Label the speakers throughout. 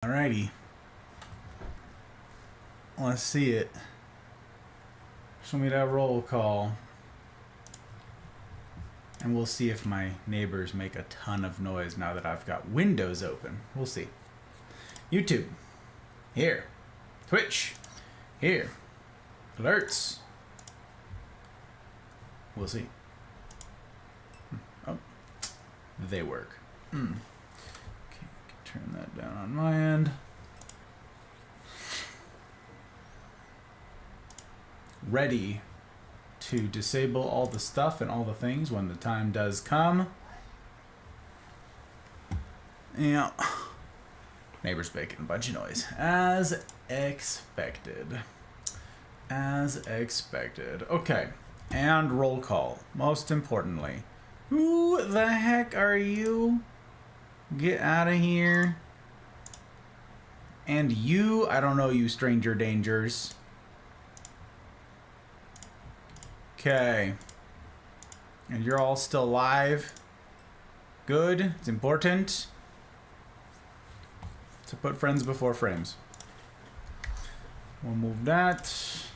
Speaker 1: Alrighty. Let's see it. Show me that roll call. And we'll see if my neighbors make a ton of noise now that I've got windows open. We'll see. YouTube. Here. Twitch. Here. Alerts. We'll see. Oh. They work. Okay, turn that down on my end. Ready to disable all the stuff and all the things when the time does come. Yeah. Neighbors making a bunch of noise. As expected. As expected. Okay. And roll call. Most importantly. Who the heck are you? Get out of here. And you, I don't know you, stranger dangers. Okay. And you're all still alive. Good. It's important to put friends before frames. We'll move that.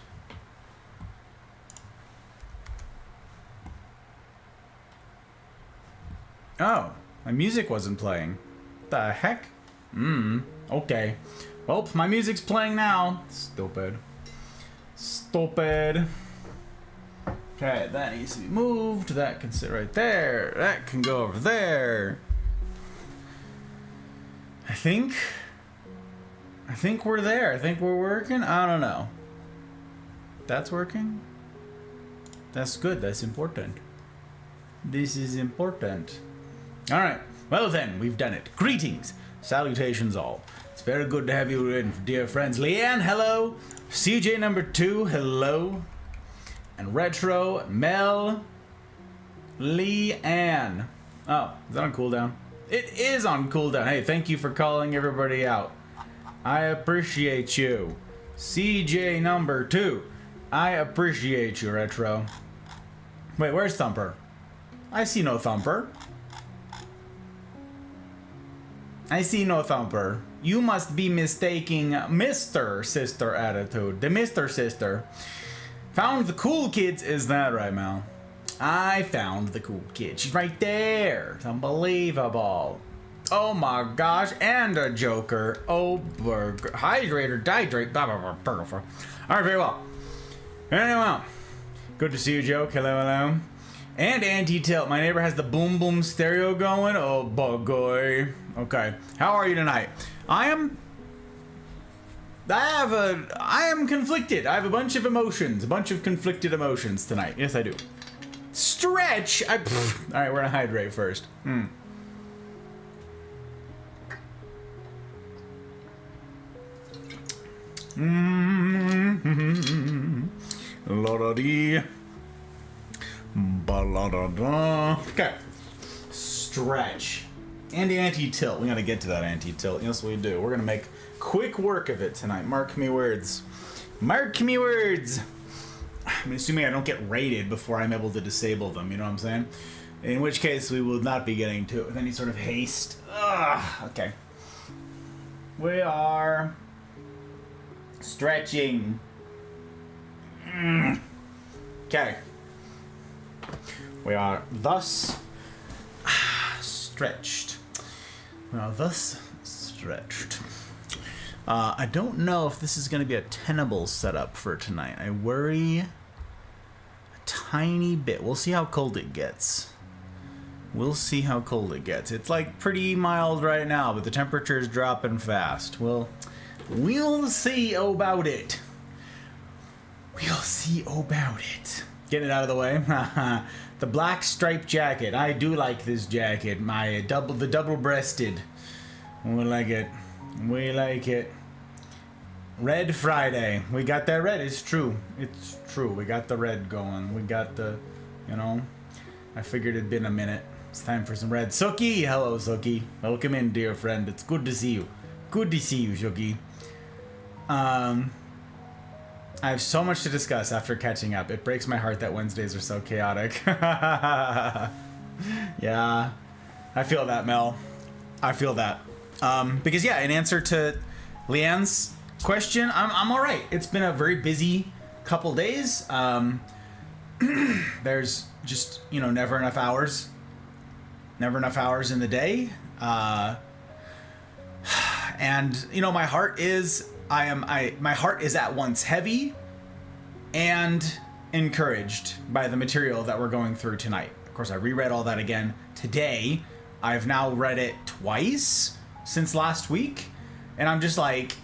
Speaker 1: Oh, my music wasn't playing. The heck? Okay. Well, my music's playing now. Stupid. Stupid. Okay, that needs to be moved. That can sit right there. That can go over there. I think we're there. I think we're working. I don't know. That's working? That's good. That's important. This is important. All right. Well then, we've done it. Greetings. Salutations all. It's very good to have you in, dear friends. Leanne, hello. CJ number 2, hello. And Retro, Mel, Leanne. Oh, is that on cooldown? It is on cooldown. Hey, thank you for calling everybody out. I appreciate you. CJ number 2. I appreciate you, Retro. Wait, where's Thumper? I see no Thumper. I see no Thumper. You must be mistaking Mr. Sister attitude. The Mr. Sister. Found the cool kids. Is that right, Mel? I found the cool kid. She's right there. It's unbelievable. Oh my gosh. And a Joker. Oh, burger. Hydrator, dihydrate. Blah, blah, blah, blah, blah. All right, very well. Anyway, good to see you, Joke. Hello, hello. And Anti-Tilt. My neighbor has the boom boom stereo going. Oh, boy. Okay. How are you tonight? I am conflicted. I have a bunch of emotions. A bunch of conflicted emotions tonight. Yes, I do. Stretch! Alright, we're gonna hydrate first. La-da-dee. Ba-la-da-da. Okay. Stretch. And the anti-tilt. We gotta get to that anti-tilt. Yes, we do. We're gonna make quick work of it tonight. Mark me words. Mark me words. I'm assuming I don't get raided before I'm able to disable them. You know what I'm saying? In which case, we will not be getting to it with any sort of haste. Okay. We are stretching. Okay. We are thus stretched. We are thus stretched. I don't know if this is going to be a tenable setup for tonight. I worry a tiny bit. We'll see how cold it gets. We'll see how cold it gets. It's like pretty mild right now, but the temperature is dropping fast. We'll see about it. We'll see about it. Getting it out of the way. The black striped jacket. I do like this jacket. The double-breasted. We like it. We like it. Red Friday. We got that red. It's true. It's true. We got the red going. We got the, I figured it'd been a minute. It's time for some red. Suki! Hello, Suki. Welcome in, dear friend. It's good to see you. Good to see you, Suki. I have so much to discuss after catching up. It breaks my heart that Wednesdays are so chaotic. Yeah. I feel that, Mel. I feel that. Because yeah, in answer to Leanne's question, I'm all right. It's been a very busy couple days. There's just, never enough hours in the day. And my heart is my heart is at once heavy and encouraged by the material that we're going through tonight. Of course, I reread all that again today. I've now read it twice since last week, and I'm just like,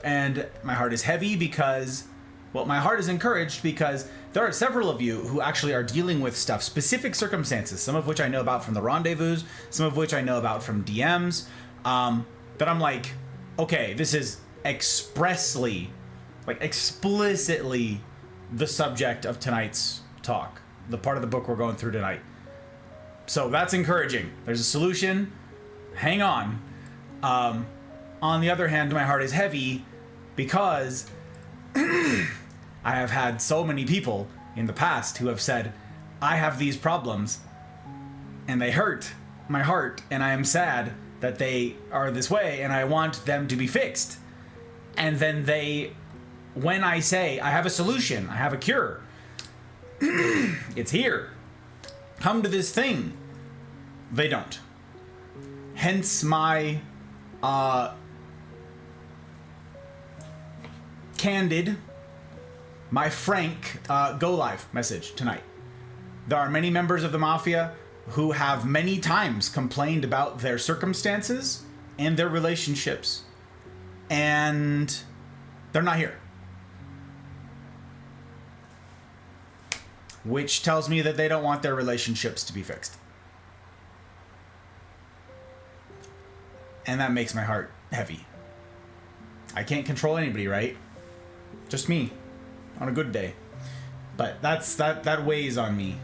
Speaker 1: and my heart is heavy because, well, my heart is encouraged because there are several of you who actually are dealing with stuff, specific circumstances, some of which I know about from the rendezvous, some of which I know about from DMs, that I'm like, okay, this is explicitly the subject of tonight's talk, the part of the book we're going through tonight. So that's encouraging. There's a solution. Hang on. On the other hand, my heart is heavy because I have had so many people in the past who have said, I have these problems and they hurt my heart and I am sad that they are this way and I want them to be fixed. And then when I say, I have a solution, I have a cure, it's here, come to this thing, they don't. Hence my candid, my frank go live message tonight. There are many members of the Mafia who have many times complained about their circumstances and their relationships, and they're not here. Which tells me that they don't want their relationships to be fixed. And that makes my heart heavy. I can't control anybody, right? Just me on a good day. But that weighs on me.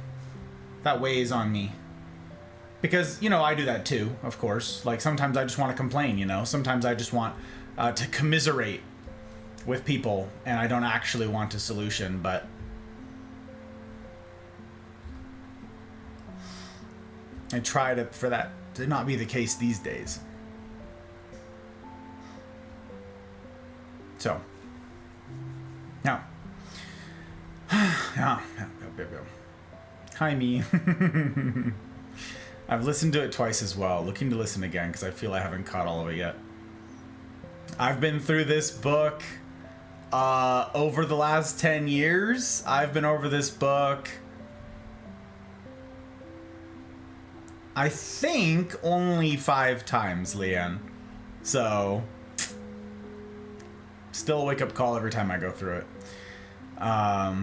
Speaker 1: That weighs on me. Because, I do that too, of course. Like, sometimes I just want to complain, Sometimes I just want to commiserate with people, and I don't actually want a solution, but I try for that to not be the case these days. So, now, hi me. I've listened to it twice as well, looking to listen again because I feel I haven't caught all of it yet. I've been through this book over the last 10 years. I've been over this book, I think, only 5 times, Leanne. So, still a wake-up call every time I go through it. I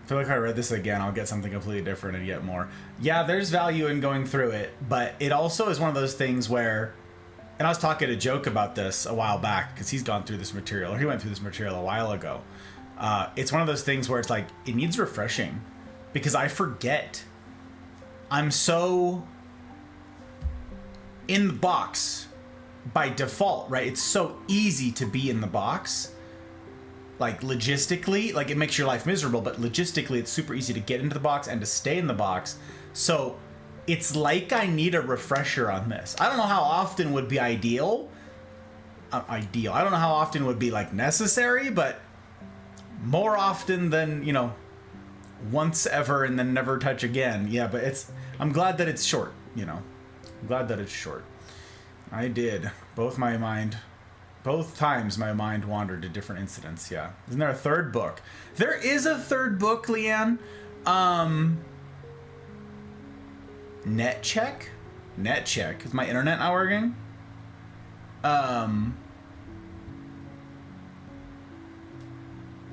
Speaker 1: feel like if I read this again, I'll get something completely different and yet more. Yeah, there's value in going through it, but it also is one of those things where, and I was talking to Joke about this a while back, because he's gone through this material, or he went through this material a while ago. It's one of those things where it's like, it needs refreshing, because I forget. I'm so in the box by default, right? It's so easy to be in the box. Like, logistically, like, it makes your life miserable, but logistically, it's super easy to get into the box and to stay in the box. So, it's like I need a refresher on this. I don't know how often would be ideal. I don't know how often would be, like, necessary, but more often than, once ever and then never touch again. Yeah, but I'm glad that it's short, I'm glad that it's short. I did. Both times my mind wandered to different incidents, yeah. Isn't there a third book? There is a third book, Leanne. Net check? Net check. Is my internet not working?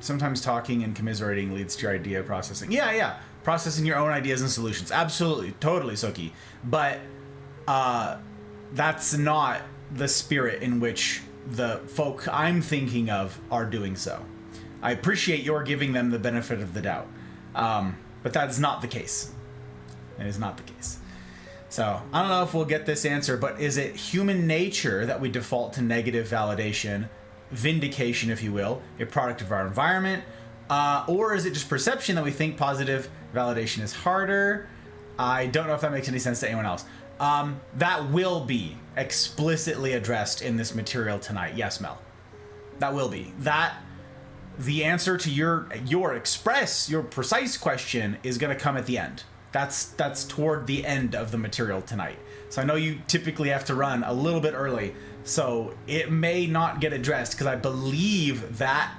Speaker 1: Sometimes talking and commiserating leads to your idea processing. Yeah. Processing your own ideas and solutions. Absolutely. Totally, Suki. But that's not the spirit in which the folk I'm thinking of are doing so. I appreciate your giving them the benefit of the doubt. But that's not the case. It is not the case. So, I don't know if we'll get this answer, but is it human nature that we default to negative validation, vindication, if you will, a product of our environment? Or is it just perception that we think positive validation is harder? I don't know if that makes any sense to anyone else. That will be explicitly addressed in this material tonight. Yes, Mel. That will be. The answer to your precise question is going to come at the end. That's toward the end of the material tonight. So I know you typically have to run a little bit early, so it may not get addressed because I believe that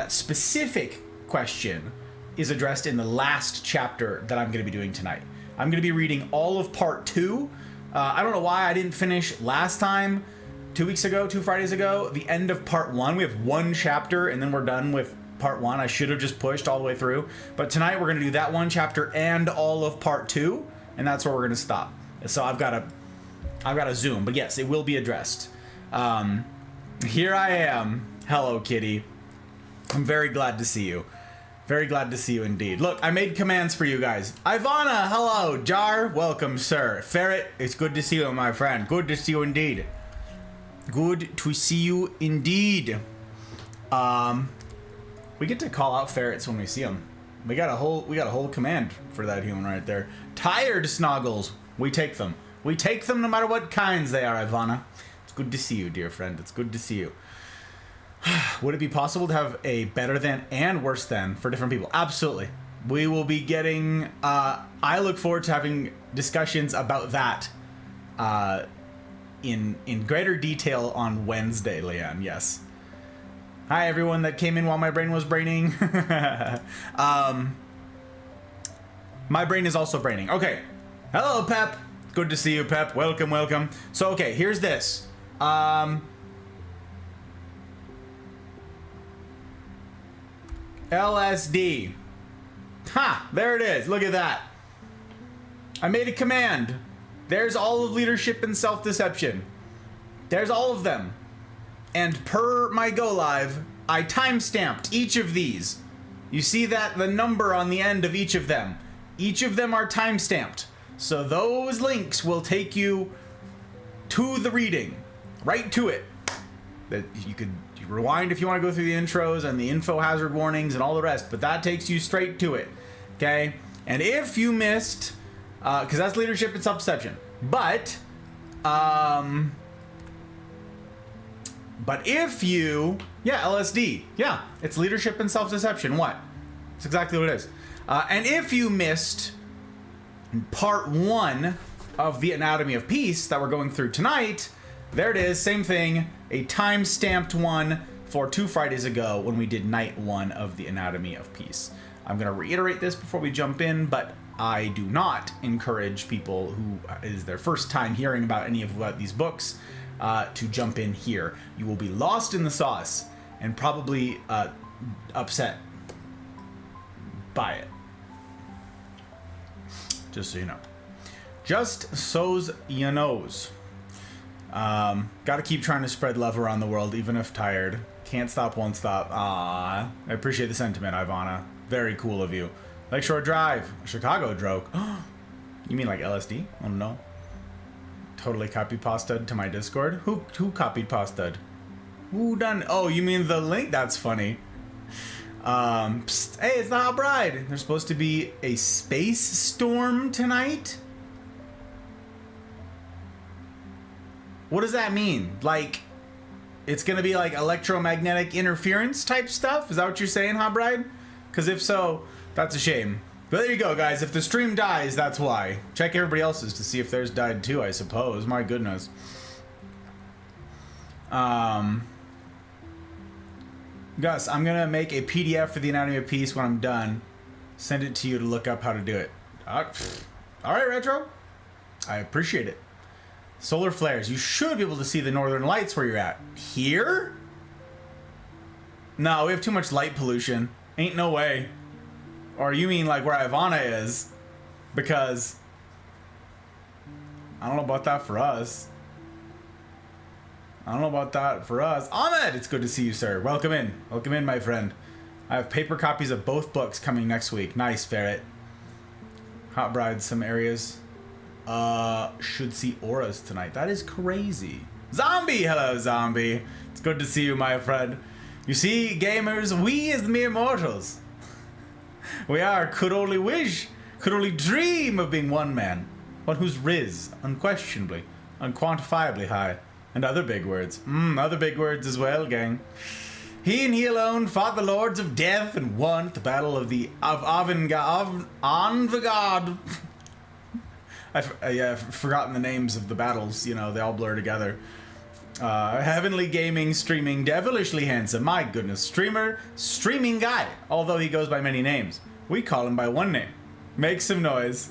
Speaker 1: specific question is addressed in the last chapter that I'm going to be doing tonight. I'm going to be reading all of part 2. I don't know why I didn't finish last time, 2 weeks ago, 2 Fridays ago, the end of part 1. We have one chapter and then we're done with part 1. I should have just pushed all the way through. But tonight we're going to do that one chapter and all of part 2, and that's where we're going to stop. So I've got to zoom, but yes, it will be addressed. Here I am. Hello, kitty. I'm very glad to see you. Very glad to see you indeed. Look, I made commands for you guys. Ivana, hello. Jar, welcome, sir. Ferret, it's good to see you, my friend. Good to see you indeed. Good to see you indeed. We get to call out ferrets when we see them. We got a whole command for that human right there. Tired snoggles. We take them. We take them no matter what kinds they are, Ivana. It's good to see you, dear friend. It's good to see you. Would it be possible to have a better than and worse than for different people? Absolutely. We will be getting... I look forward to having discussions about that in greater detail on Wednesday, Leanne. Yes. Hi, everyone that came in while my brain was braining. My brain is also braining. Okay. Hello, Pep. Good to see you, Pep. Welcome, welcome. So, okay, here's this. LSD. Ha! There it is. Look at that. I made a command. There's all of leadership and self-deception. There's all of them. And per my go live, I time-stamped each of these. You see that? The number on the end of each of them. Each of them are time-stamped. So those links will take you to the reading. Right to it. That you could rewind if you want to go through the intros and the info hazard warnings and all the rest, but that takes you straight to it. Okay? And if you missed, because that's leadership and self-deception. But if you, LSD, it's leadership and self-deception. What? It's exactly what it is. And if you missed part 1 of the Anatomy of Peace that we're going through tonight, there it is, same thing, a time-stamped one for 2 Fridays ago when we did night 1 of the Anatomy of Peace. I'm going to reiterate this before we jump in, but I do not encourage people who is their first time hearing about any of these books to jump in here. You will be lost in the sauce and probably upset by it. Just so you know. Just so's you knows. Gotta keep trying to spread love around the world, even if tired. Can't stop, won't stop. I appreciate the sentiment, Ivana. Very cool of you. Lakeshore Drive, Chicago joke. You mean like LSD? Oh no. Totally copied pasted to my Discord. Who copied pasted? Who done? Oh, you mean the link? That's funny. Psst, hey, it's the Hot Bride. There's supposed to be a space storm tonight. What does that mean? Like, it's gonna be like electromagnetic interference type stuff? Is that what you're saying, Hot Bride? Because if so, that's a shame. But there you go, guys. If the stream dies, that's why. Check everybody else's to see if theirs died too, I suppose. My goodness. Gus, I'm gonna make a PDF for the Anatomy of Peace when I'm done. Send it to you to look up how to do it. Alright, Retro. I appreciate it. Solar flares. You should be able to see the northern lights where you're at. Here? No, we have too much light pollution. Ain't no way. Or you mean like where Ivana is? Because I don't know about that for us. I don't know about that for us. Ahmed, it's good to see you, sir. Welcome in. Welcome in, my friend. I have paper copies of both books coming next week. Nice, Ferret. Hot Bride, some areas should see auras tonight. That is crazy. Zombie! Hello, Zombie. It's good to see you, my friend. You see, gamers, we as mere mortals, we could only wish, could only dream of being one man. One whose riz, unquestionably, unquantifiably high. And other big words. Other big words as well, gang. He and he alone fought the lords of death and won at the battle of Anvigad. I've forgotten the names of the battles, you know, they all blur together. Heavenly gaming, streaming, devilishly handsome. My goodness, streaming guy. Although he goes by many names. We call him by one name. Make some noise.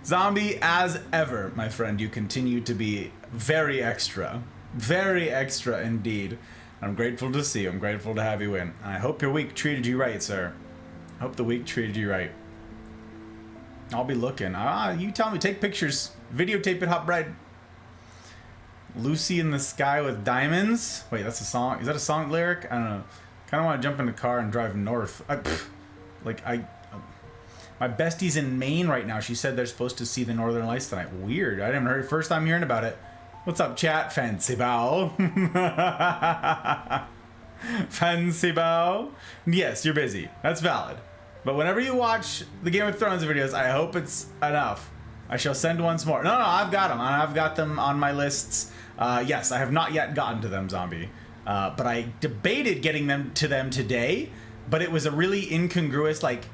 Speaker 1: Zombie, as ever, my friend, you continue to be very extra. Very extra indeed. I'm grateful to see you. I'm grateful to have you in. I hope your week treated you right, sir. I hope the week treated you right. I'll be looking. You tell me. Take pictures. Videotape it, hot bread. Lucy in the sky with diamonds. Wait, that's a song. Is that a song lyric? I don't know. Kind of want to jump in the car and drive north. My bestie's in Maine right now. She said they're supposed to see the Northern Lights tonight. Weird. I didn't hear it. First time hearing about it. What's up, chat? Fancy bow. Fancy bow. Yes, you're busy. That's valid. But whenever you watch the Game of Thrones videos, I hope it's enough. I shall send once more. No, I've got them. I've got them on my lists. Yes, I have not yet gotten to them, Zombie. But I debated getting them to them today, but it was a really incongruous, like,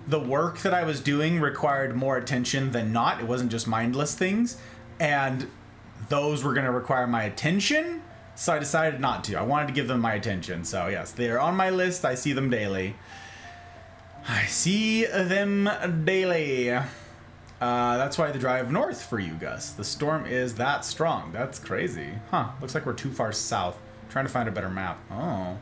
Speaker 1: the work that I was doing required more attention than not. It wasn't just mindless things. And those were going to require my attention, so I decided not to. I wanted to give them my attention. So yes, they're on my list. I see them daily. I see them daily. That's why the drive north for you, Gus. The storm is that strong. That's crazy. Huh. Looks like we're too far south. I'm trying to find a better map. Oh.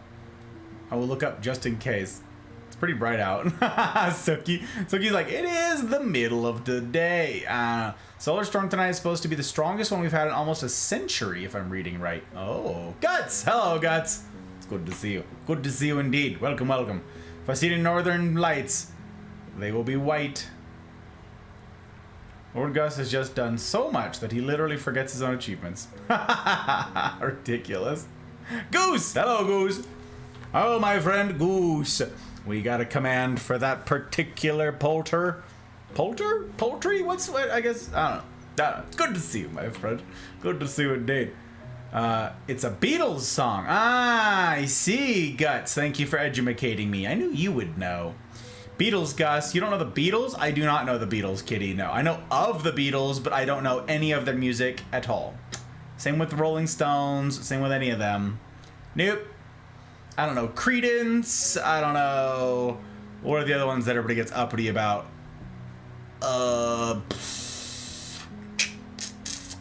Speaker 1: I will look up just in case. It's pretty bright out. Suki's like, it is the middle of the day. Solar storm tonight is supposed to be the strongest one we've had in almost a century, if I'm reading right. Oh. Guts! Hello, Guts. It's good to see you. Good to see you indeed. Welcome, welcome. If I see the northern lights, they will be white. Lord Gus has just done so much that he literally forgets his own achievements. Ridiculous. Goose! Hello, Goose. Oh, my friend, Goose. We got a command for that particular poulter. Poultry? What? I guess, I don't know. It's good to see you, my friend. Good to see you indeed. It's a Beatles song. I see, Guts. Thank you for educating me. I knew you would know. Beatles, Gus. You don't know the Beatles? I do not know the Beatles, Kitty. No, I know of the Beatles, but I don't know any of their music at all. Same with the Rolling Stones. Same with any of them. Nope. I don't know Credence. I don't know. What are the other ones that everybody gets uppity about?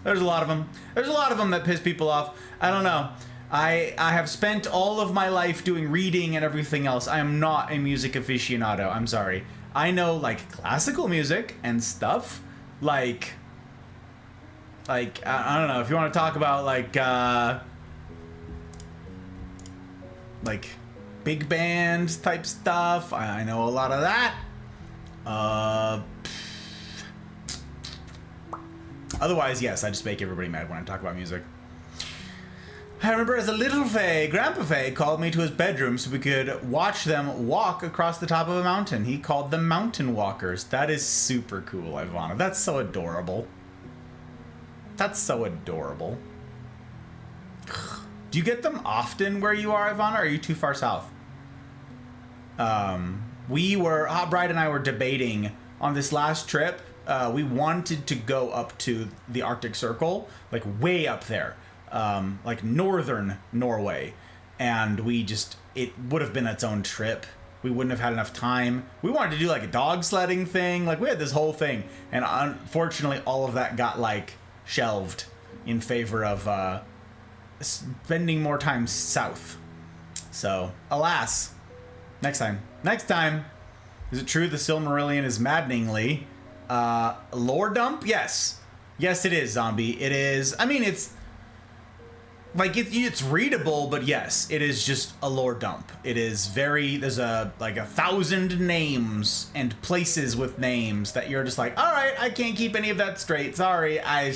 Speaker 1: There's a lot of them. There's a lot of them that piss people off. I don't know. I have spent all of my life doing reading and everything else. I am not a music aficionado. I'm sorry. I know, like, classical music and stuff. Like I don't know. If you want to talk about, like big band type stuff, I know a lot of that. Otherwise, yes, I just make everybody mad when I talk about music. I remember as a little Faye, Grandpa Faye called me to his bedroom so we could watch them walk across the top of a mountain. He called them mountain walkers. That is super cool, Ivana. That's so adorable. That's so adorable. Do you get them often where you are, Ivana, or are you too far south? Hot Bride and I were debating on this last trip. We wanted to go up to the Arctic Circle, like way up there, like northern Norway. And it would have been its own trip. We wouldn't have had enough time. We wanted to do like a dog sledding thing. Like we had this whole thing. And unfortunately, all of that got like shelved in favor of spending more time south. So, alas. Next time. Next time. Is it true the Silmarillion is maddeningly lore dump? Yes. Yes, it is, Zombie. It is. I mean, it's like it's readable, but yes, it is just a lore dump. It is very. There's like 1,000 names and places with names that you're just like, all right, I can't keep any of that straight. Sorry, I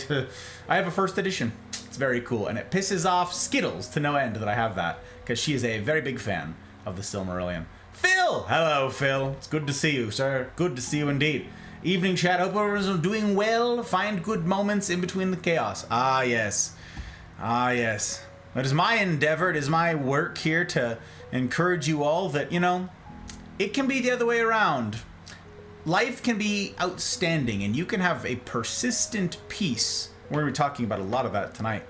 Speaker 1: have a first edition. It's very cool, and it pisses off Skittles to no end that I have that because she is a very big fan of the Silmarillion. Phil! Hello, Phil. It's good to see you, sir. Good to see you indeed. Evening chat. Hope everyone's doing well. Find good moments in between the chaos. Ah, yes. Ah, yes. It is my endeavor, it is my work here to encourage you all that, you know, it can be the other way around. Life can be outstanding, and you can have a persistent peace. We're going to be talking about a lot of that tonight.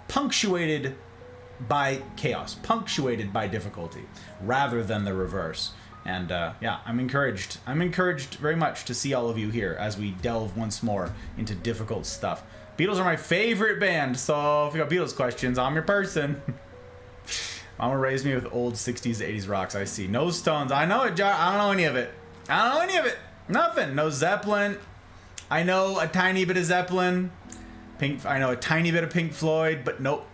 Speaker 1: Punctuated by chaos, punctuated by difficulty, rather than the reverse. And yeah, I'm encouraged. I'm encouraged very much to see all of you here as we delve once more into difficult stuff. Beatles are my favorite band, so if you got Beatles questions, I'm your person. Mama raised me with old 60s, 80s rocks, I see. No Stones. I know it, I don't know any of it. I don't know any of it. Nothing. No Zeppelin. I know a tiny bit of Zeppelin. I know a tiny bit of Pink Floyd, but nope.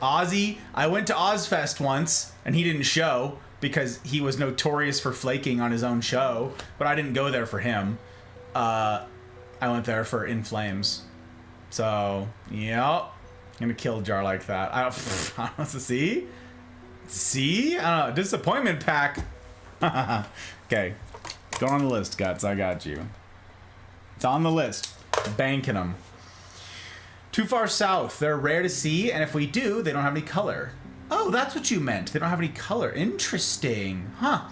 Speaker 1: Ozzy. I went to Ozfest once, and he didn't show because he was notorious for flaking on his own show, but I didn't go there for him. I went there for In Flames. So, yep. I'm gonna kill a jar like that. I don't know. See? See? I don't know. Disappointment pack. Okay. Go on the list, Guts. I got you. It's on the list. Banking them. Too far south. They're rare to see, and if we do, they don't have any color. Oh, that's what you meant. They don't have any color. Interesting. Huh.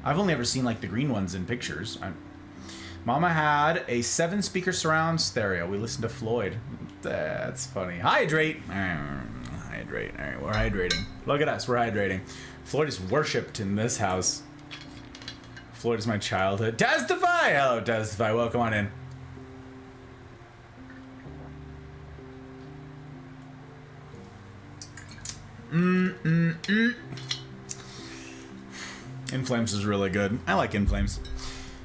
Speaker 1: I've only ever seen, like, the green ones in pictures. Mama had a 7-speaker surround stereo. We listened to Floyd. That's funny. Hydrate. Hydrate. All right, we're hydrating. Look at us. We're hydrating. Floyd is worshipped in this house. Floyd is my childhood. Testify! Hello, Testify. Welcome on in. In Flames is really good. I like In Flames.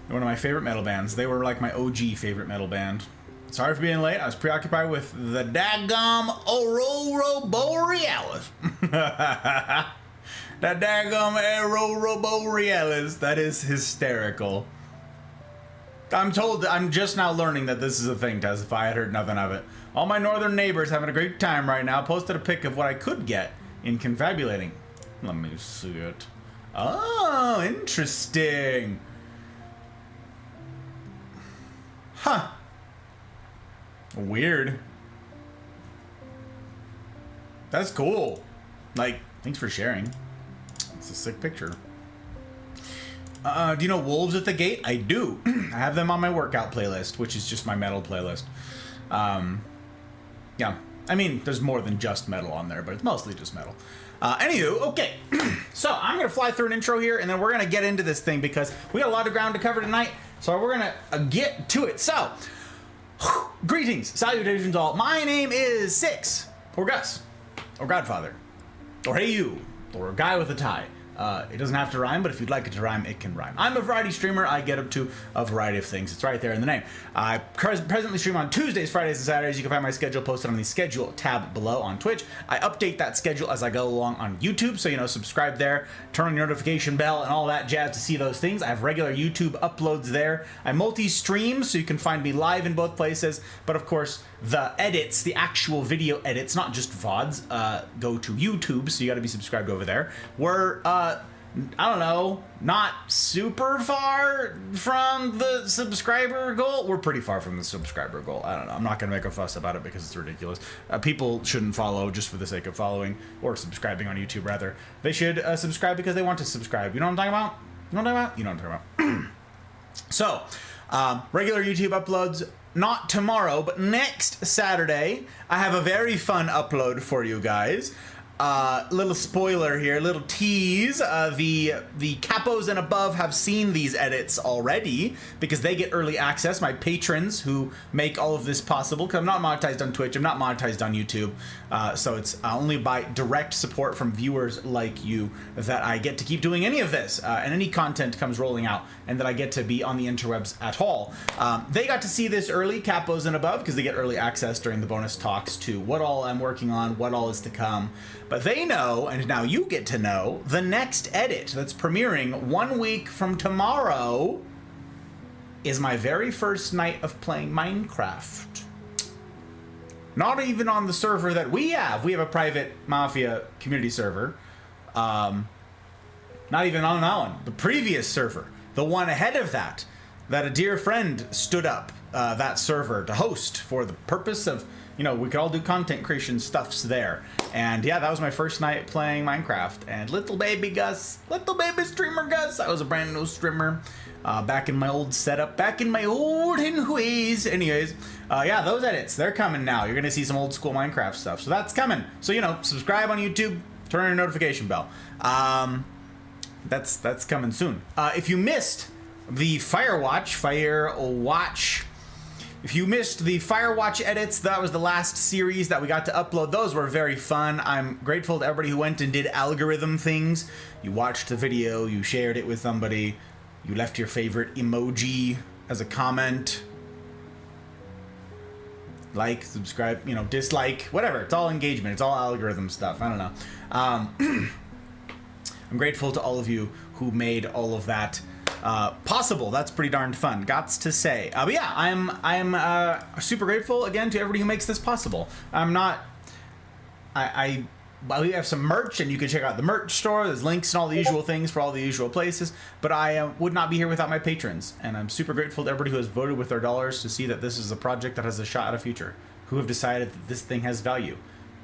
Speaker 1: They're one of my favorite metal bands. They were like my OG favorite metal band. Sorry for being late. I was preoccupied with the daggum Aurora Borealis. That daggum Aurora Borealis. That is hysterical. I'm told, I'm just now learning that this is a thing, Testify. I had heard nothing of it. All my northern neighbors having a great time right now. Posted a pic of what I could get in confabulating. Let me see it. Oh, interesting. Huh. Weird. That's cool. Like, thanks for sharing. It's a sick picture. Do you know Wolves at the Gate? I do. I have them on my workout playlist, which is just my metal playlist. Yeah. I mean, there's more than just metal on there, but it's mostly just metal. Anywho, okay. So I'm going to fly through an intro here, and then we're going to get into this thing because we got a lot of ground to cover tonight. So we're going to get to it. So, greetings, salutations all. My name is Six, or Gus, or Godfather, or Hey You, or a guy with a tie. It doesn't have to rhyme, but if you'd like it to rhyme, it can rhyme. I'm a variety streamer. I get up to a variety of things. It's right there in the name. I presently stream on Tuesdays, Fridays, and Saturdays. You can find my schedule posted on the schedule tab below on Twitch. I update that schedule as I go along on YouTube, so, you know, subscribe there, turn on your notification bell, and all that jazz to see those things. I have regular YouTube uploads there. I multi-stream, so you can find me live in both places, but of course, the edits, the actual video edits, not just VODs, go to YouTube, so you gotta be subscribed over there. We're, I don't know, not super far from the subscriber goal. We're pretty far from the subscriber goal. I don't know. I'm not gonna make a fuss about it because it's ridiculous. People shouldn't follow just for the sake of following, or subscribing on YouTube, rather. They should subscribe because they want to subscribe. You know what I'm talking about? You know what I'm talking about? You know what I'm talking about. So, regular YouTube uploads. Not tomorrow, but next Saturday, I have a very fun upload for you guys. Little spoiler here, little tease. The capos and above have seen these edits already because they get early access. My patrons who make all of this possible. Because I'm not monetized on Twitch, I'm not monetized on YouTube, so it's only by direct support from viewers like you that I get to keep doing any of this, and any content comes rolling out, and that I get to be on the interwebs at all. They got to see this early, capos and above, because they get early access during the bonus talks to what all I'm working on, what all is to come. But they know, and now you get to know, the next edit that's premiering 1 week from tomorrow is my very first night of playing Minecraft. Not even on the server that we have. We have a private Mafia community server. Not even on that one. The previous server, the one ahead of that, that a dear friend stood up that server to host for the purpose of, you know, we could all do content creation stuffs there. And yeah, that was my first night playing Minecraft. And little baby streamer Gus, I was a brand new streamer. Back in my old setup, back in my olden ways. Anyways, yeah, those edits, they're coming now. You're gonna see some old school Minecraft stuff. So that's coming. So, you know, subscribe on YouTube, turn on your notification bell. That's coming soon. If you missed the Firewatch, if you missed the Firewatch edits, that was the last series that we got to upload. Those were very fun. I'm grateful to everybody who went and did algorithm things. You watched the video, you shared it with somebody, you left your favorite emoji as a comment. Like, subscribe, you know, dislike, whatever. It's all engagement. It's all algorithm stuff. I don't know. I'm grateful to all of you who made all of that possible. That's pretty darned fun, gots to say. But yeah, I'm super grateful again to everybody who makes this possible. We have some merch, and you can check out the merch store. There's links and all the usual things for all the usual places. But I would not be here without my patrons, and I'm super grateful to everybody who has voted with their dollars to see that this is a project that has a shot at a future. Who have decided that this thing has value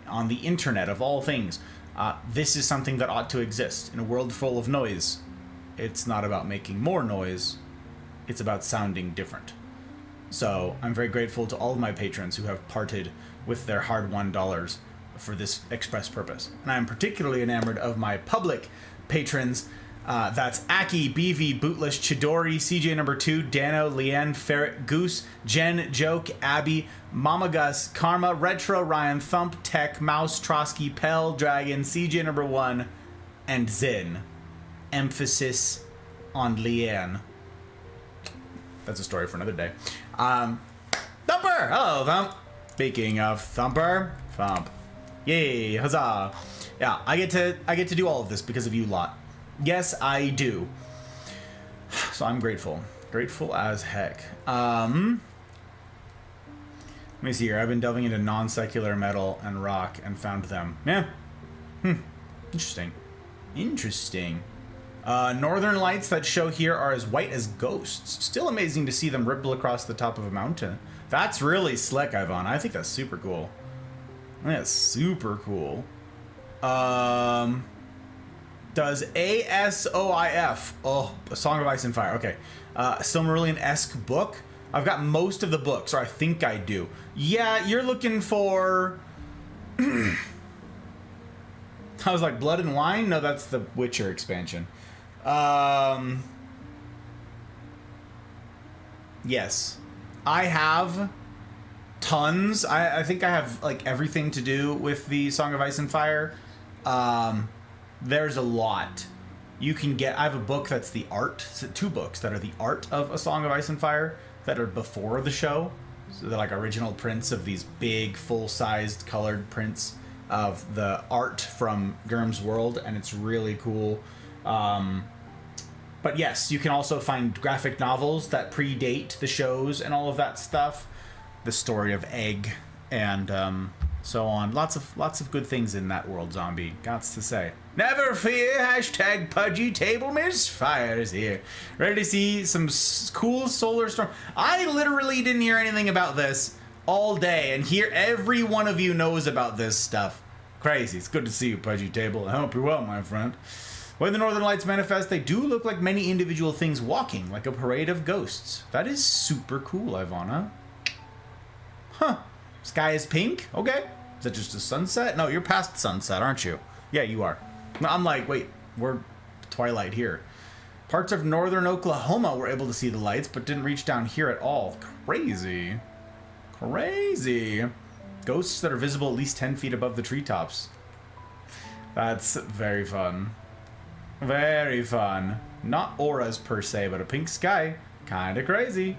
Speaker 1: on the internet of all things. This is something that ought to exist in a world full of noise. It's not about making more noise, it's about sounding different. So I'm very grateful to all of my patrons who have parted with their hard-won dollars for this express purpose. And I'm particularly enamored of my public patrons. That's Aki, BV, Bootless, Chidori, CJ number 2, Dano, Leanne, Ferret, Goose, Jen, Joke, Abby, Mama Gus, Karma, Retro, Ryan, Thump, Tech, Mouse, Trotsky, Pell, Dragon, CJ number 1, and Zin. Emphasis on Leanne. That's a story for another day. Thumper! Hello, Thump. Speaking of Thumper, Thump. Yay, huzzah. Yeah, I get to do all of this because of you lot. Yes, I do. So I'm grateful. Grateful as heck. Let me see here. I've been delving into non-secular metal and rock and found them. Yeah. Interesting. Interesting. Northern lights that show here are as white as ghosts. Still amazing to see them ripple across the top of a mountain. That's really slick, Ivan. I think that's super cool. That's super cool. Does ASOIF? Oh, A Song of Ice and Fire. Okay. Silmarillion-esque book. I've got most of the books, or I think I do. Yeah, you're looking for... I was like, Blood and Wine? No, that's the Witcher expansion. Yes. I have tons. I think I have, like, everything to do with the Song of Ice and Fire. There's a lot. You can get... I have a book that's the art. So 2 books that are the art of A Song of Ice and Fire that are before the show. So they're like original prints of these big, full-sized, colored prints of the art from Gurm's world, and it's really cool. But yes, you can also find graphic novels that predate the shows and all of that stuff. The story of Egg and so on. Lots of good things in that world, Zombie. Gots to say. Never fear, hashtag Pudgy Table Misfires here. Ready to see some cool solar storm. I literally didn't hear anything about this all day, and here every one of you knows about this stuff. Crazy. It's good to see you, Pudgy Table. I hope you're well, my friend. When the Northern Lights manifest, they do look like many individual things walking, like a parade of ghosts. That is super cool, Ivana. Huh. Sky is pink? Okay. Is that just a sunset? No, you're past sunset, aren't you? Yeah, you are. I'm like, wait, we're twilight here. Parts of northern Oklahoma were able to see the lights, but didn't reach down here at all. Crazy. Crazy. Ghosts that are visible at least 10 feet above the treetops. That's very fun. Very fun. Not auras per se, but a pink sky. Kinda crazy.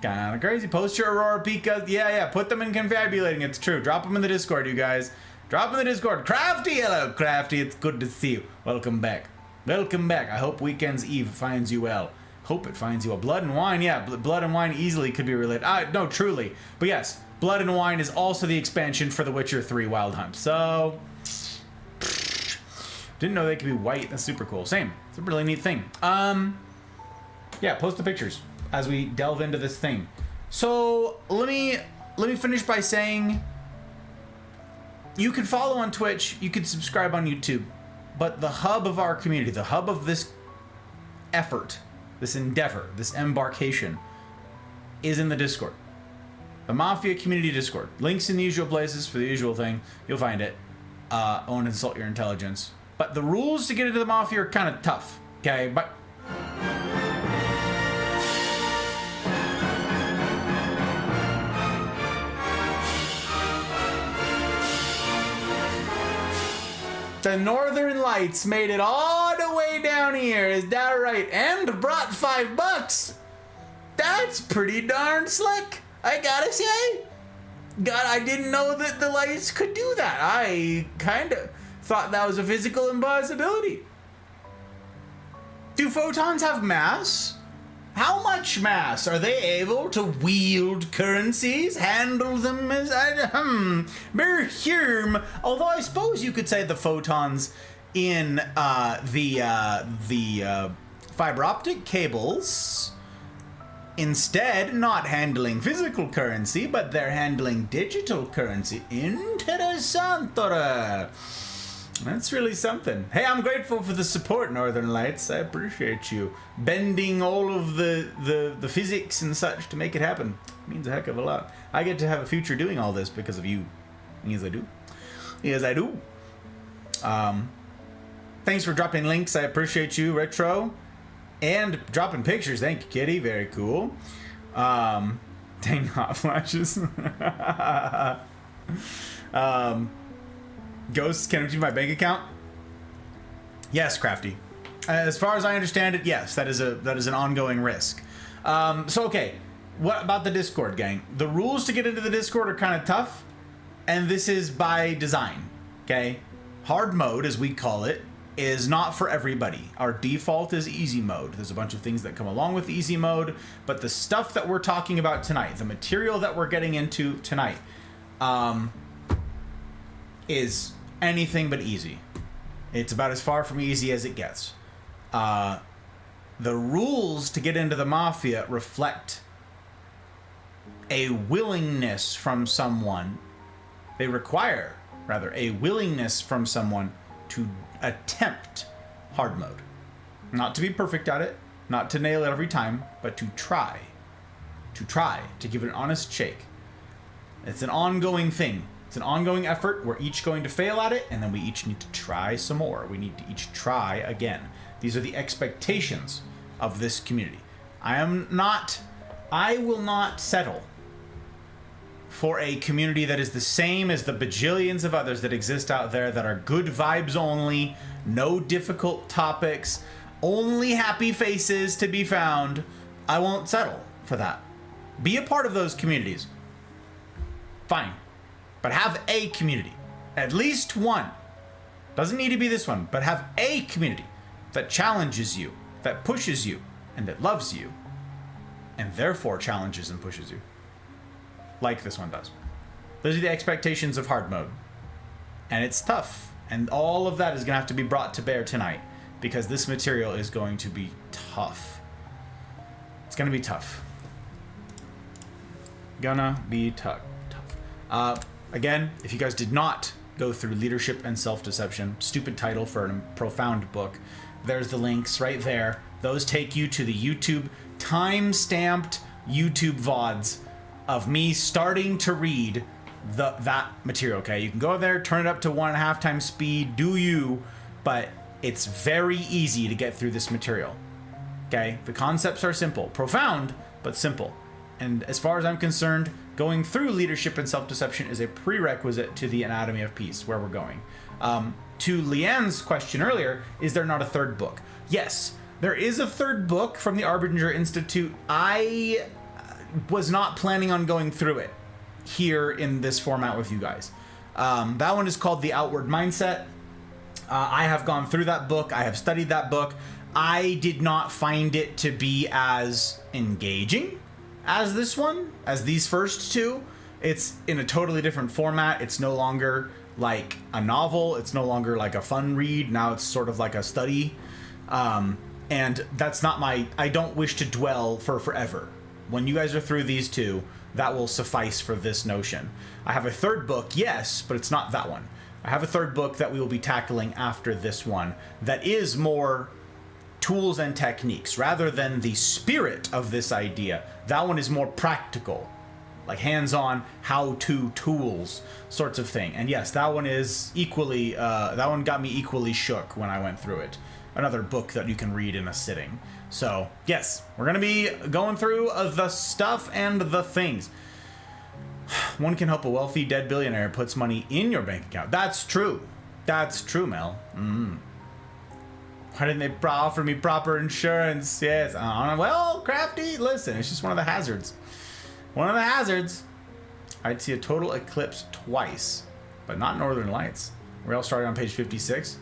Speaker 1: Kinda crazy. Post your Aurora Pika. Yeah, put them in confabulating. It's true. Drop them in the Discord, you guys. Drop them in the Discord. Crafty, hello, Crafty. It's good to see you. Welcome back. Welcome back. I hope Weekend's Eve finds you well. Hope it finds you well. Blood and Wine, yeah. Blood and Wine easily could be related. No, truly. But yes, Blood and Wine is also the expansion for The Witcher 3 Wild Hunt. So... didn't know they could be white. That's super cool. Same. It's a really neat thing. Yeah, post the pictures. as we delve into this thing. So let me finish by saying you can follow on Twitch, you can subscribe on YouTube, but the hub of our community, the hub of this effort, this endeavor, this embarkation, is in the Discord. The Mafia Community Discord. Links in the usual places for the usual thing. You'll find it. I won't insult your intelligence. But the rules to get into the Mafia are kind of tough. Okay, but... The Northern Lights made it all the way down here, is that right? And brought $5. That's pretty darn slick, I gotta say. God, I didn't know that the lights could do that. I kind of thought that was a physical impossibility. Do photons have mass? How much mass? Are they able to wield currencies? Handle them as... Although I suppose you could say the photons in the fiber optic cables... Instead, not handling physical currency, but they're handling digital currency. Interessante. That's really something. Hey, I'm grateful for the support, Northern Lights. I appreciate you bending all of the physics and such to make it happen. It means a heck of a lot. I get to have a future doing all this because of you. Yes, I do. Yes, I do. Thanks for dropping links. I appreciate you, Retro. And dropping pictures. Thank you, Kitty. Very cool. Dang hot flashes. Ghosts can empty my bank account. Yes, Crafty. As far as I understand it, yes, that is an ongoing risk. So okay, what about the Discord, gang? The rules to get into the Discord are kind of tough, and this is by design. Okay, hard mode, as we call it, is not for everybody. Our default is easy mode. There's a bunch of things that come along with easy mode, but the stuff that we're talking about tonight, the material that we're getting into tonight, is anything but easy. It's about as far from easy as it gets. The rules to get into the Mafia reflect a willingness from someone. They require, rather, a willingness from someone to attempt hard mode. Not to be perfect at it, not to nail it every time, but to try. To give it an honest shake. It's an ongoing thing. It's an ongoing effort. We're each going to fail at it, and then we each need to try some more. We need to each try again. These are the expectations of this community. I will not settle for a community that is the same as the bajillions of others that exist out there that are good vibes only, no difficult topics, only happy faces to be found. I won't settle for that. Be a part of those communities. Fine. But have a community. At least one. Doesn't need to be this one, but have a community that challenges you, that pushes you, and that loves you, and therefore challenges and pushes you. Like this one does. Those are the expectations of hard mode. And it's tough. And all of that is going to have to be brought to bear tonight, because this material is going to be tough. It's going to be tough. Gonna be tough. Again, if you guys did not go through Leadership and Self-Deception, stupid title for a profound book, there's the links right there. Those take you to the YouTube, time-stamped YouTube VODs of me starting to read that material, okay? You can go there, turn it up to 1.5 times speed, do you, but it's very easy to get through this material, okay? The concepts are simple. Profound, but simple. And as far as I'm concerned, going through Leadership and Self-Deception is a prerequisite to the Anatomy of Peace, where we're going. To Leanne's question earlier, is there not a third book? Yes, there is a third book from the Arbinger Institute. I was not planning on going through it here in this format with you guys. That one is called The Outward Mindset. I have gone through that book. I have studied that book. I did not find it to be as engaging as this one, as these first two. It's in a totally different format. It's no longer like a novel. It's no longer like a fun read. Now it's sort of like a study. And that's not I don't wish to dwell for forever. When you guys are through these two, that will suffice for this notion. I have a third book, yes, but it's not that one. I have a third book that we will be tackling after this one that is more tools and techniques rather than the spirit of this idea. That one is more practical, like hands-on how-to tools sorts of thing. And yes, that one is equally, that one got me equally shook when I went through it. Another book that you can read in a sitting. So, yes, we're going to be going through the stuff and the things. One can help a wealthy dead billionaire puts money in your bank account. That's true. That's true, Mel. Why didn't they offer me proper insurance? Yes. Well, Crafty, listen, it's just one of the hazards. One of the hazards. I'd see a total eclipse twice, but not Northern Lights. We're all starting on page 56.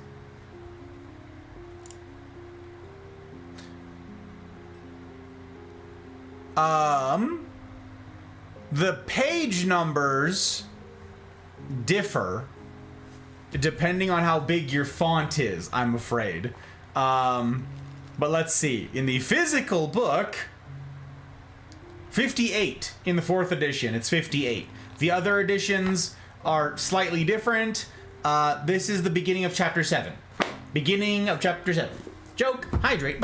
Speaker 1: The page numbers differ depending on how big your font is, I'm afraid. But let's see. In the physical book, 58. In the 4th edition, it's 58. The other editions are slightly different. This is the beginning of chapter 7. Beginning of chapter 7. Joke, hydrate.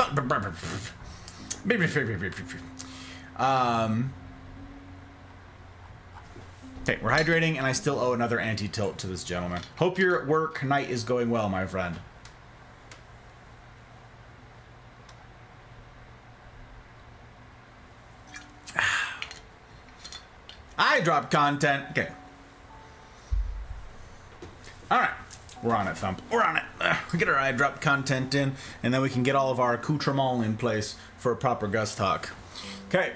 Speaker 1: Okay, we're hydrating, and I still owe another anti-tilt to this gentleman. Hope your work night is going well, my friend. I drop content. Okay. All right. We're on it, Thump. We're on it. We get our eye drop content in, and then we can get all of our accoutrements in place for a proper Gus talk. Okay.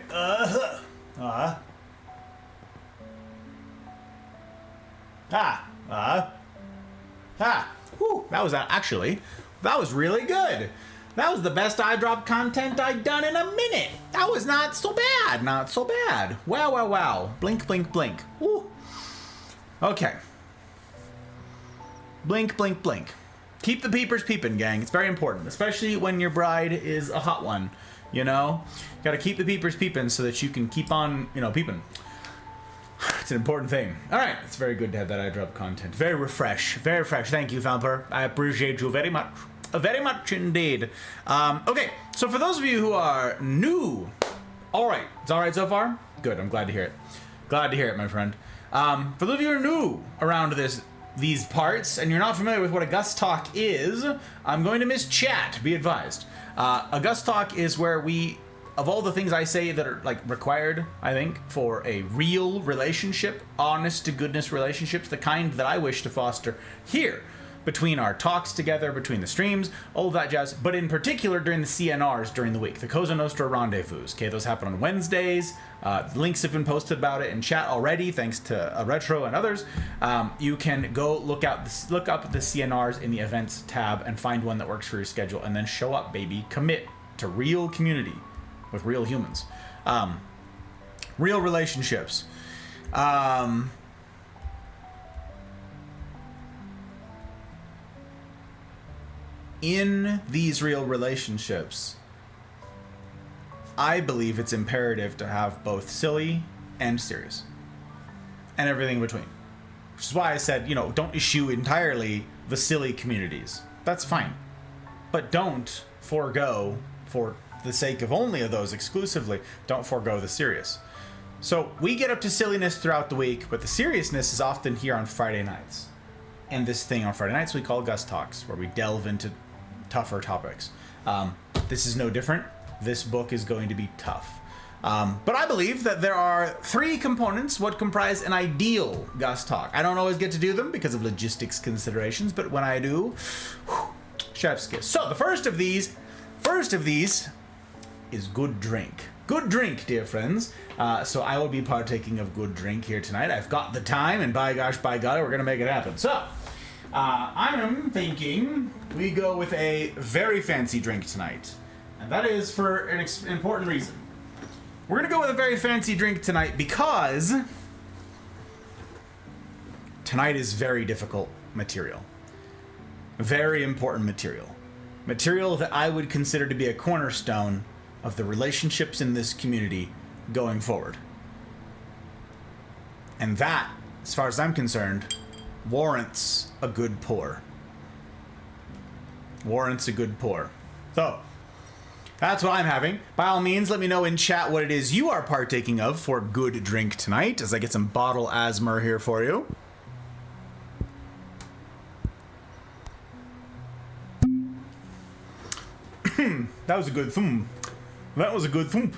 Speaker 1: Whew, that was actually, that was really good. That was the best eye drop content I'd done in a minute. That was not so bad. Not so bad. Wow, wow, wow. Blink, blink, blink. Woo. Okay. Blink, blink, blink. Keep the peepers peeping, gang. It's very important, especially when your bride is a hot one. You know? You gotta keep the peepers peeping so that you can keep on, peeping. It's an important thing. All right. It's very good to have that eye drop content. Very refresh. Very fresh. Thank you, Thumper. I appreciate you very much. Very much indeed. Okay. So for those of you who are new, all right. It's all right so far? Good. I'm glad to hear it. Glad to hear it, my friend. For those of you who are new around these parts, and you're not familiar with what a Gus Talk is, I'm going to mischat, be advised. A Gus Talk is where we, of all the things I say that are required, I think, for a real relationship, honest to goodness relationships, the kind that I wish to foster here, between our talks together, between the streams, all of that jazz, but in particular during the CNRs during the week, the Cosa Nostra Rendezvous. Okay, those happen on Wednesdays. Links have been posted about it in chat already, thanks to Retro and others. You can go look up the CNRs in the events tab and find one that works for your schedule, and then show up, baby. Commit to real community with real humans, real relationships. In these real relationships, I believe it's imperative to have both silly and serious, and everything in between. Which is why I said, don't eschew entirely the silly communities. That's fine. But don't forego, for the sake of only of those exclusively, don't forego the serious. So we get up to silliness throughout the week, but the seriousness is often here on Friday nights. And this thing on Friday nights we call Gus Talks, where we delve into tougher topics. This is no different. This book is going to be tough. But I believe that there are 3 components what comprise an ideal Gus Talk. I don't always get to do them because of logistics considerations, but when I do, chef's kiss. So the first of these is good drink. Good drink, dear friends. So I will be partaking of good drink here tonight. I've got the time, and by gosh, by God, we're going to make it happen. So, I am thinking we go with a very fancy drink tonight. And that is for an important reason. We're going to go with a very fancy drink tonight because tonight is very difficult material. Very important material. Material that I would consider to be a cornerstone of the relationships in this community going forward. And that, as far as I'm concerned, warrants a good pour. Warrants a good pour. So, that's what I'm having. By all means, let me know in chat what it is you are partaking of for good drink tonight, as I get some bottle asthma here for you. That was a good thump. That was a good thump.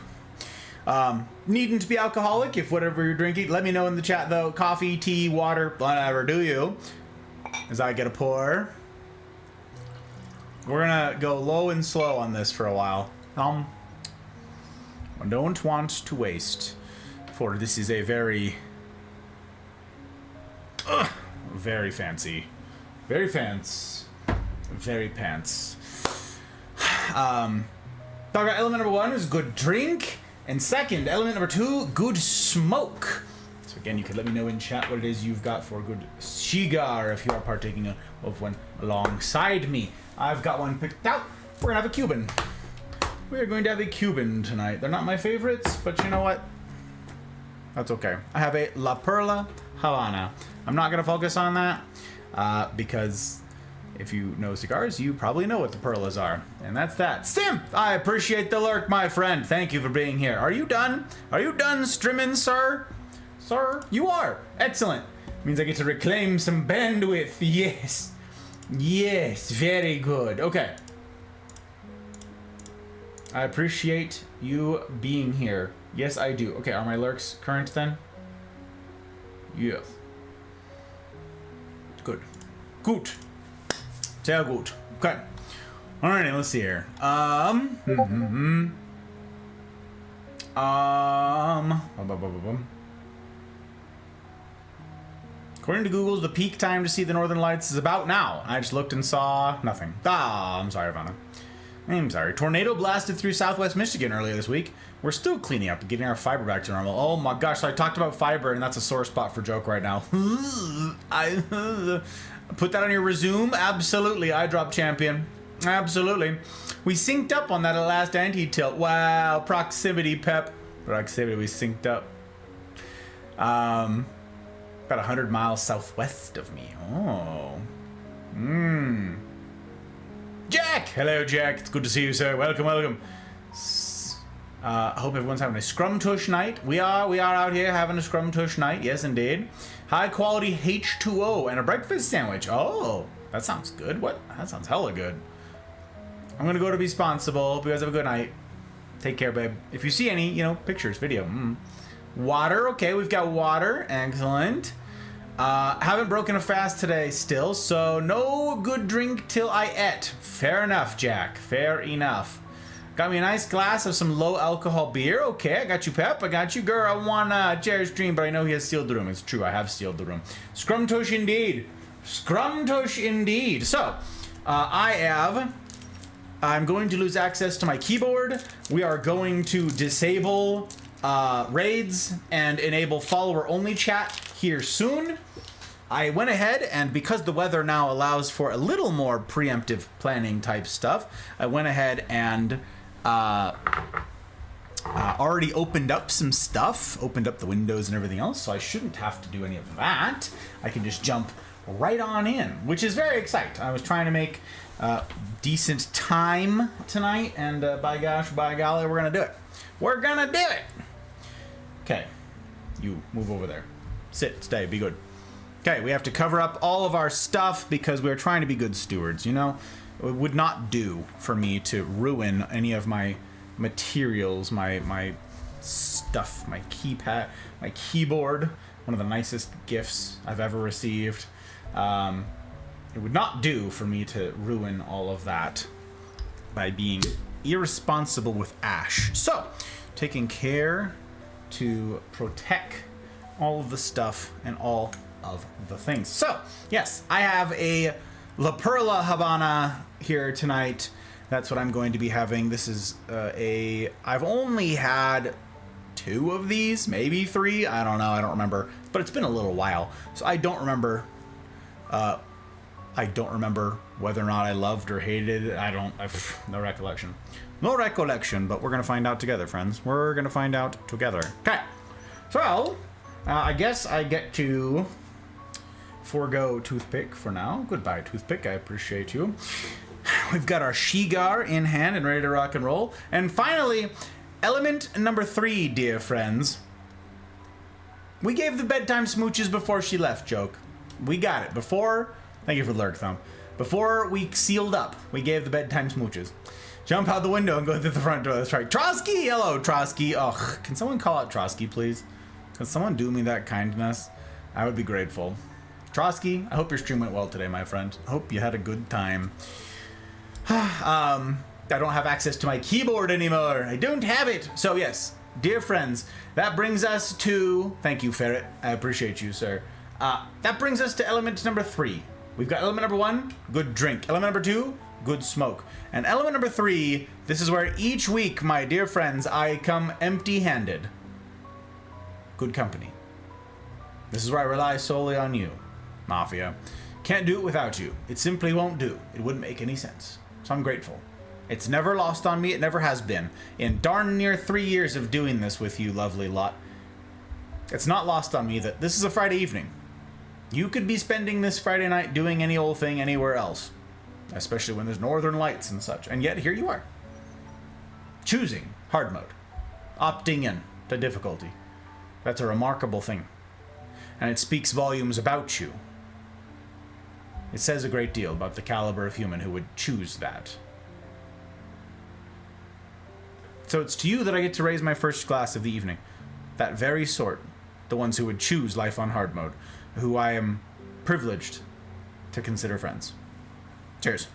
Speaker 1: Needn't to be alcoholic if whatever you're drinking. Let me know in the chat though. Coffee, tea, water, whatever do you. As I get a pour. We're gonna go low and slow on this for a while. I don't want to waste. For this is a very fancy. Very fancy. Very pants. Element number 1 is good drink. And second, element number 2, good smoke. So again, you could let me know in chat what it is you've got for good cigar if you are partaking of one alongside me. I've got one picked out. We're gonna have a Cuban. We're going to have a Cuban tonight. They're not my favorites, but you know what? That's okay. I have a La Perla Havana. I'm not gonna focus on that because if you know cigars, you probably know what the Perlas are. And that's that. Simp! I appreciate the lurk, my friend. Thank you for being here. Are you done? Are you done streaming, sir? Sir? You are. Excellent. Means I get to reclaim some bandwidth. Yes. Yes. Very good. Okay. I appreciate you being here. Yes, I do. Okay, are my lurks current then? Yes. Good. Good. Sehr gut. Okay. Alrighty, let's see here. According to Google, the peak time to see the northern lights is about now. I just looked and saw nothing. I'm sorry, Ivana. I'm sorry. Tornado blasted through southwest Michigan earlier this week. We're still cleaning up and getting our fiber back to normal. Oh my gosh, so I talked about fiber, and that's a sore spot for joke right now. Put that on your resume? Absolutely, eye drop champion. Absolutely. We synced up on that last anti-tilt. Wow, proximity pep. Proximity, we synced up. About 100 miles southwest of me. Oh. Jack! Hello, Jack. It's good to see you, sir. Welcome, welcome. I hope everyone's having a scrum tush night. We are out here having a scrum tush night. Yes, indeed. High quality H2O and a breakfast sandwich. Oh, that sounds good. What? That sounds hella good. I'm gonna go to be responsible. Hope you guys have a good night. Take care, babe. If you see any, pictures, video. Water. Okay, we've got water. Excellent. Haven't broken a fast today still, so no good drink till I et. Fair enough, Jack. Fair enough. Got me a nice glass of some low alcohol beer. Okay, I got you, Pep. I got you, girl. I want Jared's dream, but I know he has sealed the room. It's true, I have sealed the room. Scrumtush indeed. Scrumtush indeed. So, I'm going to lose access to my keyboard. We are going to disable raids and enable follower-only chat here soon. I went ahead, and because the weather now allows for a little more preemptive planning type stuff, I went ahead and already opened up some stuff, opened up the windows and everything else, so I shouldn't have to do any of that. I can just jump right on in, which is very exciting. I was trying to make decent time tonight, and by gosh, by golly, we're gonna do it. We're gonna do it! Okay, you move over there. Sit, stay, be good. Okay, we have to cover up all of our stuff because we're trying to be good stewards, It would not do for me to ruin any of my materials, my stuff, my keypad, my keyboard, one of the nicest gifts I've ever received. It would not do for me to ruin all of that by being irresponsible with ash. So, taking care to protect all of the stuff and all of the things. So, yes, I have a La Perla Habana here tonight. That's what I'm going to be having. This is I've only had 2 of these, maybe 3. I don't know. I don't remember. But it's been a little while. So I don't remember I don't remember whether or not I loved or hated it. I've no recollection. No recollection, but we're going to find out together, friends. We're going to find out together. Okay. So, I guess I get to forego Toothpick for now. Goodbye, Toothpick. I appreciate you. We've got our Shigar in hand and ready to rock and roll. And finally, element number 3, dear friends. We gave the bedtime smooches before she left joke. We got it. Before... Thank you for the lurk, Thumb. Before we sealed up, we gave the bedtime smooches. Jump out the window and go through the front door. That's right. Trotsky! Hello, Trotsky. Oh, can someone call out Trotsky, please? Can someone do me that kindness? I would be grateful. Trotsky, I hope your stream went well today, my friend. I hope you had a good time. I don't have access to my keyboard anymore. I don't have it. So, yes, dear friends, that brings us to... Thank you, Ferret. I appreciate you, sir. That brings us to element number 3. We've got element number 1, good drink. Element number 2, good smoke. And element number 3, this is where each week, my dear friends, I come empty-handed. Good company. This is where I rely solely on you, Mafia. Can't do it without you. It simply won't do. It wouldn't make any sense. So I'm grateful. It's never lost on me. It never has been. In darn near 3 years of doing this with you, lovely lot, it's not lost on me that this is a Friday evening. You could be spending this Friday night doing any old thing anywhere else, especially when there's northern lights and such, and yet here you are, choosing hard mode, opting in to difficulty. That's a remarkable thing, and it speaks volumes about you. It says a great deal about the caliber of human who would choose that. So it's to you that I get to raise my first glass of the evening. That very sort, the ones who would choose life on hard mode, who I am privileged to consider friends. Cheers.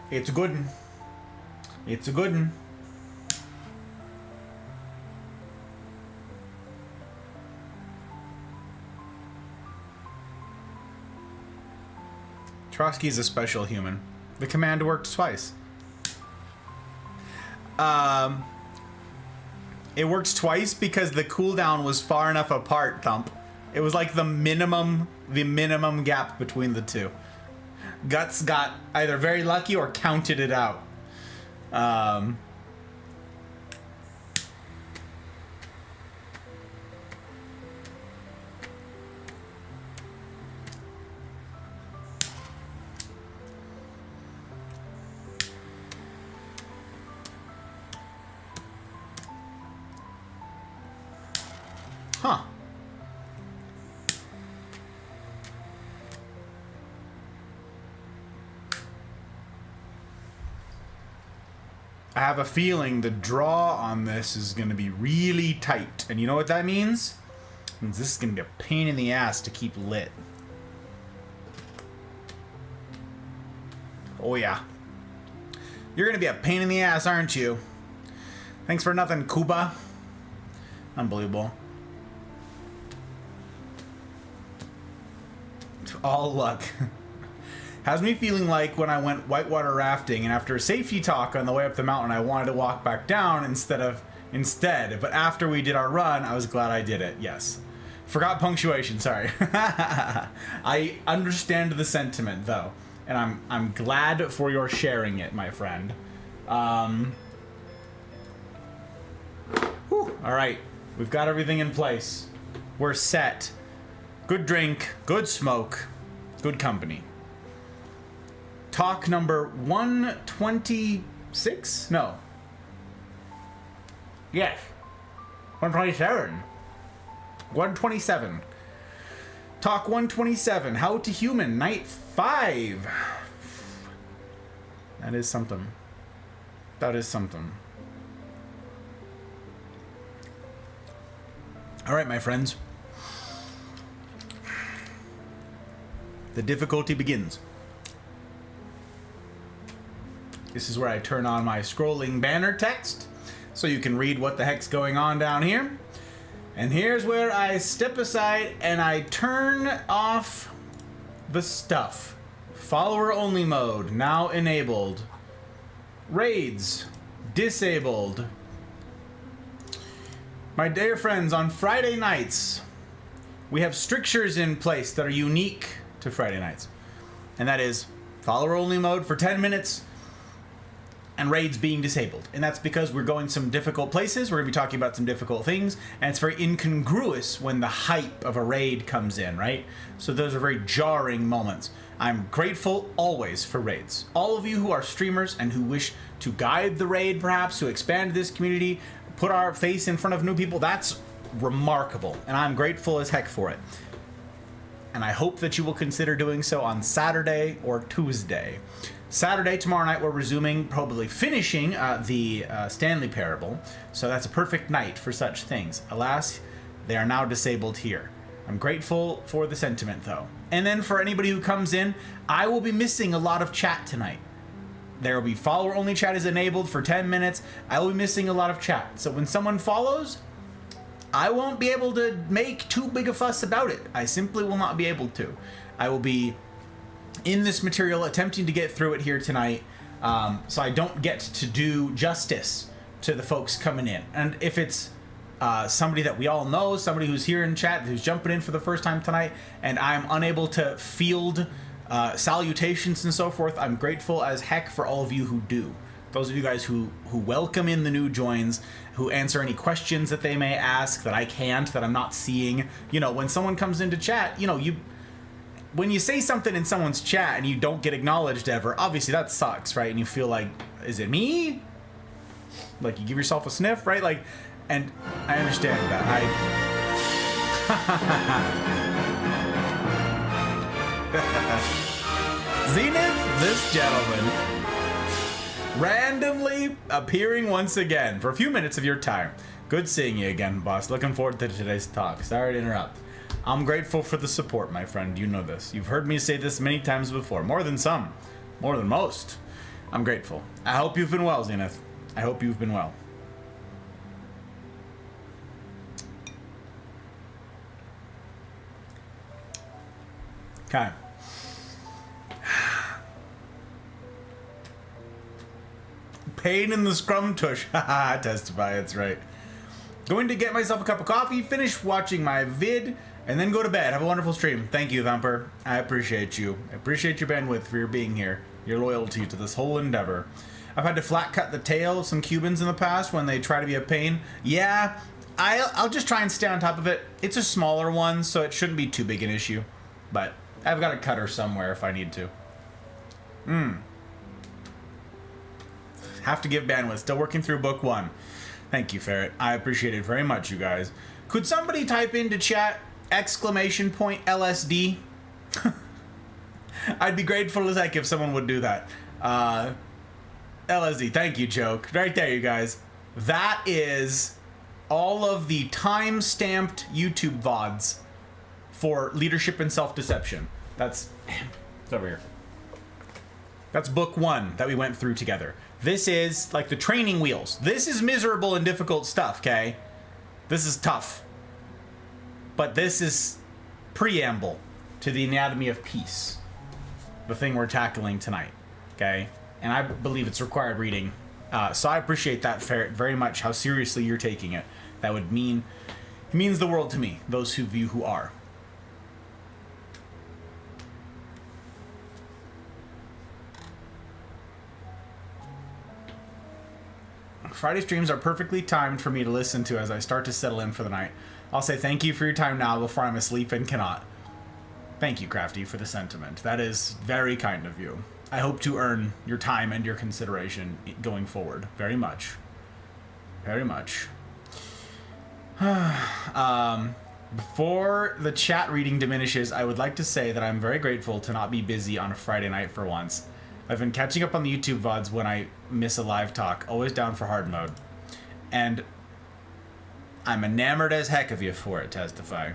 Speaker 1: It's a good one. It's a good one. Trotsky's a special human. The command worked twice. It works twice because the cooldown was far enough apart, Thump. It was like the minimum gap between the two. Guts got either very lucky or counted it out. Huh. I have a feeling the draw on this is going to be really tight. And you know what that means? It means this is going to be a pain in the ass to keep lit. Oh yeah. You're going to be a pain in the ass, aren't you? Thanks for nothing, Kuba. Unbelievable. All luck. Has me feeling like when I went whitewater rafting and after a safety talk on the way up the mountain, I wanted to walk back down instead. But after we did our run, I was glad I did it. Yes. Forgot punctuation, sorry. I understand the sentiment though, and I'm glad for your sharing it, my friend. All right. We've got everything in place. We're set. Good drink, good smoke, good company. Talk number 126? No. Yes. 127. 127. Talk 127. How to Human, Night 5. That is something. That is something. All right, my friends. The difficulty begins. This is where I turn on my scrolling banner text so you can read what the heck's going on down here. And here's where I step aside and I turn off the stuff. Follower only mode now enabled. Raids disabled. My dear friends, on Friday nights, we have strictures in place that are unique to Friday nights. And that is follower only mode for 10 minutes and raids being disabled. And that's because we're going some difficult places. We're going to be talking about some difficult things. And it's very incongruous when the hype of a raid comes in, right? So those are very jarring moments. I'm grateful always for raids. All of you who are streamers and who wish to guide the raid, perhaps, to expand this community, put our face in front of new people, that's remarkable. And I'm grateful as heck for it. And I hope that you will consider doing so on Saturday or Tuesday. Saturday, tomorrow night, we're resuming, probably finishing the Stanley Parable. So that's a perfect night for such things. Alas, they are now disabled here. I'm grateful for the sentiment, though. And then for anybody who comes in, I will be missing a lot of chat tonight. There will be follower-only chat is enabled for 10 minutes. I will be missing a lot of chat. So when someone follows, I won't be able to make too big a fuss about it. I simply will not be able to. I will be in this material attempting to get through it here tonight, so I don't get to do justice to the folks coming in. And if it's somebody that we all know, somebody who's here in chat, who's jumping in for the first time tonight, and I'm unable to field salutations and so forth, I'm grateful as heck for all of you who do. Those of you guys who welcome in the new joins, who answer any questions that they may ask that I can't, that I'm not seeing. You know, when someone comes into chat, you know, when you say something in someone's chat and you don't get acknowledged ever, obviously that sucks, right? And you feel like, is it me? Like, you give yourself a sniff, right? Like, and I understand that. Zenith, this gentleman, randomly appearing once again for a few minutes of your time. Good seeing you again, boss. Looking forward to today's talk. Sorry to interrupt. I'm grateful for the support, my friend. You know this. You've heard me say this many times before. More than some. More than most. I'm grateful. I hope you've been well, Zenith. I hope you've been well. Okay. Pain in the scrum tush. Haha, testify, that's right. Going to get myself a cup of coffee, finish watching my vid, and then go to bed. Have a wonderful stream. Thank you, Thumper. I appreciate you. I appreciate your bandwidth for your being here, your loyalty to this whole endeavor. I've had to flat cut the tail of some Cubans in the past when they try to be a pain. Yeah, I'll just try and stay on top of it. It's a smaller one, so it shouldn't be too big an issue. But I've got a cutter somewhere if I need to. Have to give bandwidth. Still working through book 1. Thank you, Ferret. I appreciate it very much, you guys. Could somebody type into chat !LSD? I'd be grateful as heck if someone would do that. LSD. Thank you, Joke. Right there, you guys. That is all of the time-stamped YouTube VODs for leadership and self-deception. It's over here. That's book 1 that we went through together. This is like the training wheels. This is miserable and difficult stuff, okay? This is tough. But this is preamble to the anatomy of peace. The thing we're tackling tonight, okay? And I believe it's required reading. So I appreciate that very much, how seriously you're taking it. That would mean, it means the world to me, those of you who are. Friday streams are perfectly timed for me to listen to as I start to settle in for the night. I'll say thank you for your time now before I'm asleep and cannot. Thank you, Crafty, for the sentiment. That is very kind of you. I hope to earn your time and your consideration going forward. Very much. Very much. Before the chat reading diminishes, I would like to say that I'm very grateful to not be busy on a Friday night for once. I've been catching up on the YouTube VODs when I miss a live talk, always down for hard mode. And I'm enamored as heck of you for it, Testify.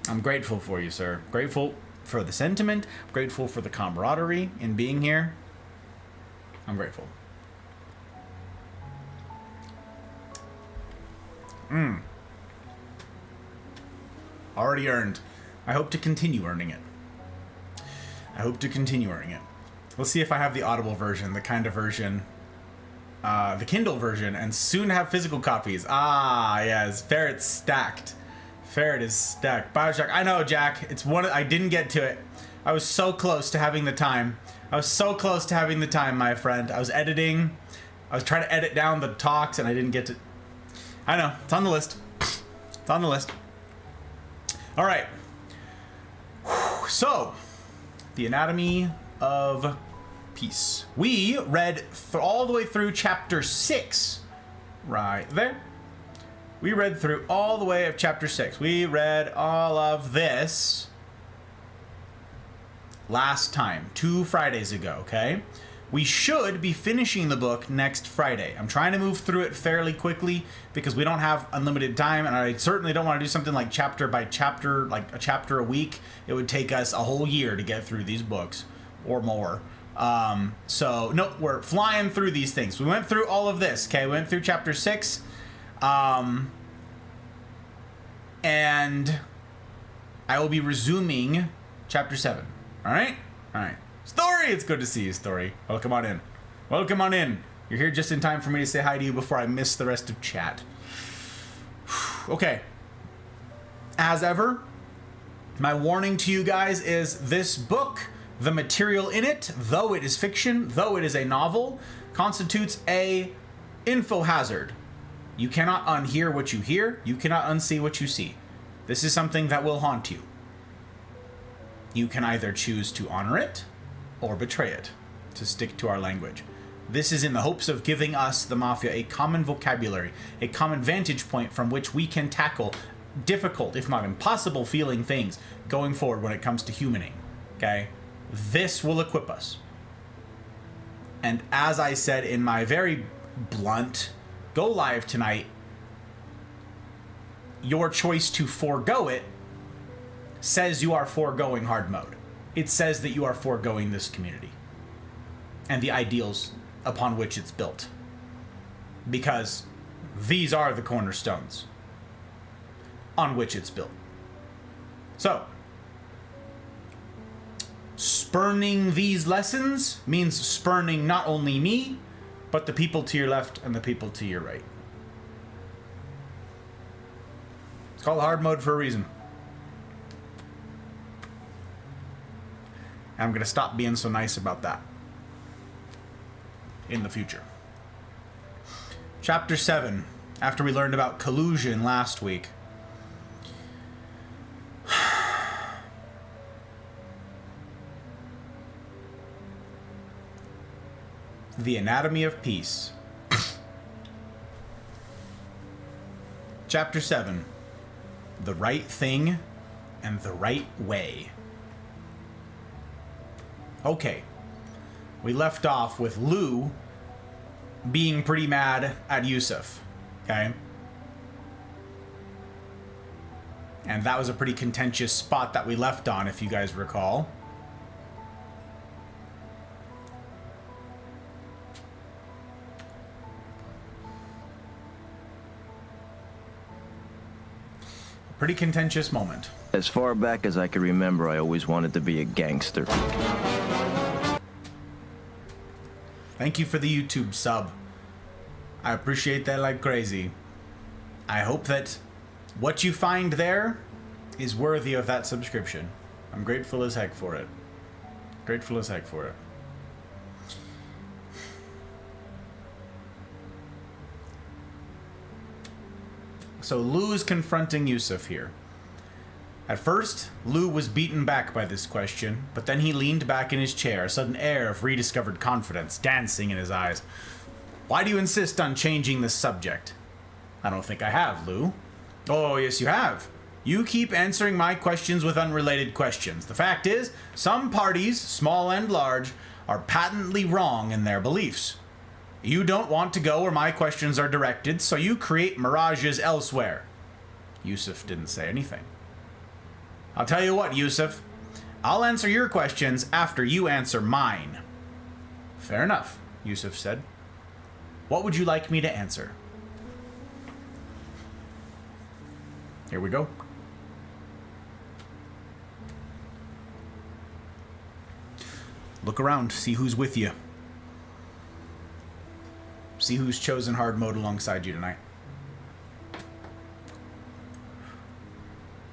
Speaker 1: I'm grateful for you, sir. Grateful for the sentiment, grateful for the camaraderie in being here. I'm grateful. Already earned. I hope to continue earning it. Let's see if I have the Audible version, the kind of version, the Kindle version, and soon have physical copies. Ah, yes, Ferret's stacked. Ferret is stacked. Bioshock, I know, Jack. It's one. I didn't get to it. I was so close to having the time. My friend. I was editing. I was trying to edit down the talks, and I didn't get to. I know. It's on the list. All right. So, the Anatomy of Peace. We read all the way through chapter 6. Right there. We read through all the way of chapter 6. We read all of this last time, 2 Fridays ago, okay? We should be finishing the book next Friday. I'm trying to move through it fairly quickly because we don't have unlimited time, and I certainly don't want to do something like chapter by chapter, like a chapter a week. It would take us a whole year to get through these books or more. So, no, we're flying through these things. We went through all of this, okay? We went through chapter 6. And I will be resuming chapter 7. All right? Story, it's good to see you, Story. Welcome on in. You're here just in time for me to say hi to you before I miss the rest of chat. Okay. As ever, my warning to you guys is this book, the material in it, though it is fiction, though it is a novel, constitutes a info hazard. You cannot unhear what you hear. You cannot unsee what you see. This is something that will haunt you. You can either choose to honor it or betray it, to stick to our language. This is in the hopes of giving us, the Mafia, a common vocabulary, a common vantage point from which we can tackle difficult, if not impossible, feeling things going forward when it comes to humaning. Okay? This will equip us. And as I said in my very blunt go live tonight, your choice to forego it says you are foregoing hard mode. It says that you are foregoing this community and the ideals upon which it's built. Because these are the cornerstones on which it's built. So, spurning these lessons means spurning not only me, but the people to your left and the people to your right. It's called hard mode for a reason. And I'm going to stop being so nice about that in the future. Chapter 7, after we learned about collusion last week. The Anatomy of Peace. Chapter 7, The Right Thing and the Right Way. Okay, we left off with Lou being pretty mad at Yusuf, okay? And that was a pretty contentious spot that we left on, if you guys recall. Pretty contentious moment.
Speaker 2: As far back as I can remember, I always wanted to be a gangster.
Speaker 1: Thank you for the YouTube sub. I appreciate that like crazy. I hope that what you find there is worthy of that subscription. I'm grateful as heck for it. Grateful as heck for it. So Lou is confronting Yusuf here. At first, Lou was beaten back by this question, but then he leaned back in his chair, a sudden air of rediscovered confidence dancing in his eyes. Why do you insist on changing the subject? I don't think I have, Lou. Oh, yes, you have. You keep answering my questions with unrelated questions. The fact is, some parties, small and large, are patently wrong in their beliefs. You don't want to go where my questions are directed, so you create mirages elsewhere. Yusuf didn't say anything. I'll tell you what, Yusuf. I'll answer your questions after you answer mine. Fair enough, Yusuf said. What would you like me to answer? Here we go. Look around, see who's with you. See who's chosen hard mode alongside you tonight.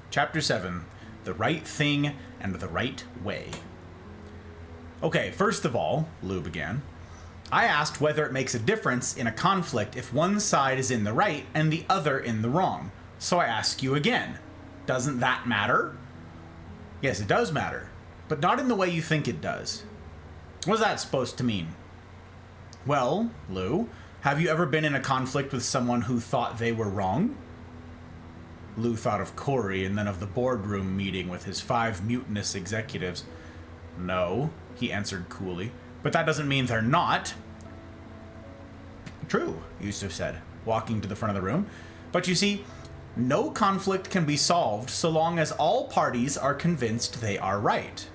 Speaker 1: Chapter 7, The Right Thing and the Right Way. Okay, first of all, Lou began, I asked whether it makes a difference in a conflict if one side is in the right and the other in the wrong. So I ask you again, doesn't that matter? Yes, it does matter, but not in the way you think it does. What's that supposed to mean? Well, Lou, have you ever been in a conflict with someone who thought they were wrong? Lou thought of Corey and then of the boardroom meeting with his 5 mutinous executives. No, he answered coolly, but that doesn't mean they're not. True, Yusuf said, walking to the front of the room. But you see, no conflict can be solved so long as all parties are convinced they are right.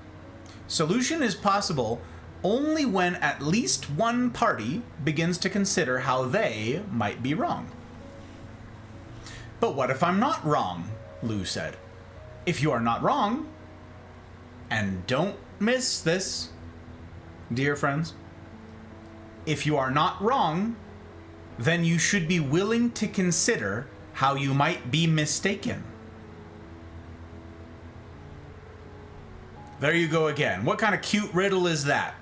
Speaker 1: Solution is possible only when at least one party begins to consider how they might be wrong. But what if I'm not wrong? Lou said. If you are not wrong, and don't miss this, dear friends, if you are not wrong, then you should be willing to consider how you might be mistaken. There you go again. What kind of cute riddle is that?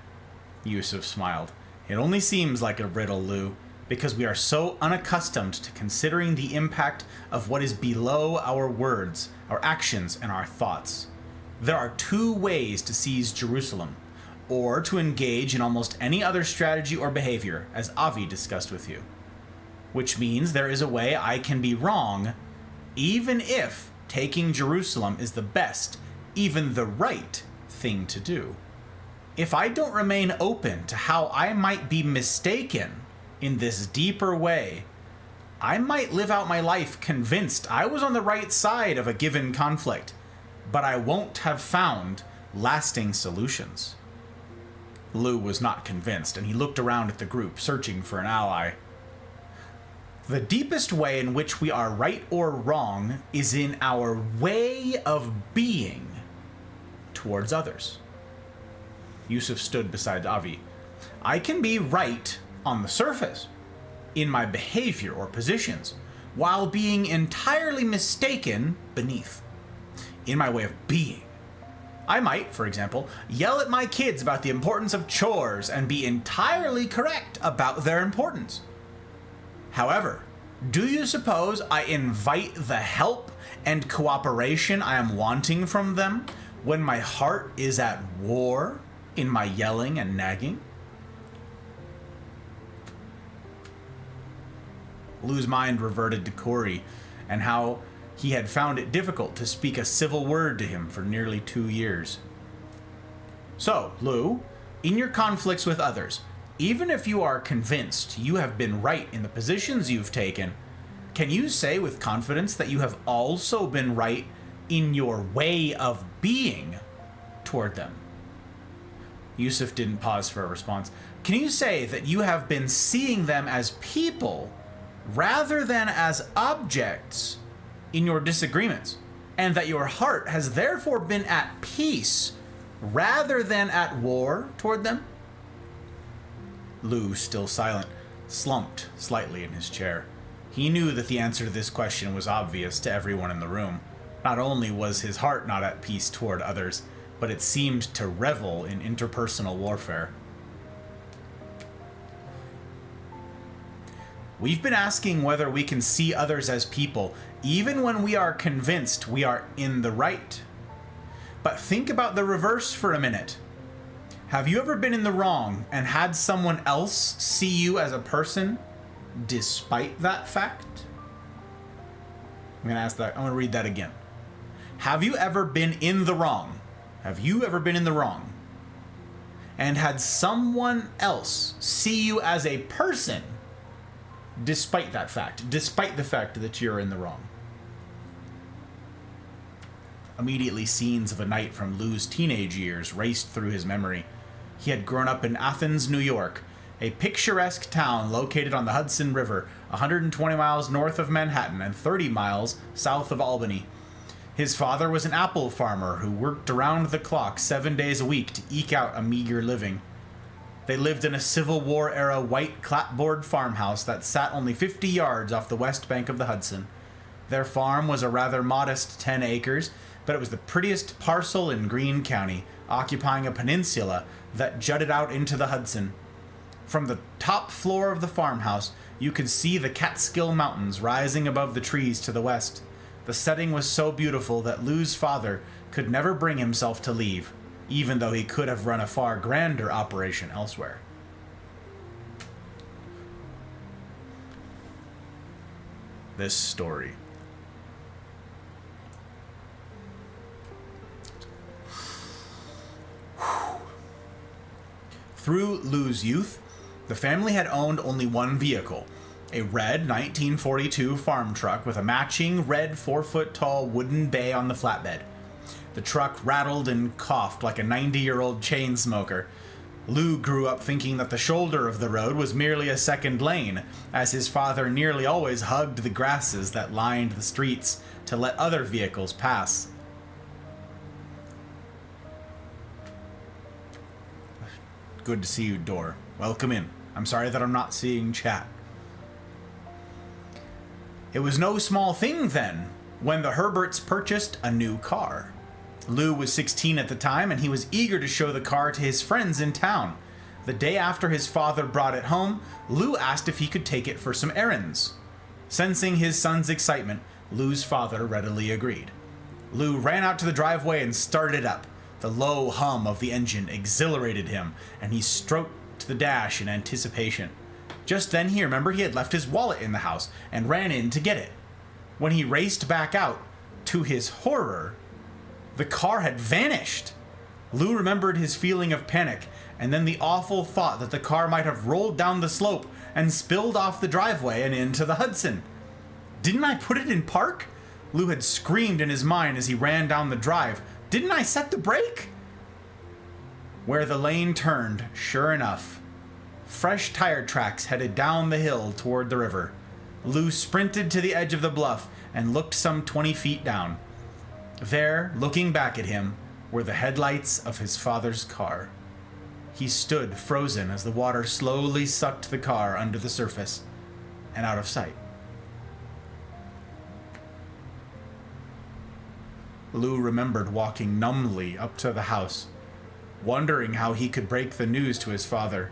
Speaker 1: Yusuf smiled. It only seems like a riddle, Lou, because we are so unaccustomed to considering the impact of what is below our words, our actions, and our thoughts. There are 2 ways to seize Jerusalem, or to engage in almost any other strategy or behavior, as Avi discussed with you. Which means there is a way I can be wrong, even if taking Jerusalem is the best, even the right thing to do. If I don't remain open to how I might be mistaken in this deeper way, I might live out my life convinced I was on the right side of a given conflict, but I won't have found lasting solutions. Lou was not convinced, and he looked around at the group, searching for an ally. The deepest way in which we are right or wrong is in our way of being towards others. Yusuf stood beside Avi. I can be right on the surface, in my behavior or positions, while being entirely mistaken beneath, in my way of being. I might, for example, yell at my kids about the importance of chores and be entirely correct about their importance. However, do you suppose I invite the help and cooperation I am wanting from them when my heart is at war in my yelling and nagging? Lou's mind reverted to Corey and how he had found it difficult to speak a civil word to him for nearly 2 years. So, Lou, in your conflicts with others, even if you are convinced you have been right in the positions you've taken, can you say with confidence that you have also been right in your way of being toward them? Yusuf didn't pause for a response. Can you say that you have been seeing them as people rather than as objects in your disagreements, and that your heart has therefore been at peace rather than at war toward them? Lou, still silent, slumped slightly in his chair. He knew that the answer to this question was obvious to everyone in the room. Not only was his heart not at peace toward others, but it seemed to revel in interpersonal warfare. We've been asking whether we can see others as people, even when we are convinced we are in the right. But think about the reverse for a minute. Have you ever been in the wrong and had someone else see you as a person despite that fact? I'm going to read that again. Have you ever been in the wrong? Have you ever been in the wrong and had someone else see you as a person despite that fact, despite the fact that you're in the wrong? Immediately, scenes of a night from Lou's teenage years raced through his memory. He had grown up in Athens, New York, a picturesque town located on the Hudson River, 120 miles north of Manhattan and 30 miles south of Albany. His father was an apple farmer who worked around the clock 7 days a week to eke out a meager living. They lived in a Civil War-era white clapboard farmhouse that sat only 50 yards off the west bank of the Hudson. Their farm was a rather modest 10 acres, but it was the prettiest parcel in Greene County, occupying a peninsula that jutted out into the Hudson. From the top floor of the farmhouse, you could see the Catskill Mountains rising above the trees to the west. The setting was so beautiful that Lou's father could never bring himself to leave, even though he could have run a far grander operation elsewhere. This story. Through Lou's youth, the family had owned only one vehicle, a red 1942 farm truck with a matching red 4-foot-tall wooden bay on the flatbed. The truck rattled and coughed like a 90-year-old chain smoker. Lou grew up thinking that the shoulder of the road was merely a second lane, as his father nearly always hugged the grasses that lined the streets to let other vehicles pass. Good to see you, Dor. Welcome in. I'm sorry that I'm not seeing chat. It was no small thing, then, when the Herberts purchased a new car. Lou was 16 at the time, and he was eager to show the car to his friends in town. The day after his father brought it home, Lou asked if he could take it for some errands. Sensing his son's excitement, Lou's father readily agreed. Lou ran out to the driveway and started it up. The low hum of the engine exhilarated him, and he stroked the dash in anticipation. Just then he remembered he had left his wallet in the house and ran in to get it. When he raced back out, to his horror, the car had vanished. Lou remembered his feeling of panic, and then the awful thought that the car might have rolled down the slope and spilled off the driveway and into the Hudson. Didn't I put it in park? Lou had screamed in his mind as he ran down the drive. Didn't I set the brake? Where the lane turned, sure enough, fresh tire tracks headed down the hill toward the river. Lou sprinted to the edge of the bluff and looked some 20 feet down. There, looking back at him, were the headlights of his father's car. He stood frozen as the water slowly sucked the car under the surface and out of sight. Lou remembered walking numbly up to the house, wondering how he could break the news to his father.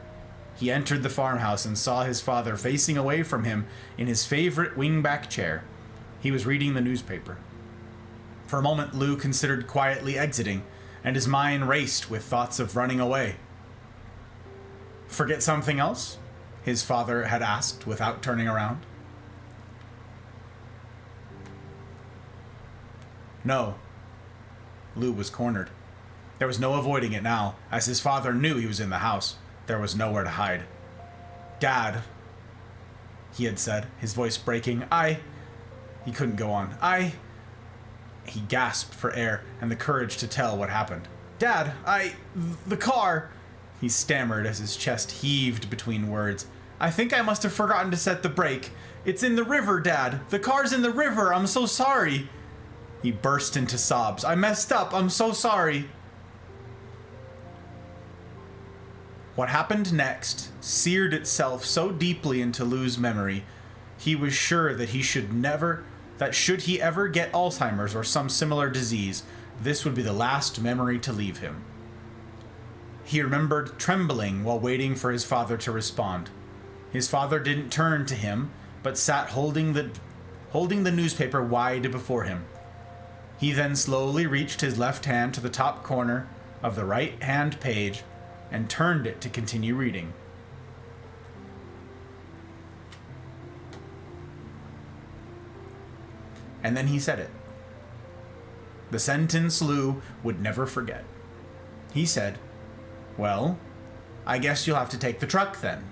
Speaker 1: He entered the farmhouse and saw his father facing away from him in his favorite wingback chair. He was reading the newspaper. For a moment, Lou considered quietly exiting, and his mind raced with thoughts of running away. Forget something else? His father had asked without turning around. No. Lou was cornered. There was no avoiding it now, as his father knew he was in the house. There was nowhere to hide. Dad, he had said, his voice breaking. He couldn't go on. He gasped for air and the courage to tell what happened. Dad, the car, he stammered as his chest heaved between words. I think I must have forgotten to set the brake. It's in the river, Dad. The car's in the river. I'm so sorry. He burst into sobs. I messed up. I'm so sorry. What happened next seared itself so deeply into Lou's memory, he was sure that should he ever get Alzheimer's or some similar disease, this would be the last memory to leave him. He remembered trembling while waiting for his father to respond. His father didn't turn to him, but sat holding the newspaper wide before him. He then slowly reached his left hand to the top corner of the right-hand page and turned it to continue reading. And then he said it. The sentence Lou would never forget. He said, "Well, I guess you'll have to take the truck then."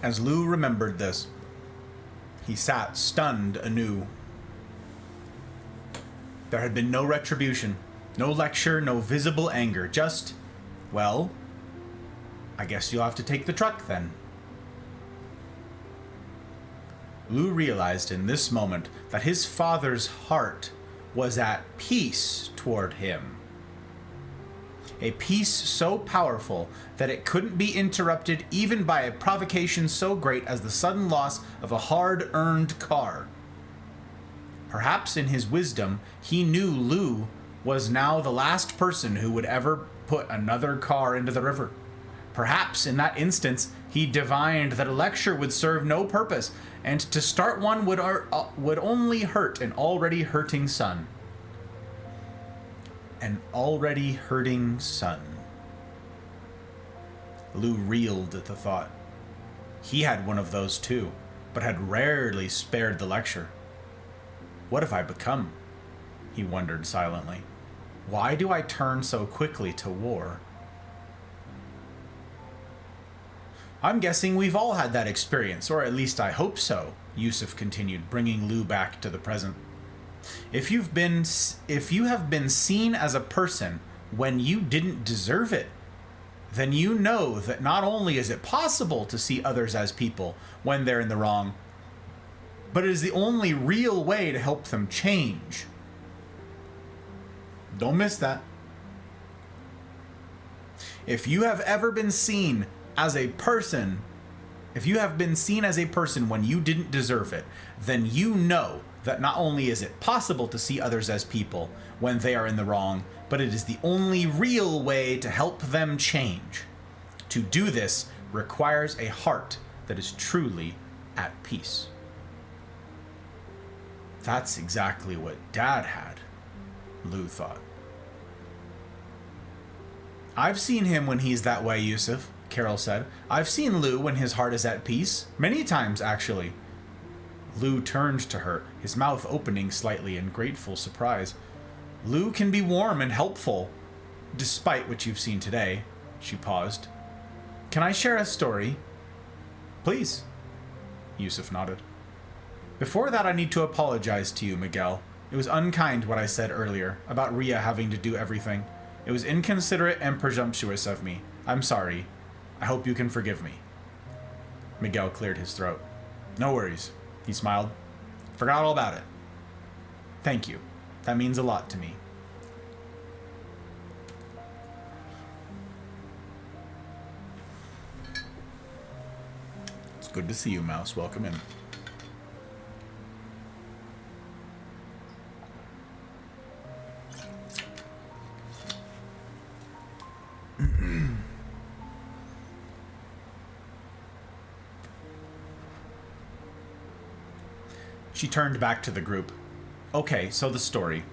Speaker 1: As Lou remembered this, he sat stunned anew. There had been no retribution, no lecture, no visible anger, just, well, I guess you'll have to take the truck then. Lou realized in this moment that his father's heart was at peace toward him. A peace so powerful that it couldn't be interrupted even by a provocation so great as the sudden loss of a hard-earned car. Perhaps in his wisdom, he knew Lou was now the last person who would ever put another car into the river. Perhaps in that instance, he divined that a lecture would serve no purpose, and to start one would only hurt an already hurting son. An already hurting son. Lou reeled at the thought. He had one of those too, but had rarely spared the lecture. What have I become? He wondered silently. Why do I turn so quickly to war? I'm guessing we've all had that experience, or at least I hope so, Yusuf continued, bringing Lou back to the present. If you have been seen as a person when you didn't deserve it, then you know that not only is it possible to see others as people when they're in the wrong, but it is the only real way to help them change. Don't miss that. If you have ever been seen as a person, if you have been seen as a person when you didn't deserve it, then you know that not only is it possible to see others as people when they are in the wrong, but it is the only real way to help them change. To do this requires a heart that is truly at peace. That's exactly what Dad had, Lou thought. I've seen him when he's that way, Yusuf, Carol said. I've seen Lou when his heart is at peace. Many times, actually. Lou turned to her, his mouth opening slightly in grateful surprise. Lou can be warm and helpful, despite what you've seen today. She paused. Can I share a story? Please. Yusuf nodded. Before that, I need to apologize to you, Miguel. It was unkind what I said earlier, about Ria having to do everything. It was inconsiderate and presumptuous of me. I'm sorry. I hope you can forgive me. Miguel cleared his throat. No worries, he smiled. Forgot all about it. Thank you. That means a lot to me. It's good to see you, Mouse. Welcome in. She turned back to the group. Okay, so the story.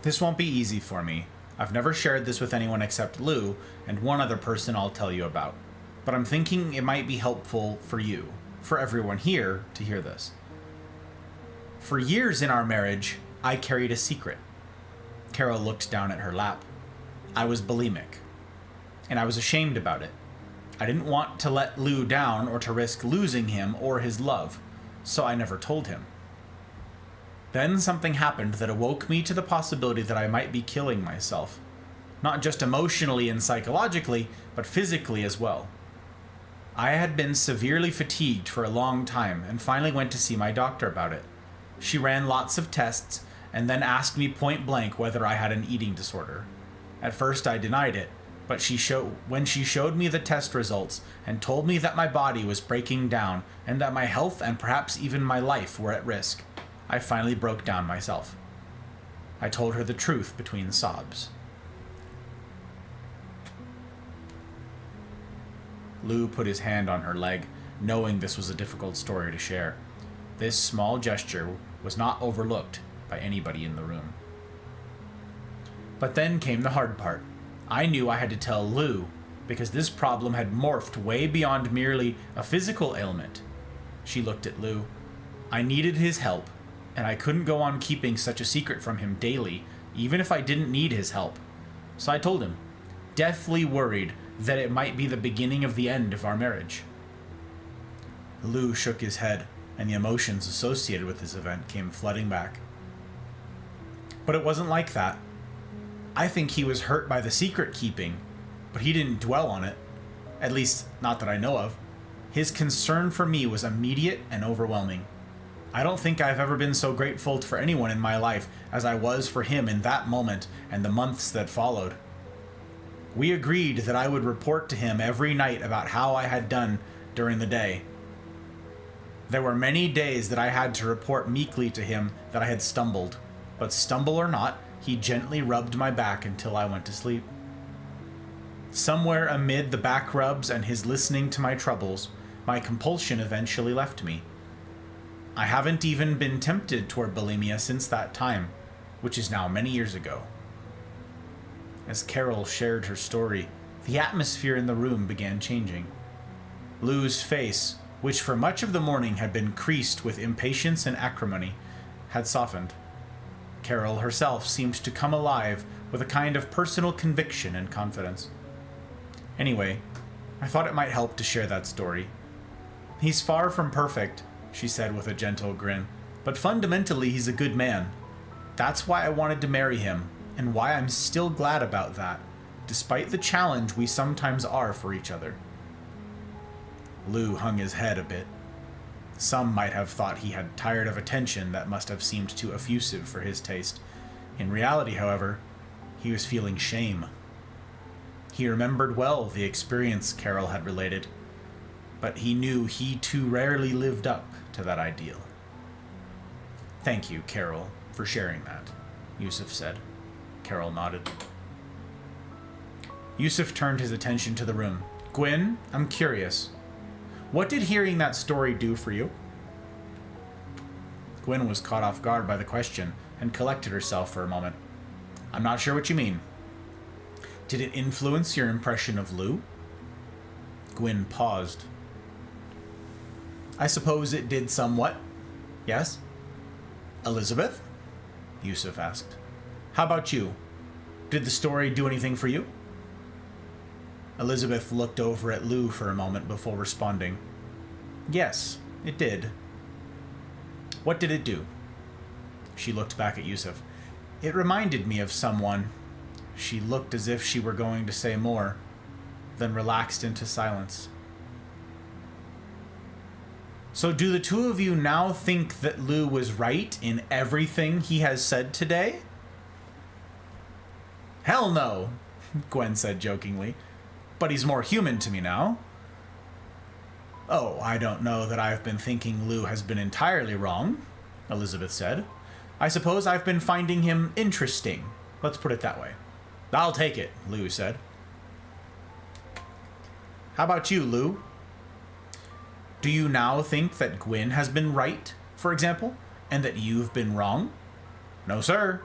Speaker 1: This won't be easy for me. I've never shared this with anyone except Lou, and one other person I'll tell you about. But I'm thinking it might be helpful for you, for everyone here, to hear this. For years in our marriage, I carried a secret. Carol looked down at her lap. I was bulimic, and I was ashamed about it. I didn't want to let Lou down or to risk losing him or his love, so I never told him. Then something happened that awoke me to the possibility that I might be killing myself. Not just emotionally and psychologically, but physically as well. I had been severely fatigued for a long time and finally went to see my doctor about it. She ran lots of tests and then asked me point blank whether I had an eating disorder. At first I denied it, but when she showed me the test results and told me that my body was breaking down and that my health and perhaps even my life were at risk, I finally broke down myself. I told her the truth between sobs. Lou put his hand on her leg, knowing this was a difficult story to share. This small gesture was not overlooked by anybody in the room. But then came the hard part. I knew I had to tell Lou, because this problem had morphed way beyond merely a physical ailment. She looked at Lou. I needed his help, and I couldn't go on keeping such a secret from him daily, even if I didn't need his help. So I told him, deathly worried that it might be the beginning of the end of our marriage. Lou shook his head, and the emotions associated with this event came flooding back. But it wasn't like that. I think he was hurt by the secret keeping, but he didn't dwell on it. At least, not that I know of. His concern for me was immediate and overwhelming. I don't think I've ever been so grateful for anyone in my life as I was for him in that moment and the months that followed. We agreed that I would report to him every night about how I had done during the day. There were many days that I had to report meekly to him that I had stumbled, but stumble or not, he gently rubbed my back until I went to sleep. Somewhere amid the back rubs and his listening to my troubles, my compulsion eventually left me. I haven't even been tempted toward bulimia since that time, which is now many years ago. As Carol shared her story, the atmosphere in the room began changing. Lou's face, which for much of the morning had been creased with impatience and acrimony, had softened. Carol herself seemed to come alive with a kind of personal conviction and confidence. Anyway, I thought it might help to share that story. He's far from perfect, she said with a gentle grin, but fundamentally he's a good man. That's why I wanted to marry him, and why I'm still glad about that, despite the challenge we sometimes are for each other. Lou hung his head a bit. Some might have thought he had tired of attention that must have seemed too effusive for his taste. In reality, however, he was feeling shame. He remembered well the experience Carol had related, but he knew he too rarely lived up to that ideal. "Thank you, Carol, for sharing that," Yusuf said. Carol nodded. Yusuf turned his attention to the room. "Gwyn, I'm curious. What did hearing that story do for you?" Gwyn was caught off guard by the question and collected herself for a moment. "I'm not sure what you mean. Did it influence your impression of Lou?" Gwyn paused. "I suppose it did somewhat. Yes?" "Elizabeth?" Yusuf asked. "How about you? Did the story do anything for you?" Elizabeth looked over at Lou for a moment before responding. "Yes, it did." "What did it do?" She looked back at Yusuf. "It reminded me of someone." She looked as if she were going to say more, then relaxed into silence. "So do the two of you now think that Lou was right in everything he has said today?" "Hell no," Gwen said jokingly. "But he's more human to me now." "Oh, I don't know that I've been thinking Lou has been entirely wrong," Elizabeth said. "I suppose I've been finding him interesting. Let's put it that way." "I'll take it," Lou said. "How about you, Lou? Do you now think that Gwyn has been right, for example, and that you've been wrong?" "No, sir."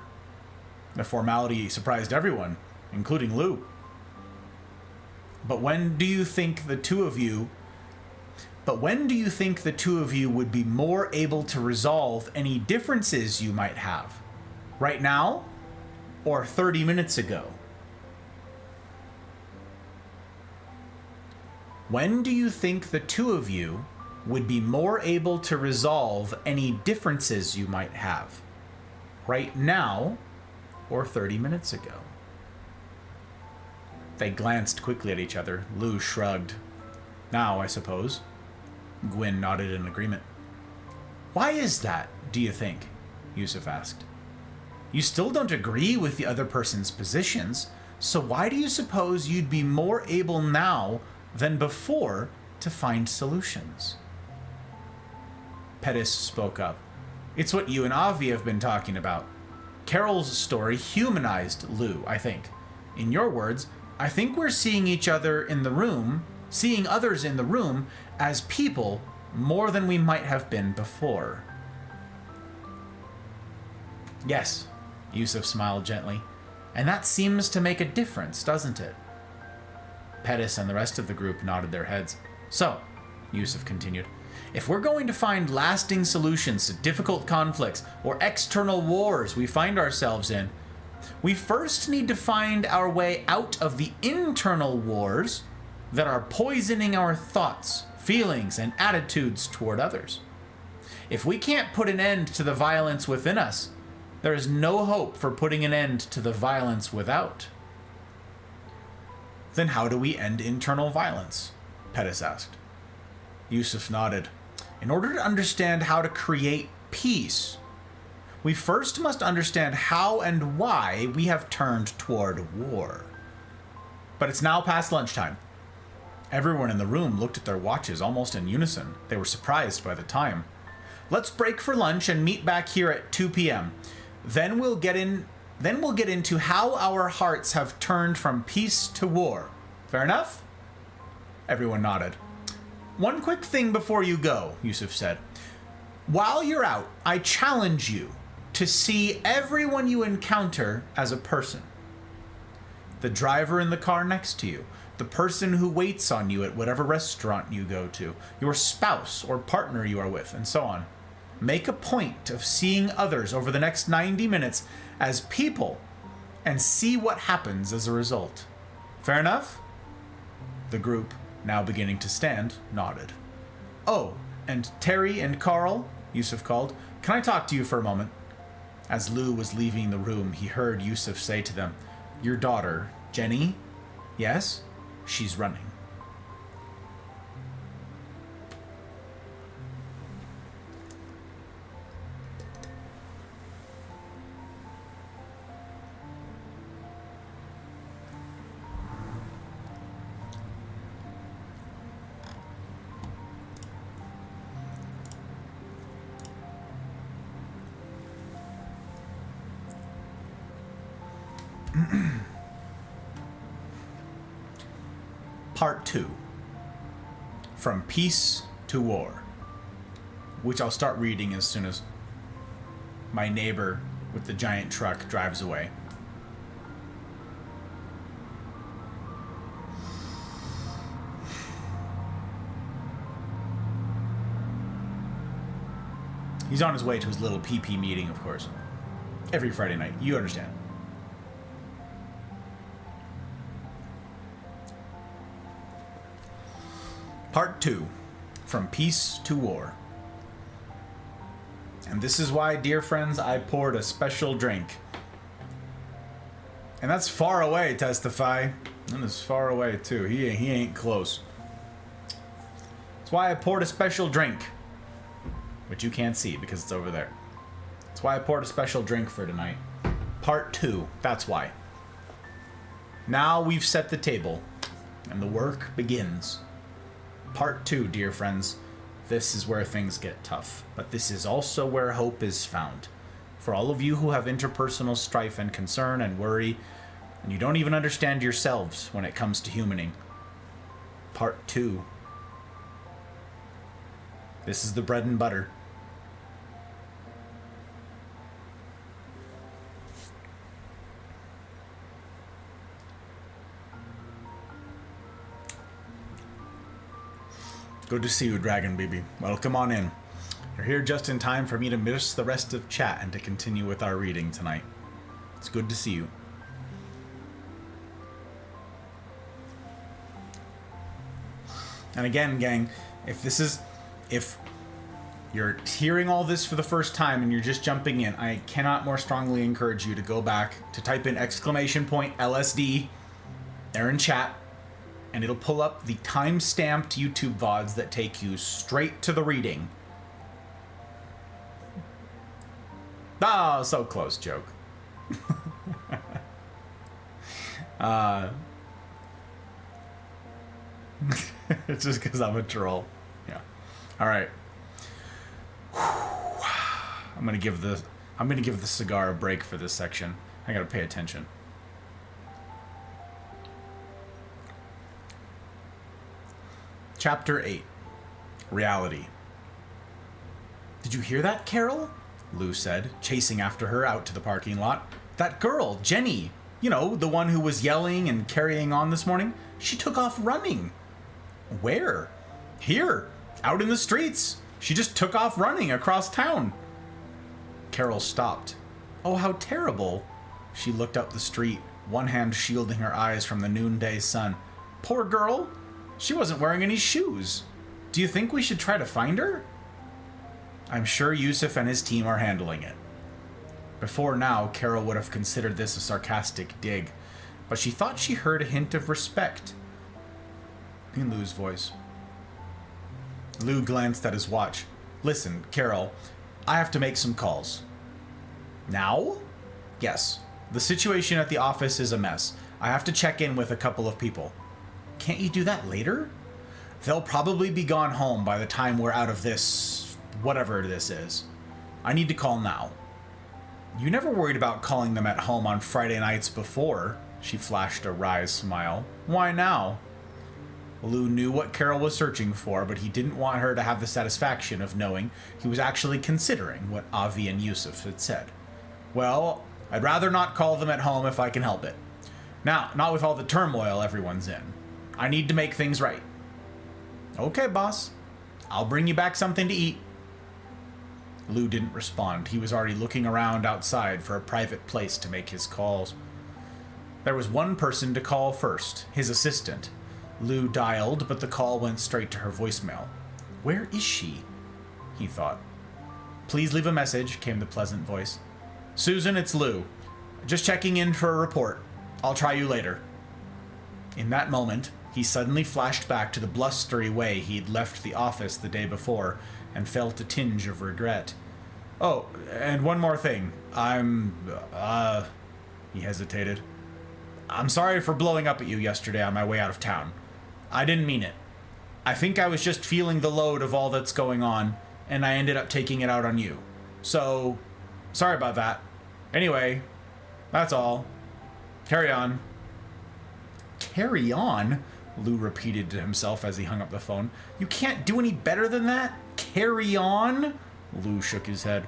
Speaker 1: The formality surprised everyone, including Lou. But when do you think the two of you would be more able to resolve any differences you might have? Right now? Or 30 minutes ago? When do you think the two of you would be more able to resolve any differences you might have? Right now? Or 30 minutes ago? They glanced quickly at each other. Lou shrugged. "Now, I suppose." Gwyn nodded in agreement. "Why is that, do you think?" Yusuf asked. "You still don't agree with the other person's positions, so why do you suppose you'd be more able now than before to find solutions?" Pettis spoke up. "It's what you and Avi have been talking about. Carol's story humanized Lou, I think. In your words, I think we're seeing others in the room as people more than we might have been before." "Yes," Yusuf smiled gently, "and that seems to make a difference, doesn't it?" Pettis and the rest of the group nodded their heads. "So," Yusuf continued, "if we're going to find lasting solutions to difficult conflicts or external wars we find ourselves in, we first need to find our way out of the internal wars that are poisoning our thoughts, feelings, and attitudes toward others. If we can't put an end to the violence within us, there is no hope for putting an end to the violence without. Then how do we end internal violence? Pettis asked. Yusuf nodded. In order to understand how to create peace, we first must understand how and why we have turned toward war. But it's now past lunchtime. Everyone in the room looked at their watches almost in unison. They were surprised by the time. Let's break for lunch and meet back here at 2 p.m. Then we'll get into how our hearts have turned from peace to war. Fair enough? Everyone nodded. One quick thing before you go, Yusuf said. While you're out, I challenge you to see everyone you encounter as a person. The driver in the car next to you, the person who waits on you at whatever restaurant you go to, your spouse or partner you are with, and so on. Make a point of seeing others over the next 90 minutes as people and see what happens as a result. Fair enough? The group, now beginning to stand, nodded. Oh, and Terry and Carl, Yusuf called, can I talk to you for a moment? As Lou was leaving the room, he heard Yusuf say to them, Your daughter, Jenny? Yes? She's running. Part 2. From Peace to War. Which I'll start reading as soon as my neighbor with the giant truck drives away. He's on his way to his little PP meeting, of course. Every Friday night. You understand. Part 2. From Peace to War. And this is why, dear friends, I poured a special drink. And that's far away, Testify. And it's far away, too. He ain't close. That's why I poured a special drink. Which you can't see because it's over there. That's why I poured a special drink for tonight. Part 2. That's why. Now we've set the table. And the work begins. Part 2, dear friends. This is where things get tough. But this is also where hope is found. For all of you who have interpersonal strife and concern and worry, and you don't even understand yourselves when it comes to humaning. Part 2. This is the bread and butter. Good to see you, Dragon Baby. Welcome on in. You're here just in time for me to miss the rest of chat and to continue with our reading tonight. It's good to see you. And again, gang, if you're hearing all this for the first time and you're just jumping in, I cannot more strongly encourage you to go back, to type in !LSD there in chat, and it'll pull up the time-stamped YouTube VODs that take you straight to the reading. Oh, so close, joke. It's just because I'm a troll. Yeah. All right. I'm gonna give the cigar a break for this section. I gotta pay attention. Chapter 8. Reality. Did you hear that, Carol? Lou said, chasing after her out to the parking lot. That girl, Jenny. You know, the one who was yelling and carrying on this morning. She took off running. Where? Here. Out in the streets. She just took off running across town. Carol stopped. Oh, how terrible. She looked up the street, one hand shielding her eyes from the noonday sun. Poor girl. She wasn't wearing any shoes. Do you think we should try to find her? I'm sure Yusuf and his team are handling it. Before now, Carol would have considered this a sarcastic dig, but she thought she heard a hint of respect in Lou's voice. Lou glanced at his watch. Listen, Carol, I have to make some calls. Now? Yes. The situation at the office is a mess. I have to check in with a couple of people. Can't you do that later? They'll probably be gone home by the time we're out of this, whatever this is. I need to call now. You never worried about calling them at home on Friday nights before, she flashed a wry smile. Why now? Lou knew what Carol was searching for, but he didn't want her to have the satisfaction of knowing he was actually considering what Avi and Yusuf had said. Well, I'd rather not call them at home if I can help it. Now, not with all the turmoil everyone's in. I need to make things right. Okay, boss. I'll bring you back something to eat. Lou didn't respond. He was already looking around outside for a private place to make his calls. There was one person to call first, his assistant. Lou dialed, but the call went straight to her voicemail. Where is she? He thought. Please leave a message, came the pleasant voice. Susan, it's Lou. Just checking in for a report. I'll try you later. In that moment, he suddenly flashed back to the blustery way he'd left the office the day before and felt a tinge of regret. Oh, and one more thing. He hesitated. I'm sorry for blowing up at you yesterday on my way out of town. I didn't mean it. I think I was just feeling the load of all that's going on, and I ended up taking it out on you. So, sorry about that. Anyway, that's all. Carry on. Carry on? Lou repeated to himself as he hung up the phone. You can't do any better than that? Carry on? Lou shook his head.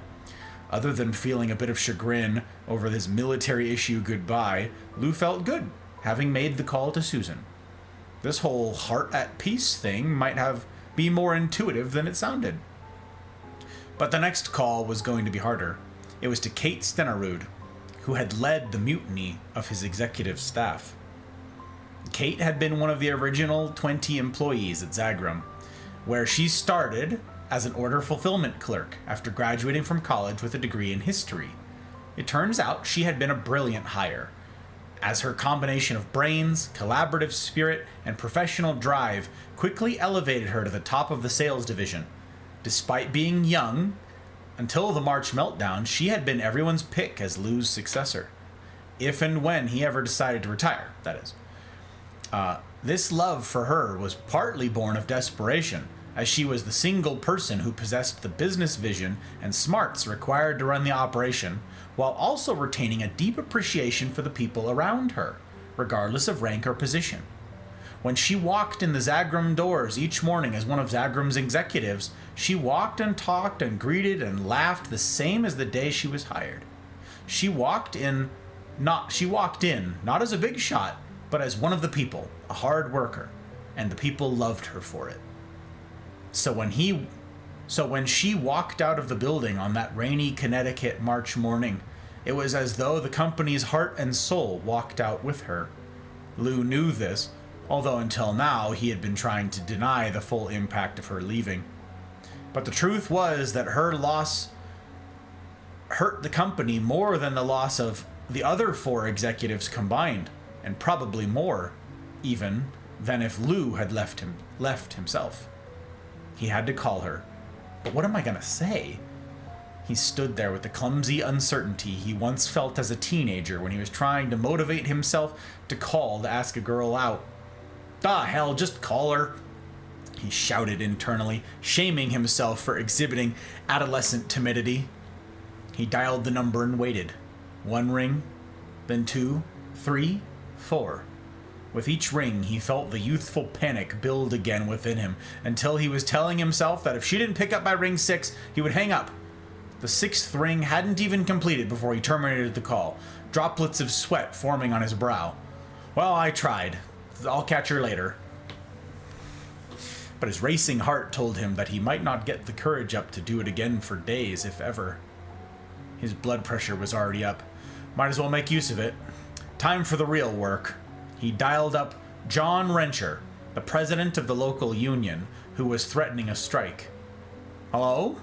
Speaker 1: Other than feeling a bit of chagrin over this military issue goodbye, Lou felt good, having made the call to Susan. This whole heart at peace thing might be more intuitive than it sounded. But the next call was going to be harder. It was to Kate Stenerud, who had led the mutiny of his executive staff. Kate had been one of the original 20 employees at Zagram, where she started as an order fulfillment clerk after graduating from college with a degree in history. It turns out she had been a brilliant hire, as her combination of brains, collaborative spirit, and professional drive quickly elevated her to the top of the sales division. Despite being young, until the March meltdown, she had been everyone's pick as Lou's successor. If and when he ever decided to retire, that is. This love for her was partly born of desperation, as she was the single person who possessed the business vision and smarts required to run the operation, while also retaining a deep appreciation for the people around her, regardless of rank or position. When she walked in the Zagram doors each morning as one of Zagram's executives, she walked and talked and greeted and laughed the same as the day she was hired. She walked in not as a big shot, but as one of the people, a hard worker, and the people loved her for it. So when she walked out of the building on that rainy Connecticut March morning, it was as though the company's heart and soul walked out with her. Lou knew this, although until now he had been trying to deny the full impact of her leaving. But the truth was that her loss hurt the company more than the loss of the other 4 executives combined, and probably more, even, than if Lou had left himself. He had to call her. But what am I going to say? He stood there with the clumsy uncertainty he once felt as a teenager when he was trying to motivate himself to call to ask a girl out. Ah, hell, just call her, he shouted internally, shaming himself for exhibiting adolescent timidity. He dialed the number and waited. 1 ring, then 2, 3, 4. With each ring, he felt the youthful panic build again within him, until he was telling himself that if she didn't pick up by ring 6, he would hang up. The 6th ring hadn't even completed before he terminated the call, droplets of sweat forming on his brow. Well, I tried. I'll catch her later. But his racing heart told him that he might not get the courage up to do it again for days, if ever. His blood pressure was already up. Might as well make use of it. Time for the real work. He dialed up John Rencher, the president of the local union, who was threatening a strike. Hello?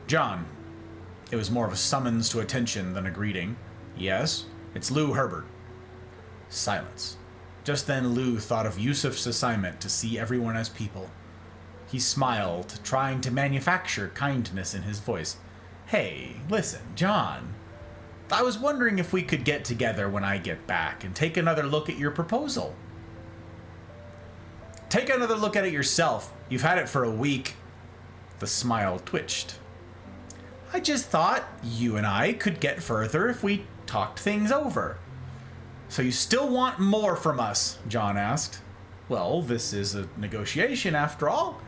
Speaker 1: John. It was more of a summons to attention than a greeting. Yes, it's Lou Herbert. Silence. Just then Lou thought of Yusuf's assignment to see everyone as people. He smiled, trying to manufacture kindness in his voice. Hey, listen, John. I was wondering if we could get together when I get back and take another look at your proposal. Take another look at it yourself. You've had it for a week. The smile twitched. I just thought you and I could get further if we talked things over. So you still want more from us? John asked. Well, this is a negotiation after all.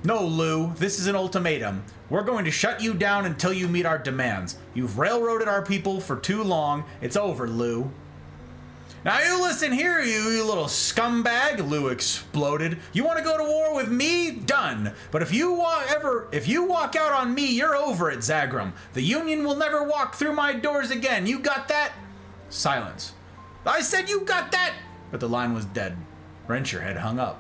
Speaker 1: No, Lou, this is an ultimatum. We're going to shut you down until you meet our demands. You've railroaded our people for too long. It's over, Lou. Now you listen here, you little scumbag, Lou exploded. You want to go to war with me? Done. But if you walk out on me, you're over it, Zagram. The Union will never walk through my doors again. You got that? Silence. I said you got that! But the line was dead. Wrencher had hung up.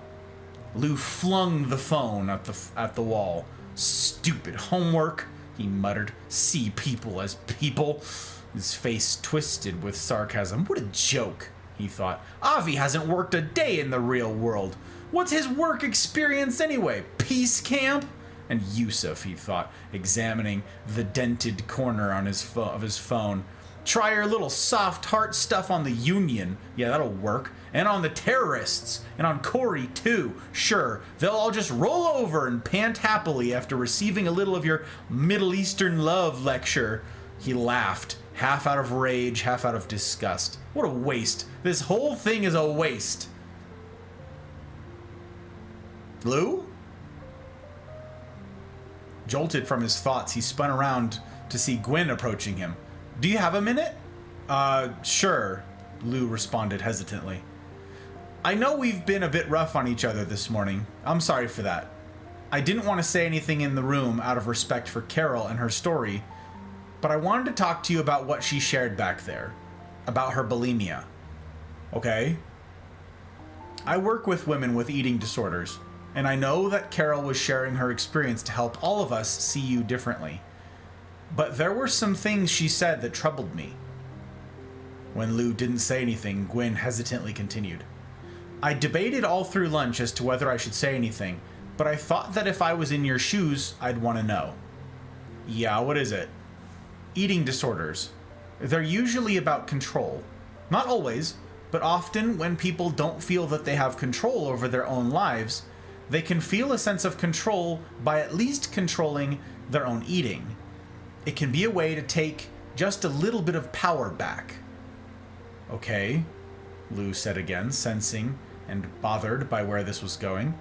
Speaker 1: Lou flung the phone at the wall. Stupid homework, he muttered. See people as people. His face twisted with sarcasm. What a joke, he thought. Avi hasn't worked a day in the real world. What's his work experience anyway? Peace camp? And Yusuf, he thought, examining the dented corner on his phone. Try your little soft heart stuff on the Union. Yeah, that'll work. And on the terrorists. And on Corey, too. Sure, they'll all just roll over and pant happily after receiving a little of your Middle Eastern love lecture. He laughed, half out of rage, half out of disgust. What a waste. This whole thing is a waste. Lou? Jolted from his thoughts, he spun around to see Gwen approaching him. Do you have a minute? Sure, Lou responded hesitantly. I know we've been a bit rough on each other this morning. I'm sorry for that. I didn't want to say anything in the room out of respect for Carol and her story, but I wanted to talk to you about what she shared back there, about her bulimia. Okay? I work with women with eating disorders, and I know that Carol was sharing her experience to help all of us see you differently. But there were some things she said that troubled me. When Lou didn't say anything, Gwen hesitantly continued. I debated all through lunch as to whether I should say anything, but I thought that if I was in your shoes, I'd want to know. Yeah, what is it? Eating disorders. They're usually about control. Not always, but often when people don't feel that they have control over their own lives, they can feel a sense of control by at least controlling their own eating. It can be a way to take just a little bit of power back. Okay, Lou said again, sensing and bothered by where this was going.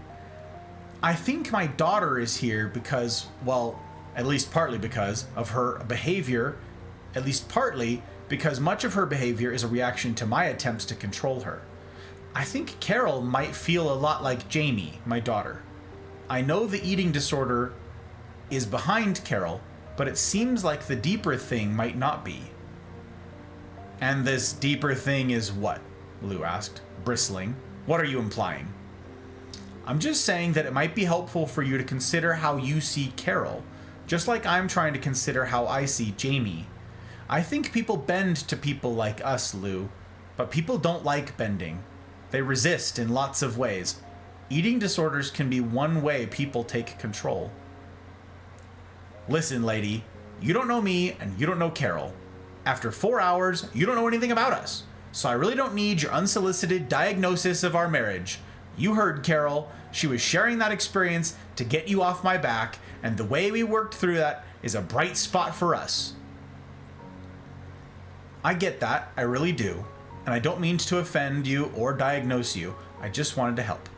Speaker 1: I think my daughter is here because, well, at least partly because of her behavior, at least partly because much of her behavior is a reaction to my attempts to control her. I think Carol might feel a lot like Jamie, my daughter. I know the eating disorder is behind Carol, but it seems like the deeper thing might not be. And this deeper thing is what? Lou asked, bristling. What are you implying? I'm just saying that it might be helpful for you to consider how you see Carol, just like I'm trying to consider how I see Jamie. I think people bend to people like us, Lou, but people don't like bending. They resist in lots of ways. Eating disorders can be one way people take control. Listen, lady, you don't know me and you don't know Carol. After 4 hours, you don't know anything about us. So I really don't need your unsolicited diagnosis of our marriage. You heard Carol. She was sharing that experience to get you off my back, and the way we worked through that is a bright spot for us. I get that, I really do. And I don't mean to offend you or diagnose you. I just wanted to help.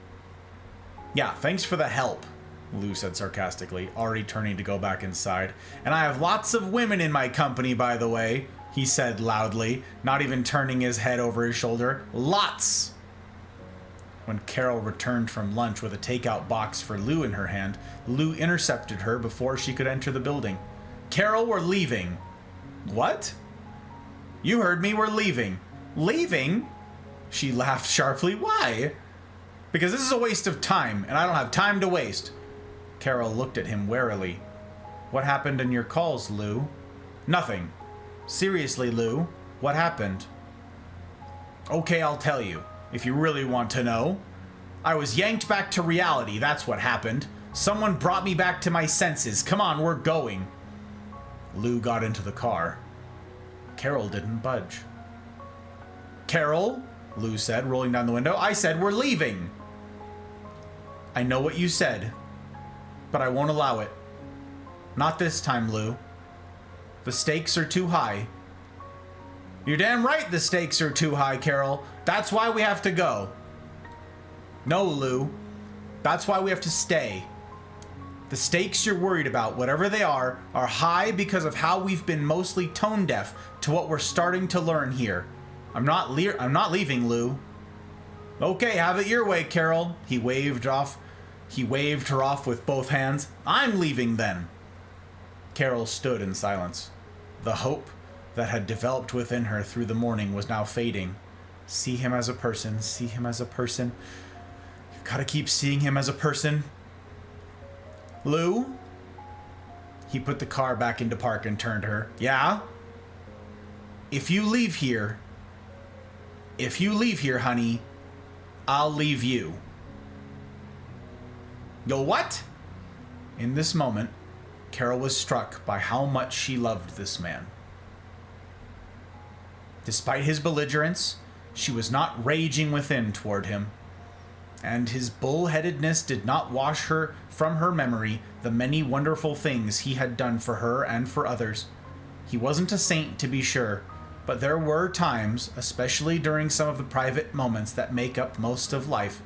Speaker 1: Yeah, thanks for the help, Lou said sarcastically, already turning to go back inside. And I have lots of women in my company, by the way, he said loudly, not even turning his head over his shoulder. Lots! When Carol returned from lunch with a takeout box for Lou in her hand, Lou intercepted her before she could enter the building. Carol, we're leaving. What? You heard me, we're leaving. Leaving? She laughed sharply. Why? Because this is a waste of time, and I don't have time to waste. Carol looked at him warily. What happened in your calls, Lou? Nothing. Seriously, Lou, what happened? Okay, I'll tell you, if you really want to know. I was yanked back to reality, that's what happened. Someone brought me back to my senses. Come on, we're going. Lou got into the car. Carol didn't budge. Carol, Lou said, rolling down the window, I said we're leaving. I know what you said, but I won't allow it. Not this time, Lou. The stakes are too high. You're damn right the stakes are too high, Carol. That's why we have to go. No, Lou. That's why we have to stay. The stakes you're worried about, whatever they are high because of how we've been mostly tone deaf to what we're starting to learn here. I'm not leaving, Lou. Okay, have it your way, Carol. He waved her off with both hands. I'm leaving then. Carol stood in silence. The hope that had developed within her through the morning was now fading. See him as a person, see him as a person. You've got to keep seeing him as a person. Lou? He put the car back into park and turned to her. Yeah? If you leave here, honey, I'll leave you. You'll what? In this moment, Carol was struck by how much she loved this man. Despite his belligerence, she was not raging within toward him, and his bullheadedness did not wash her from her memory the many wonderful things he had done for her and for others. He wasn't a saint, to be sure, but there were times, especially during some of the private moments that make up most of life,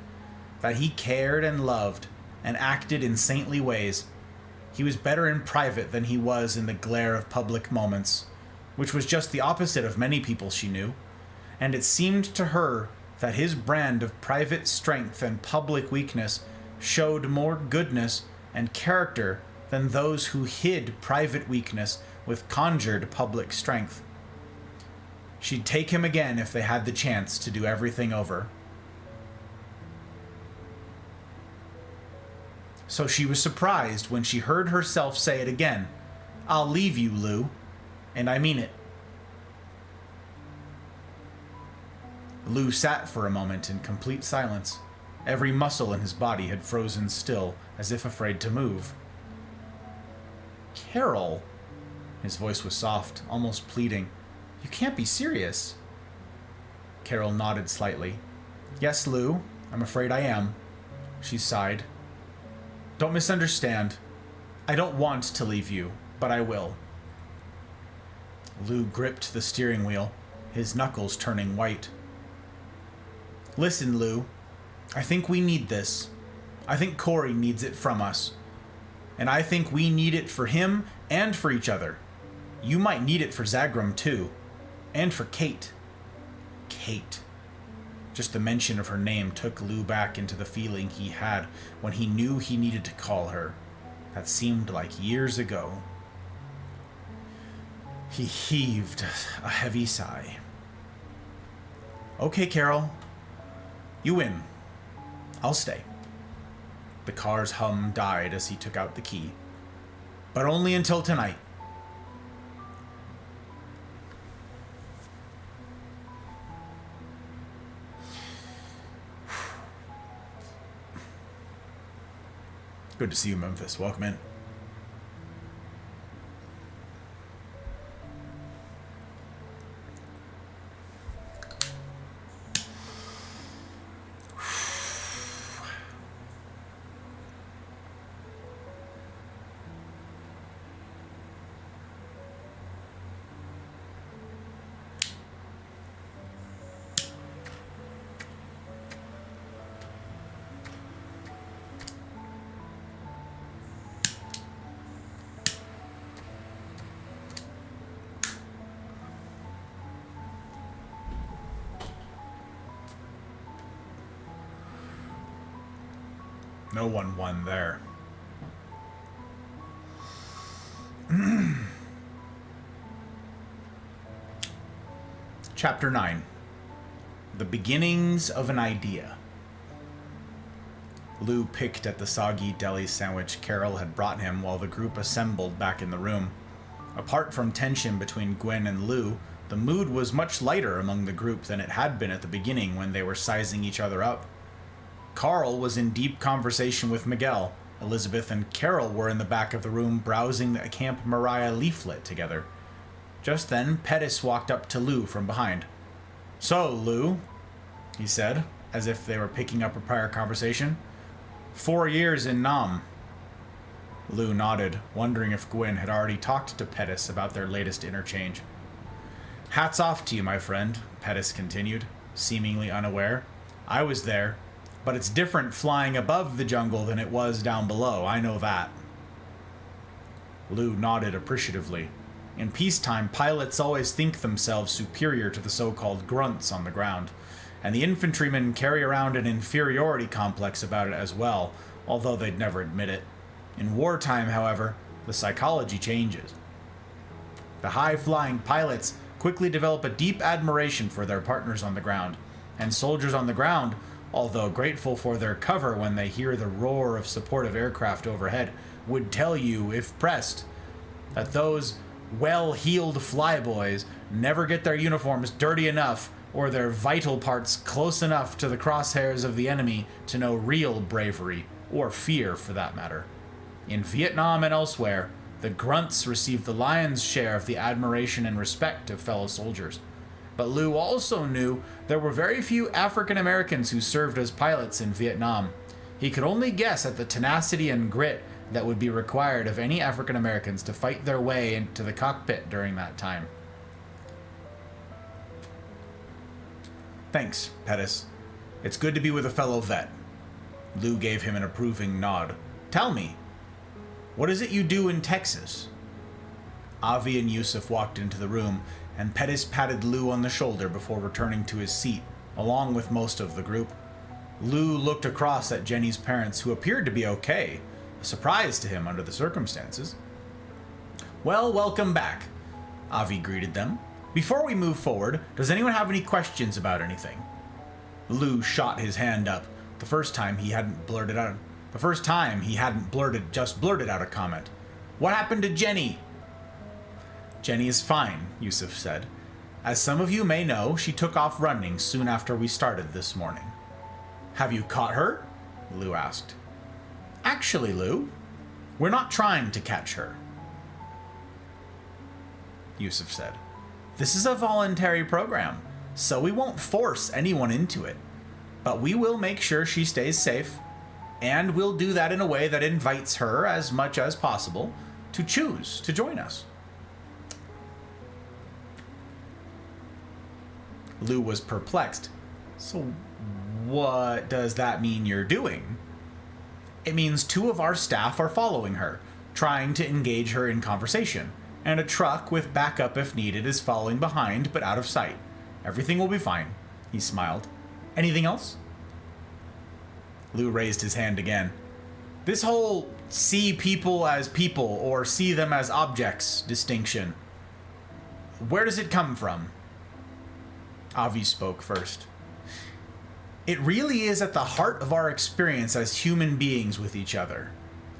Speaker 1: that he cared and loved and acted in saintly ways. He was better in private than he was in the glare of public moments, which was just the opposite of many people she knew, and it seemed to her that his brand of private strength and public weakness showed more goodness and character than those who hid private weakness with conjured public strength. She'd take him again if they had the chance to do everything over. So she was surprised when she heard herself say it again. I'll leave you, Lou, and I mean it. Lou sat for a moment in complete silence. Every muscle in his body had frozen still, as if afraid to move. Carol, his voice was soft, almost pleading. You can't be serious. Carol nodded slightly. Yes, Lou, I'm afraid I am. She sighed. Don't misunderstand. I don't want to leave you, but I will. Lou gripped the steering wheel, his knuckles turning white. Listen, Lou. I think we need this. I think Corey needs it from us. And I think we need it for him and for each other. You might need it for Zagram, too. And for Kate. Kate. Just the mention of her name took Lou back into the feeling he had when he knew he needed to call her. That seemed like years ago. He heaved a heavy sigh. Okay, Carol. You win. I'll stay. The car's hum died as he took out the key. But only until tonight. Good to see you, Memphis. Welcome in. No one won there. Chapter 9. The beginnings of an idea. Lou picked at the soggy deli sandwich Carol had brought him while the group assembled back in the room. Apart from tension between Gwen and Lou, the mood was much lighter among the group than it had been at the beginning when they were sizing each other up. Carl was in deep conversation with Miguel. Elizabeth and Carol were in the back of the room browsing the Camp Mariah leaflet together. Just then, Pettis walked up to Lou from behind. "So, Lou," he said, as if they were picking up a prior conversation. 4 years in Nam." Lou nodded, wondering if Gwen had already talked to Pettis about their latest interchange. "Hats off to you, my friend," Pettis continued, seemingly unaware. "I was there, but it's different flying above the jungle than it was down below, I know that." Lou nodded appreciatively. In peacetime, pilots always think themselves superior to the so-called grunts on the ground, and the infantrymen carry around an inferiority complex about it as well, although they'd never admit it. In wartime, however, the psychology changes. The high-flying pilots quickly develop a deep admiration for their partners on the ground, and soldiers on the ground, although grateful for their cover when they hear the roar of supportive aircraft overhead, would tell you, if pressed, that those well-heeled flyboys never get their uniforms dirty enough or their vital parts close enough to the crosshairs of the enemy to know real bravery, or fear for that matter. In Vietnam and elsewhere, the grunts received the lion's share of the admiration and respect of fellow soldiers. But Lou also knew there were very few African Americans who served as pilots in Vietnam. He could only guess at the tenacity and grit that would be required of any African Americans to fight their way into the cockpit during that time. "Thanks, Pettis. It's good to be with a fellow vet." Lou gave him an approving nod. "Tell me, what is it you do in Texas?" Avi and Yusuf walked into the room, and Pettis patted Lou on the shoulder before returning to his seat, along with most of the group. Lou looked across at Jenny's parents, who appeared to be okay, a surprise to him under the circumstances. "Well, welcome back," Avi greeted them. "Before we move forward, does anyone have any questions about anything?" Lou shot his hand up. The first time he hadn't blurted out a comment. "What happened to Jenny?" "Jenny is fine," Yusuf said. "As some of you may know, she took off running soon after we started this morning." "Have you caught her?" Lou asked. "Actually, Lou, we're not trying to catch her," Yusuf said. "This is a voluntary program, so we won't force anyone into it. But we will make sure she stays safe, and we'll do that in a way that invites her as much as possible to choose to join us." Lou was perplexed. "So what does that mean you're doing?" "It means 2 of our staff are following her, trying to engage her in conversation, and a truck with backup if needed is following behind but out of sight. Everything will be fine," he smiled. "Anything else?" Lou raised his hand again. "This whole see people as people or see them as objects distinction, where does it come from?" Avi spoke first. "It really is at the heart of our experience as human beings with each other."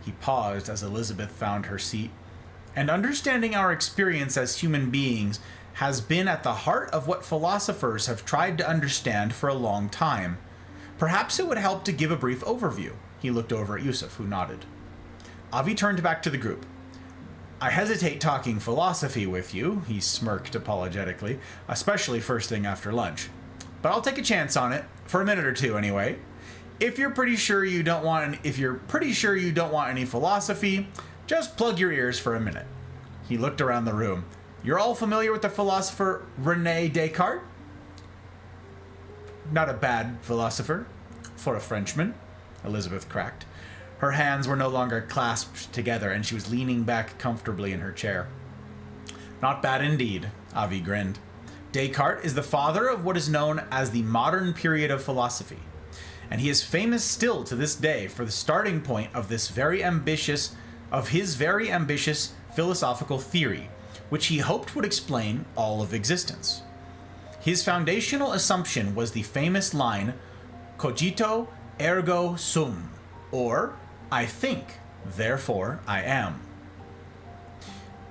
Speaker 1: He paused as Elizabeth found her seat. "And understanding our experience as human beings has been at the heart of what philosophers have tried to understand for a long time. Perhaps it would help to give a brief overview." He looked over at Yusuf, who nodded. Avi turned back to the group. "I hesitate talking philosophy with you," he smirked apologetically, "especially first thing after lunch. But I'll take a chance on it, for a minute or two anyway. If you're pretty sure you don't want any philosophy, just plug your ears for a minute." He looked around the room. "You're all familiar with the philosopher René Descartes?" "Not a bad philosopher, for a Frenchman," Elizabeth cracked. Her hands were no longer clasped together, and she was leaning back comfortably in her chair. "Not bad indeed," Avi grinned. "Descartes is the father of what is known as the modern period of philosophy, and he is famous still to this day for the starting point of his very ambitious philosophical theory, which he hoped would explain all of existence. His foundational assumption was the famous line, cogito ergo sum, or I think, therefore I am.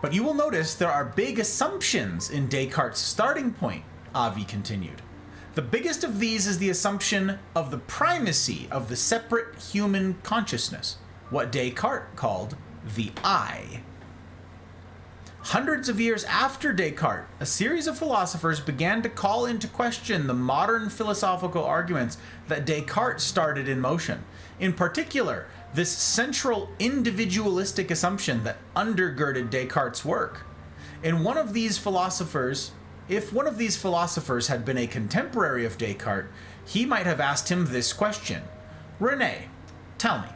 Speaker 1: But you will notice there are big assumptions in Descartes' starting point, Avi continued. The biggest of these is the assumption of the primacy of the separate human consciousness, what Descartes called the I. Hundreds of years after Descartes, a series of philosophers began to call into question the modern philosophical arguments that Descartes started in motion. In particular, this central individualistic assumption that undergirded Descartes' work. If one of these philosophers had been a contemporary of Descartes, he might have asked him this question: René, tell me,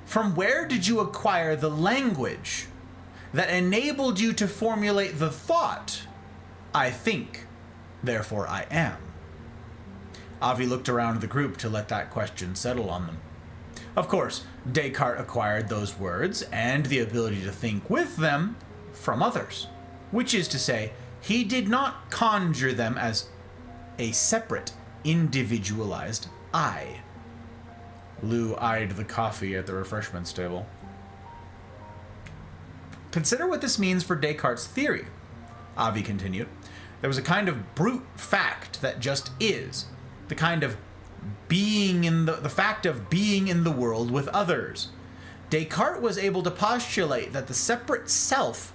Speaker 1: from where did you acquire the language that enabled you to formulate the thought, I think, therefore I am? Avi looked around the group to let that question settle on them. Of course, Descartes acquired those words and the ability to think with them from others, which is to say, he did not conjure them as a separate, individualized I. Lou eyed the coffee at the refreshments table. Consider what this means for Descartes' theory, Avi continued. There was a kind of brute fact that just is, the kind of being in the fact of being in the world with others. Descartes was able to postulate that the separate self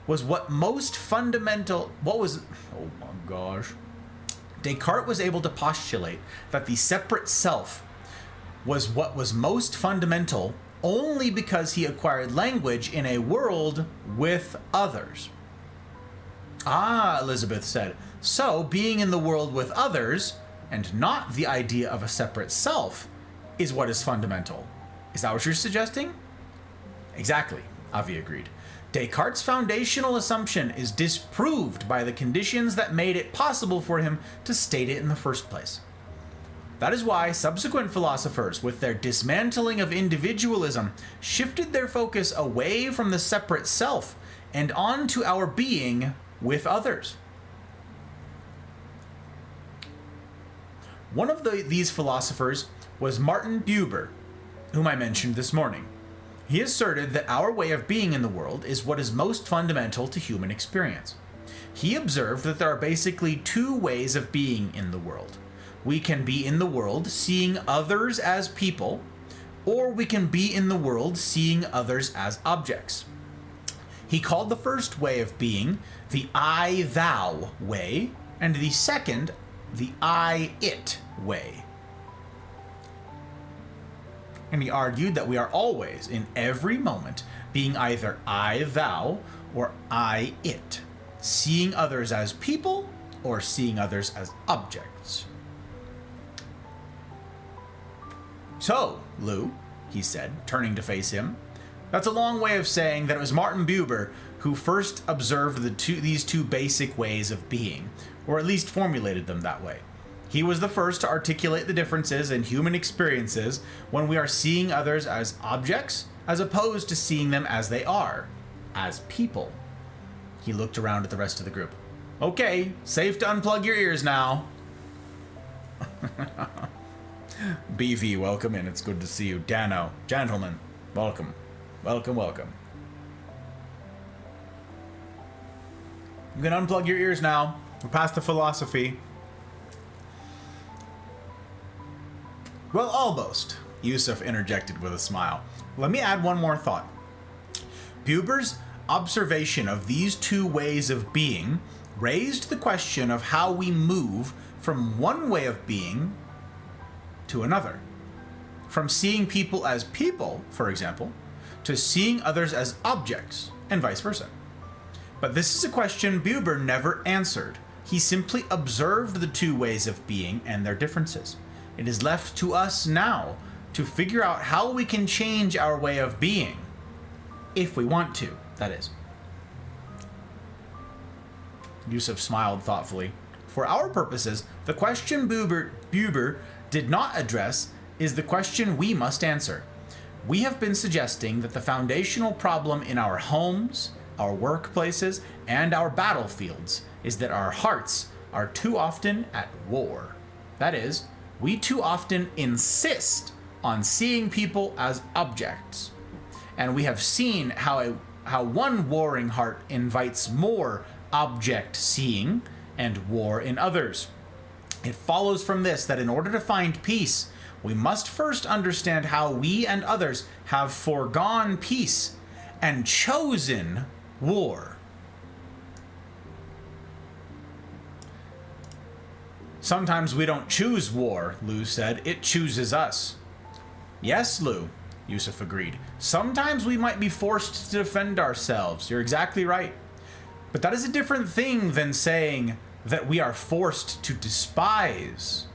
Speaker 1: was what most fundamental, Descartes was able to postulate that the separate self was what was most fundamental only because he acquired language in a world with others. Ah, Elizabeth said, so being in the world with others, and not the idea of a separate self, is what is fundamental. Is that what you're suggesting? Exactly, Avi agreed. Descartes' foundational assumption is disproved by the conditions that made it possible for him to state it in the first place. That is why subsequent philosophers, with their dismantling of individualism, shifted their focus away from the separate self and onto our being with others. One of these philosophers was Martin Buber, whom I mentioned this morning. He asserted that our way of being in the world is what is most fundamental to human experience. He observed that there are basically two ways of being in the world. We can be in the world seeing others as people, or we can be in the world seeing others as objects. He called the first way of being the I-thou way, and the second the I-it way. And he argued that we are always, in every moment, being either I-thou or I-it, seeing others as people or seeing others as objects. So, Lou, he said, turning to face him, that's a long way of saying that it was Martin Buber who first observed these two basic ways of being, or at least formulated them that way. He was the first to articulate the differences in human experiences when we are seeing others as objects, as opposed to seeing them as they are, as people. He looked around at the rest of the group. Okay, safe to unplug your ears now. BV, welcome in. It's good to see you. Dano, gentlemen, welcome. Welcome, welcome. You can unplug your ears now. We're past the philosophy. Well, almost, Yusuf interjected with a smile. Let me add one more thought. Buber's observation of these two ways of being raised the question of how we move from one way of being to another. From seeing people as people, for example, to seeing others as objects, and vice versa. But this is a question Buber never answered. He simply observed the two ways of being and their differences. It is left to us now to figure out how we can change our way of being. If we want to, that is. Yusuf smiled thoughtfully. For our purposes, the question Buber did not address is the question we must answer. We have been suggesting that the foundational problem in our homes, our workplaces, and our battlefields is that our hearts are too often at war. That is, we too often insist on seeing people as objects. And we have seen how one warring heart invites more object seeing and war in others. It follows from this that in order to find peace, we must first understand how we and others have foregone peace and chosen war. Sometimes we don't choose war, Lu said. It chooses us. Yes, Lu, Yusuf agreed. Sometimes we might be forced to defend ourselves. You're exactly right. But that is a different thing than saying that we are forced to despise,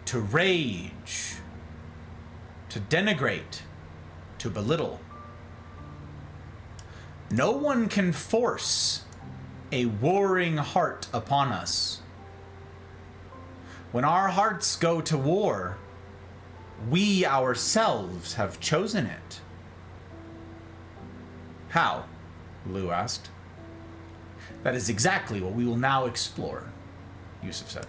Speaker 1: to rage, to denigrate, to belittle. No one can force a warring heart upon us. When our hearts go to war, we ourselves have chosen it. How? Lu asked. That is exactly what we will now explore, Yusuf said.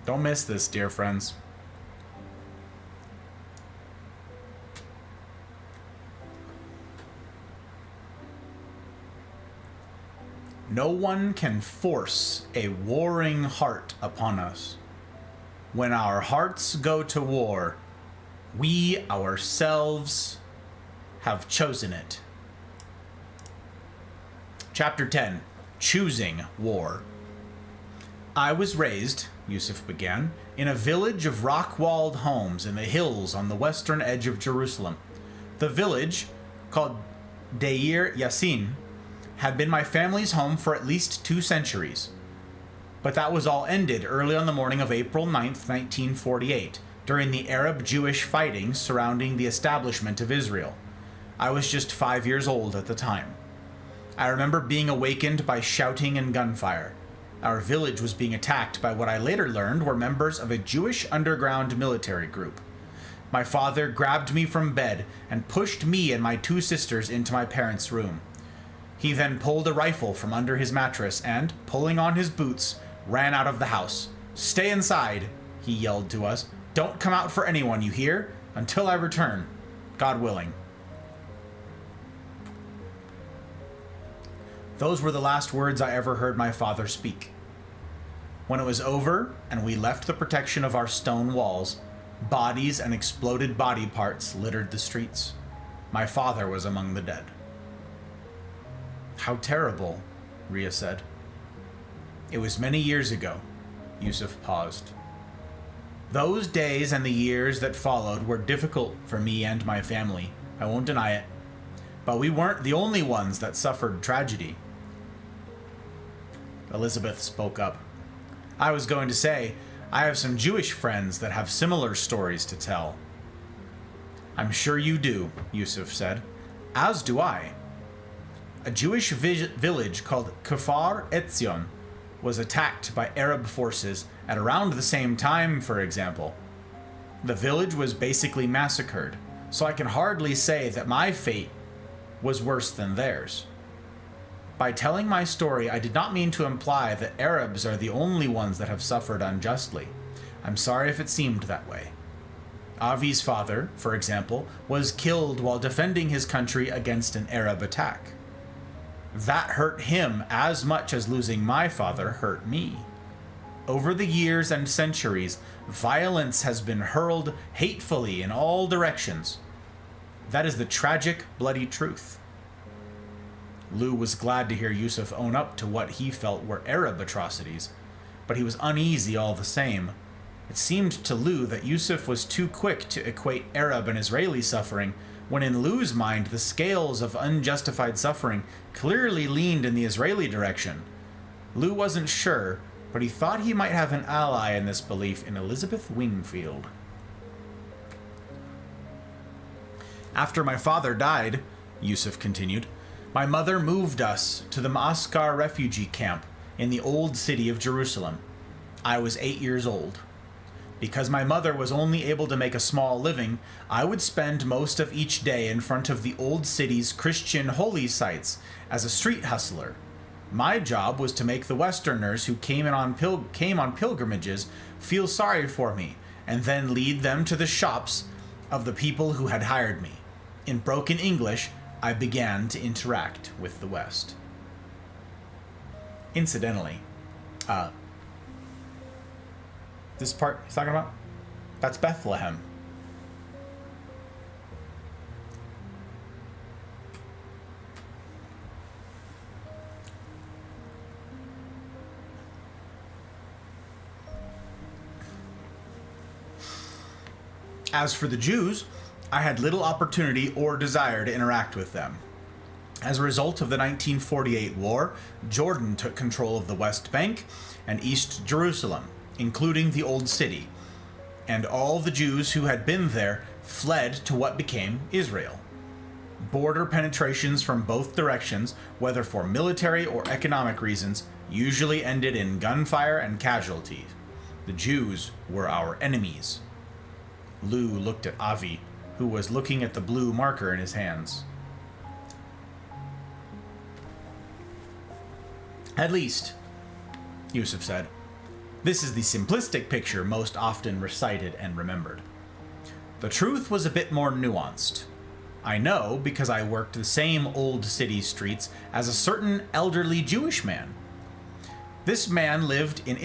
Speaker 1: Don't miss this, dear friends. No one can force a warring heart upon us. When our hearts go to war, we ourselves have chosen it. Chapter 10. Choosing War. I was raised, Yusuf began, in a village of rock-walled homes in the hills on the western edge of Jerusalem. The village, called Deir Yassin, had been my family's home for at least 2 centuries. But that was all ended early on the morning of April 9th, 1948, during the Arab-Jewish fighting surrounding the establishment of Israel. I was just 5 years old at the time. I remember being awakened by shouting and gunfire. Our village was being attacked by what I later learned were members of a Jewish underground military group. My father grabbed me from bed and pushed me and my 2 sisters into my parents' room. He then pulled a rifle from under his mattress and, pulling on his boots, ran out of the house. "Stay inside," he yelled to us. "Don't come out for anyone, you hear? Until I return. God willing." Those were the last words I ever heard my father speak. When it was over and we left the protection of our stone walls, bodies and exploded body parts littered the streets. My father was among the dead. How terrible, Ria said. It was many years ago. Yusuf paused. Those days and the years that followed were difficult for me and my family. I won't deny it. But we weren't the only ones that suffered tragedy. Elizabeth spoke up. I was going to say, I have some Jewish friends that have similar stories to tell. I'm sure you do, Yusuf said. As do I. A Jewish village called Kfar Etzion was attacked by Arab forces at around the same time, for example. The village was basically massacred, so I can hardly say that my fate was worse than theirs. By telling my story, I did not mean to imply that Arabs are the only ones that have suffered unjustly. I'm sorry if it seemed that way. Avi's father, for example, was killed while defending his country against an Arab attack. That hurt him as much as losing my father hurt me. Over the years and centuries, violence has been hurled hatefully in all directions. That is the tragic, bloody truth. Lu was glad to hear Yusuf own up to what he felt were Arab atrocities, but he was uneasy all the same. It seemed to Lu that Yusuf was too quick to equate Arab and Israeli suffering, when in Lu's mind the scales of unjustified suffering clearly leaned in the Israeli direction. Lu wasn't sure, but he thought he might have an ally in this belief in Elizabeth Wingfield. After my father died, Yusuf continued, my mother moved us to the Ma'askar refugee camp in the old city of Jerusalem. I was 8 years old. Because my mother was only able to make a small living, I would spend most of each day in front of the old city's Christian holy sites as a street hustler. My job was to make the Westerners who came on pilgrimages feel sorry for me, and then lead them to the shops of the people who had hired me. In broken English, I began to interact with the West. Incidentally, this part he's talking about, that's Bethlehem. As for the Jews, I had little opportunity or desire to interact with them. As a result of the 1948 war, Jordan took control of the West Bank and East Jerusalem, including the Old City, and all the Jews who had been there fled to what became Israel. Border penetrations from both directions, whether for military or economic reasons, usually ended in gunfire and casualties. The Jews were our enemies. Lou looked at Avi, who was looking at the blue marker in his hands. At least, Yusuf said, this is the simplistic picture most often recited and remembered. The truth was a bit more nuanced. I know because I worked the same old city streets as a certain elderly Jewish man. This man lived in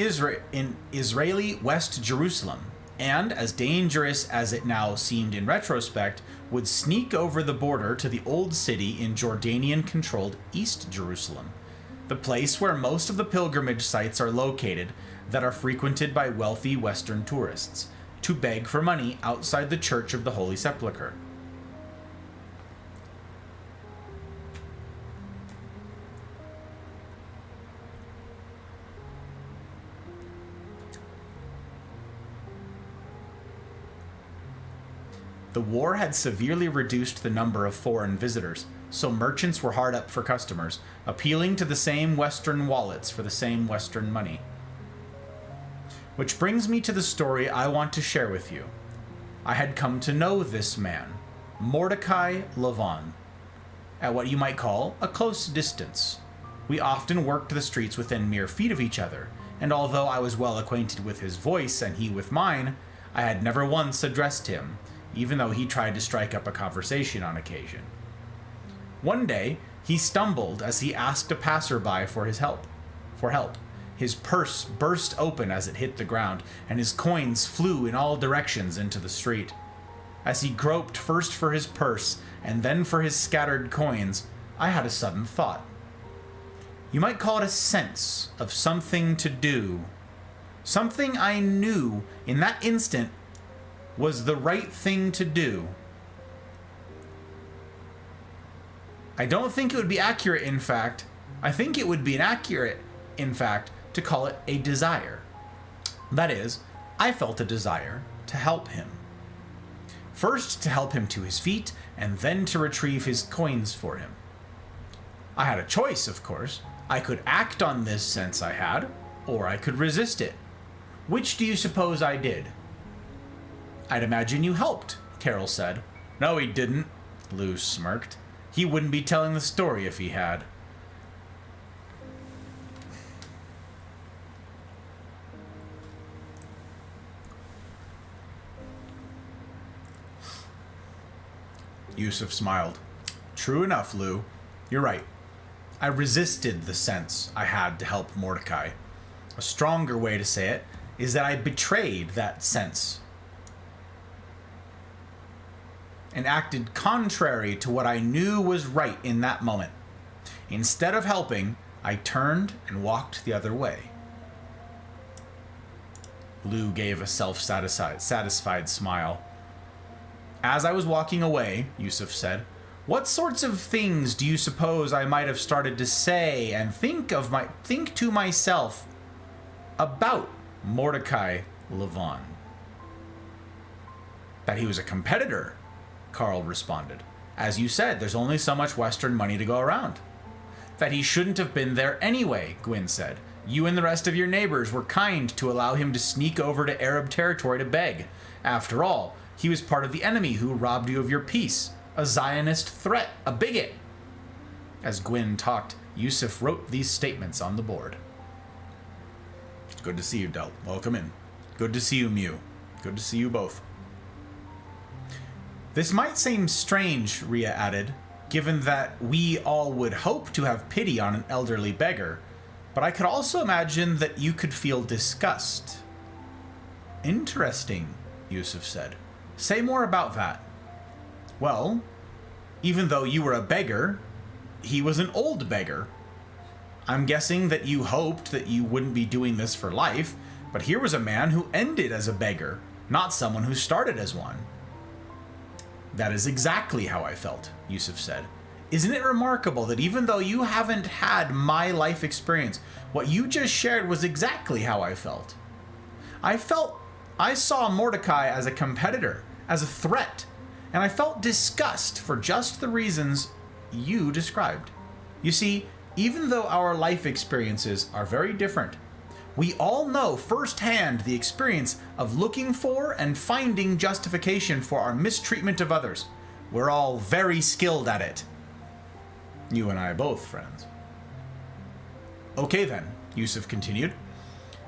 Speaker 1: Israeli West Jerusalem, and, as dangerous as it now seemed in retrospect, would sneak over the border to the Old City in Jordanian-controlled East Jerusalem, the place where most of the pilgrimage sites are located that are frequented by wealthy Western tourists, to beg for money outside the Church of the Holy Sepulchre. The war had severely reduced the number of foreign visitors, so merchants were hard up for customers, appealing to the same Western wallets for the same Western money. Which brings me to the story I want to share with you. I had come to know this man, Mordecai Lavon, at what you might call a close distance. We often worked the streets within mere feet of each other, and although I was well acquainted with his voice and he with mine, I had never once addressed him, even though he tried to strike up a conversation on occasion. One day, he stumbled as he asked a passerby for help. His purse burst open as it hit the ground, and his coins flew in all directions into the street. As he groped first for his purse and then for his scattered coins, I had a sudden thought. You might call it a sense of something to do. Something I knew in that instant was the right thing to do. I don't think it would be accurate, in fact. I think it would be inaccurate, in fact, to call it a desire. That is, I felt a desire to help him. First, to help him to his feet, and then to retrieve his coins for him. I had a choice, of course. I could act on this sense I had, or I could resist it. Which do you suppose I did? I'd imagine you helped, Carol said. No, he didn't, Lou smirked. He wouldn't be telling the story if he had. Yusuf smiled. True enough, Lou. You're right. I resisted the sense I had to help Mordecai. A stronger way to say it is that I betrayed that sense and acted contrary to what I knew was right in that moment. Instead of helping, I turned and walked the other way. Lou gave a self-satisfied smile. As I was walking away, Yusuf said, what sorts of things do you suppose I might have started to say and think to myself about Mordecai Lavon? That he was a competitor, Carl responded. As you said, there's only so much Western money to go around. That he shouldn't have been there anyway, Gwyn said. You and the rest of your neighbors were kind to allow him to sneak over to Arab territory to beg. After all, he was part of the enemy who robbed you of your peace. A Zionist threat, a bigot. As Gwyn talked, Yusuf wrote these statements on the board. Good to see you, Del. Welcome in. Good to see you, Mew. Good to see you both. This might seem strange, Rhea added, given that we all would hope to have pity on an elderly beggar, but I could also imagine that you could feel disgust. Interesting, Yusuf said. Say more about that. Well, even though you were a beggar, he was an old beggar. I'm guessing that you hoped that you wouldn't be doing this for life, but here was a man who ended as a beggar, not someone who started as one. That is exactly how I felt, Yusuf said. Isn't it remarkable that even though you haven't had my life experience, what you just shared was exactly how I felt? I saw Mordecai as a competitor, as a threat, and I felt disgust for just the reasons you described. You see, even though our life experiences are very different, we all know firsthand the experience of looking for and finding justification for our mistreatment of others. We're all very skilled at it. You and I both, friends. Okay then, Yusuf continued.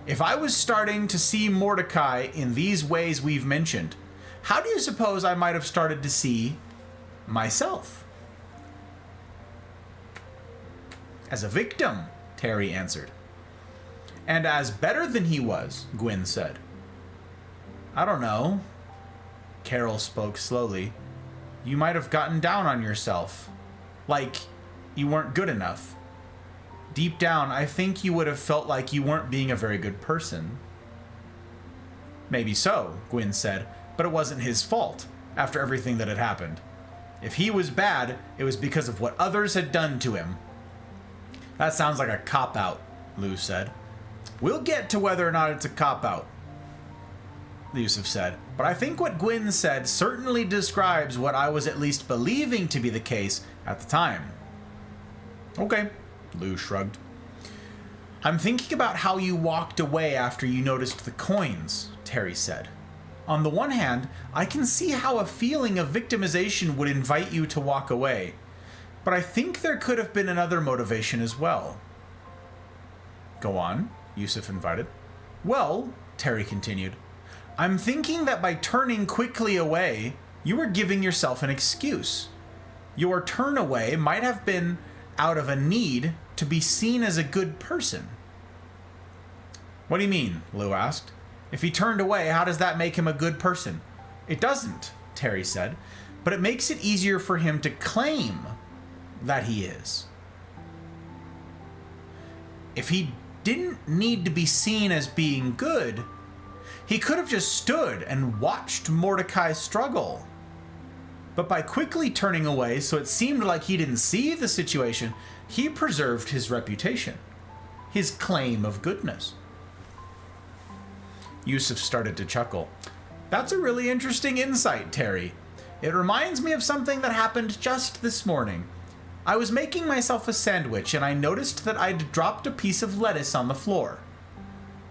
Speaker 1: If I was starting to see Mordecai in these ways we've mentioned, how do you suppose I might have started to see myself? As a victim, Terry answered. And as better than he was, Gwyn said. I don't know. Carol spoke slowly. You might have gotten down on yourself. Like you weren't good enough. Deep down, I think you would have felt like you weren't being a very good person. Maybe so, Gwyn said, but it wasn't his fault, after everything that had happened. If he was bad, it was because of what others had done to him. That sounds like a cop-out, Lou said. We'll get to whether or not it's a cop-out, Yusuf said, but I think what Gwyn said certainly describes what I was at least believing to be the case at the time. Okay, Lou shrugged. I'm thinking about how you walked away after you noticed the coins, Terry said. On the one hand, I can see how a feeling of victimization would invite you to walk away, but I think there could have been another motivation as well. Go on, Yusuf invited. Well, Terry continued, I'm thinking that by turning quickly away, you were giving yourself an excuse. Your turn away might have been out of a need to be seen as a good person. What do you mean? Lou asked. If he turned away, how does that make him a good person? It doesn't, Terry said, but it makes it easier for him to claim that he is. If he didn't need to be seen as being good, he could have just stood and watched Mordecai struggle. But by quickly turning away so it seemed like he didn't see the situation, he preserved his reputation, his claim of goodness. Yusuf started to chuckle. That's a really interesting insight, Terry. It reminds me of something that happened just this morning. I was making myself a sandwich and I noticed that I'd dropped a piece of lettuce on the floor.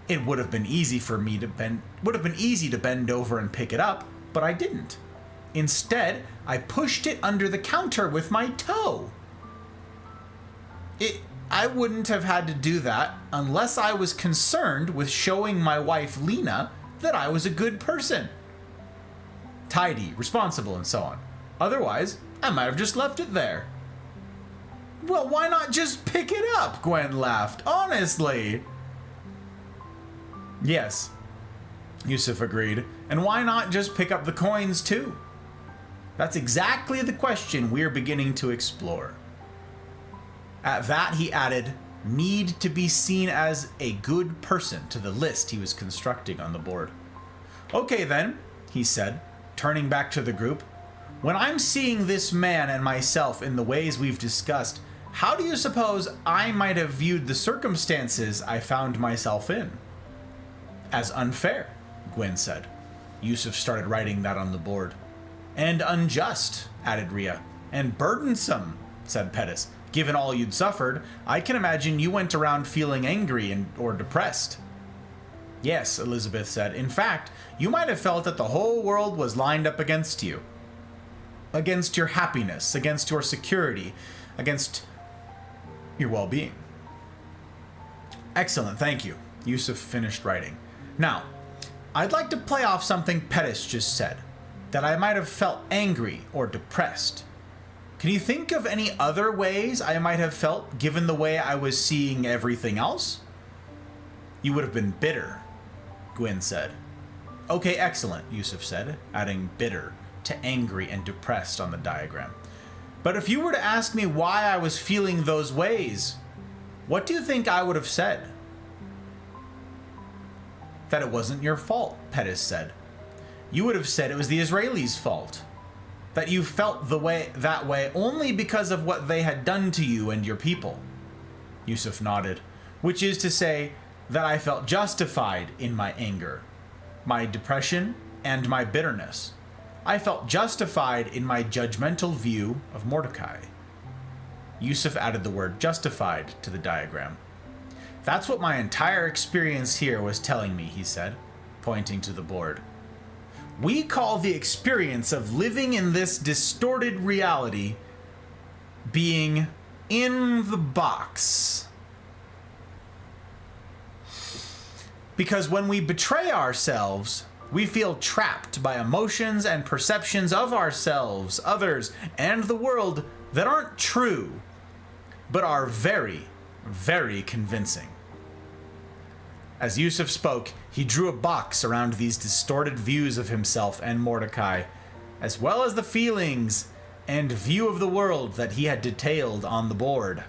Speaker 1: It would have been easy to bend over and pick it up, but I didn't. Instead, I pushed it under the counter with my toe. I wouldn't have had to do that unless I was concerned with showing my wife Lena that I was a good person. Tidy, responsible, and so on. Otherwise, I might have just left it there. Well, why not just pick it up? Gwen laughed. Honestly. Yes, Yusuf agreed. And why not just pick up the coins too? That's exactly the question we're beginning to explore. At that, he added, need to be seen as a good person to the list he was constructing on the board. Okay then, he said, turning back to the group. When I'm seeing this man and myself in the ways we've discussed, how do you suppose I might have viewed the circumstances I found myself in? As unfair, Gwen said. Yusuf started writing that on the board. And unjust, added Rhea. And burdensome, said Pettis. Given all you'd suffered, I can imagine you went around feeling angry or depressed. Yes, Elizabeth said. In fact, you might have felt that the whole world was lined up against you. Against your happiness, against your security, against your well-being. Excellent, thank you. Yusuf finished writing. Now, I'd like to play off something Pettis just said, that I might have felt angry or depressed. Can you think of any other ways I might have felt given the way I was seeing everything else? You would have been bitter, Gwyn said. Okay, excellent, Yusuf said, adding bitter to angry and depressed on the diagram. But if you were to ask me why I was feeling those ways, what do you think I would have said? That it wasn't your fault, Pettis said. You would have said it was the Israelis' fault. That you felt that way only because of what they had done to you and your people. Yusuf nodded, which is to say that I felt justified in my anger, my depression, and my bitterness. I felt justified in my judgmental view of Mordecai. Yusuf added the word justified to the diagram. That's what my entire experience here was telling me, he said, pointing to the board. We call the experience of living in this distorted reality being in the box. Because when we betray ourselves, we feel trapped by emotions and perceptions of ourselves, others, and the world that aren't true, but are very, very convincing. As Yusuf spoke, he drew a box around these distorted views of himself and Mordecai, as well as the feelings and view of the world that he had detailed on the board.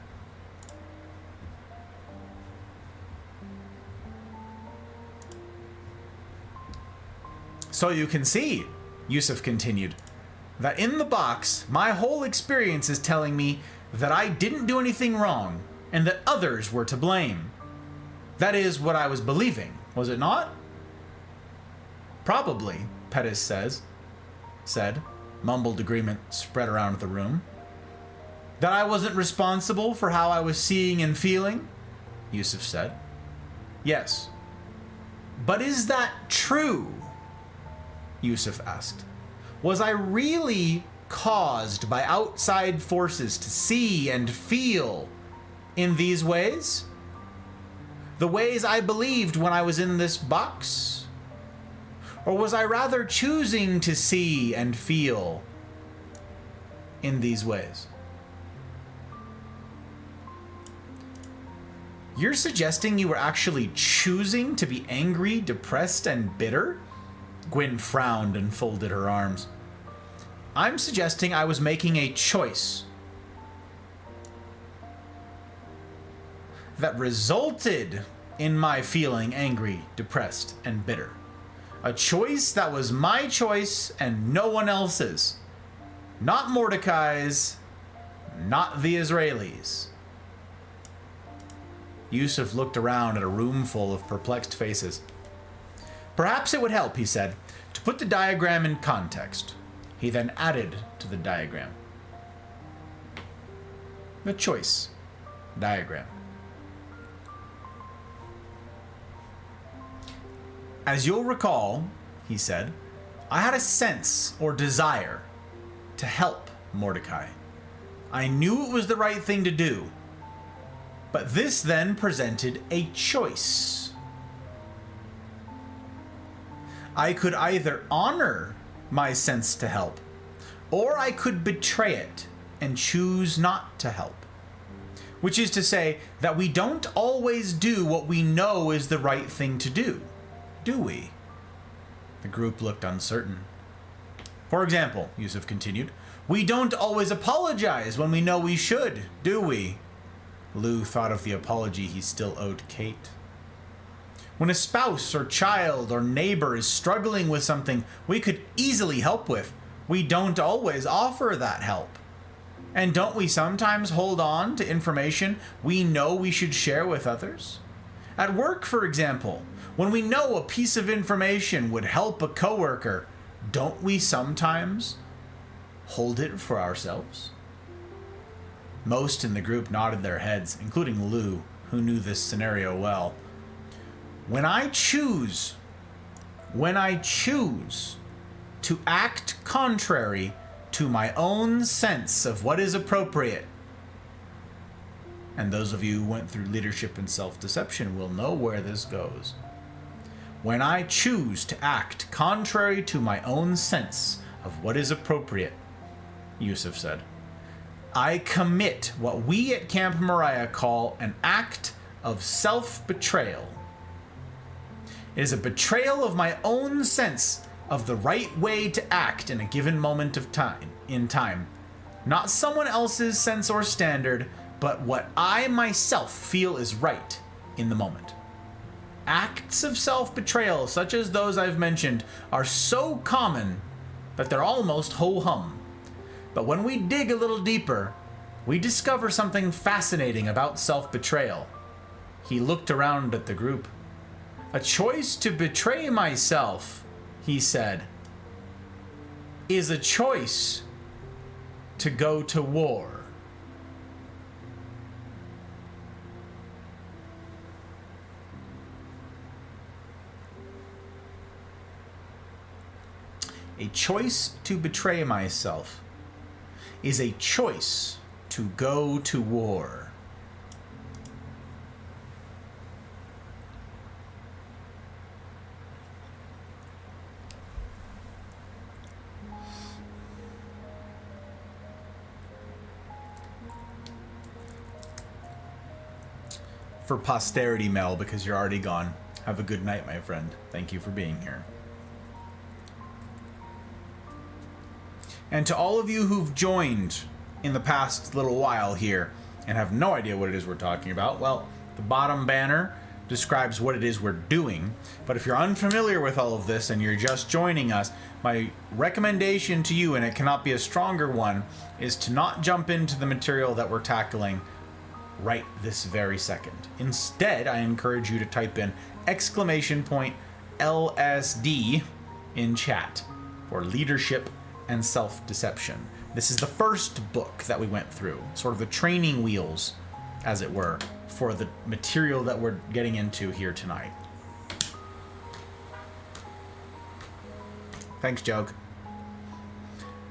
Speaker 1: So you can see, Yusuf continued, that in the box, my whole experience is telling me that I didn't do anything wrong and that others were to blame. That is what I was believing, was it not? Probably, Pettis said, mumbled agreement spread around the room. That I wasn't responsible for how I was seeing and feeling, Yusuf said. Yes. But is that true? Yusuf asked. Was I really caused by outside forces to see and feel in these ways? The ways I believed when I was in this box? Or was I rather choosing to see and feel in these ways? You're suggesting you were actually choosing to be angry, depressed, and bitter? Gwyn frowned and folded her arms. I'm suggesting I was making a choice that resulted in my feeling angry, depressed, and bitter. A choice that was my choice and no one else's. Not Mordecai's, not the Israelis. Yusuf looked around at a room full of perplexed faces. Perhaps it would help, he said, to put the diagram in context. He then added to the diagram. The choice diagram. As you'll recall, he said, I had a sense or desire to help Mordecai. I knew it was the right thing to do. But this then presented a choice. I could either honor my sense to help, or I could betray it and choose not to help. Which is to say that we don't always do what we know is the right thing to do we? The group looked uncertain. For example, Yusuf continued, we don't always apologize when we know we should, do we? Lou thought of the apology he still owed Kate. When a spouse or child or neighbor is struggling with something we could easily help with, we don't always offer that help. And don't we sometimes hold on to information we know we should share with others? At work, for example, when we know a piece of information would help a coworker, don't we sometimes hold it for ourselves? Most in the group nodded their heads, including Lou, who knew this scenario well. When I choose to act contrary to my own sense of what is appropriate, and those of you who went through leadership and self-deception will know where this goes. When I choose to act contrary to my own sense of what is appropriate, Yusuf said, I commit what we at Camp Moriah call an act of self-betrayal. It is a betrayal of my own sense of the right way to act in a given moment of time. Not someone else's sense or standard, but what I myself feel is right in the moment. Acts of self-betrayal, such as those I've mentioned, are so common that they're almost ho-hum. But when we dig a little deeper, we discover something fascinating about self-betrayal. He looked around at the group. A choice to betray myself, he said, is a choice to go to war. A choice to betray myself is a choice to go to war. For posterity, Mel, because you're already gone. Have a good night, my friend. Thank you for being here. And to all of you who've joined in the past little while here and have no idea what it is we're talking about, well, the bottom banner describes what it is we're doing. But if you're unfamiliar with all of this and you're just joining us, my recommendation to you, and it cannot be a stronger one, is to not jump into the material that we're tackling right this very second. Instead, I encourage you to type in !LSD in chat for leadership and self-deception. This is the first book that we went through, sort of the training wheels, as it were, for the material that we're getting into here tonight. Thanks, Joke.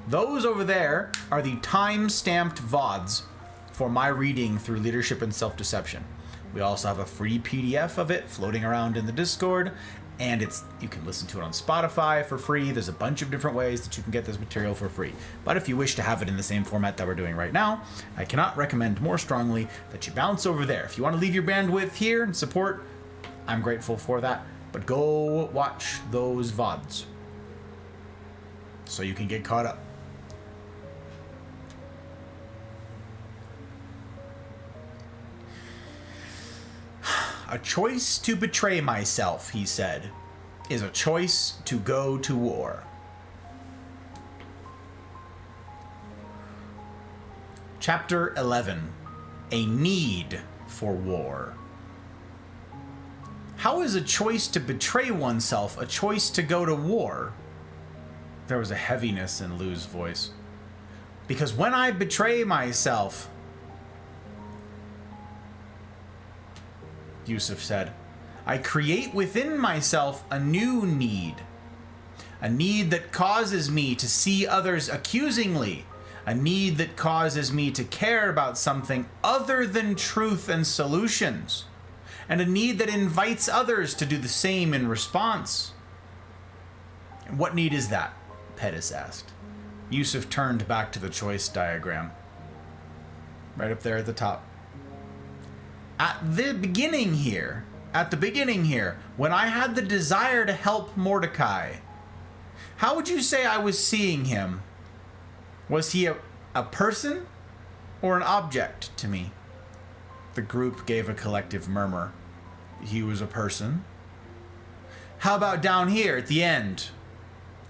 Speaker 1: Those over there are the time-stamped VODs for my reading through leadership and self-deception. We also have a free PDF of it floating around in the Discord, and you can listen to it on Spotify for free. There's a bunch of different ways that you can get this material for free. But if you wish to have it in the same format that we're doing right now, I cannot recommend more strongly that you bounce over there. If you want to leave your bandwidth here and support, I'm grateful for that. But go watch those VODs so you can get caught up. A choice to betray myself, he said, is a choice to go to war. Chapter 11. A need for war. How is a choice to betray oneself a choice to go to war? There was a heaviness in Lou's voice. Because when I betray myself, Yusuf said, I create within myself a new need. A need that causes me to see others accusingly. A need that causes me to care about something other than truth and solutions. And a need that invites others to do the same in response. And what need is that? Pettis asked. Yusuf turned back to the choice diagram. Right up there at the top. At the beginning here, when I had the desire to help Mordecai, how would you say I was seeing him? Was he a person or an object to me? The group gave a collective murmur. He was a person. How about down here at the end?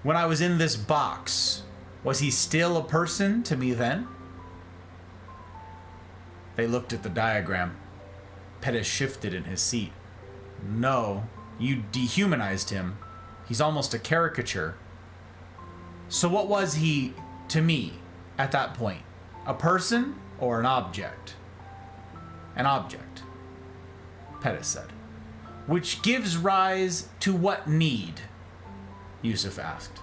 Speaker 1: When I was in this box, was he still a person to me then? They looked at the diagram. Pettis shifted in his seat. No, you dehumanized him. He's almost a caricature. So what was he to me at that point? A person or an object? An object, Pettis said. Which gives rise to what need? Yusuf asked.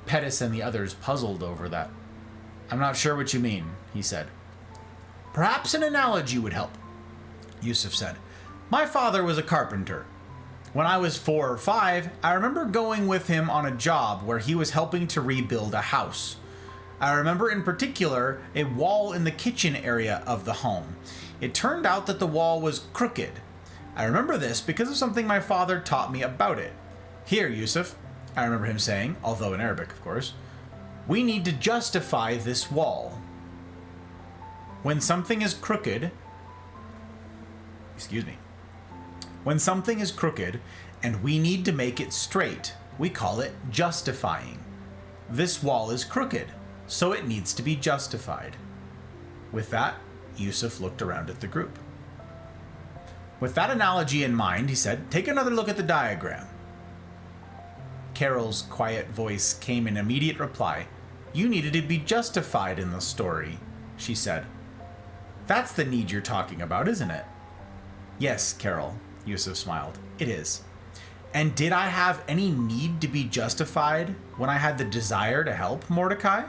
Speaker 1: Pettis and the others puzzled over that. I'm not sure what you mean, he said. Perhaps an analogy would help, Yusuf said. My father was a carpenter. When I was 4 or 5, I remember going with him on a job where he was helping to rebuild a house. I remember in particular a wall in the kitchen area of the home. It turned out that the wall was crooked. I remember this because of something my father taught me about it. Here, Yusuf, I remember him saying, although in Arabic, of course, we need to justify this wall. When something is crooked, when something is crooked and we need to make it straight, we call it justifying. This wall is crooked, so it needs to be justified. With that, Yusuf looked around at the group. With that analogy in mind, he said, take another look at the diagram. Carol's quiet voice came in immediate reply. You needed to be justified in the story, she said. That's the need you're talking about, isn't it? Yes, Carol, Yusuf smiled. It is. And did I have any need to be justified when I had the desire to help Mordecai?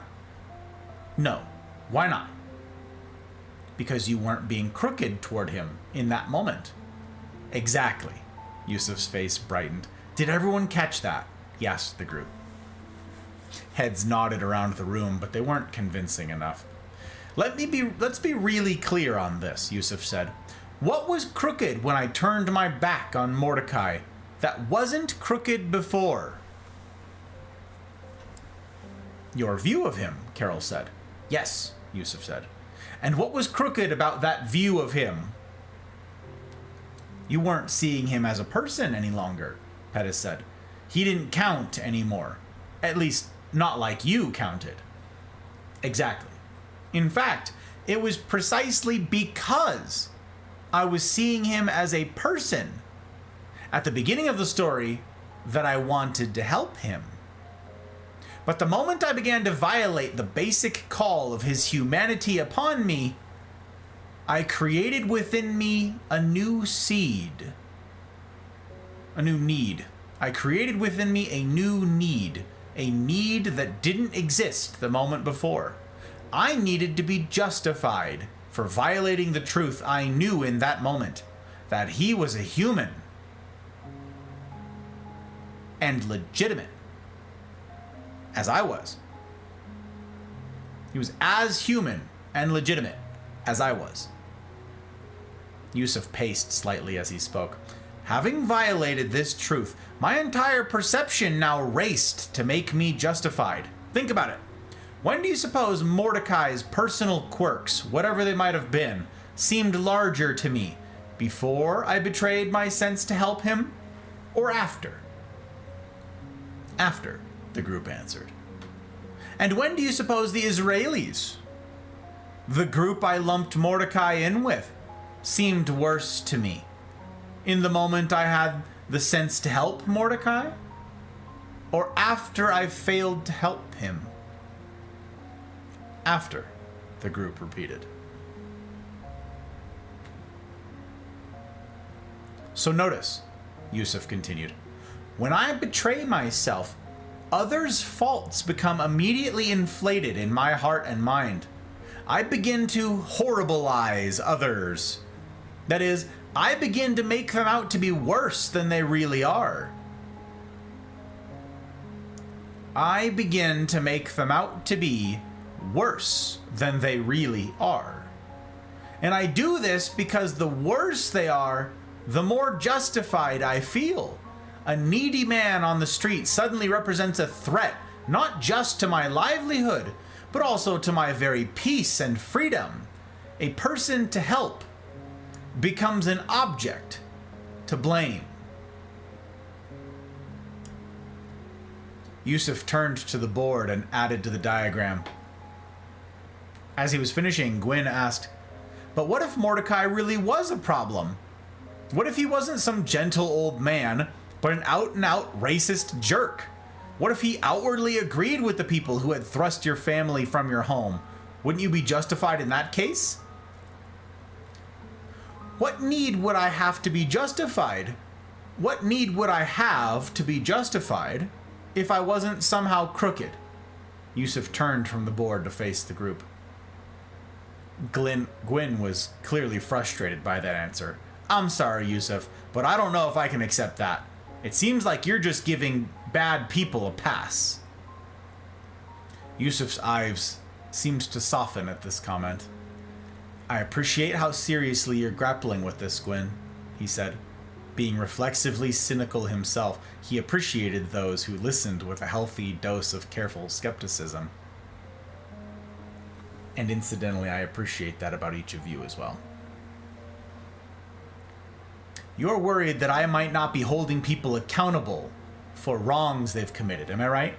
Speaker 1: No. Why not? Because you weren't being crooked toward him in that moment. Exactly. Yusuf's face brightened. Did everyone catch that? He asked the group. Heads nodded around the room, but they weren't convincing enough. Let's be really clear on this, Yusuf said. What was crooked when I turned my back on Mordecai that wasn't crooked before? Your view of him, Carol said. Yes, Yusuf said. And what was crooked about that view of him? You weren't seeing him as a person any longer, Pettis said. He didn't count anymore. At least, not like you counted. Exactly. In fact, it was precisely because I was seeing him as a person at the beginning of the story that I wanted to help him. But the moment I began to violate the basic call of his humanity upon me, I created within me a new seed. A new need. I created within me a new need. A need that didn't exist the moment before. I needed to be justified for violating the truth I knew in that moment, that he was a human and legitimate, as I was. He was as human and legitimate as I was. Yusuf paced slightly as he spoke. Having violated this truth, my entire perception now raced to make me justified. Think about it. When do you suppose Mordecai's personal quirks, whatever they might have been, seemed larger to me? Before I betrayed my sense to help him? Or after? After, the group answered. And when do you suppose the Israelis, the group I lumped Mordecai in with, seemed worse to me? In the moment I had the sense to help Mordecai? Or after I failed to help him? After, the group repeated. So notice, Yusuf continued, when I betray myself, others' faults become immediately inflated in my heart and mind. I begin to horribilize others. That is, I begin to make them out to be worse than they really are. I begin to make them out to be worse than they really are. And I do this because the worse they are, the more justified I feel. A needy man on the street suddenly represents a threat, not just to my livelihood, but also to my very peace and freedom. A person to help becomes an object to blame. Yusuf turned to the board and added to the diagram. As he was finishing, Gwyn asked, but what if Mordecai really was a problem? What if he wasn't some gentle old man, but an out-and-out racist jerk? What if he outwardly agreed with the people who had thrust your family from your home? Wouldn't you be justified in that case? What need would I have to be justified? What need would I have to be justified if I wasn't somehow crooked? Yusuf turned from the board to face the group. Gwyn was clearly frustrated by that answer. I'm sorry, Yusuf, but I don't know if I can accept that. It seems like you're just giving bad people a pass. Yusuf's eyes seemed to soften at this comment. I appreciate how seriously you're grappling with this, Gwyn, he said. Being reflexively cynical himself, he appreciated those who listened with a healthy dose of careful skepticism. And incidentally, I appreciate that about each of you as well. You're worried that I might not be holding people accountable for wrongs they've committed, am I right?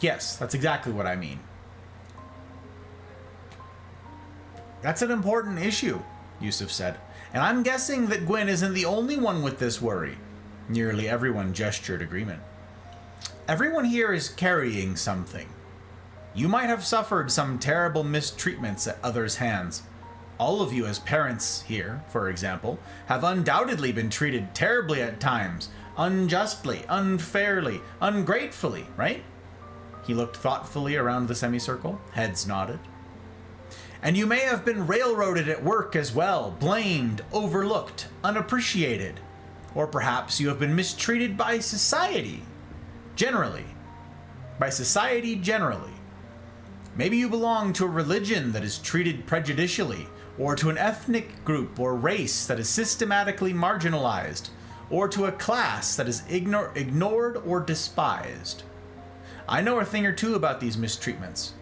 Speaker 1: Yes, that's exactly what I mean. That's an important issue, Yusuf said, and I'm guessing that Gwyn isn't the only one with this worry. Nearly everyone gestured agreement. Everyone here is carrying something. You might have suffered some terrible mistreatments at others' hands. All of you as parents here, for example, have undoubtedly been treated terribly at times, unjustly, unfairly, ungratefully, right? He looked thoughtfully around the semicircle, heads nodded. And you may have been railroaded at work as well, blamed, overlooked, unappreciated. Or perhaps you have been mistreated by society, generally. By society generally. Maybe you belong to a religion that is treated prejudicially, or to an ethnic group or race that is systematically marginalized, or to a class that is ignored or despised. I know a thing or two about these mistreatments.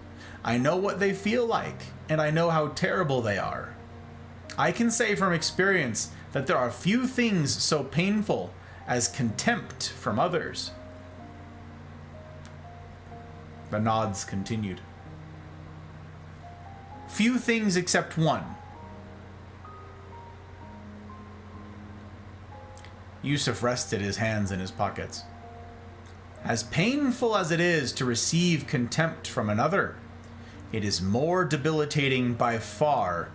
Speaker 1: I know what they feel like, and I know how terrible they are. I can say from experience that there are few things so painful as contempt from others. The nods continued. Few things except one. Yusuf rested his hands in his pockets. As painful as it is to receive contempt from another, it is more debilitating by far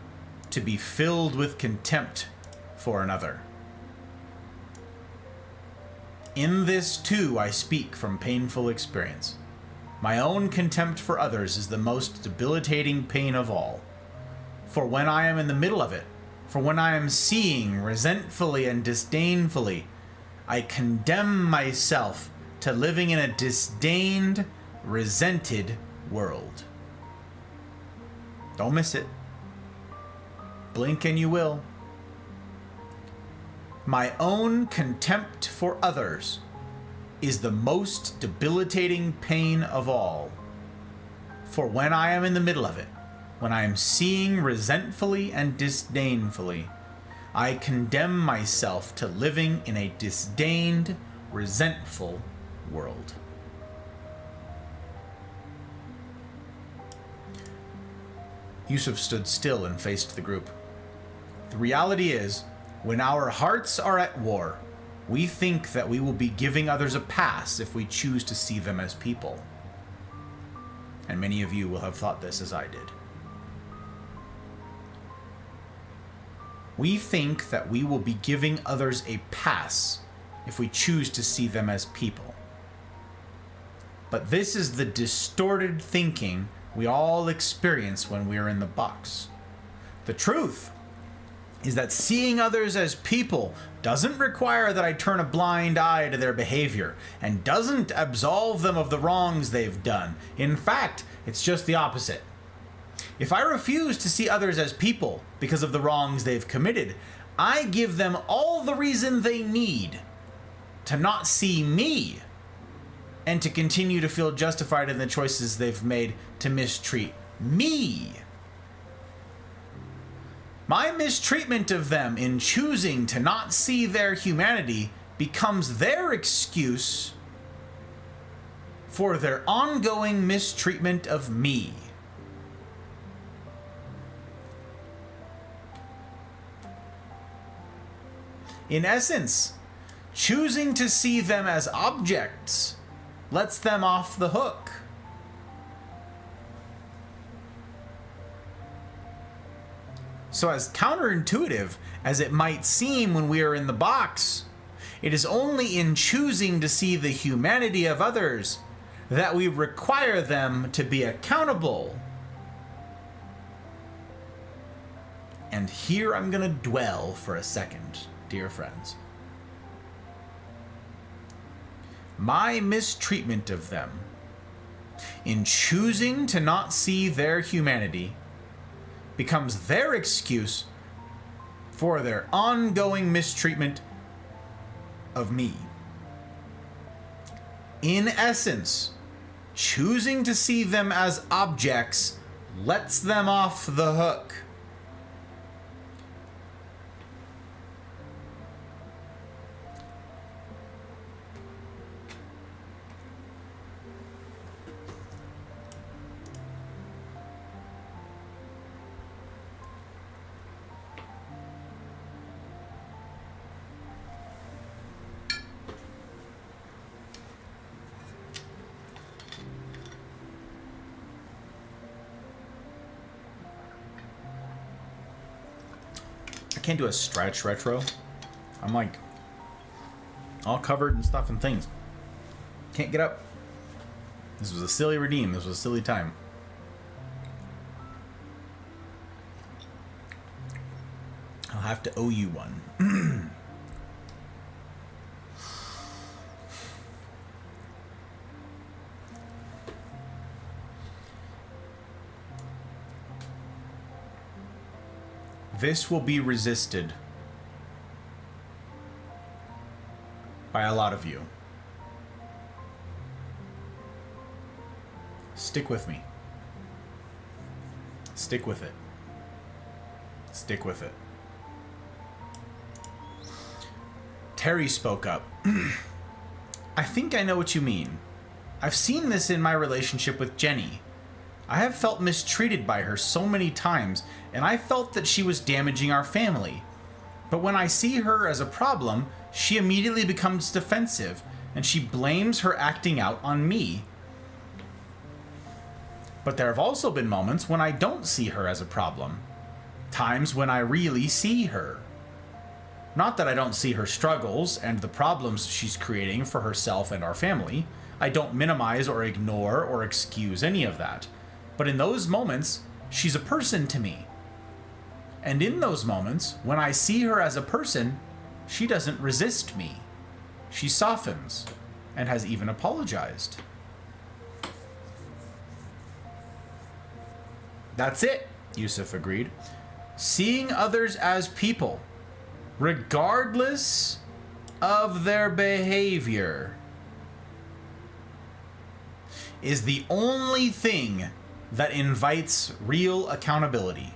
Speaker 1: to be filled with contempt for another. In this too I speak from painful experience. My own contempt for others is the most debilitating pain of all. For when I am in the middle of it, for when I am seeing resentfully and disdainfully, I condemn myself to living in a disdained, resented world. Don't miss it. Blink and you will. My own contempt for others is the most debilitating pain of all. For when I am in the middle of it, when I am seeing resentfully and disdainfully, I condemn myself to living in a disdained, resentful world. Yusuf stood still and faced the group. The reality is, when our hearts are at war, we think that we will be giving others a pass if we choose to see them as people. And many of you will have thought this as I did. We think that we will be giving others a pass if we choose to see them as people. But this is the distorted thinking we all experience when we are in the box. The truth is that seeing others as people doesn't require that I turn a blind eye to their behavior and doesn't absolve them of the wrongs they've done. In fact, it's just the opposite. If I refuse to see others as people because of the wrongs they've committed, I give them all the reason they need to not see me and to continue to feel justified in the choices they've made to mistreat me. My mistreatment of them in choosing to not see their humanity becomes their excuse for their ongoing mistreatment of me. In essence, choosing to see them as objects lets them off the hook. So as counterintuitive as it might seem when we are in the box, it is only in choosing to see the humanity of others that we require them to be accountable. And here I'm going to dwell for a second, dear friends. My mistreatment of them, in choosing to not see their humanity, becomes their excuse for their ongoing mistreatment of me. In essence, choosing to see them as objects lets them off the hook. I can't do a stretch retro. I'm like all covered in stuff and things. Can't get up. This was a silly redeem. This was a silly time. I'll have to owe you one. This will be resisted by a lot of you. Stick with me. Stick with it. Stick with it. Terry spoke up. I think I know what you mean. I've seen this in my relationship with Jenny. I have felt mistreated by her so many times, and I felt that she was damaging our family. But when I see her as a problem, she immediately becomes defensive, and she blames her acting out on me. But there have also been moments when I don't see her as a problem. Times when I really see her. Not that I don't see her struggles and the problems she's creating for herself and our family. I don't minimize or ignore or excuse any of that. But in those moments, she's a person to me. And in those moments, when I see her as a person, she doesn't resist me. She softens and has even apologized. That's it, Yusuf agreed. Seeing others as people, regardless of their behavior, is the only thing that invites real accountability.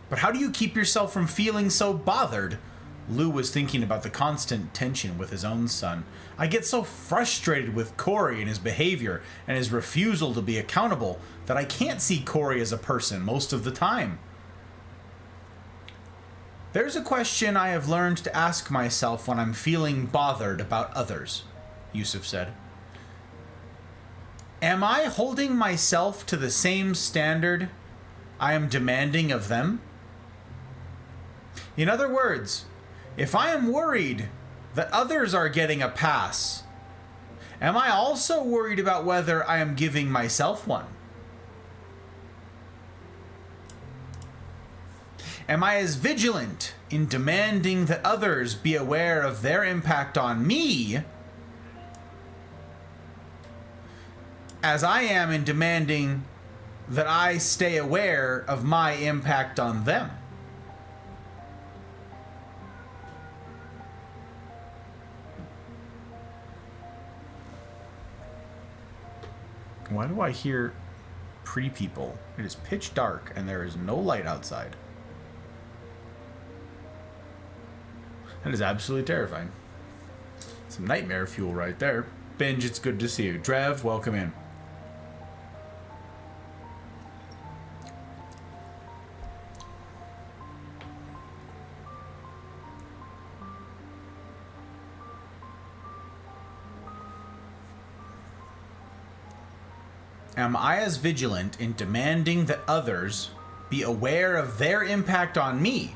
Speaker 1: But how do you keep yourself from feeling so bothered? Lou was thinking about the constant tension with his own son. I get so frustrated with Corey and his behavior and his refusal to be accountable that I can't see Corey as a person most of the time. There's a question I have learned to ask myself when I'm feeling bothered about others, Yusuf said. Am I holding myself to the same standard I am demanding of them? In other words, if I am worried that others are getting a pass, am I also worried about whether I am giving myself one? Am I as vigilant in demanding that others be aware of their impact on me as I am in demanding that I stay aware of my impact on them? Why do I hear pre-people? It is pitch dark and there is no light outside. That is absolutely terrifying. Some nightmare fuel right there. Binge, it's good to see you. Drev, welcome in. Am I as vigilant in demanding that others be aware of their impact on me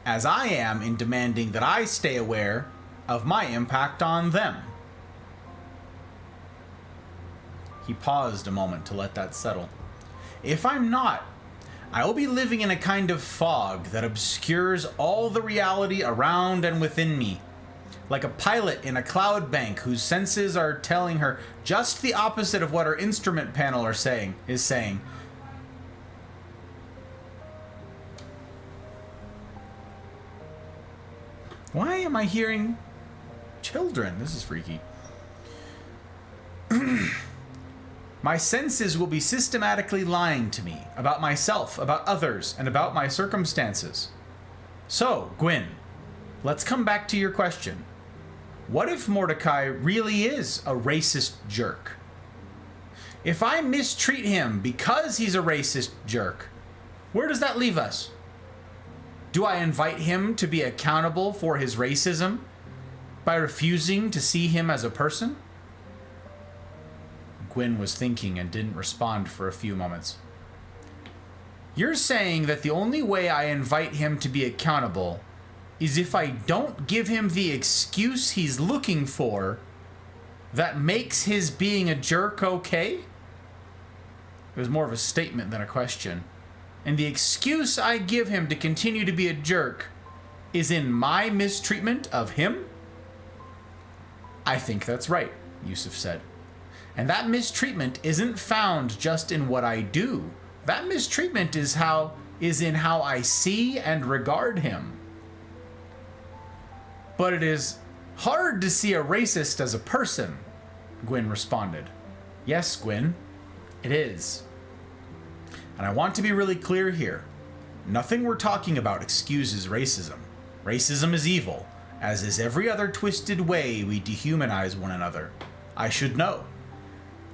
Speaker 1: as I am in demanding that I stay aware of my impact on them? He paused a moment to let that settle. If I'm not, I will be living in a kind of fog that obscures all the reality around and within me. Like a pilot in a cloud bank whose senses are telling her just the opposite of what her instrument panel is saying. Why am I hearing children? This is freaky. My senses will be systematically lying to me about myself, about others, and about my circumstances. So, Gwyn, let's come back to your question. What if Mordecai really is a racist jerk? If I mistreat him because he's a racist jerk, where does that leave us? Do I invite him to be accountable for his racism by refusing to see him as a person? Gwyn was thinking and didn't respond for a few moments. You're saying that the only way I invite him to be accountable is if I don't give him the excuse he's looking for that makes his being a jerk okay? It was more of a statement than a question. And the excuse I give him to continue to be a jerk is in my mistreatment of him? I think that's right, Yusuf said. And that mistreatment isn't found just in what I do. That mistreatment is in how I see and regard him. But it is hard to see a racist as a person, Gwyn responded. Yes, Gwyn, it is. And I want to be really clear here. Nothing we're talking about excuses racism. Racism is evil, as is every other twisted way we dehumanize one another. I should know.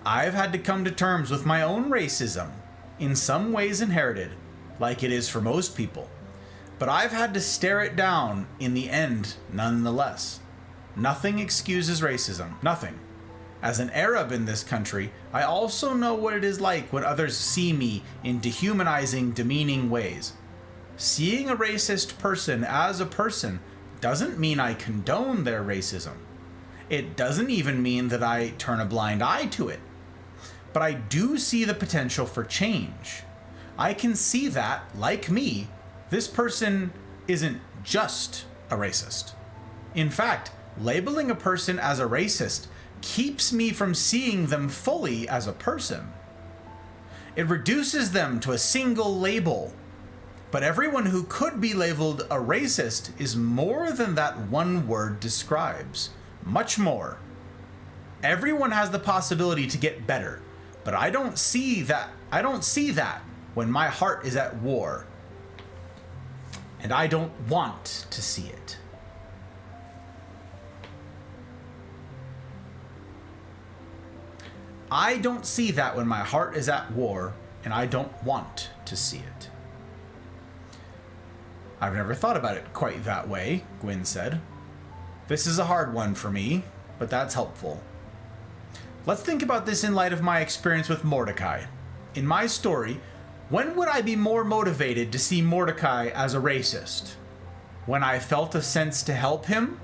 Speaker 1: I've had to come to terms with my own racism, in some ways inherited, like it is for most people. But I've had to stare it down in the end, nonetheless. Nothing excuses racism. Nothing. As an Arab in this country, I also know what it is like when others see me in dehumanizing, demeaning ways. Seeing a racist person as a person doesn't mean I condone their racism. It doesn't even mean that I turn a blind eye to it. But I do see the potential for change. I can see that, like me, this person isn't just a racist. In fact, labeling a person as a racist keeps me from seeing them fully as a person. It reduces them to a single label. But everyone who could be labeled a racist is more than that one word describes. Much more. Everyone has the possibility to get better, but I don't see that when my heart is at war. And I don't want to see it. I don't see that when my heart is at war, and I don't want to see it. I've never thought about it quite that way, Gwyn said. This is a hard one for me, but that's helpful. Let's think about this in light of my experience with Mordecai. In my story, when would I be more motivated to see Mordecai as a racist? When I felt a sense to help him,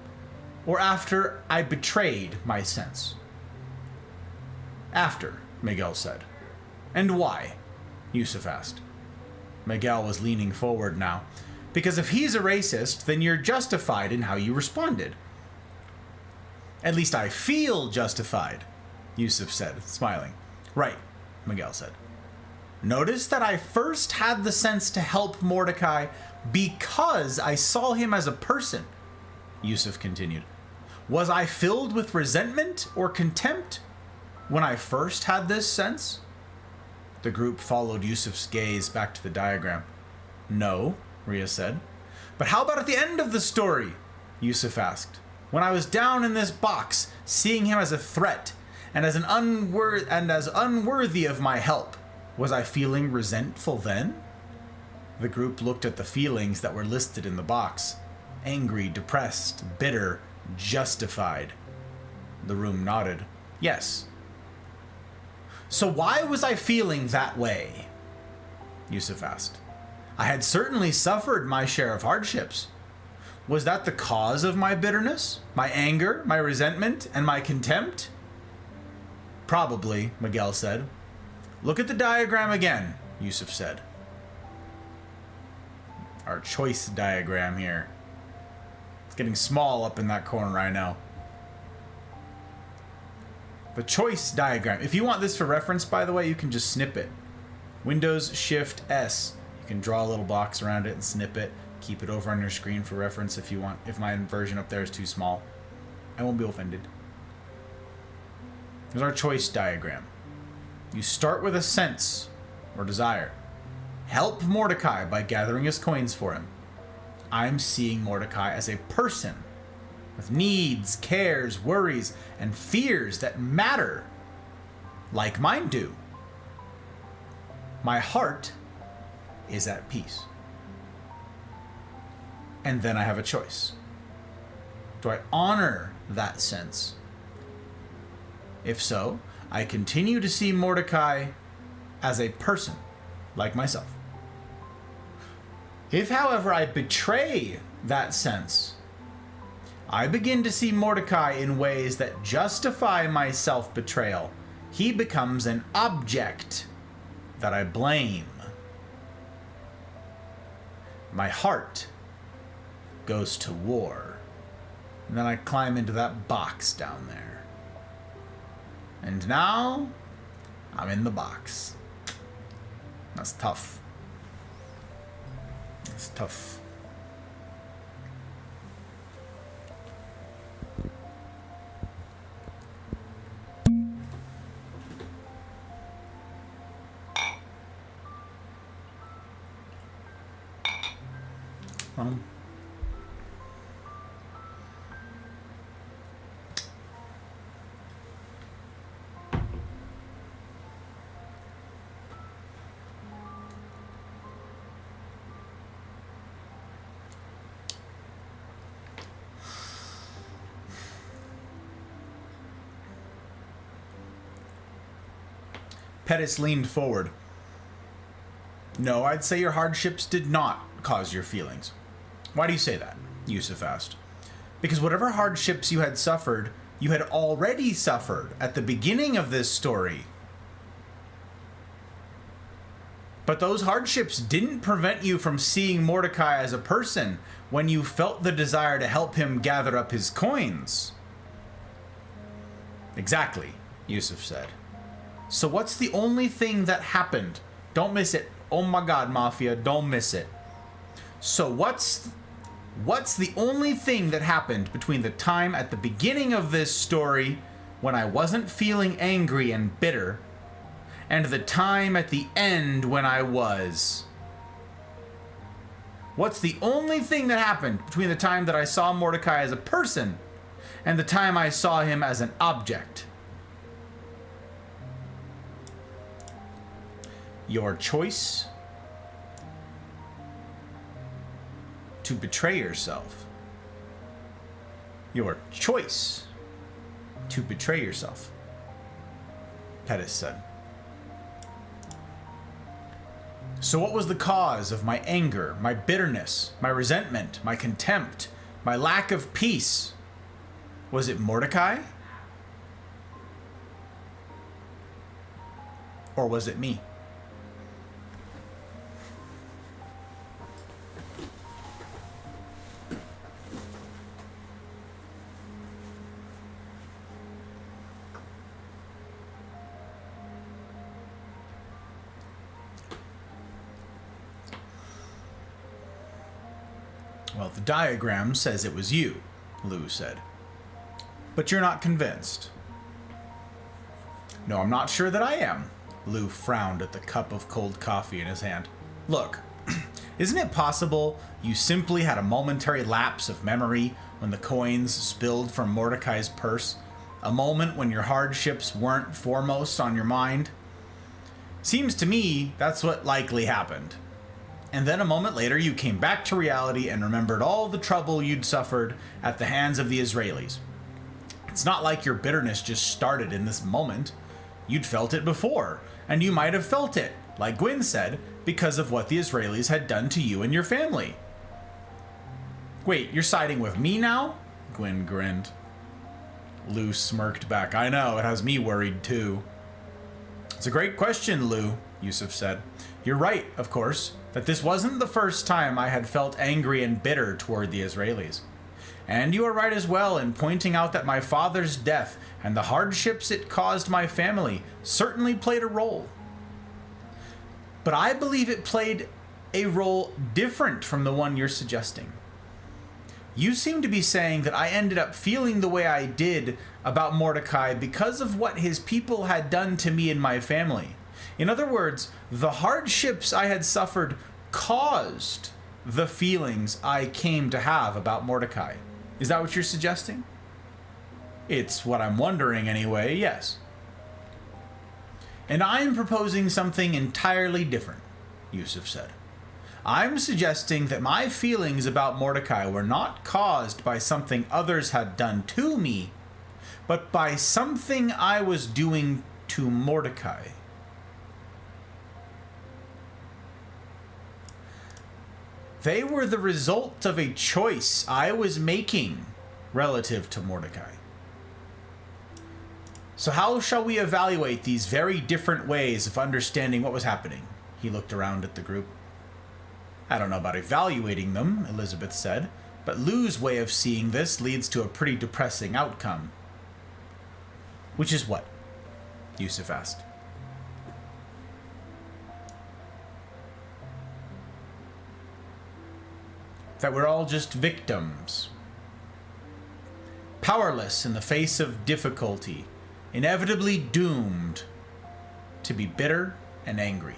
Speaker 1: or after I betrayed my sense? After, Miguel said. And why? Yusuf asked. Miguel was leaning forward now. Because if he's a racist, then you're justified in how you responded. At least I feel justified, Yusuf said, smiling. Right, Miguel said. Notice that I first had the sense to help Mordecai because I saw him as a person, Yusuf continued. Was I filled with resentment or contempt when I first had this sense? The group followed Yusuf's gaze back to the diagram. No, Rhea said. But how about at the end of the story? Yusuf asked. When I was down in this box, seeing him as a threat and as unworthy of my help, was I feeling resentful then? The group looked at the feelings that were listed in the box. Angry, depressed, bitter, justified. The room nodded. Yes. So why was I feeling that way? Yusuf asked. I had certainly suffered my share of hardships. Was that the cause of my bitterness, my anger, my resentment, and my contempt? Probably, Miguel said. Look at the diagram again, Yusuf said. choice diagram here. It's getting small up in that corner, I know. The choice diagram. If you want this for reference, by the way, you can just snip it. Windows Shift S. You can draw a little box around it and snip it. Keep it over on your screen for reference if you want. If my version up there is too small, I won't be offended. Here's our choice diagram. You start with a sense or desire. Help Mordecai by gathering his coins for him. I'm seeing Mordecai as a person with needs, cares, worries, and fears that matter, like mine do. My heart is at peace. And then I have a choice. Do I honor that sense? If so, I continue to see Mordecai as a person, like myself. If, however, I betray that sense, I begin to see Mordecai in ways that justify my self-betrayal. He becomes an object that I blame. My heart goes to war. And then I climb into that box down there. And now, I'm in the box. That's tough. That's tough. Pettis leaned forward. No, I'd say your hardships did not cause your feelings. Why do you say that? Yusuf asked. Because whatever hardships you had suffered, you had already suffered at the beginning of this story. But those hardships didn't prevent you from seeing Mordecai as a person when you felt the desire to help him gather up his coins. Exactly, Yusuf said. So what's the only thing that happened? Don't miss it. Oh my God, Mafia, don't miss it. So what's the only thing that happened between the time at the beginning of this story when I wasn't feeling angry and bitter and the time at the end when I was? What's the only thing that happened between the time that I saw Mordecai as a person and the time I saw him as an object? Your choice to betray yourself. Your choice to betray yourself, Pettis said. So what was the cause of my anger, my bitterness, my resentment, my contempt, my lack of peace? Was it Mordecai? Or was it me? Well, the diagram says it was you, Lou said. But you're not convinced. No, I'm not sure that I am. Lou frowned at the cup of cold coffee in his hand. Look, isn't it possible you simply had a momentary lapse of memory when the coins spilled from Mordecai's purse? A moment when your hardships weren't foremost on your mind? Seems to me that's what likely happened. And then a moment later, you came back to reality and remembered all the trouble you'd suffered at the hands of the Israelis. It's not like your bitterness just started in this moment. You'd felt it before, and you might have felt it, like Gwyn said, because of what the Israelis had done to you and your family. Wait, you're siding with me now? Gwyn grinned. Lou smirked back. I know, it has me worried too. It's a great question, Lou. Yusuf said. You're right, of course, that this wasn't the first time I had felt angry and bitter toward the Israelis. And you are right as well in pointing out that my father's death and the hardships it caused my family certainly played a role. But I believe it played a role different from the one you're suggesting. You seem to be saying that I ended up feeling the way I did about Mordecai because of what his people had done to me and my family. In other words, the hardships I had suffered caused the feelings I came to have about Mordecai. Is that what you're suggesting? It's what I'm wondering anyway, yes. And I'm proposing something entirely different, Yusuf said. I'm suggesting that my feelings about Mordecai were not caused by something others had done to me, but by something I was doing to Mordecai. They were the result of a choice I was making relative to Mordecai. So how shall we evaluate these very different ways of understanding what was happening? He looked around at the group. I don't know about evaluating them, Elizabeth said, but Lou's way of seeing this leads to a pretty depressing outcome. Which is what? Yusuf asked. That we're all just victims. Powerless in the face of difficulty, inevitably doomed to be bitter and angry.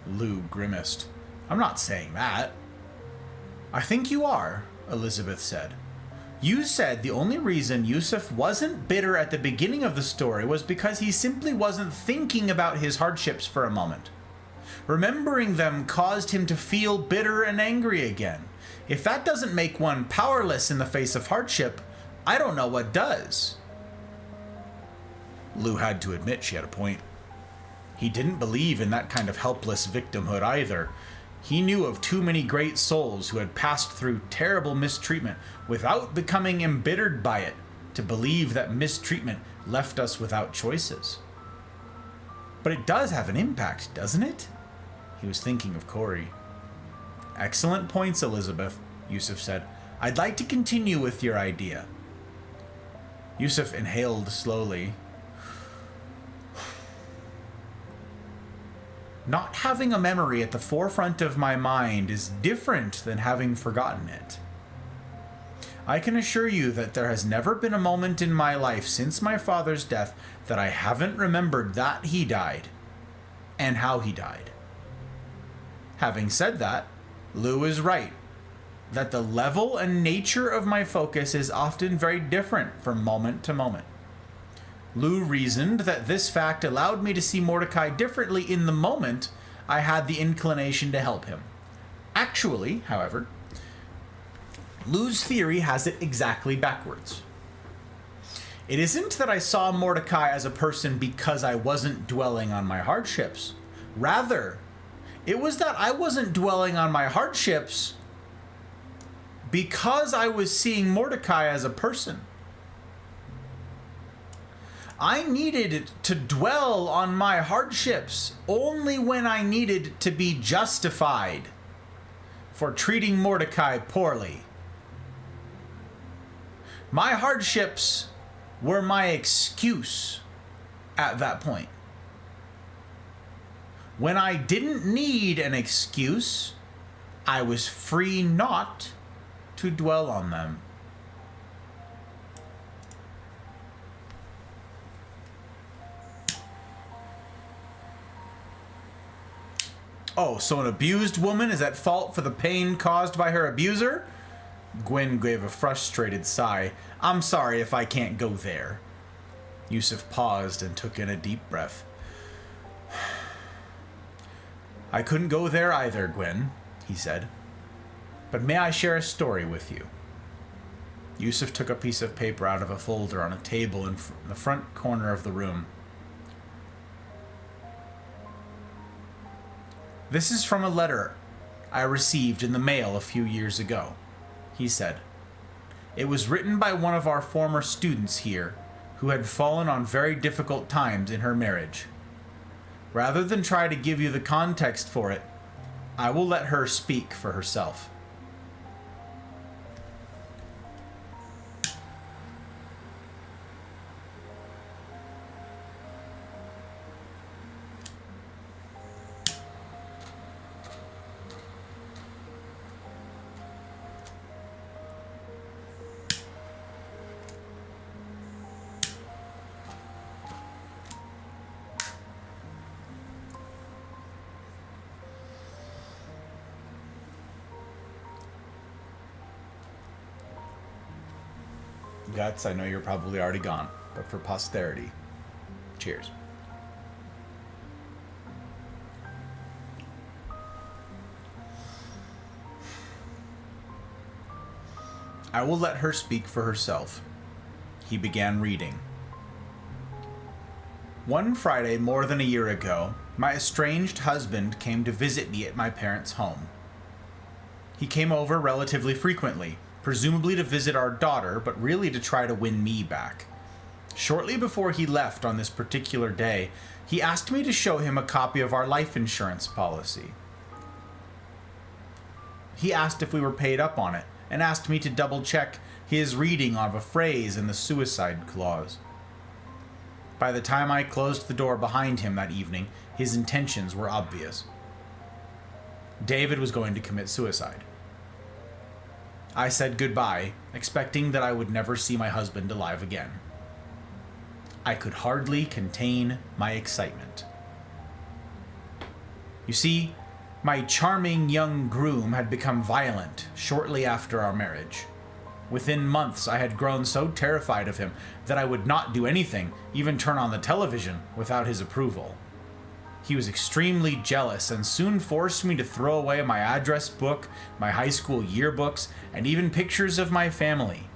Speaker 1: Lou grimaced. I'm not saying that. I think you are, Elizabeth said. You said the only reason Yusuf wasn't bitter at the beginning of the story was because he simply wasn't thinking about his hardships for a moment. Remembering them caused him to feel bitter and angry again. If that doesn't make one powerless in the face of hardship, I don't know what does. Lou had to admit she had a point. He didn't believe in that kind of helpless victimhood either. He knew of too many great souls who had passed through terrible mistreatment without becoming embittered by it to believe that mistreatment left us without choices. But it does have an impact, doesn't it? He was thinking of Corey. Excellent points, Elizabeth, Yusuf said. I'd like to continue with your idea. Yusuf inhaled slowly. Not having a memory at the forefront of my mind is different than having forgotten it. I can assure you that there has never been a moment in my life since my father's death that I haven't remembered that he died and how he died. Having said that, Lou is right, that the level and nature of my focus is often very different from moment to moment. Lou reasoned that this fact allowed me to see Mordecai differently in the moment I had the inclination to help him. Actually, however, Lou's theory has it exactly backwards. It isn't that I saw Mordecai as a person because I wasn't dwelling on my hardships. Rather, it was that I wasn't dwelling on my hardships because I was seeing Mordecai as a person. I needed to dwell on my hardships only when I needed to be justified for treating Mordecai poorly. My hardships were my excuse at that point. When I didn't need an excuse, I was free not to dwell on them. Oh, so an abused woman is at fault for the pain caused by her abuser? Gwen gave a frustrated sigh. I'm sorry if I can't go there. Yusuf paused and took in a deep breath. I couldn't go there either, Gwen, he said. But may I share a story with you? Yusuf took a piece of paper out of a folder on a table in the front corner of the room. This is from a letter I received in the mail a few years ago, he said. It was written by one of our former students here, who had fallen on very difficult times in her marriage. Rather than try to give you the context for it, I will let her speak for herself. Guts, I know you're probably already gone, but for posterity, cheers. I will let her speak for herself. He began reading. One Friday more than a year ago, my estranged husband came to visit me at my parents' home. He came over relatively frequently, presumably to visit our daughter, but really to try to win me back. Shortly before he left on this particular day, he asked me to show him a copy of our life insurance policy. He asked if we were paid up on it, and asked me to double-check his reading of a phrase in the suicide clause. By the time I closed the door behind him that evening, his intentions were obvious. David was going to commit suicide. I said goodbye, expecting that I would never see my husband alive again. I could hardly contain my excitement. You see, my charming young groom had become violent shortly after our marriage. Within months, I had grown so terrified of him that I would not do anything, even turn on the television, without his approval. He was extremely jealous and soon forced me to throw away my address book, my high school yearbooks, and even pictures of my family.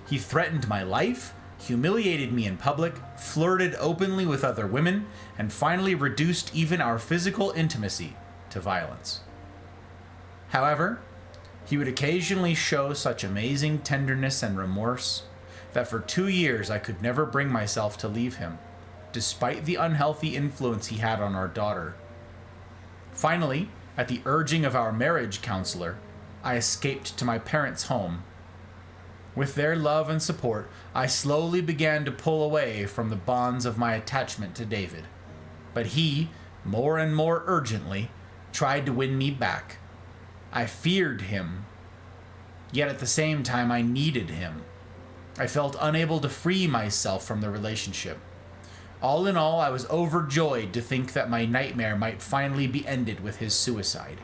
Speaker 1: He threatened my life, humiliated me in public, flirted openly with other women, and finally reduced even our physical intimacy to violence. However, he would occasionally show such amazing tenderness and remorse that for 2 years I could never bring myself to leave him, despite the unhealthy influence he had on our daughter. Finally, at the urging of our marriage counselor, I escaped to my parents' home. With their love and support, I slowly began to pull away from the bonds of my attachment to David. But he, more and more urgently, tried to win me back. I feared him, yet at the same time I needed him. I felt unable to free myself from the relationship. All in all, I was overjoyed to think that my nightmare might finally be ended with his suicide.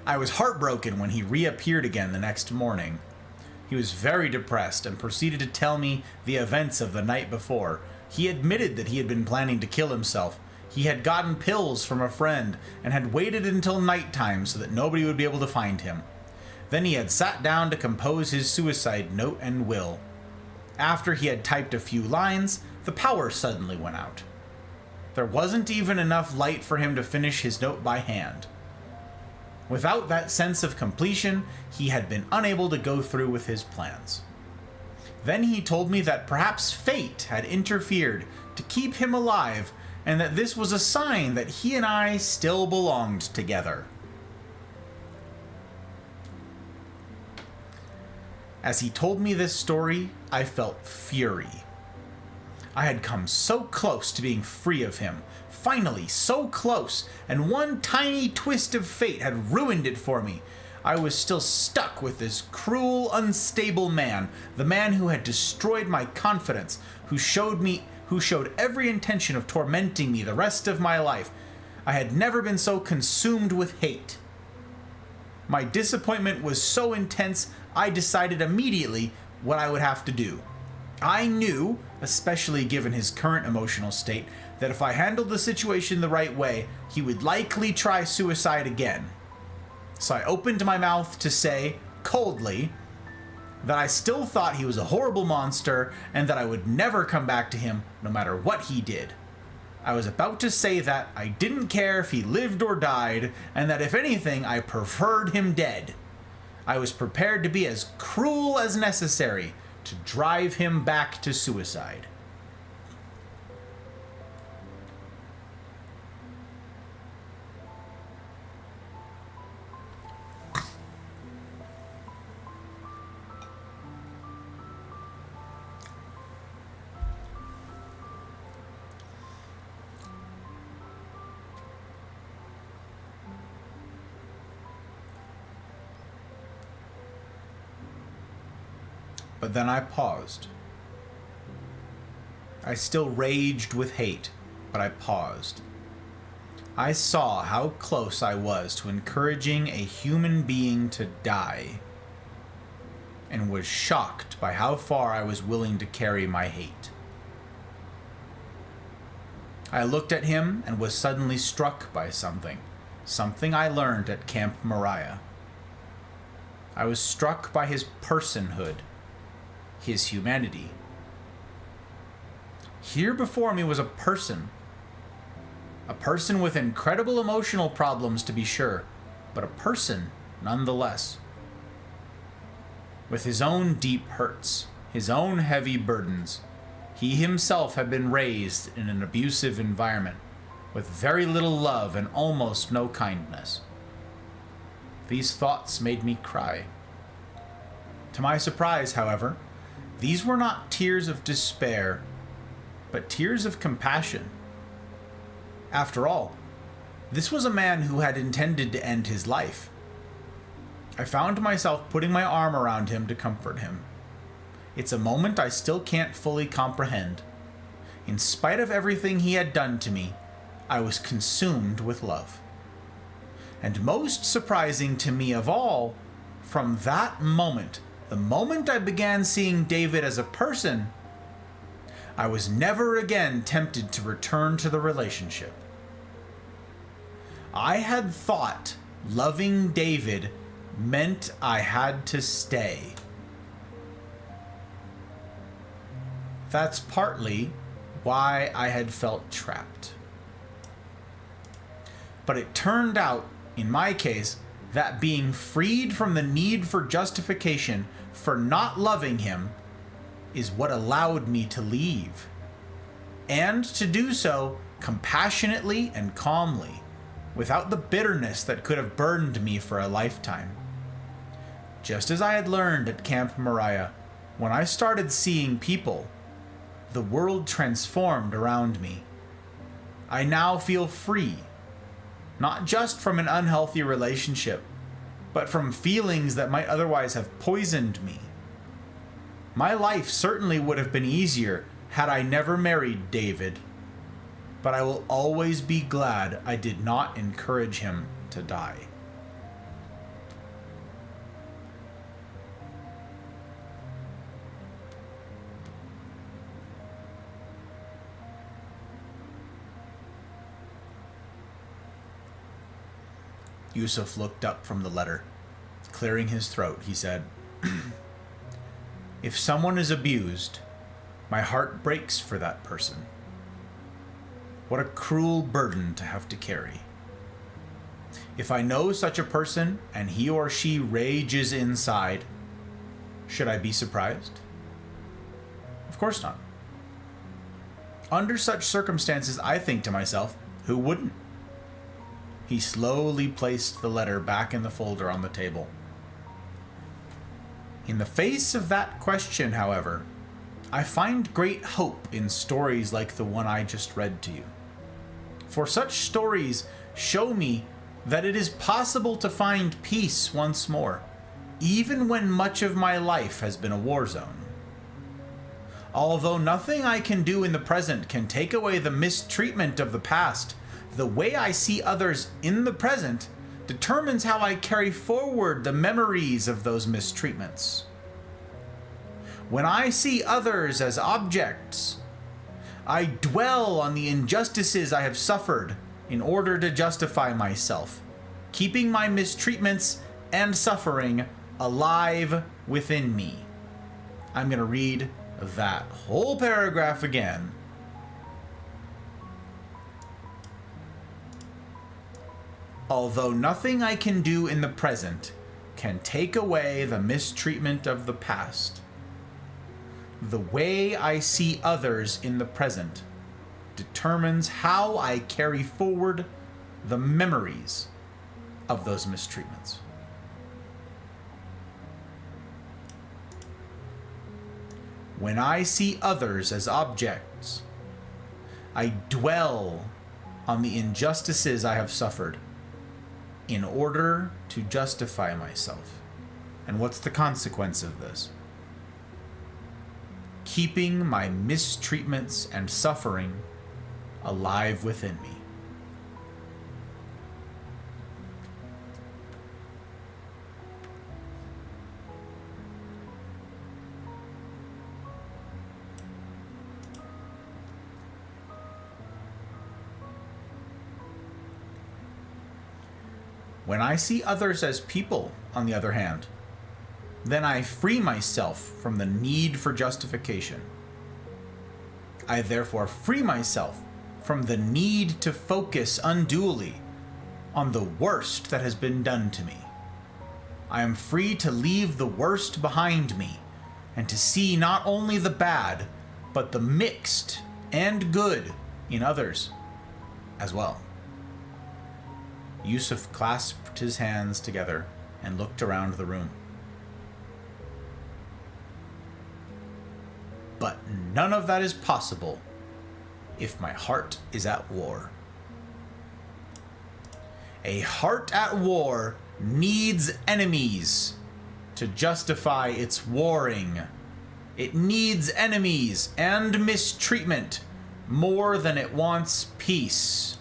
Speaker 1: I was heartbroken when he reappeared again the next morning. He was very depressed and proceeded to tell me the events of the night before. He admitted that he had been planning to kill himself. He had gotten pills from a friend and had waited until nighttime so that nobody would be able to find him. Then he had sat down to compose his suicide note and will. After he had typed a few lines, the power suddenly went out. There wasn't even enough light for him to finish his note by hand. Without that sense of completion, he had been unable to go through with his plans. Then he told me that perhaps fate had interfered to keep him alive, and that this was a sign that he and I still belonged together. As he told me this story, I felt fury. I had come so close to being free of him, finally so close, and one tiny twist of fate had ruined it for me. I was still stuck with this cruel, unstable man, the man who had destroyed my confidence, who showed every intention of tormenting me the rest of my life. I had never been so consumed with hate. My disappointment was so intense, I decided immediately what I would have to do. I knew, especially given his current emotional state, that if I handled the situation the right way, he would likely try suicide again. So I opened my mouth to say, coldly, that I still thought he was a horrible monster and that I would never come back to him no matter what he did. I was about to say that I didn't care if he lived or died, and that if anything, I preferred him dead. I was prepared to be as cruel as necessary to drive him back to suicide. But then I paused. I still raged with hate, but I paused. I saw how close I was to encouraging a human being to die, and was shocked by how far I was willing to carry my hate. I looked at him and was suddenly struck by something I learned at Camp Moriah. I was struck by his personhood, his humanity. Here before me was a person with incredible emotional problems, to be sure, but a person nonetheless. With his own deep hurts, his own heavy burdens, he himself had been raised in an abusive environment, with very little love and almost no kindness. These thoughts made me cry. To my surprise, however, these were not tears of despair, but tears of compassion. After all, this was a man who had intended to end his life. I found myself putting my arm around him to comfort him. It's a moment I still can't fully comprehend. In spite of everything he had done to me, I was consumed with love. And most surprising to me of all, from that moment, the moment I began seeing David as a person, I was never again tempted to return to the relationship. I had thought loving David meant I had to stay. That's partly why I had felt trapped. But it turned out, in my case, that being freed from the need for justification for not loving him is what allowed me to leave. And to do so compassionately and calmly, without the bitterness that could have burdened me for a lifetime. Just as I had learned at Camp Moriah, when I started seeing people, the world transformed around me. I now feel free, not just from an unhealthy relationship, but from feelings that might otherwise have poisoned me. My life certainly would have been easier had I never married David, but I will always be glad I did not encourage him to die. Yusuf looked up from the letter. Clearing his throat, he said, "If someone is abused, my heart breaks for that person. What a cruel burden to have to carry. If I know such a person and he or she rages inside, should I be surprised? Of course not. Under such circumstances, I think to myself, who wouldn't?" He slowly placed the letter back in the folder on the table. In the face of that question, however, I find great hope in stories like the one I just read to you. For such stories show me that it is possible to find peace once more, even when much of my life has been a war zone. Although nothing I can do in the present can take away the mistreatment of the past, the way I see others in the present determines how I carry forward the memories of those mistreatments. When I see others as objects, I dwell on the injustices I have suffered in order to justify myself, keeping my mistreatments and suffering alive within me. I'm going to read that whole paragraph again. Although nothing I can do in the present can take away the mistreatment of the past, the way I see others in the present determines how I carry forward the memories of those mistreatments. When I see others as objects, I dwell on the injustices I have suffered in order to justify myself. And what's the consequence of this? Keeping my mistreatments and suffering alive within me. When I see others as people, on the other hand, then I free myself from the need for justification. I therefore free myself from the need to focus unduly on the worst that has been done to me. I am free to leave the worst behind me and to see not only the bad, but the mixed and good in others as well. Yusuf clasped his hands together and looked around the room. But none of that is possible if my heart is at war. A heart at war needs enemies to justify its warring. It needs enemies and mistreatment more than it wants peace.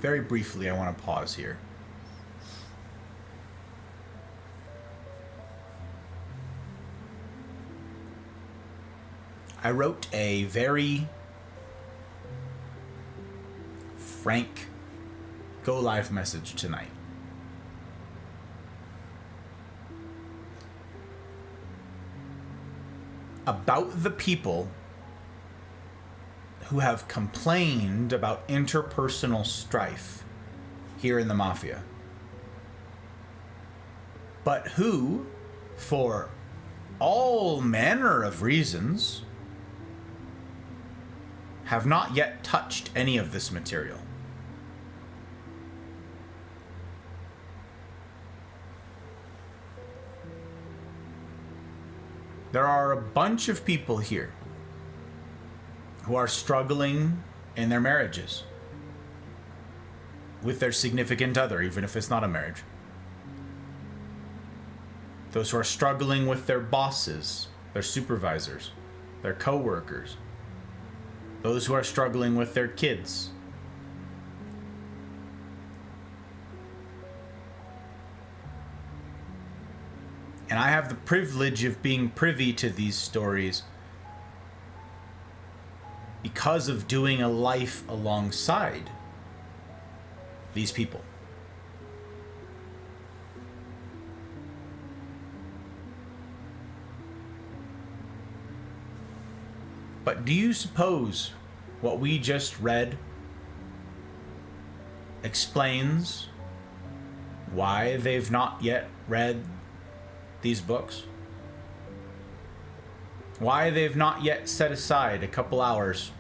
Speaker 1: Very briefly, I want to pause here. I wrote a very frank go live message tonight. About the people who have complained about interpersonal strife here in the Mafia, but who, for all manner of reasons, have not yet touched any of this material. There are a bunch of people here who are struggling in their marriages with their significant other, even if it's not a marriage. Those who are struggling with their bosses, their supervisors, their co-workers. Those who are struggling with their kids. And I have the privilege of being privy to these stories because of doing a life alongside these people. But do you suppose what we just read explains why they've not yet read these books? Why they've not yet set aside a couple hours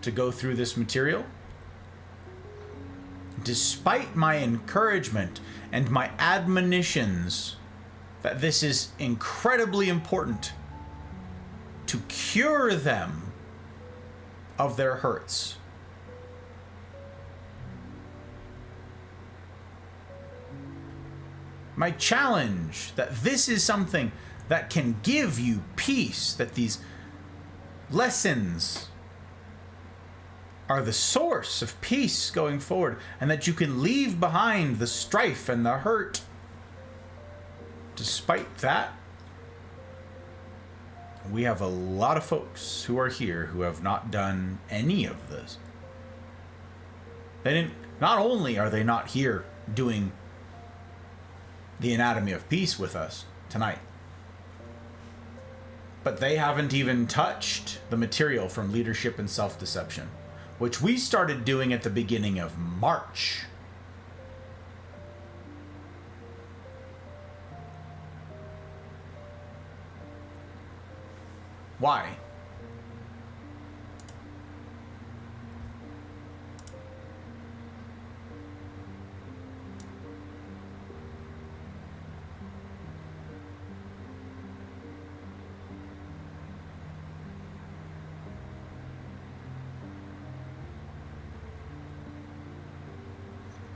Speaker 1: to go through this material? Despite my encouragement and my admonitions that this is incredibly important to cure them of their hurts. My challenge that this is something that can give you peace, that these lessons are the source of peace going forward, and that you can leave behind the strife and the hurt. Despite that, we have a lot of folks who are here who have not done any of this. Not only are they not here doing the Anatomy of Peace with us tonight. But they haven't even touched the material from Leadership and Self-Deception, which we started doing at the beginning of March. Why?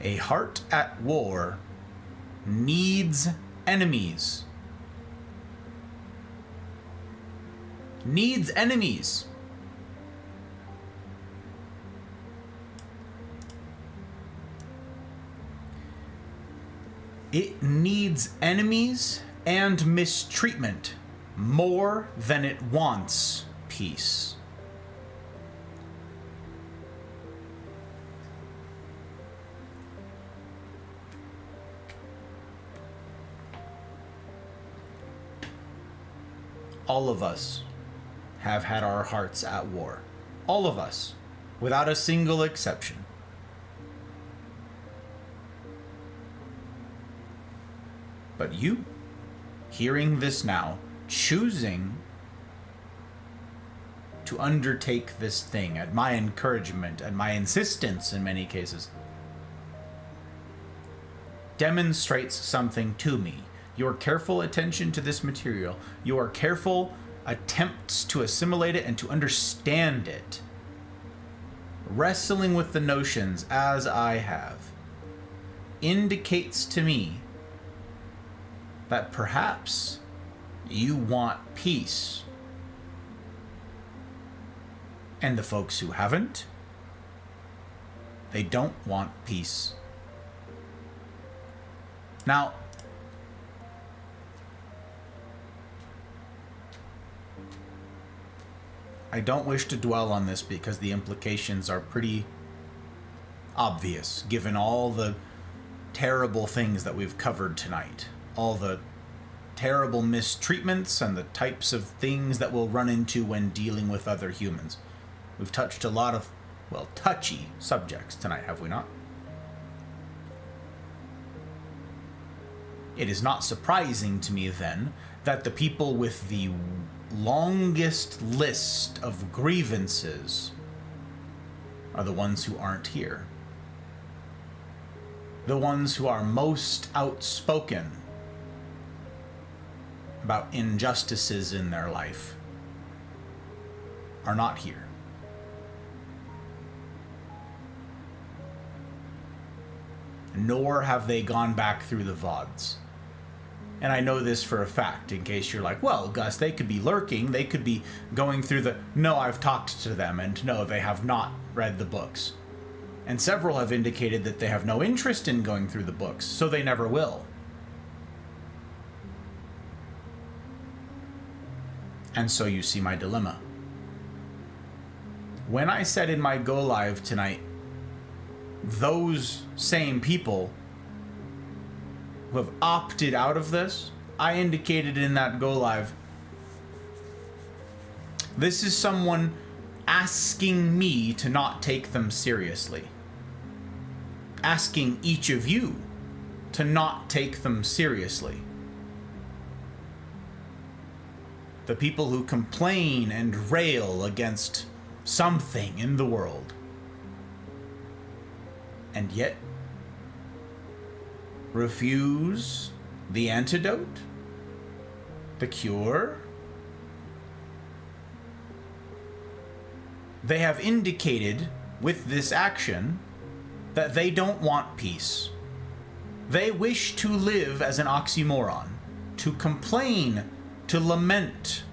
Speaker 1: A heart at war needs enemies. Needs enemies. It needs enemies and mistreatment more than it wants peace. All of us have had our hearts at war. All of us, without a single exception. But you, hearing this now, choosing to undertake this thing at my encouragement and my insistence in many cases, demonstrates something to me. Your careful attention to this material, your careful attempts to assimilate it and to understand it, wrestling with the notions as I have, indicates to me that perhaps you want peace. And the folks who haven't, they don't want peace. Now, I don't wish to dwell on this because the implications are pretty obvious, given all the terrible things that we've covered tonight. All the terrible mistreatments and the types of things that we'll run into when dealing with other humans. We've touched a lot of, well, touchy subjects tonight, have we not? It is not surprising to me, then, that the people with the longest list of grievances are the ones who aren't here. The ones who are most outspoken about injustices in their life are not here. Nor have they gone back through the VODs. And I know this for a fact, in case you're like, well, Gus, they could be lurking, they could be going through the... No, I've talked to them, and no, they have not read the books. And several have indicated that they have no interest in going through the books, so they never will. And so you see my dilemma. When I said in my go live tonight, those same people who have opted out of this, I indicated in that go live, this is someone asking me to not take them seriously. Asking each of you to not take them seriously. The people who complain and rail against something in the world. And yet, refuse the antidote, the cure. They have indicated with this action that they don't want peace. They wish to live as an oxymoron, to complain, to lament.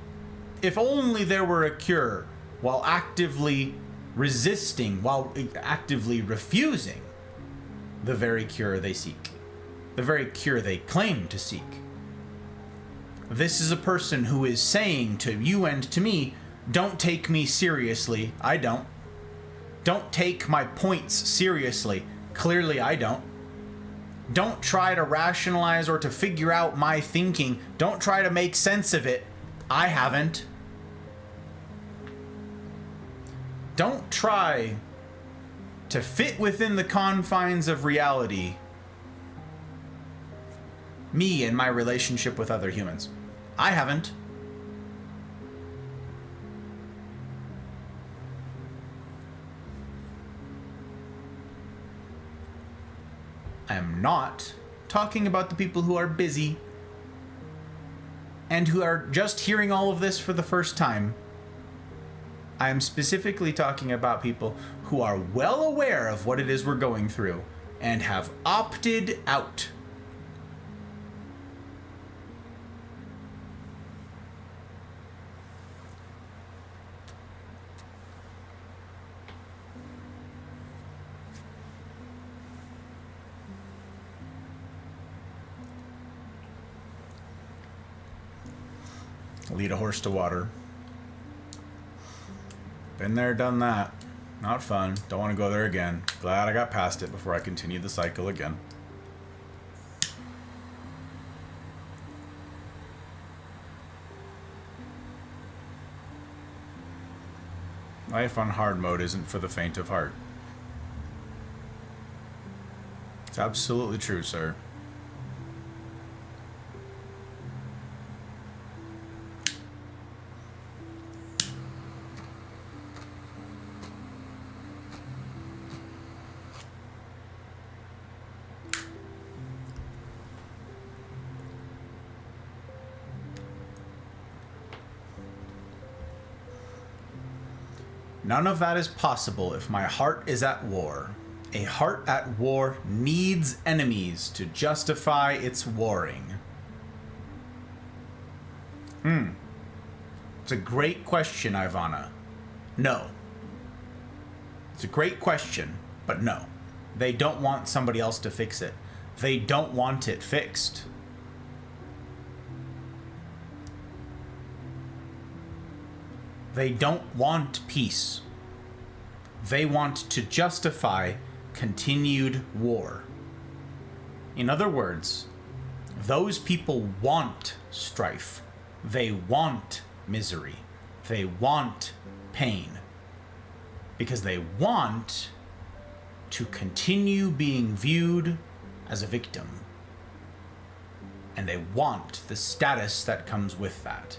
Speaker 1: If only there were a cure, while actively resisting, while actively refusing the very cure they seek. The very cure they claim to seek. This is a person who is saying to you and to me, don't take me seriously. I don't. Don't take my points seriously. Clearly I don't. Don't try to rationalize or to figure out my thinking. Don't try to make sense of it. I haven't. Don't try to fit within the confines of reality me and my relationship with other humans. I haven't. I am not talking about the people who are busy and who are just hearing all of this for the first time. I am specifically talking about people who are well aware of what it is we're going through and have opted out. Lead a horse to water. Been there, done that. Not fun. Don't want to go there again. Glad I got past it before I continue the cycle again. Life on hard mode isn't for the faint of heart. It's absolutely true, sir. None of that is possible if my heart is at war. A heart at war needs enemies to justify its warring. It's a great question, Ivana. No. It's a great question, but no. They don't want somebody else to fix it. They don't want it fixed. They don't want peace. They want to justify continued war. In other words, those people want strife. They want misery. They want pain. Because they want to continue being viewed as a victim. And they want the status that comes with that.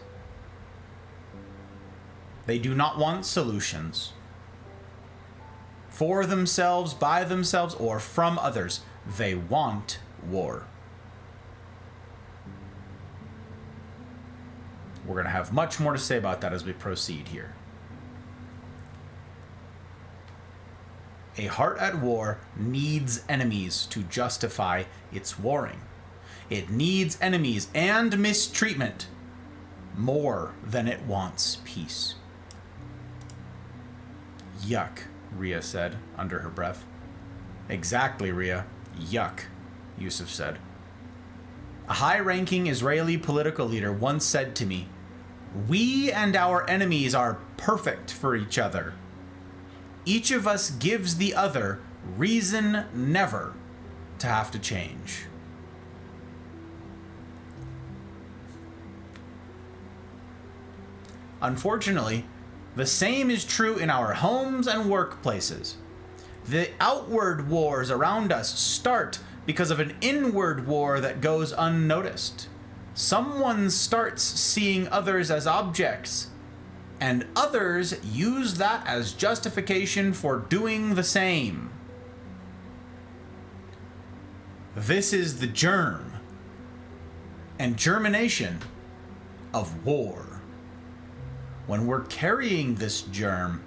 Speaker 1: They do not want solutions for themselves, by themselves, or from others. They want war. We're going to have much more to say about that as we proceed here. A heart at war needs enemies to justify its warring. It needs enemies and mistreatment more than it wants peace. Yuck, Rhea said, under her breath. Exactly, Rhea. Yuck, Yusuf said. A high-ranking Israeli political leader once said to me, "We and our enemies are perfect for each other. Each of us gives the other reason never to have to change." Unfortunately, the same is true in our homes and workplaces. The outward wars around us start because of an inward war that goes unnoticed. Someone starts seeing others as objects, and others use that as justification for doing the same. This is the germ and germination of war. When we're carrying this germ,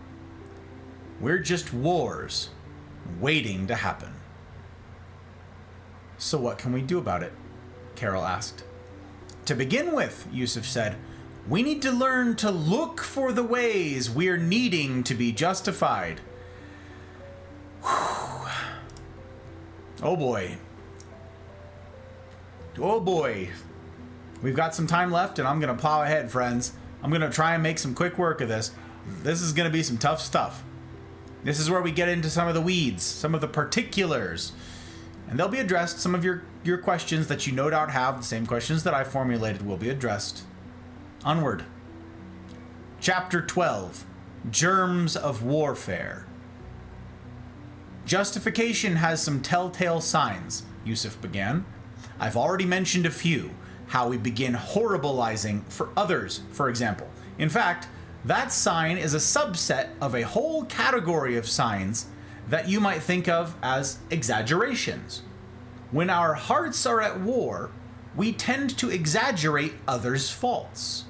Speaker 1: we're just wars waiting to happen. So what can we do about it? Carol asked. To begin with, Yusuf said, we need to learn to look for the ways we're needing to be justified. Whew. Oh boy. Oh boy. We've got some time left and I'm going to plow ahead, friends. I'm going to try and make some quick work of this. This is going to be some tough stuff. This is where we get into some of the weeds, some of the particulars. And they'll be addressed. Some of your questions that you no doubt have, the same questions that I formulated, will be addressed. Onward. Chapter 12. Germs of Warfare. Justification has some telltale signs, Yusuf began. I've already mentioned a few. How we begin horribilizing for others, for example. In fact, that sign is a subset of a whole category of signs that you might think of as exaggerations. When our hearts are at war, we tend to exaggerate others' faults.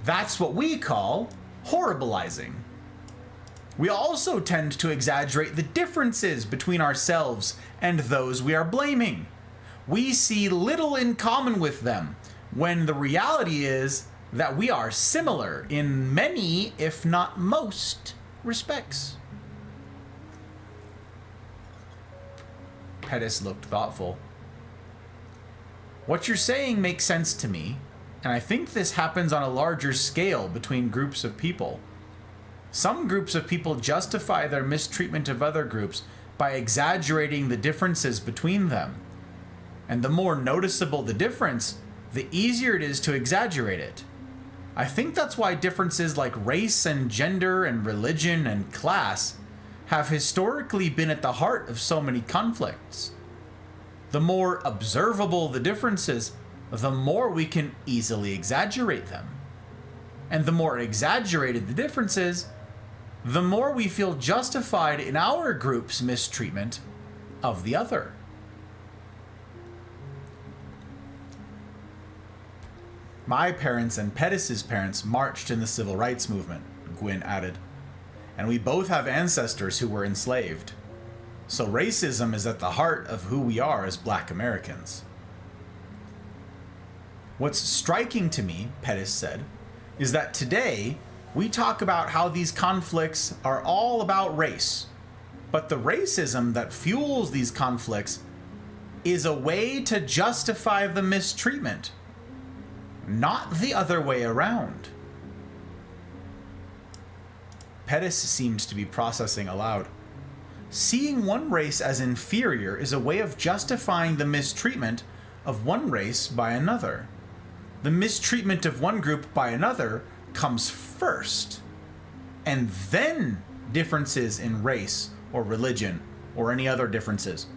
Speaker 1: That's what we call horribilizing. We also tend to exaggerate the differences between ourselves and those we are blaming. We see little in common with them, when the reality is that we are similar in many, if not most, respects. Pettis looked thoughtful. What you're saying makes sense to me, and I think this happens on a larger scale between groups of people. Some groups of people justify their mistreatment of other groups by exaggerating the differences between them. And the more noticeable the difference, the easier it is to exaggerate it. I think that's why differences like race and gender and religion and class have historically been at the heart of so many conflicts. The more observable the differences, the more we can easily exaggerate them. And the more exaggerated the differences, the more we feel justified in our group's mistreatment of the other. My parents and Pettis's parents marched in the civil rights movement, Gwyn added. And we both have ancestors who were enslaved. So racism is at the heart of who we are as Black Americans. What's striking to me, Pettis said, is that today we talk about how these conflicts are all about race. But the racism that fuels these conflicts is a way to justify the mistreatment, not the other way around. Pettis seemed to be processing aloud. Seeing one race as inferior is a way of justifying the mistreatment of one race by another. The mistreatment of one group by another comes first, and then differences in race or religion or any other differences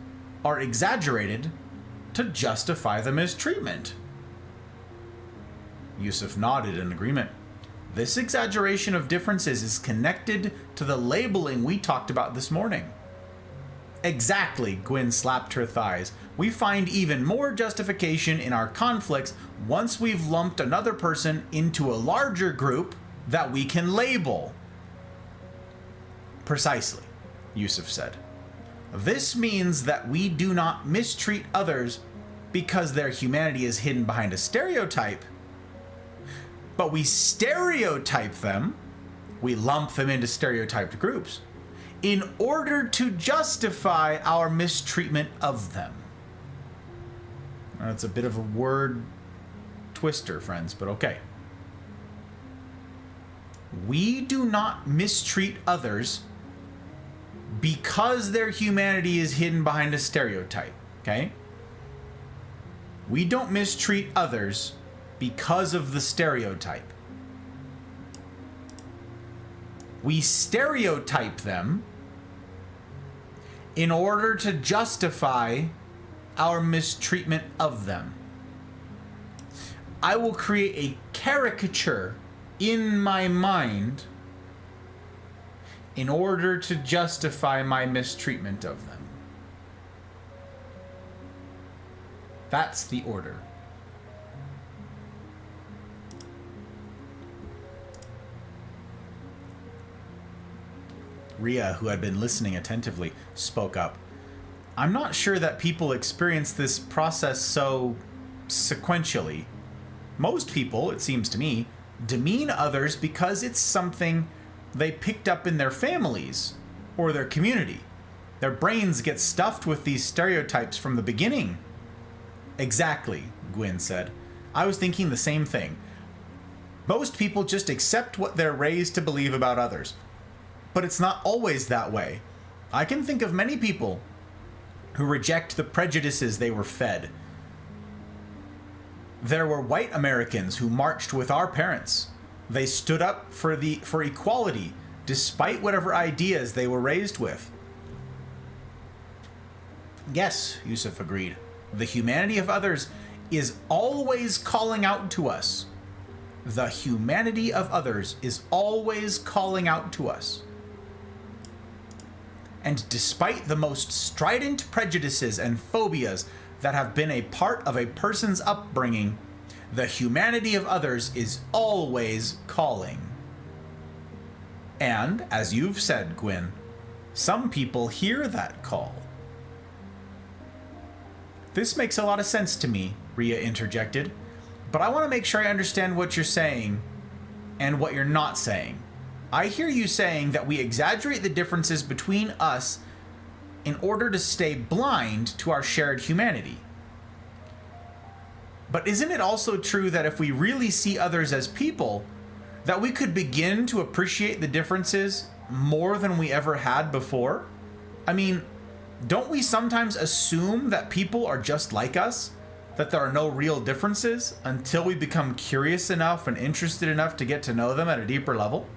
Speaker 1: are exaggerated to justify the mistreatment. Yusuf nodded in agreement. This exaggeration of differences is connected to the labeling we talked about this morning. Exactly, Gwyn slapped her thighs. We find even more justification in our conflicts once we've lumped another person into a larger group that we can label. Precisely, Yusuf said. This means that we do not mistreat others because their humanity is hidden behind a stereotype, but we stereotype them, we lump them into stereotyped groups, in order to justify our mistreatment of them. That's a bit of a word twister, friends, but okay. We do not mistreat others because their humanity is hidden behind a stereotype, okay? We don't mistreat others because of the stereotype. We stereotype them in order to justify our mistreatment of them. I will create a caricature in my mind in order to justify my mistreatment of them. That's the order. Rhea, who had been listening attentively, spoke up. I'm not sure that people experience this process so sequentially. Most people, it seems to me, demean others because it's something they picked up in their families or their community. Their brains get stuffed with these stereotypes from the beginning. Exactly, Gwyn said. I was thinking the same thing. Most people just accept what they're raised to believe about others. But it's not always that way. I can think of many people who reject the prejudices they were fed. There were white Americans who marched with our parents. They stood up for equality, despite whatever ideas they were raised with. Yes, Yusuf agreed. The humanity of others is always calling out to us. The humanity of others is always calling out to us. And despite the most strident prejudices and phobias that have been a part of a person's upbringing, the humanity of others is always calling. And, as you've said, Gwyn, some people hear that call. This makes a lot of sense to me, Rhea interjected, but I want to make sure I understand what you're saying and what you're not saying. I hear you saying that we exaggerate the differences between us in order to stay blind to our shared humanity. But isn't it also true that if we really see others as people, that we could begin to appreciate the differences more than we ever had before? I mean, don't we sometimes assume that people are just like us? That there are no real differences until we become curious enough and interested enough to get to know them at a deeper level?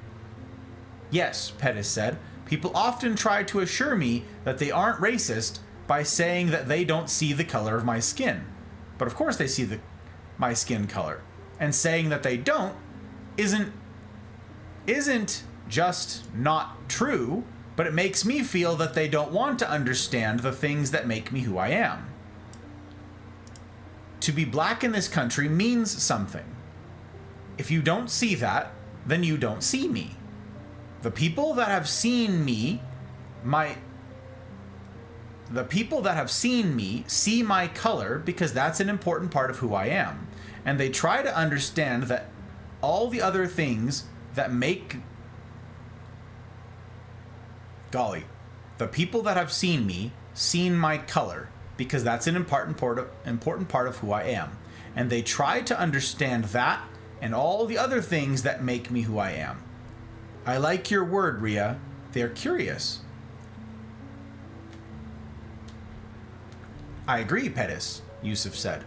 Speaker 1: Yes, Pettis said. People often try to assure me that they aren't racist by saying that they don't see the color of my skin. But of course they see my skin color. And saying that they don't isn't just not true, but it makes me feel that they don't want to understand the things that make me who I am. To be black in this country means something. If you don't see that, then you don't see me. The people that have seen me, see my color because that's an important part of who I am. And they try to understand that all the other things that make... Golly. The people that have seen me, seen my color, because that's an important part of who I am. And they try to understand that and all the other things that make me who I am. I like your word, Rhea. They're curious. I agree, Pettis, Yusuf said.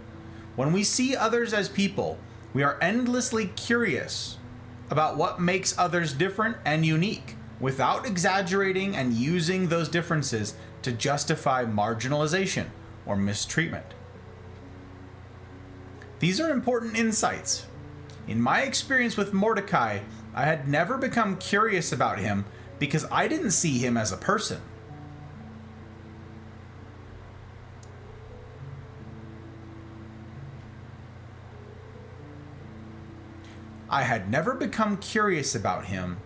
Speaker 1: When we see others as people, we are endlessly curious about what makes others different and unique, without exaggerating and using those differences to justify marginalization or mistreatment. These are important insights. In my experience with Mordecai, I had never become curious about him because I didn't see him as a person. I had never become curious about him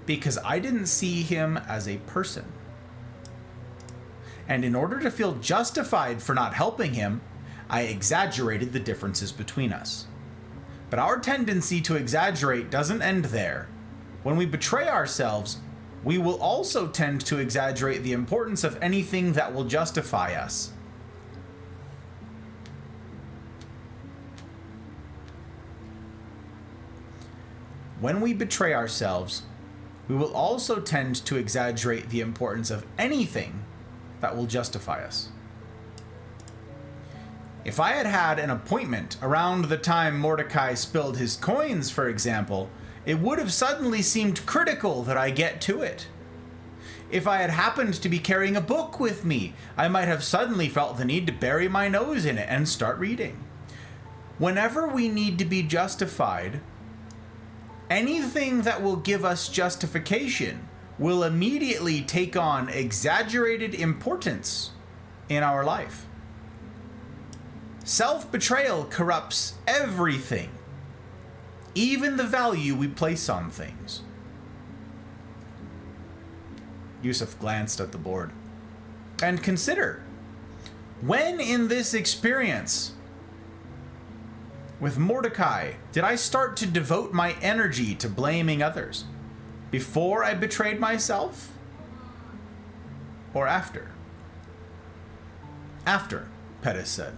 Speaker 1: because I didn't see him as a person. And in order to feel justified for not helping him, I exaggerated the differences between us. But our tendency to exaggerate doesn't end there. When we betray ourselves, we will also tend to exaggerate the importance of anything that will justify us. When we betray ourselves, we will also tend to exaggerate the importance of anything that will justify us. If I had had an appointment around the time Mordecai spilled his coins, for example, it would have suddenly seemed critical that I get to it. If I had happened to be carrying a book with me, I might have suddenly felt the need to bury my nose in it and start reading. Whenever we need to be justified, anything that will give us justification will immediately take on exaggerated importance in our life. Self-betrayal corrupts everything, even the value we place on things. Yusuf glanced at the board. And consider, when in this experience with Mordecai did I start to devote my energy to blaming others? Before I betrayed myself? Or after? After, Pettis said.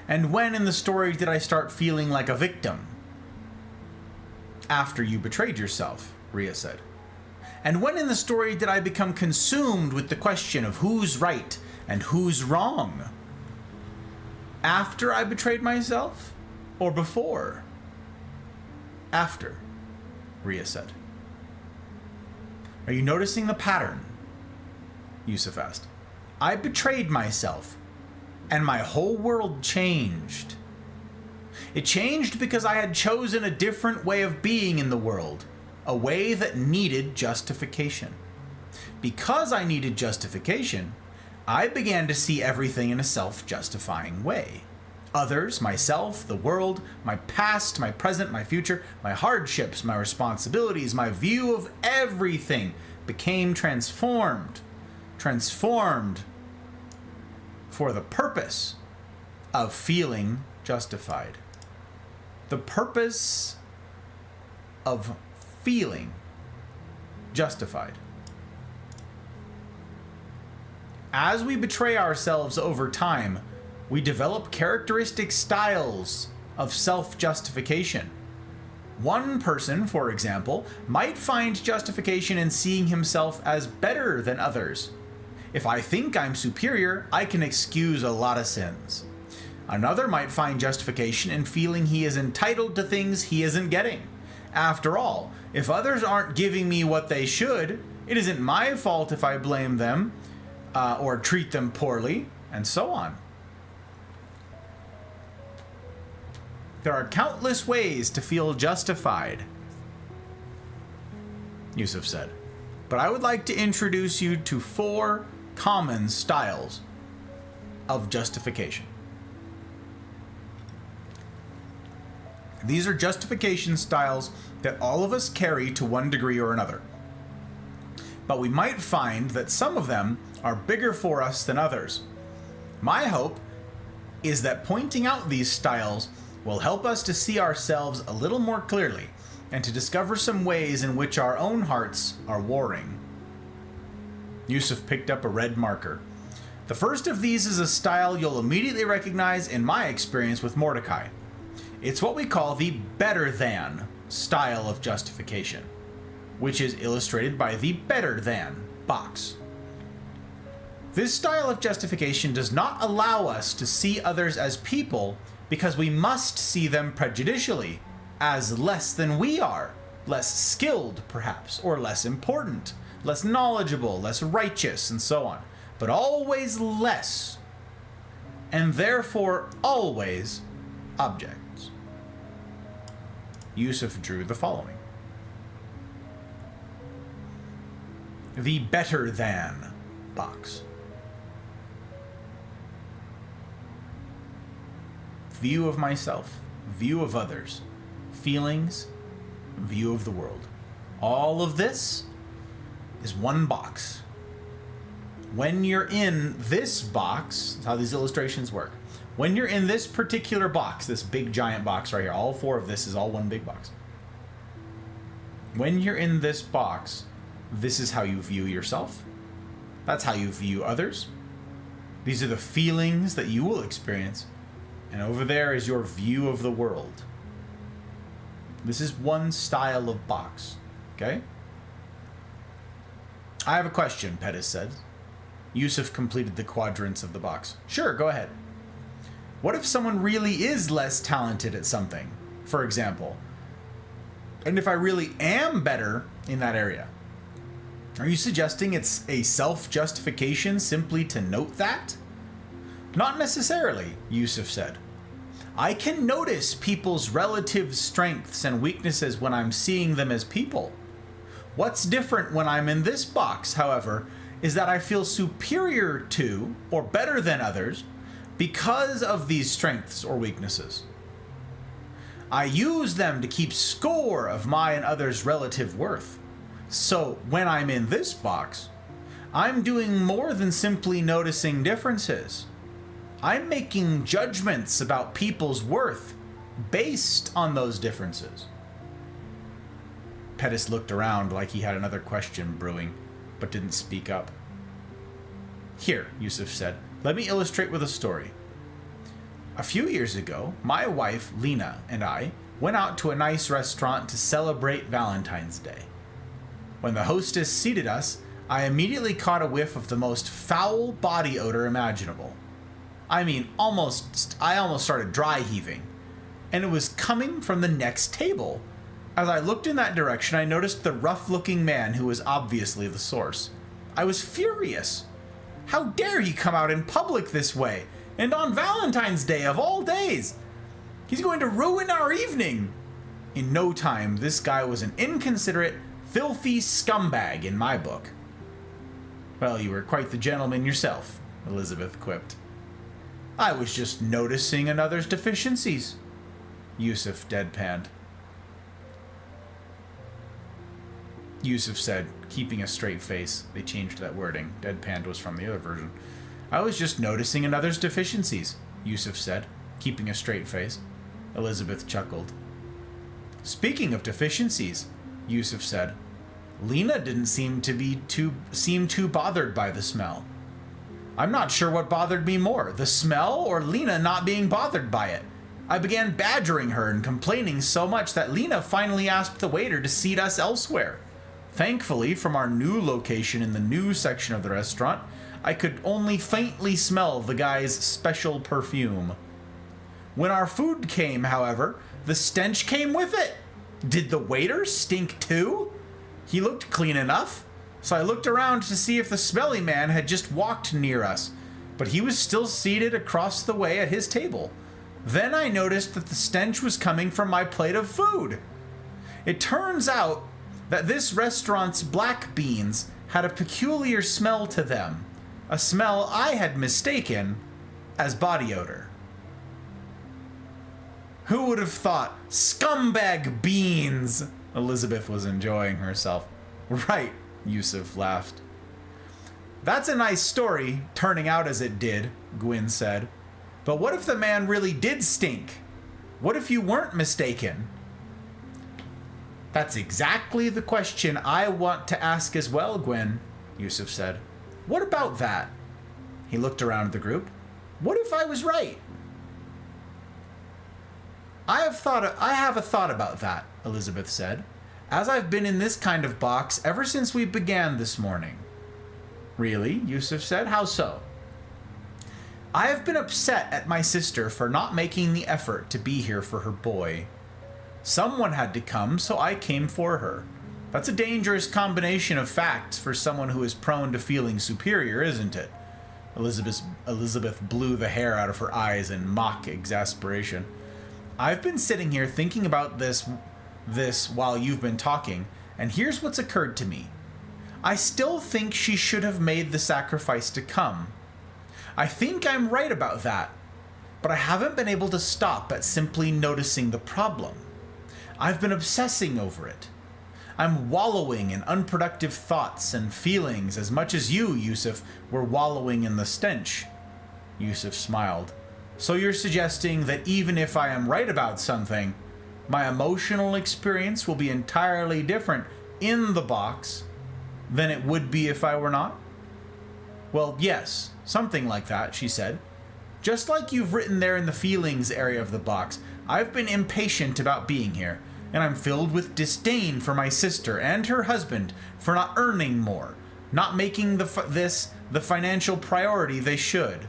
Speaker 1: And when in the story did I start feeling like a victim? After you betrayed yourself, Rhea said. And when in the story did I become consumed with the question of who's right And who's wrong? After I betrayed myself? Or before? After, Rhea said. Are you noticing the pattern? Yusuf asked. I betrayed myself, and my whole world changed. It changed because I had chosen a different way of being in the world, a way that needed justification. Because I needed justification, I began to see everything in a self-justifying way. Others, myself, the world, my past, my present, my future, my hardships, my responsibilities, my view of everything became transformed. Transformed for the purpose of feeling justified. The purpose of feeling justified. As we betray ourselves over time, we develop characteristic styles of self-justification. One person, for example, might find justification in seeing himself as better than others. If I think I'm superior, I can excuse a lot of sins. Another might find justification in feeling he is entitled to things he isn't getting. After all, if others aren't giving me what they should, it isn't my fault if I blame them or treat them poorly, and so on. There are countless ways to feel justified, Yusuf said, but I would like to introduce you to 4 common styles of justification. These are justification styles that all of us carry to one degree or another. But we might find that some of them are bigger for us than others. My hope is that pointing out these styles will help us to see ourselves a little more clearly and to discover some ways in which our own hearts are warring. Yusuf picked up a red marker. The first of these is a style you'll immediately recognize in my experience with Mordecai. It's what we call the better than style of justification, which is illustrated by the better than box. This style of justification does not allow us to see others as people because we must see them prejudicially, as less than we are, less skilled perhaps, or less important, less knowledgeable, less righteous, and so on, but always less, and therefore always objects. Yusuf drew the following. The better than box. View of myself, view of others, feelings, view of the world. All of this is one box. When you're in this box, that's how these illustrations work. When you're in this particular box, this big giant box right here, all 4 of this is all one big box. When you're in this box, this is how you view yourself. That's how you view others. These are the feelings that you will experience. And over there is your view of the world. This is one style of box. Okay? I have a question, Pettis said. Yusuf completed the quadrants of the box. Sure, go ahead. What if someone really is less talented at something, for example? And if I really am better in that area? Are you suggesting it's a self-justification simply to note that? Not necessarily, Yusuf said. I can notice people's relative strengths and weaknesses when I'm seeing them as people. What's different when I'm in this box, however, is that I feel superior to or better than others because of these strengths or weaknesses. I use them to keep score of my and others' relative worth. So when I'm in this box, I'm doing more than simply noticing differences. I'm making judgments about people's worth based on those differences. Pettis looked around like he had another question brewing, but didn't speak up. Here, Yusuf said, let me illustrate with a story. A few years ago, my wife, Lena, and I went out to a nice restaurant to celebrate Valentine's Day. When the hostess seated us, I immediately caught a whiff of the most foul body odor imaginable. I mean, I almost started dry heaving. And it was coming from the next table. As I looked in that direction, I noticed the rough-looking man who was obviously the source. I was furious. How dare he come out in public this way, and on Valentine's Day of all days? He's going to ruin our evening. In no time, this guy was an inconsiderate, filthy scumbag in my book. Well, you were quite the gentleman yourself, Elizabeth quipped. I was just noticing another's deficiencies, Yusuf deadpanned. Yusuf said, keeping a straight face. They changed that wording. Deadpanned was from the other version. I was just noticing another's deficiencies, Yusuf said, keeping a straight face. Elizabeth chuckled. Speaking of deficiencies, Yusuf said, Lena didn't seem too bothered by the smell. I'm not sure what bothered me more, the smell or Lena not being bothered by it. I began badgering her and complaining so much that Lena finally asked the waiter to seat us elsewhere. Thankfully, from our new location in the new section of the restaurant, I could only faintly smell the guy's special perfume. When our food came, however, the stench came with it. Did the waiter stink too? He looked clean enough, so I looked around to see if the smelly man had just walked near us, but he was still seated across the way at his table. Then I noticed that the stench was coming from my plate of food. It turns out that this restaurant's black beans had a peculiar smell to them, a smell I had mistaken as body odor. Who would have thought? Scumbag beans! Elizabeth was enjoying herself. Right, Yusuf laughed. That's a nice story, turning out as it did, Gwyn said. But what if the man really did stink? What if you weren't mistaken? That's exactly the question I want to ask as well, Gwyn, Yusuf said. What about that? He looked around the group. What if I was right? I have a thought about that, Elizabeth said, as I've been in this kind of box ever since we began this morning. Really? Yusuf said. How so? I have been upset at my sister for not making the effort to be here for her boy. Someone had to come, so I came for her. That's a dangerous combination of facts for someone who is prone to feeling superior, isn't it? Elizabeth blew the hair out of her eyes in mock exasperation. I've been sitting here thinking about this while you've been talking, and here's what's occurred to me. I still think she should have made the sacrifice to come. I think I'm right about that, but I haven't been able to stop at simply noticing the problem. I've been obsessing over it. I'm wallowing in unproductive thoughts and feelings as much as you, Yusuf, were wallowing in the stench. Yusuf smiled. So you're suggesting that even if I am right about something, my emotional experience will be entirely different in the box than it would be if I were not? Well, yes, something like that, she said. Just like you've written there in the feelings area of the box, I've been impatient about being here, and I'm filled with disdain for my sister and her husband for not earning more, not making this the financial priority they should.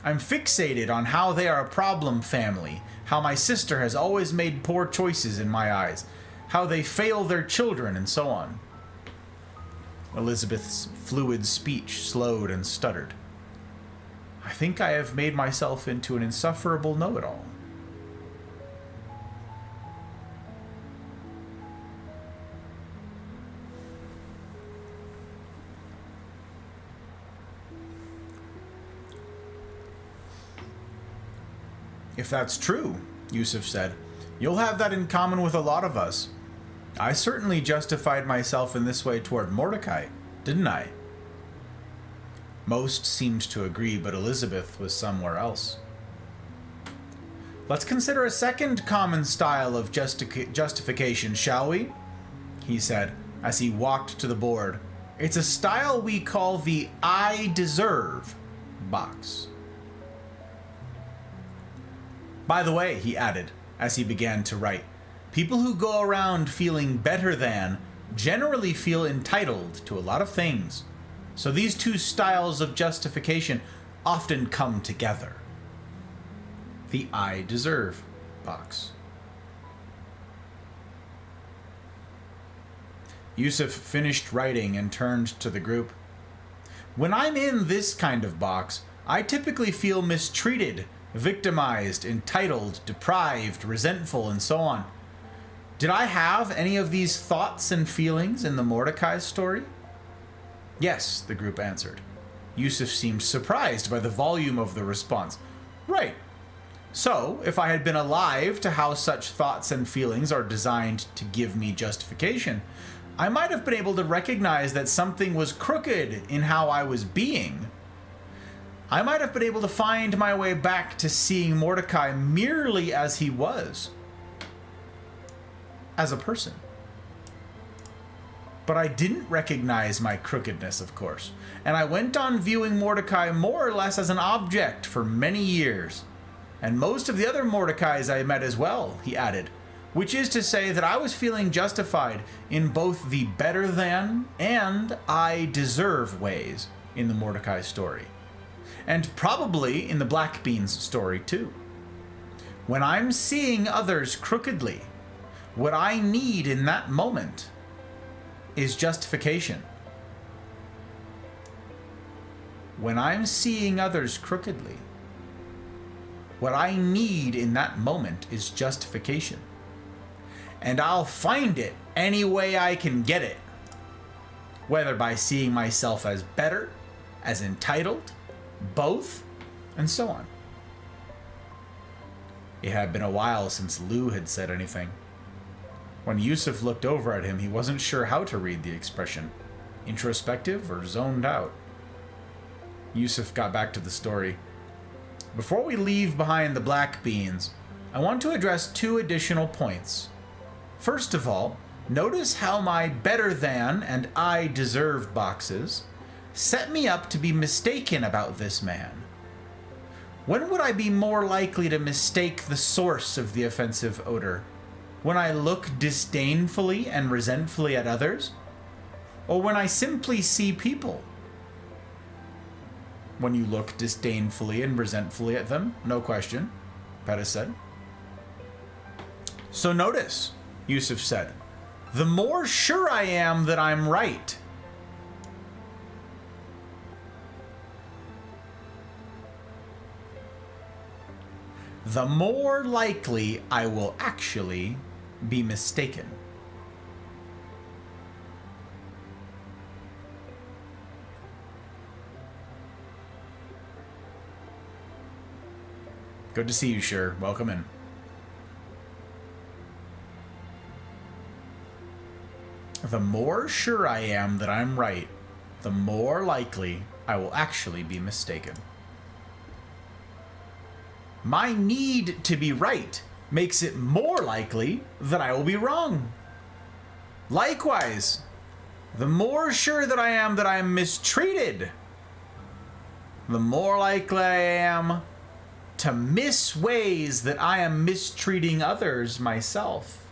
Speaker 1: I'm fixated on how they are a problem family, how my sister has always made poor choices in my eyes, how they fail their children, and so on. Elizabeth's fluid speech slowed and stuttered. I think I have made myself into an insufferable know-it-all. If that's true, Yusuf said, you'll have that in common with a lot of us. I certainly justified myself in this way toward Mordecai, didn't I? Most seemed to agree, but Elizabeth was somewhere else. Let's consider a second common style of justification, shall we? He said, as he walked to the board. It's a style we call the I deserve box. By the way, he added, as he began to write, people who go around feeling better than generally feel entitled to a lot of things. So these two styles of justification often come together. The I deserve box. Yusuf finished writing and turned to the group. When I'm in this kind of box, I typically feel mistreated, victimized, entitled, deprived, resentful, and so on. Did I have any of these thoughts and feelings in the Mordecai story? Yes, the group answered. Yusuf seemed surprised by the volume of the response. Right. So, if I had been alive to how such thoughts and feelings are designed to give me justification, I might have been able to recognize that something was crooked in how I was being. I might have been able to find my way back to seeing Mordecai merely as he was. As a person. But I didn't recognize my crookedness, of course, and I went on viewing Mordecai more or less as an object for many years. And most of the other Mordecais I met as well, he added, which is to say that I was feeling justified in both the better than and I deserve ways in the Mordecai story. And probably in the Black Beans story too. When I'm seeing others crookedly, what I need in that moment is justification. When I'm seeing others crookedly, what I need in that moment is justification. And I'll find it any way I can get it. Whether by seeing myself as better, as entitled, both, and so on. It had been a while since Lou had said anything. When Yusuf looked over at him, he wasn't sure how to read the expression. Introspective or zoned out? Yusuf got back to the story. Before we leave behind the Black Beans, I want to address two additional points. First of all, notice how my better than and I deserve boxes set me up to be mistaken about this man. When would I be more likely to mistake the source of the offensive odor? When I look disdainfully and resentfully at others? Or when I simply see people? When you look disdainfully and resentfully at them, no question, Pettis said. So notice, Yusuf said, the more sure I am that I'm right. The more likely I will actually be mistaken. Good to see you, Sure. Welcome in. The more sure I am that I'm right, the more likely I will actually be mistaken. My need to be right makes it more likely that I will be wrong. Likewise, the more sure that I am that I am mistreated, the more likely I am to miss ways that I am mistreating others myself.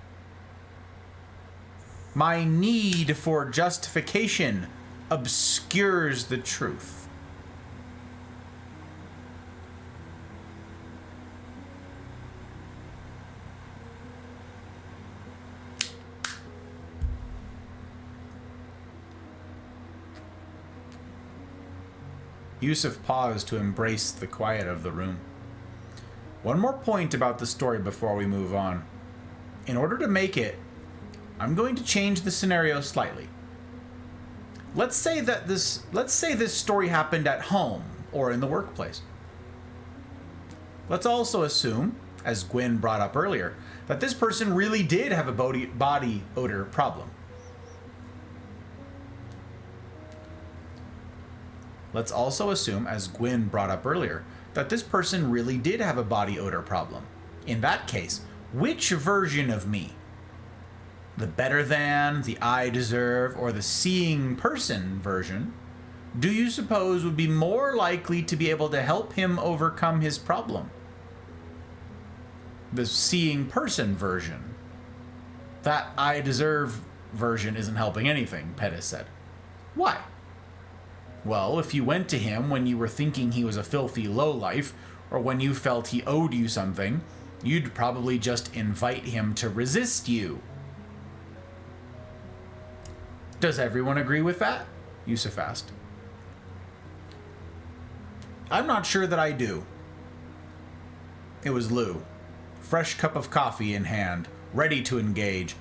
Speaker 1: My need for justification obscures the truth. Yusuf paused to embrace the quiet of the room. One more point about the story before we move on. In order to make it, I'm going to change the scenario slightly. Let's say this story happened at home or in the workplace. Let's also assume, as Gwen brought up earlier, that this person really did have a body odor problem. Let's also assume, as Gwen brought up earlier, that this person really did have a body odor problem. In that case, which version of me, the better than, the I deserve, or the seeing person version, do you suppose would be more likely to be able to help him overcome his problem? The seeing person version. That I deserve version isn't helping anything, Pettis said. Why? Well, if you went to him when you were thinking he was a filthy lowlife, or when you felt he owed you something, you'd probably just invite him to resist you. Does everyone agree with that? Yusuf asked. I'm not sure that I do. It was Lou, fresh cup of coffee in hand, ready to engage.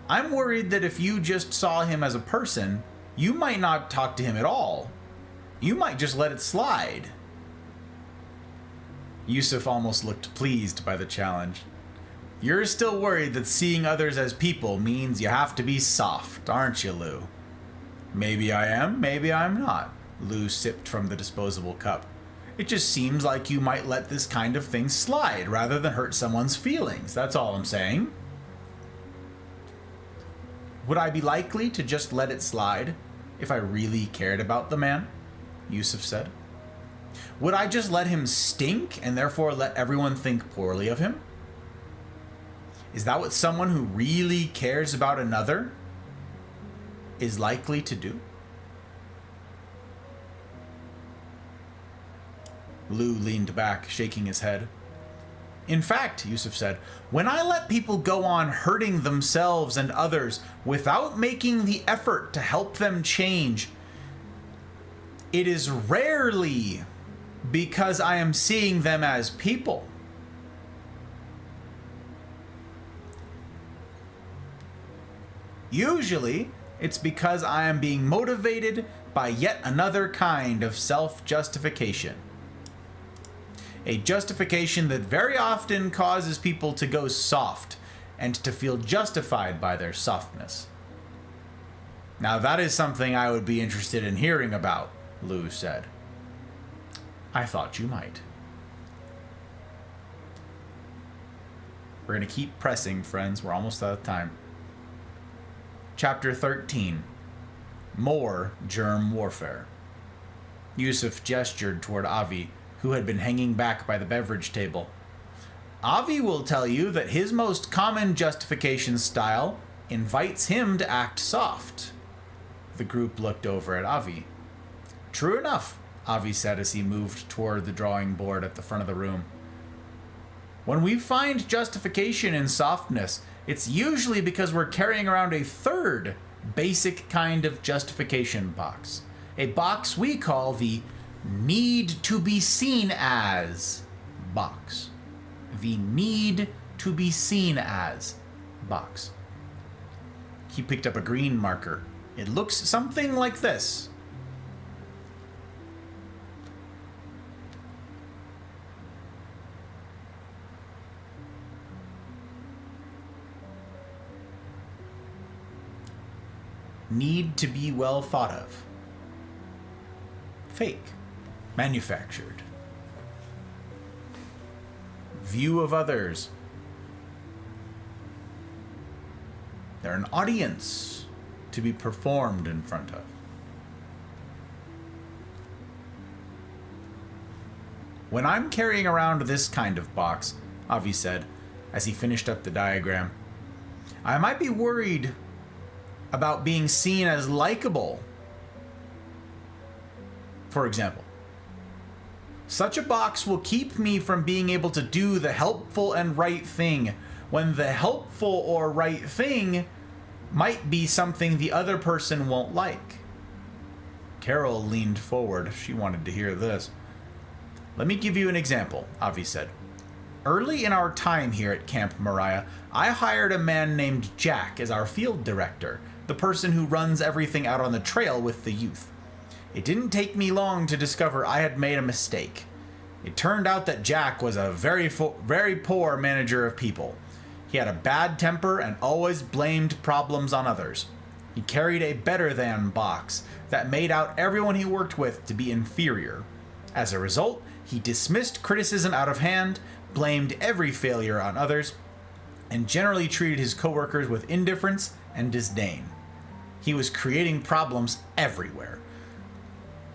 Speaker 1: I'm worried that if you just saw him as a person, you might not talk to him at all. You might just let it slide. Yusuf almost looked pleased by the challenge. You're still worried that seeing others as people means you have to be soft, aren't you, Lou? Maybe I am, maybe I'm not. Lou sipped from the disposable cup. It just seems like you might let this kind of thing slide rather than hurt someone's feelings. That's all I'm saying. Would I be likely to just let it slide if I really cared about the man? Yusuf said. Would I just let him stink and therefore let everyone think poorly of him? Is that what someone who really cares about another is likely to do? Lou leaned back, shaking his head. In fact, Yusuf said, when I let people go on hurting themselves and others without making the effort to help them change, it is rarely because I am seeing them as people. Usually, it's because I am being motivated by yet another kind of self-justification. A justification that very often causes people to go soft and to feel justified by their softness. Now that is something I would be interested in hearing about, Lou said. I thought you might. We're going to keep pressing, friends. We're almost out of time. Chapter 13. More Germ Warfare. Yusuf gestured toward Avi, who had been hanging back by the beverage table. Avi will tell you that his most common justification style invites him to act soft. The group looked over at Avi. True enough, Avi said as he moved toward the drawing board at the front of the room. When we find justification in softness, it's usually because we're carrying around a third basic kind of justification box. A box we call the need to be seen as box. The need to be seen as box. He picked up a green marker. It looks something like this. Need to be well thought of. Fake. Manufactured. View of others. They're an audience to be performed in front of. When I'm carrying around this kind of box, Avi said, as he finished up the diagram, I might be worried about being seen as likable. For example, such a box will keep me from being able to do the helpful and right thing when the helpful or right thing might be something the other person won't like. Carol leaned forward. She wanted to hear this. Let me give you an example, Avi said. Early in our time here at Camp Moriah, I hired a man named Jack as our field director, the person who runs everything out on the trail with the youth. It didn't take me long to discover I had made a mistake. It turned out that Jack was a very poor manager of people. He had a bad temper and always blamed problems on others. He carried a better-than box that made out everyone he worked with to be inferior. As a result, he dismissed criticism out of hand, blamed every failure on others, and generally treated his coworkers with indifference and disdain. He was creating problems everywhere.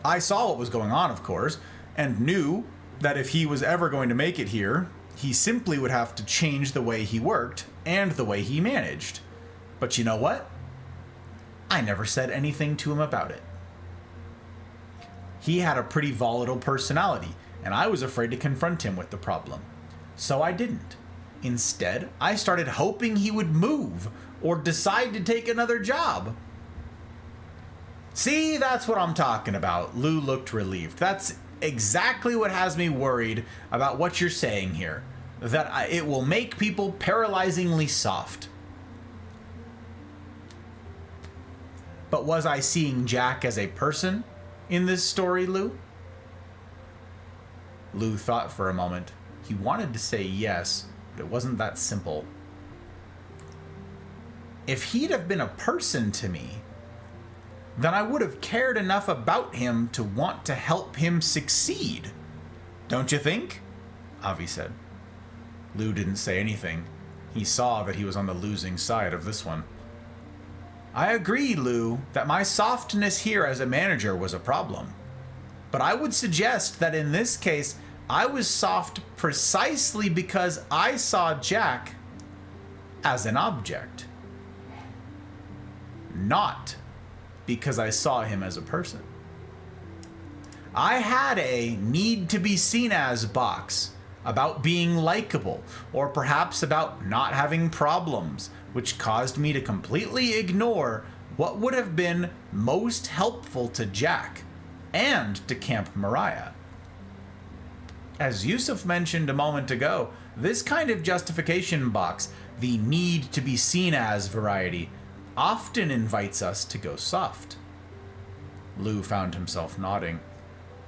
Speaker 1: I saw what was going on, of course, and knew that if he was ever going to make it here, he simply would have to change the way he worked and the way he managed. But you know what? I never said anything to him about it. He had a pretty volatile personality, and I was afraid to confront him with the problem. So I didn't. Instead, I started hoping he would move or decide to take another job. See, that's what I'm talking about. Lou looked relieved. That's exactly what has me worried about what you're saying here. That it will make people paralyzingly soft. But was I seeing Jack as a person in this story, Lou? Lou thought for a moment. He wanted to say yes, but it wasn't that simple. If he'd have been a person to me, then I would have cared enough about him to want to help him succeed. Don't you think? Avi said. Lou didn't say anything. He saw that he was on the losing side of this one. I agree, Lou, that my softness here as a manager was a problem. But I would suggest that in this case, I was soft precisely because I saw Jack as an object. Not because I saw him as a person. I had a need to be seen as box about being likable, or perhaps about not having problems, which caused me to completely ignore what would have been most helpful to Jack and to Camp Mariah. As Yusuf mentioned a moment ago, this kind of justification box, the need to be seen as variety, often invites us to go soft. Lou found himself nodding.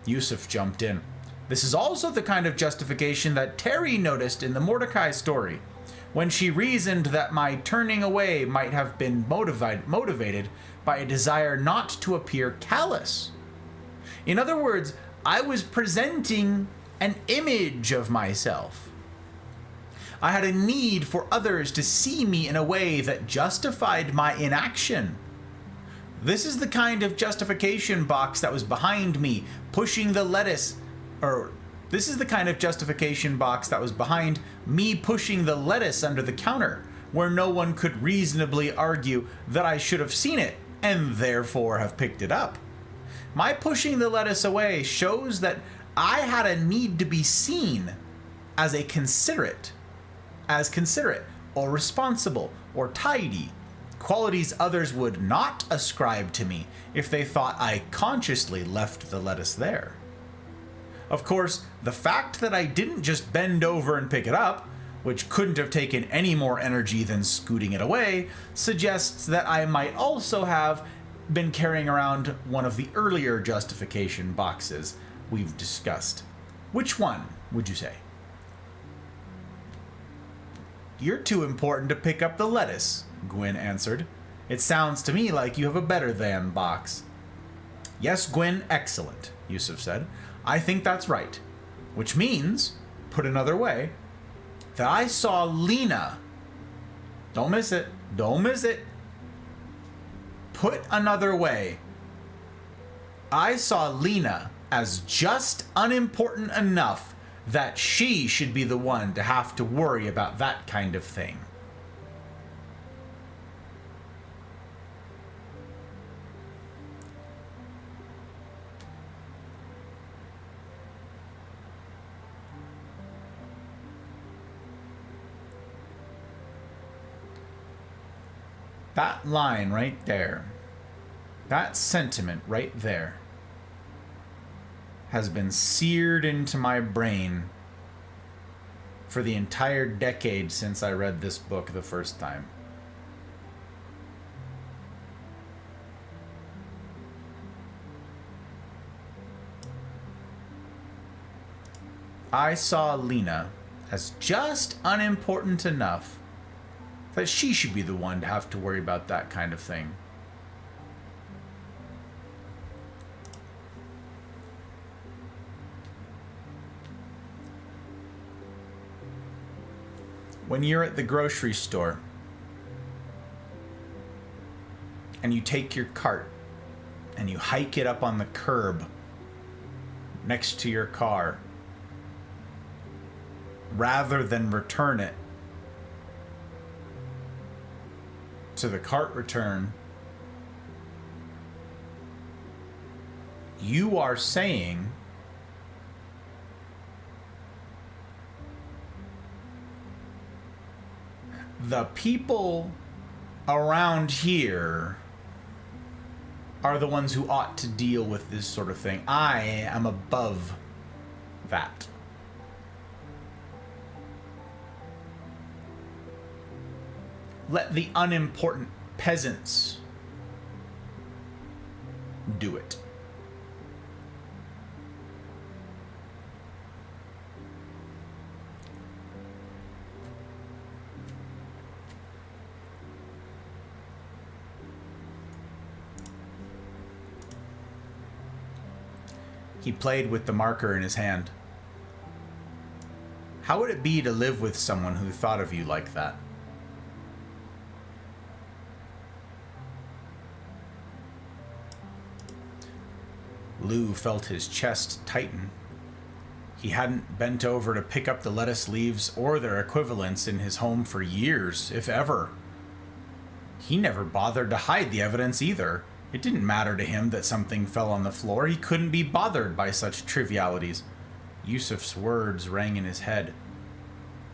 Speaker 1: Yusuf jumped in. This is also the kind of justification that Terry noticed in the Mordecai story, when she reasoned that my turning away might have been motivated by a desire not to appear callous. In other words, I was presenting an image of myself. I had a need for others to see me in a way that justified my inaction. This is the kind of justification box that was behind me pushing the lettuce, this is the kind of justification box that was behind me pushing the lettuce under the counter, where no one could reasonably argue that I should have seen it and therefore have picked it up. My pushing the lettuce away shows that I had a need to be seen as considerate or responsible or tidy, qualities others would not ascribe to me if they thought I consciously left the lettuce there. Of course, the fact that I didn't just bend over and pick it up, which couldn't have taken any more energy than scooting it away, suggests that I might also have been carrying around one of the earlier justification boxes we've discussed. Which one, would you say? You're too important to pick up the lettuce, Gwyn answered. It sounds to me like you have a better than box. Yes, Gwyn, excellent, Yusuf said. I think that's right. Which means, put another way, that I saw Lena. Don't miss it. Don't miss it. Put another way, I saw Lena as just unimportant enough that she should be the one to have to worry about that kind of thing. That line right there, that sentiment right there, has been seared into my brain for the entire decade since I read this book the first time. I saw Lena as just unimportant enough that she should be the one to have to worry about that kind of thing. When you're at the grocery store and you take your cart and you hike it up on the curb next to your car rather than return it to the cart return You are saying the people around here are the ones who ought to deal with this sort of thing. I am above that. Let the unimportant peasants do it. He played with the marker in his hand. How would it be to live with someone who thought of you like that? Lou felt his chest tighten. He hadn't bent over to pick up the lettuce leaves or their equivalents in his home for years, if ever. He never bothered to hide the evidence either. It didn't matter to him that something fell on the floor. He couldn't be bothered by such trivialities. Yusuf's words rang in his head.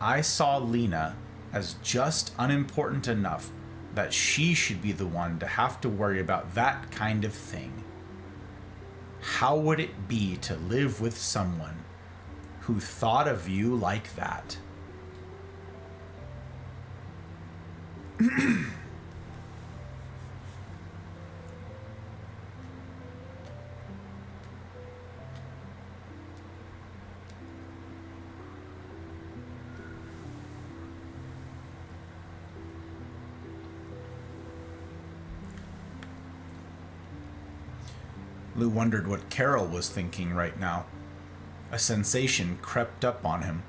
Speaker 1: I saw Lena as just unimportant enough that she should be the one to have to worry about that kind of thing. How would it be to live with someone who thought of you like that? Lou wondered what Carol was thinking right now. A sensation crept up on him,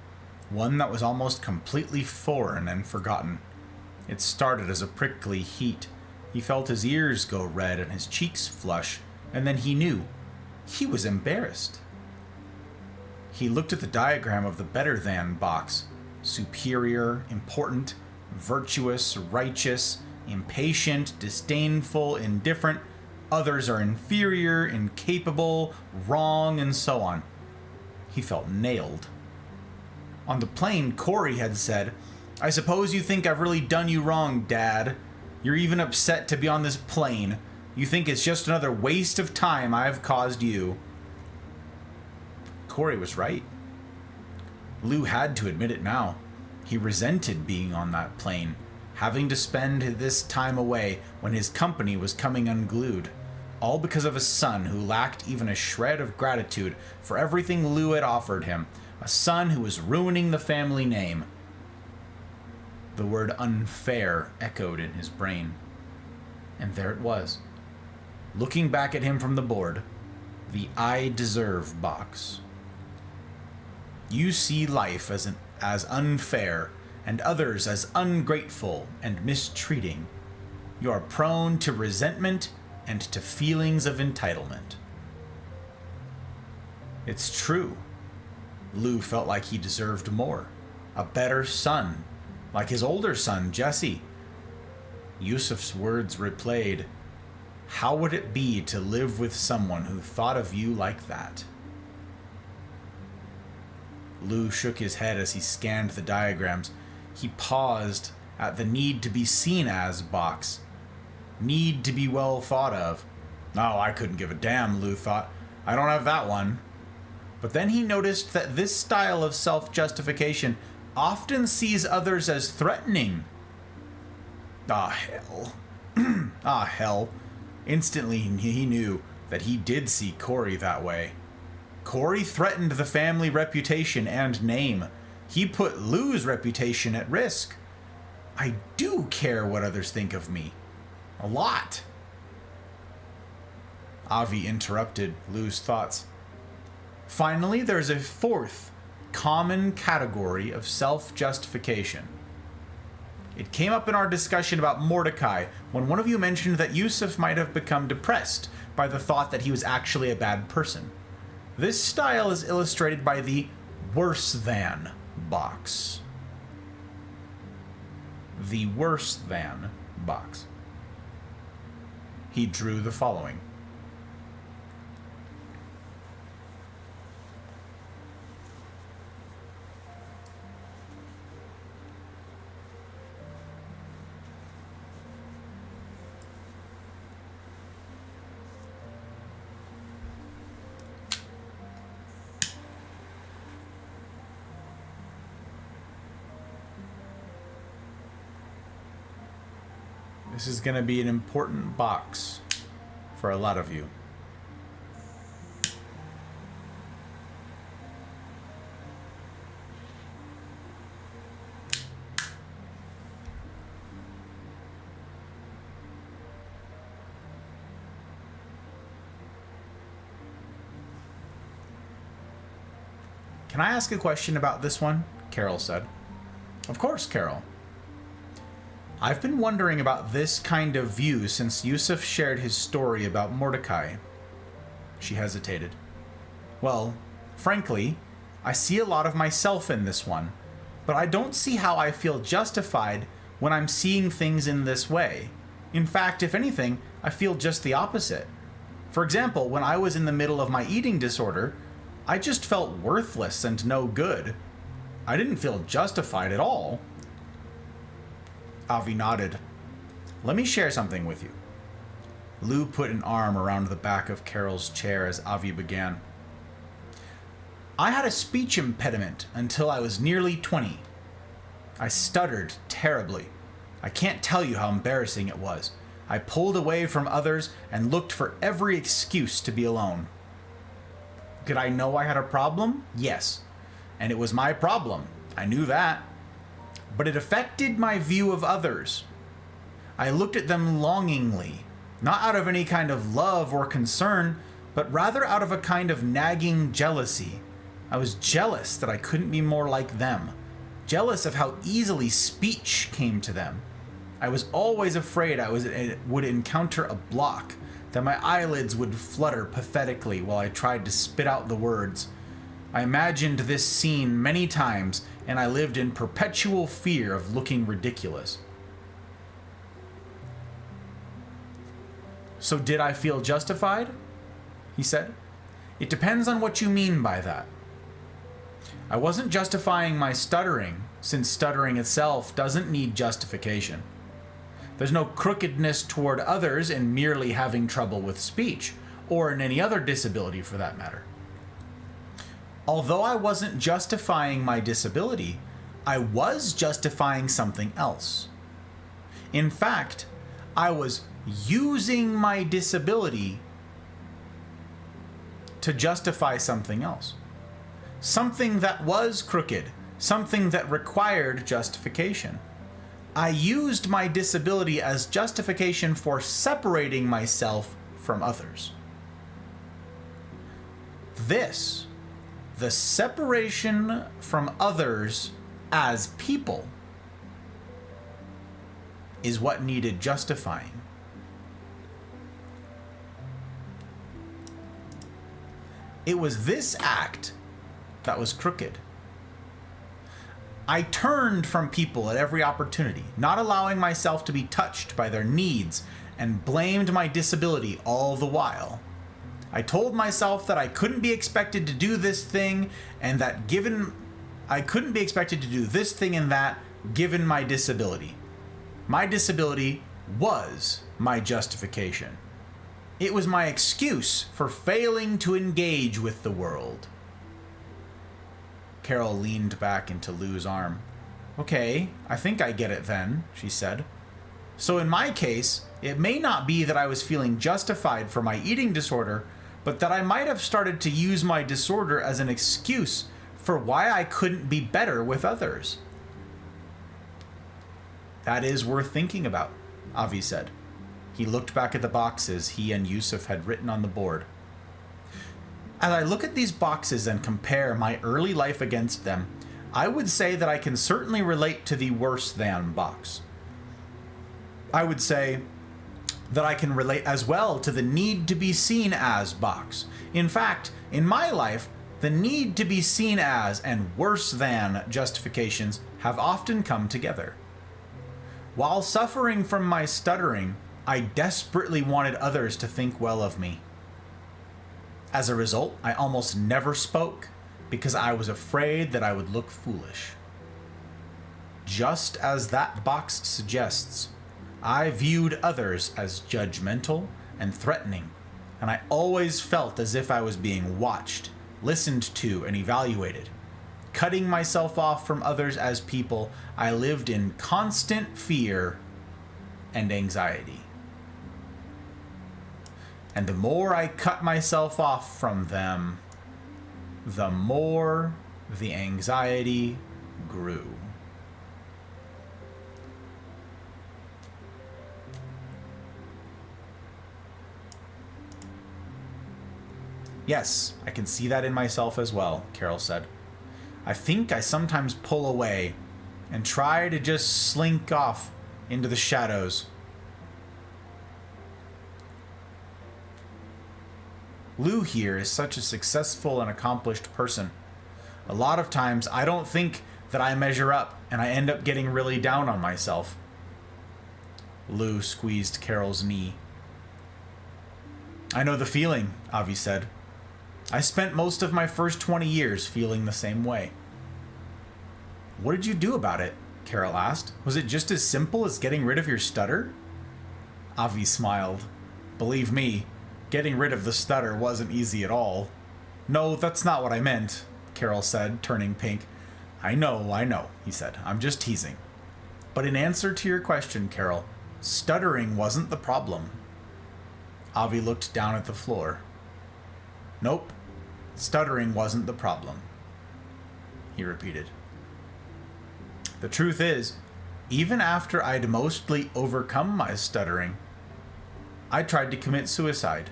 Speaker 1: one that was almost completely foreign and forgotten. It started as a prickly heat. He felt his ears go red and his cheeks flush, and then he knew. He was embarrassed. He looked at the diagram of the better than box. Superior, important, virtuous, righteous, impatient, disdainful, indifferent. Others are inferior, incapable, wrong, and so on. He felt nailed. On the plane, Corey had said, I suppose you think I've really done you wrong, Dad. You're even upset to be on this plane. You think it's just another waste of time I've caused you. Corey was right. Lou had to admit it now. He resented being on that plane, having to spend this time away when his company was coming unglued, all because of a son who lacked even a shred of gratitude for everything Lou had offered him, a son who was ruining the family name. The word unfair echoed in his brain. And there it was, looking back at him from the board, the I deserve box. You see life as unfair, and others as ungrateful and mistreating. You are prone to resentment and to feelings of entitlement. It's true. Lou felt like he deserved more. A better son, like his older son, Jesse. Yusuf's words replayed. How would it be to live with someone who thought of you like that? Lou shook his head as he scanned the diagrams. He paused at the need to be seen as box. Need to be well thought of. Oh, I couldn't give a damn, Lou thought. I don't have that one. But then he noticed that this style of self-justification often sees others as threatening. Ah, hell. Ah, hell. Instantly, he knew that he did see Corey that way. Corey threatened the family reputation and name. He put Lou's reputation at risk. I do care what others think of me. A lot. Avi interrupted Lou's thoughts. Finally, there's a fourth common category of self-justification. It came up in our discussion about Mordecai when one of you mentioned that Yusuf might have become depressed by the thought that he was actually a bad person. This style is illustrated by the worse than box. The worse than box. He drew the following. This is going to be an important box for a lot of you. Can I ask a question about this one? Carol said. Of course, Carol. I've been wondering about this kind of view since Yusuf shared his story about Mordecai. She hesitated. Well, frankly, I see a lot of myself in this one, but I don't see how I feel justified when I'm seeing things in this way. In fact, if anything, I feel just the opposite. For example, when I was in the middle of my eating disorder, I just felt worthless and no good. I didn't feel justified at all. Avi nodded. Let me share something with you. Lou put an arm around the back of Carol's chair as Avi began. I had a speech impediment until I was nearly 20. I stuttered terribly. I can't tell you how embarrassing it was. I pulled away from others and looked for every excuse to be alone. Did I know I had a problem? Yes. And it was my problem. I knew that. But it affected my view of others. I looked at them longingly, not out of any kind of love or concern, but rather out of a kind of nagging jealousy. I was jealous that I couldn't be more like them, jealous of how easily speech came to them. I was always afraid I would encounter a block, that my eyelids would flutter pathetically while I tried to spit out the words. I imagined this scene many times, and I lived in perpetual fear of looking ridiculous. So did I feel justified? He said. It depends on what you mean by that. I wasn't justifying my stuttering, since stuttering itself doesn't need justification. There's no crookedness toward others in merely having trouble with speech, or in any other disability for that matter. Although I wasn't justifying my disability, I was justifying something else. In fact, I was using my disability to justify something else. Something that was crooked, something that required justification. I used my disability as justification for separating myself from others. This, the separation from others as people, is what needed justifying. It was this act that was crooked. I turned from people at every opportunity, not allowing myself to be touched by their needs, and blamed my disability all the while. I told myself that I couldn't be expected to do this thing, and that I couldn't be expected to do this thing and that, given my disability. My disability was my justification. It was my excuse for failing to engage with the world. Carol leaned back into Lou's arm. Okay, I think I get it then, she said. So in my case, it may not be that I was feeling justified for my eating disorder, but that I might have started to use my disorder as an excuse for why I couldn't be better with others. That is worth thinking about, Avi said. He looked back at the boxes he and Yusuf had written on the board. As I look at these boxes and compare my early life against them, I would say that I can certainly relate to the worse than box. I would say that I can relate as well to the need to be seen as box. In fact, in my life, the need to be seen as and worse than justifications have often come together. While suffering from my stuttering, I desperately wanted others to think well of me. As a result, I almost never spoke because I was afraid that I would look foolish. Just as that box suggests, I viewed others as judgmental and threatening, and I always felt as if I was being watched, listened to, and evaluated. Cutting myself off from others as people, I lived in constant fear and anxiety. And the more I cut myself off from them, the more the anxiety grew. Yes, I can see that in myself as well, Carol said. I think I sometimes pull away and try to just slink off into the shadows. Lou here is such a successful and accomplished person. A lot of times I don't think that I measure up, and I end up getting really down on myself. Lou squeezed Carol's knee. I know the feeling, Avi said. I spent most of my first 20 years feeling the same way. What did you do about it? Carol asked. Was it just as simple as getting rid of your stutter? Avi smiled. Believe me, getting rid of the stutter wasn't easy at all. No, that's not what I meant, Carol said, turning pink. I know, he said. I'm just teasing. But in answer to your question, Carol, stuttering wasn't the problem. Avi looked down at the floor. Nope, stuttering wasn't the problem, he repeated. The truth is, even after I'd mostly overcome my stuttering, I tried to commit suicide.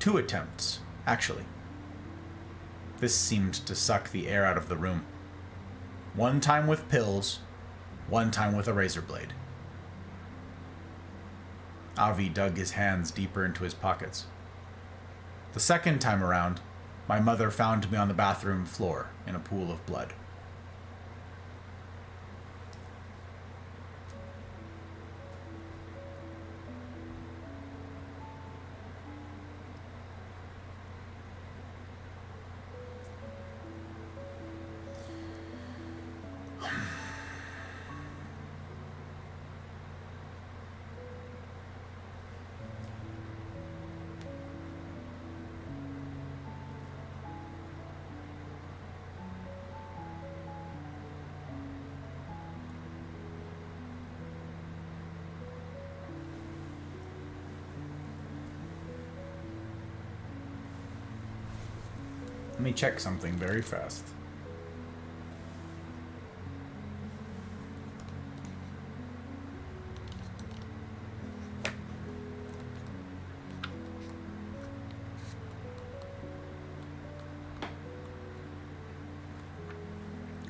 Speaker 1: 2 attempts, actually. This seemed to suck the air out of the room. 1 time with pills, 1 time with a razor blade. Avi dug his hands deeper into his pockets. The second time around, my mother found me on the bathroom floor in a pool of blood. Let me check something very fast.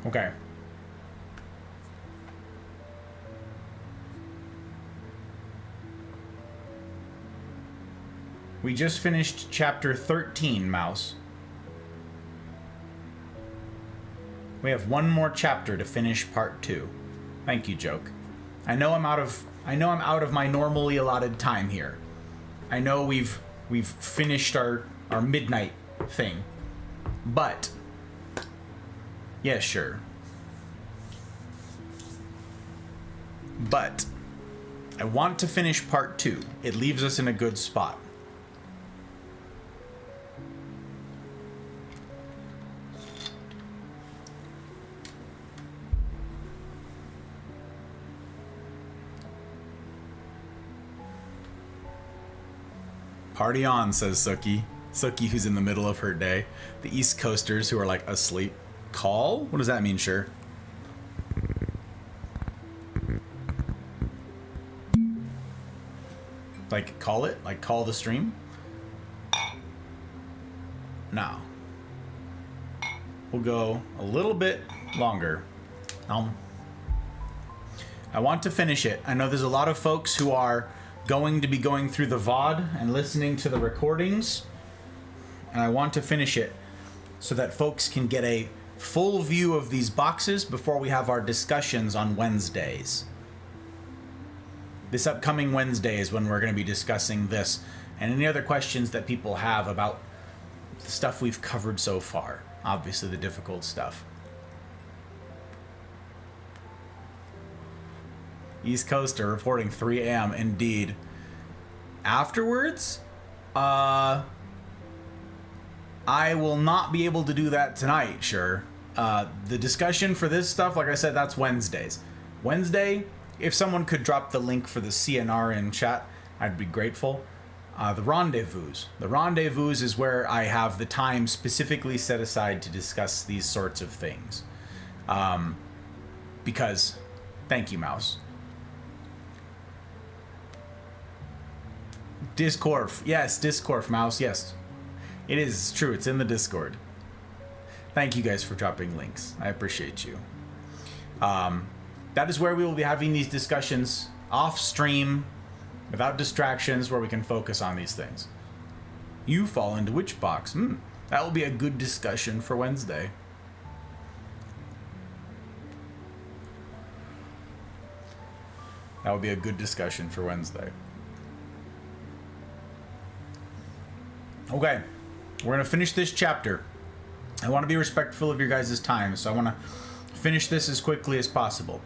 Speaker 1: Okay. We just finished chapter 13, Mouse. We have 1 more chapter to finish part 2. Thank you, Joke. I know I'm out of my normally allotted time here. I know we've finished our midnight thing. But yeah, sure. But I want to finish part 2. It leaves us in a good spot. Party on, says Sookie. Sookie, who's in the middle of her day. The East Coasters who are like asleep. Call? What does that mean, sure? Like, call it? Like, call the stream? No. We'll go a little bit longer. I want to finish it. I know there's a lot of folks who are going to be going through the VOD and listening to the recordings, and I want to finish it so that folks can get a full view of these boxes before we have our discussions on Wednesdays. This upcoming Wednesday is when we're going to be discussing this and any other questions that people have about the stuff we've covered so far. Obviously the difficult stuff. East Coaster reporting 3 a.m. Indeed. Afterwards, I will not be able to do that tonight, sure. The discussion for this stuff, like I said, that's Wednesdays. Wednesday, if someone could drop the link for the CNR in chat, I'd be grateful. The rendezvous. The rendezvous is where I have the time specifically set aside to discuss these sorts of things. Because, thank you, Mouse. Discorf. Yes, Discorf, Mouse, yes. It is true, it's in the Discord. Thank you guys for dropping links. I appreciate you. That is where we will be having these discussions off stream, without distractions, where we can focus on these things. You fall into which box? That will be a good discussion for Wednesday. That will be a good discussion for Wednesday. Okay, we're going to finish this chapter. I want to be respectful of your guys' time, so I want to finish this as quickly as possible.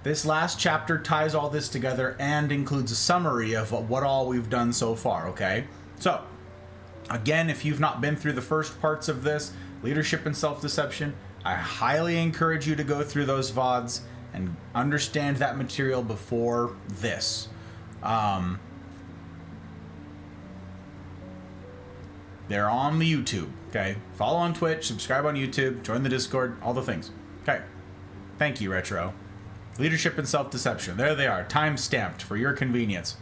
Speaker 1: This last chapter ties all this together and includes a summary of what all we've done so far, okay? So, again, if you've not been through the first parts of this, leadership and self-deception, I highly encourage you to go through those VODs and understand that material before this. They're on the YouTube, okay? Follow on Twitch, subscribe on YouTube, join the Discord, all the things. Okay. Thank you, Retro. Leadership and self-deception. There they are, time-stamped for your convenience.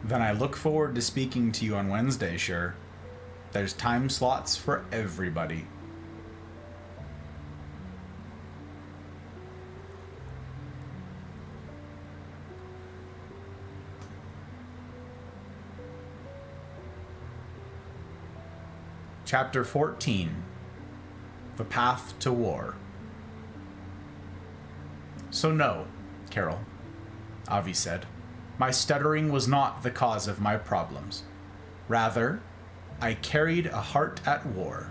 Speaker 1: Then I look forward to speaking to you on Wednesday, sure. There's time slots for everybody. Chapter 14, The Path to War. So no, Carol, Avi said. My stuttering was not the cause of my problems. Rather, I carried a heart at war.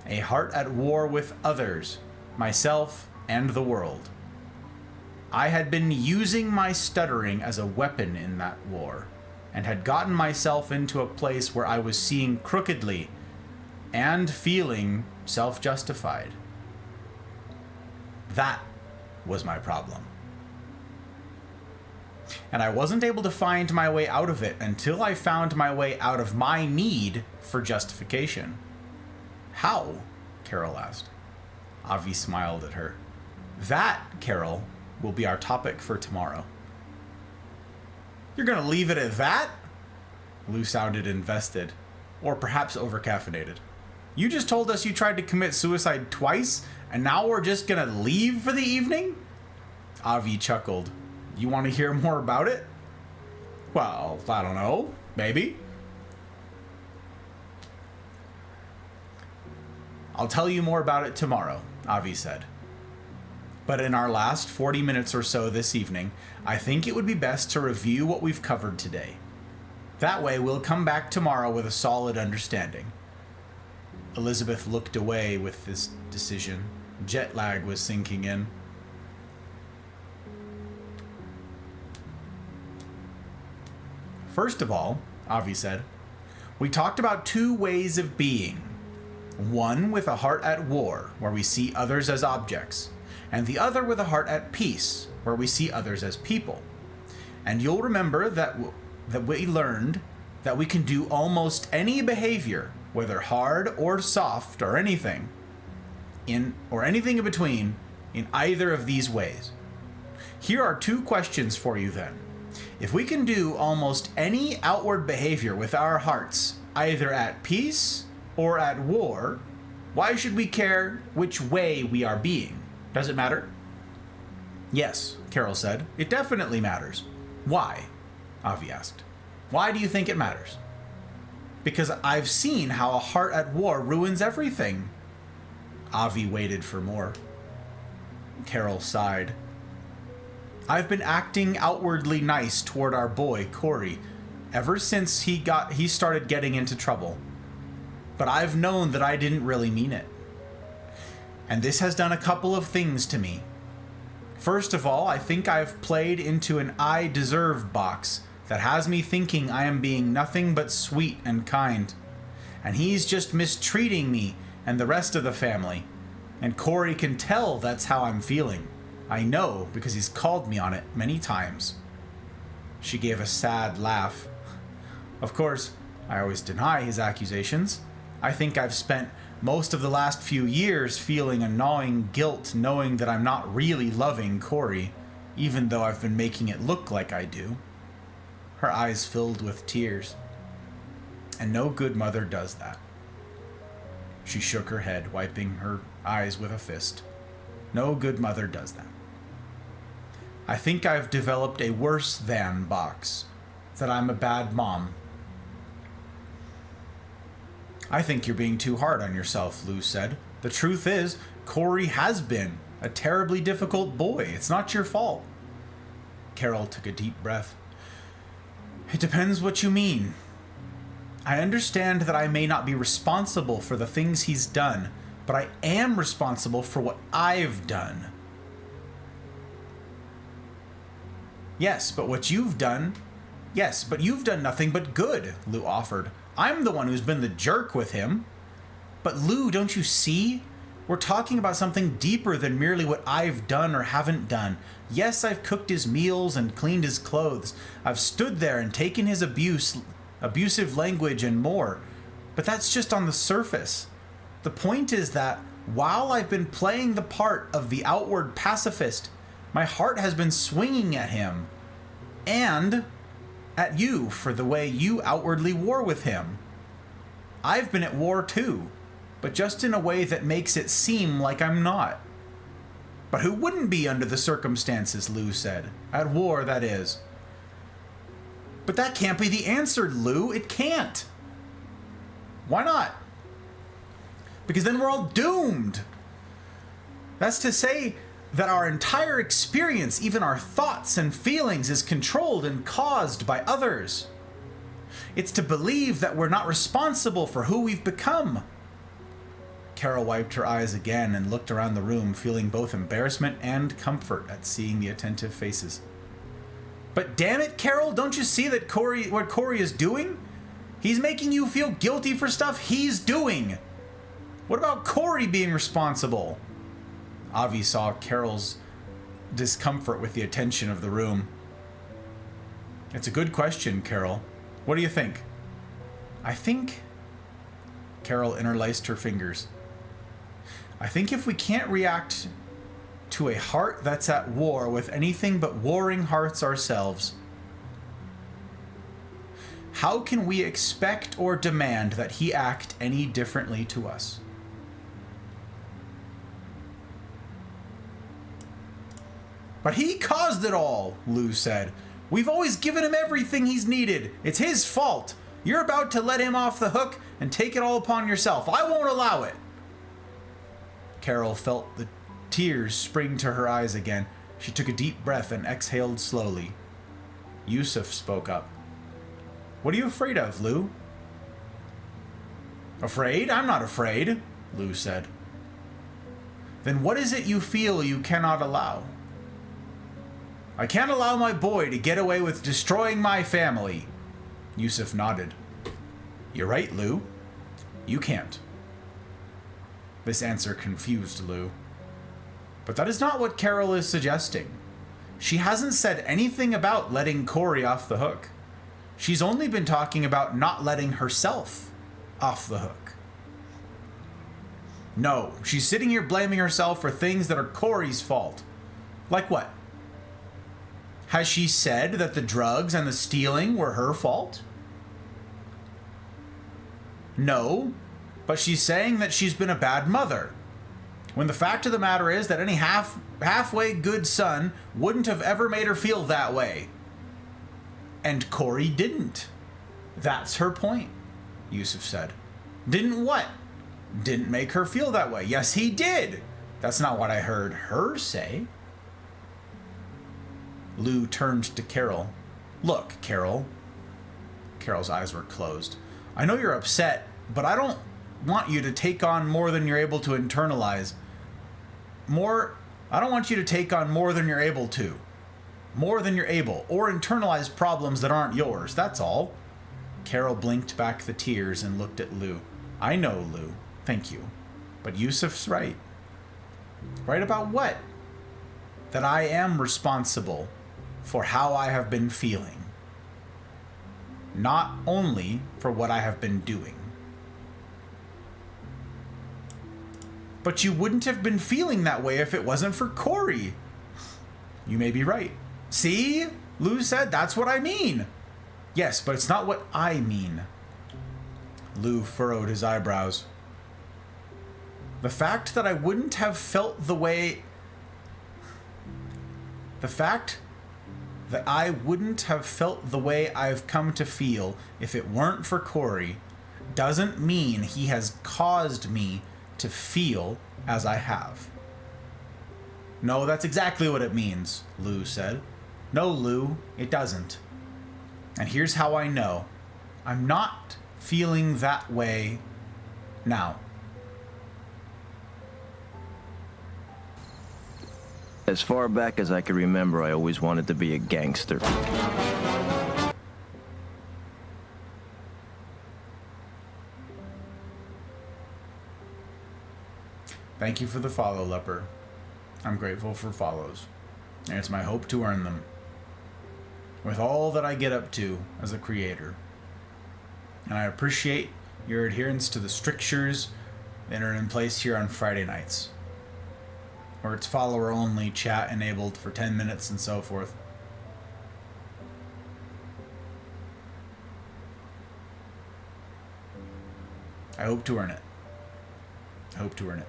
Speaker 1: A heart at war with others, myself, and the world. I had been using my stuttering as a weapon in that war, and had gotten myself into a place where I was seeing crookedly and feeling self-justified. That was my problem. And I wasn't able to find my way out of it until I found my way out of my need for justification. How? Carol asked. Avi smiled at her. That, Carol, will be our topic for tomorrow. You're gonna leave it at that? Lou sounded invested, or perhaps overcaffeinated. You just told us you tried to commit suicide twice, and now we're just gonna leave for the evening? Avi chuckled. You want to hear more about it? Well, I don't know. Maybe. I'll tell you more about it tomorrow, Avi said. But in our last 40 minutes or so this evening, I think it would be best to review what we've covered today. That way, we'll come back tomorrow with a solid understanding. Elizabeth looked away with this decision. Jet lag was sinking in. First of all, Avi said, we talked about two ways of being. One with a heart at war, where we see others as objects, and the other with a heart at peace, where we see others as people. And you'll remember that we learned that we can do almost any behavior, whether hard or soft or anything in between, in either of these ways. Here are two questions for you then. If we can do almost any outward behavior with our hearts, either at peace or at war, why should we care which way we are being? Does it matter? Yes, Carol said. It definitely matters. Why? Avi asked. Why do you think it matters? Because I've seen how a heart at war ruins everything. Avi waited for more. Carol sighed. I've been acting outwardly nice toward our boy, Corey, ever since he started getting into trouble. But I've known that I didn't really mean it. And this has done a couple of things to me. First of all, I think I've played into an I deserve box that has me thinking I am being nothing but sweet and kind. And he's just mistreating me and the rest of the family. And Corey can tell that's how I'm feeling. I know because he's called me on it many times. She gave a sad laugh. Of course, I always deny his accusations. I think I've spent most of the last few years feeling a gnawing guilt knowing that I'm not really loving Corey, even though I've been making it look like I do. Her eyes filled with tears. And no good mother does that. She shook her head, wiping her eyes with a fist. No good mother does that. I think I've developed a worse than box, that I'm a bad mom. I think you're being too hard on yourself, Lou said. The truth is, Corey has been a terribly difficult boy. It's not your fault. Carol took a deep breath. It depends what you mean. I understand that I may not be responsible for the things he's done, but I am responsible for what I've done. Yes, but you've done nothing but good, Lou offered. I'm the one who's been the jerk with him. But Lou, don't you see? We're talking about something deeper than merely what I've done or haven't done. Yes, I've cooked his meals and cleaned his clothes. I've stood there and taken his abusive language and more. But that's just on the surface. The point is that while I've been playing the part of the outward pacifist, my heart has been swinging at him. And at you for the way you outwardly war with him. I've been at war too, but just in a way that makes it seem like I'm not. But who wouldn't be under the circumstances, Lou said. At war, that is. But that can't be the answer, Lou. It can't. Why not? Because then we're all doomed. That's to say that our entire experience, even our thoughts and feelings, is controlled and caused by others. It's to believe that we're not responsible for who we've become. Carol wiped her eyes again and looked around the room, feeling both embarrassment and comfort at seeing the attentive faces. But damn it, Carol, don't you see that what Corey is doing? He's making you feel guilty for stuff he's doing. What about Corey being responsible? Avi saw Carol's discomfort with the attention of the room. It's a good question, Carol. What do you think? I think... Carol interlaced her fingers. I think if we can't react to a heart that's at war with anything but warring hearts ourselves, how can we expect or demand that he act any differently to us? But he caused it all, Lou said. We've always given him everything he's needed. It's his fault. You're about to let him off the hook and take it all upon yourself. I won't allow it. Carol felt the tears spring to her eyes again. She took a deep breath and exhaled slowly. Yusuf spoke up. What are you afraid of, Lou? Afraid? I'm not afraid, Lou said. Then what is it you feel you cannot allow? I can't allow my boy to get away with destroying my family. Yusuf nodded. You're right, Lou. You can't. This answer confused Lou. But that is not what Carol is suggesting. She hasn't said anything about letting Corey off the hook. She's only been talking about not letting herself off the hook. No, she's sitting here blaming herself for things that are Corey's fault. Like what? Has she said that the drugs and the stealing were her fault? No, but she's saying that she's been a bad mother. When the fact of the matter is that any halfway good son wouldn't have ever made her feel that way. And Corey didn't. That's her point, Yusuf said. Didn't what? Didn't make her feel that way. Yes, he did. That's not what I heard her say. Lou turned to Carol. Look, Carol. Carol's eyes were closed. I know you're upset, but I don't want you to take on more than you're able to internalize. I don't want you to take on more than you're able to. More than you're able. Or internalize problems that aren't yours. That's all. Carol blinked back the tears and looked at Lou. I know, Lou. Thank you. But Yusuf's right. Right about what? That I am responsible for how I have been feeling. Not only for what I have been doing. But you wouldn't have been feeling that way if it wasn't for Corey. You may be right. See? Lou said, that's what I mean. Yes, but it's not what I mean. Lou furrowed his eyebrows. The fact that I wouldn't have felt the way... The fact that I wouldn't have felt the way I've come to feel if it weren't for Corey doesn't mean he has caused me to feel as I have. No, that's exactly what it means, Lou said. No, Lou, it doesn't. And here's how I know. I'm not feeling that way now.
Speaker 2: As far back as I can remember, I always wanted to be a gangster.
Speaker 1: Thank you for the follow, Leper. I'm grateful for follows, and it's my hope to earn them. With all that I get up to as a creator. And I appreciate your adherence to the strictures that are in place here on Friday nights, where it's follower only, chat enabled for 10 minutes and so forth. I hope to earn it. I hope to earn it.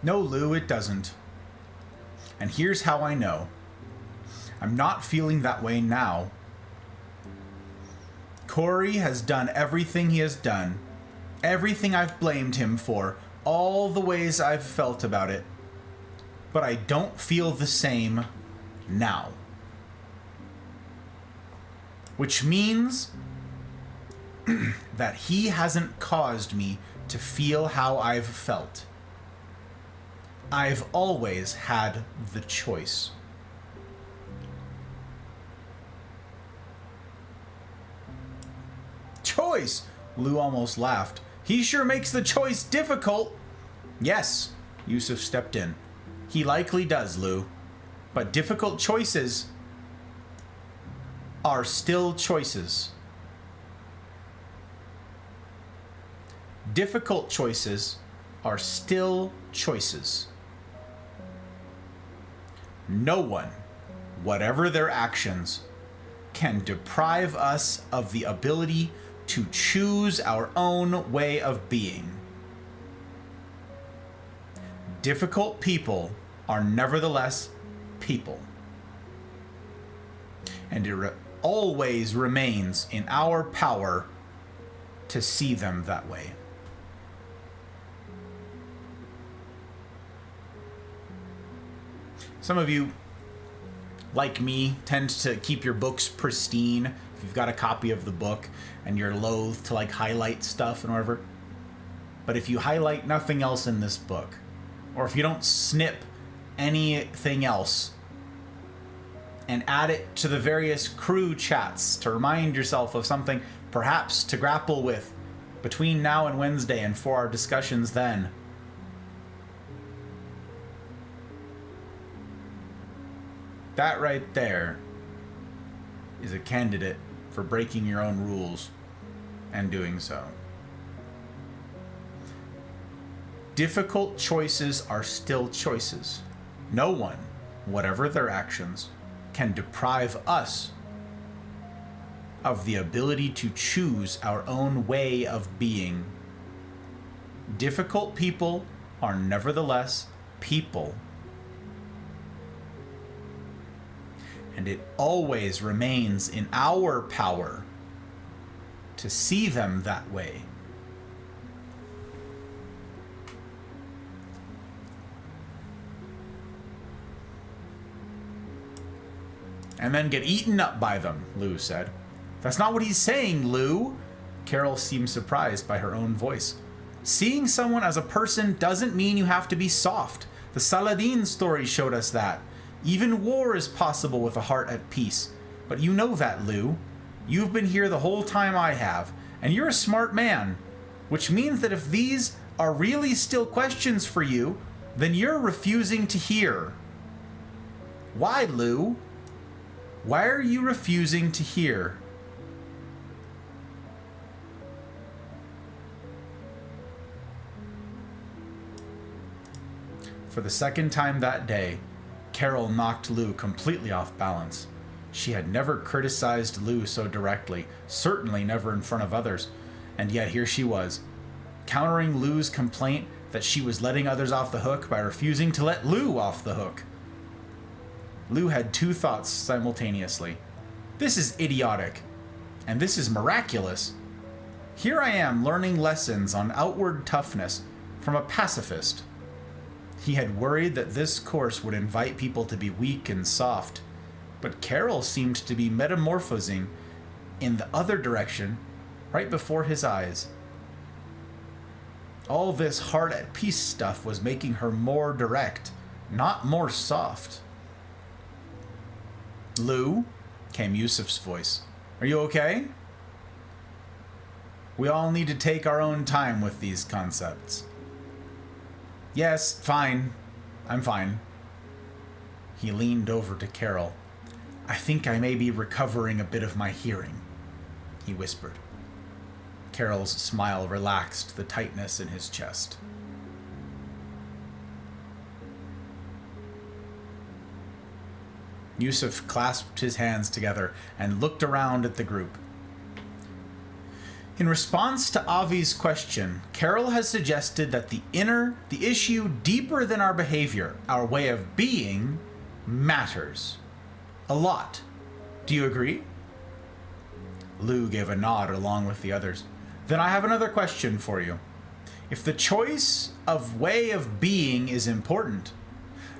Speaker 1: No, Lou, it doesn't. And here's how I know. I'm not feeling that way now. Corey has done everything he has done, everything I've blamed him for, all the ways I've felt about it. But I don't feel the same now. Which means that he hasn't caused me to feel how I've felt. I've always had the choice. Choice? Lou almost laughed. He sure makes the choice difficult. Yes, Yusuf stepped in. He likely does, Lou. But difficult choices are still choices. Difficult choices are still choices. No one, whatever their actions, can deprive us of the ability to choose our own way of being. Difficult people are nevertheless people. And it always remains in our power to see them that way. Some of you, like me, tend to keep your books pristine. If you've got a copy of the book and you're loath to like highlight stuff and whatever. But if you highlight nothing else in this book, or if you don't snip anything else and add it to the various crew chats to remind yourself of something perhaps to grapple with between now and Wednesday and for our discussions then, that right there is a candidate for breaking your own rules and doing so. Difficult choices are still choices. No one, whatever their actions, can deprive us of the ability to choose our own way of being. Difficult people are nevertheless people. and it always remains in our power to see them that way. And then get eaten up by them, Lou said. That's not what he's saying, Lou. Carol seemed surprised by her own voice. Seeing someone as a person doesn't mean you have to be soft. The Saladin story showed us that. Even war is possible with a heart at peace. But you know that, Lou. You've been here the whole time I have, and you're a smart man. Which means that if these are really still questions for you, then you're refusing to hear. Why, Lou? Why are you refusing to hear? For the second time that day, Carol knocked Lou completely off balance. She had never criticized Lou so directly, certainly never in front of others, and yet here she was, countering Lou's complaint that she was letting others off the hook by refusing to let Lou off the hook. Lou had two thoughts simultaneously. This is idiotic, and this is miraculous. Here I am learning lessons on outward toughness from a pacifist. He had worried that this course would invite people to be weak and soft, but Carol seemed to be metamorphosing in the other direction right before his eyes. All this heart at peace stuff was making her more direct, not more soft. Lou, came Yusuf's voice. Are you okay? We all need to take our own time with these concepts. Yes, fine. I'm fine. He leaned over to Carol. I think I may be recovering a bit of my hearing, he whispered. Carol's smile relaxed the tightness in his chest. Yusuf clasped his hands together and looked around at the group. In response to Avi's question, Carol has suggested that the issue deeper than our behavior, our way of being, matters. A lot. Do you agree? Lou gave a nod along with the others. Then I have another question for you. If the choice of way of being is important,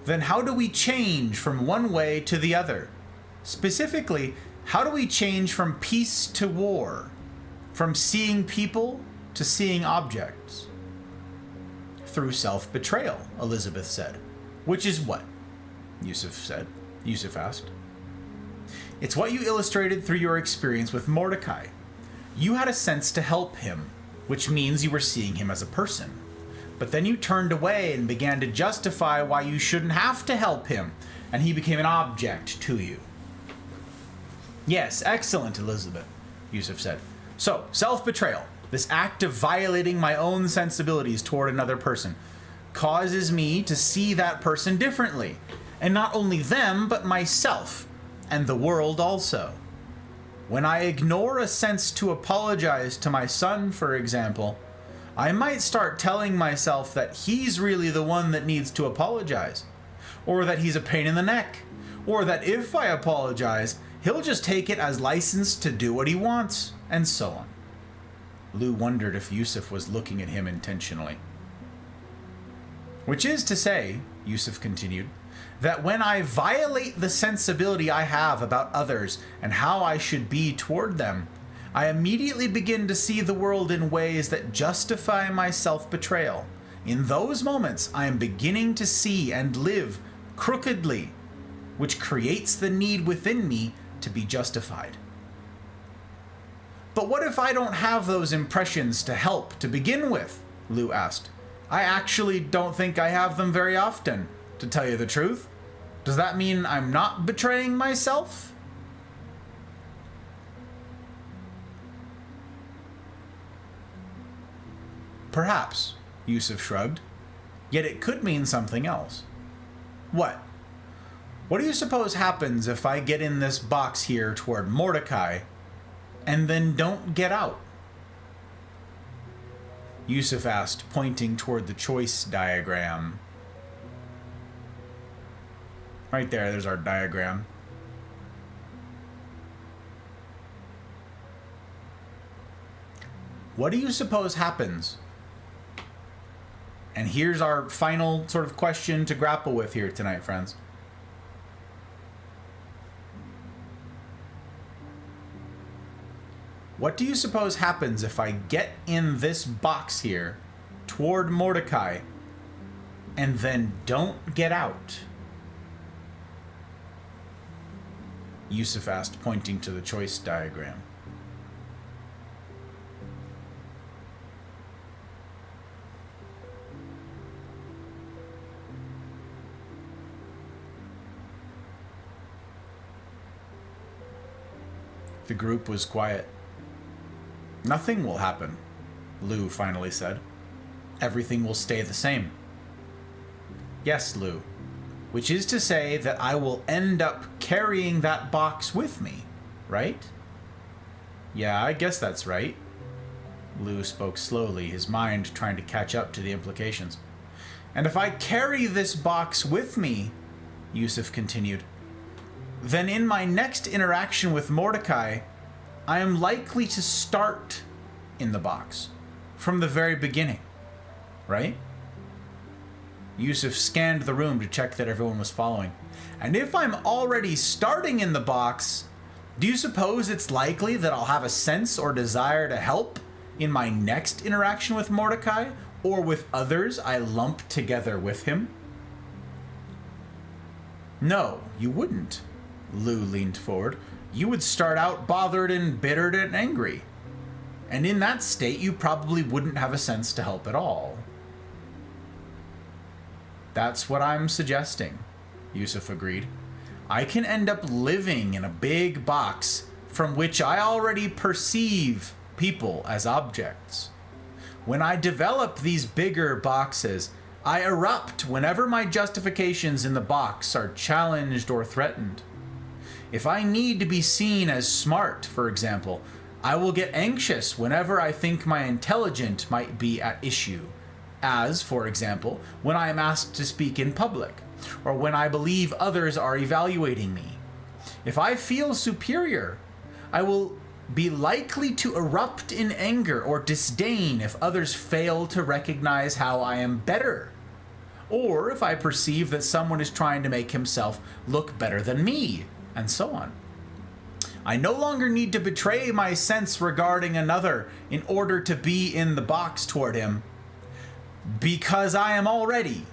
Speaker 1: then how do we change from one way to the other? Specifically, how do we change from peace to war? From seeing people to seeing objects? Through self-betrayal, Elizabeth said. Which is what? Yusuf asked. It's what you illustrated through your experience with Mordecai. You had a sense to help him, which means you were seeing him as a person. But then you turned away and began to justify why you shouldn't have to help him, and he became an object to you. Yes, excellent, Elizabeth, Yusuf said. So, self-betrayal, this act of violating my own sensibilities toward another person, causes me to see that person differently, and not only them, but myself, and the world also. When I ignore a sense to apologize to my son, for example, I might start telling myself that he's really the one that needs to apologize, or that he's a pain in the neck, or that if I apologize, he'll just take it as license to do what he wants, and so on. Lou wondered if Yusuf was looking at him intentionally. Which is to say, Yusuf continued, that when I violate the sensibility I have about others and how I should be toward them, I immediately begin to see the world in ways that justify my self-betrayal. In those moments, I am beginning to see and live crookedly, which creates the need within me to be justified. But what if I don't have those impressions to help to begin with? Lou asked. I actually don't think I have them very often, to tell you the truth. Does that mean I'm not betraying myself? Perhaps, Yusuf shrugged. Yet it could mean something else. What? What do you suppose happens if I get in this box here toward Mordecai and then don't get out? Yusuf asked, pointing toward the choice diagram. Right there, there's our diagram. What do you suppose happens? And here's our final sort of question to grapple with here tonight, friends. What do you suppose happens if I get in this box here toward Mordecai and then don't get out? Yusuf asked, pointing to the choice diagram. The group was quiet. Nothing will happen, Lou finally said. Everything will stay the same. Yes, Lou. Which is to say that I will end up carrying that box with me, right? Yeah, I guess that's right. Lou spoke slowly, his mind trying to catch up to the implications. And if I carry this box with me, Yusuf continued, then in my next interaction with Mordecai, I am likely to start in the box from the very beginning, right? Yusuf scanned the room to check that everyone was following. And if I'm already starting in the box, do you suppose it's likely that I'll have a sense or desire to help in my next interaction with Mordecai or with others I lump together with him? No, you wouldn't. Lou leaned forward. You would start out bothered and bittered and angry. And in that state, you probably wouldn't have a sense to help at all. That's what I'm suggesting, Yusuf agreed. I can end up living in a big box from which I already perceive people as objects. When I develop these bigger boxes, I erupt whenever my justifications in the box are challenged or threatened. If I need to be seen as smart, for example, I will get anxious whenever I think my intelligence might be at issue, as, for example, when I am asked to speak in public, or when I believe others are evaluating me. If I feel superior, I will be likely to erupt in anger or disdain if others fail to recognize how I am better, or if I perceive that someone is trying to make himself look better than me, and so on. I no longer need to betray my sense regarding another in order to be in the box toward him, because I am already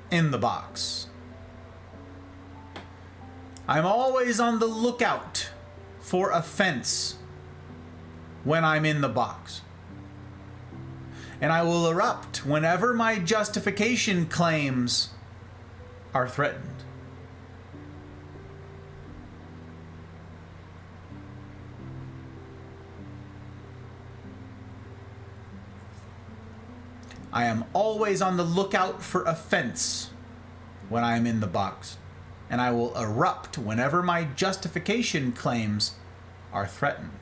Speaker 1: in the box. I'm always on the lookout for offense when I'm in the box. And I will erupt whenever my justification claims are threatened. I am always on the lookout for offense when I am in the box, and I will erupt whenever my justification claims are threatened.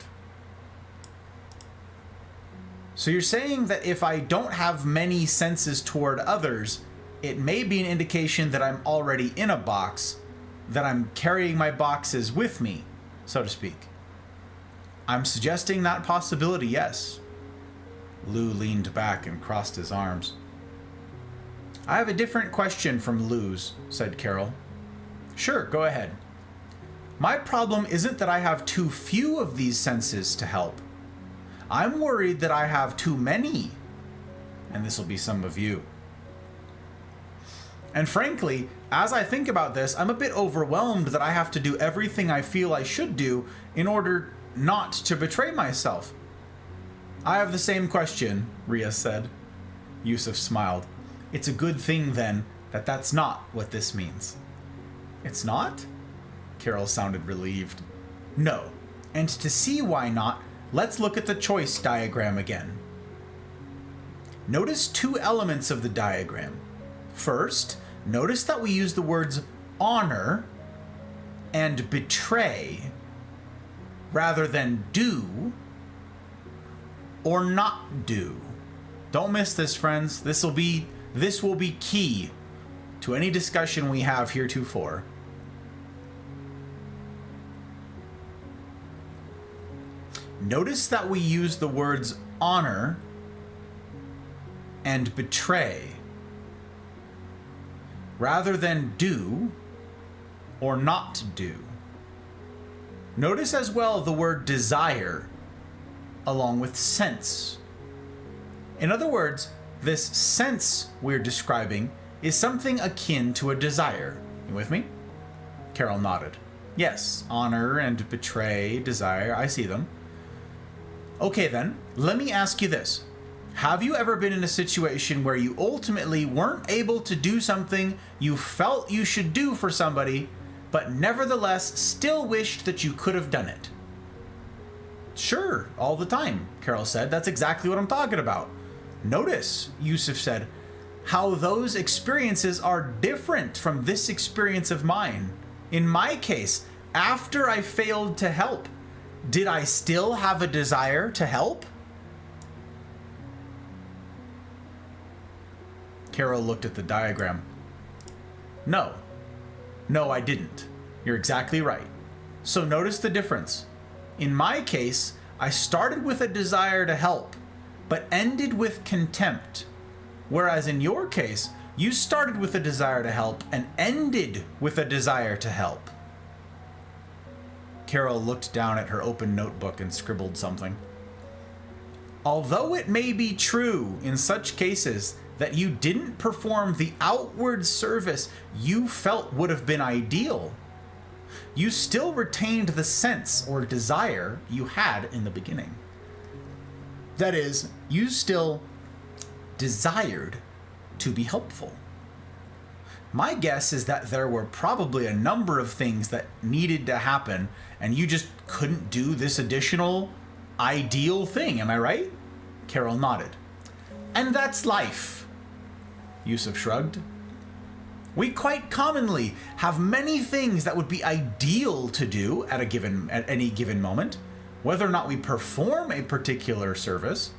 Speaker 1: So you're saying that if I don't have many senses toward others, it may be an indication that I'm already in a box, that I'm carrying my boxes with me, so to speak. I'm suggesting that possibility, yes. Lou leaned back and crossed his arms. I have a different question from Lou's, said Carol. Sure, go ahead. My problem isn't that I have too few of these senses to help. I'm worried that I have too many. And this will be some of you. And frankly, as I think about this, I'm a bit overwhelmed that I have to do everything I feel I should do in order not to betray myself. I have the same question, Ria said. Yusuf smiled. It's a good thing, then, that that's not what this means. It's not? Carol sounded relieved. No. And to see why not, let's look at the choice diagram again. Notice two elements of the diagram. First, notice that we use the words honor and betray rather than do or not do. Don't miss this, friends. This will be key to any discussion we have heretofore. Notice that we use the words honor and betray rather than do or not do. Notice as well the word desire along with sense. In other words, this sense we're describing is something akin to a desire. You with me? Carol nodded. Yes, honor and betray, desire, I see them. Okay then, let me ask you this. Have you ever been in a situation where you ultimately weren't able to do something you felt you should do for somebody, but nevertheless still wished that you could have done it? Sure, all the time, Carol said. That's exactly what I'm talking about. Notice, Yusuf said, how those experiences are different from this experience of mine. In my case, after I failed to help, did I still have a desire to help? Carol looked at the diagram. No. No, I didn't. You're exactly right. So notice the difference. In my case, I started with a desire to help, but ended with contempt. Whereas in your case, you started with a desire to help and ended with a desire to help. Carol looked down at her open notebook and scribbled something. Although it may be true in such cases that you didn't perform the outward service you felt would have been ideal, you still retained the sense or desire you had in the beginning. That is, you still desired to be helpful. My guess is that there were probably a number of things that needed to happen and you just couldn't do this additional ideal thing, am I right? Carol nodded. And that's life, Yusuf shrugged. We quite commonly have many things that would be ideal to do at any given moment. Whether or not we perform a particular service,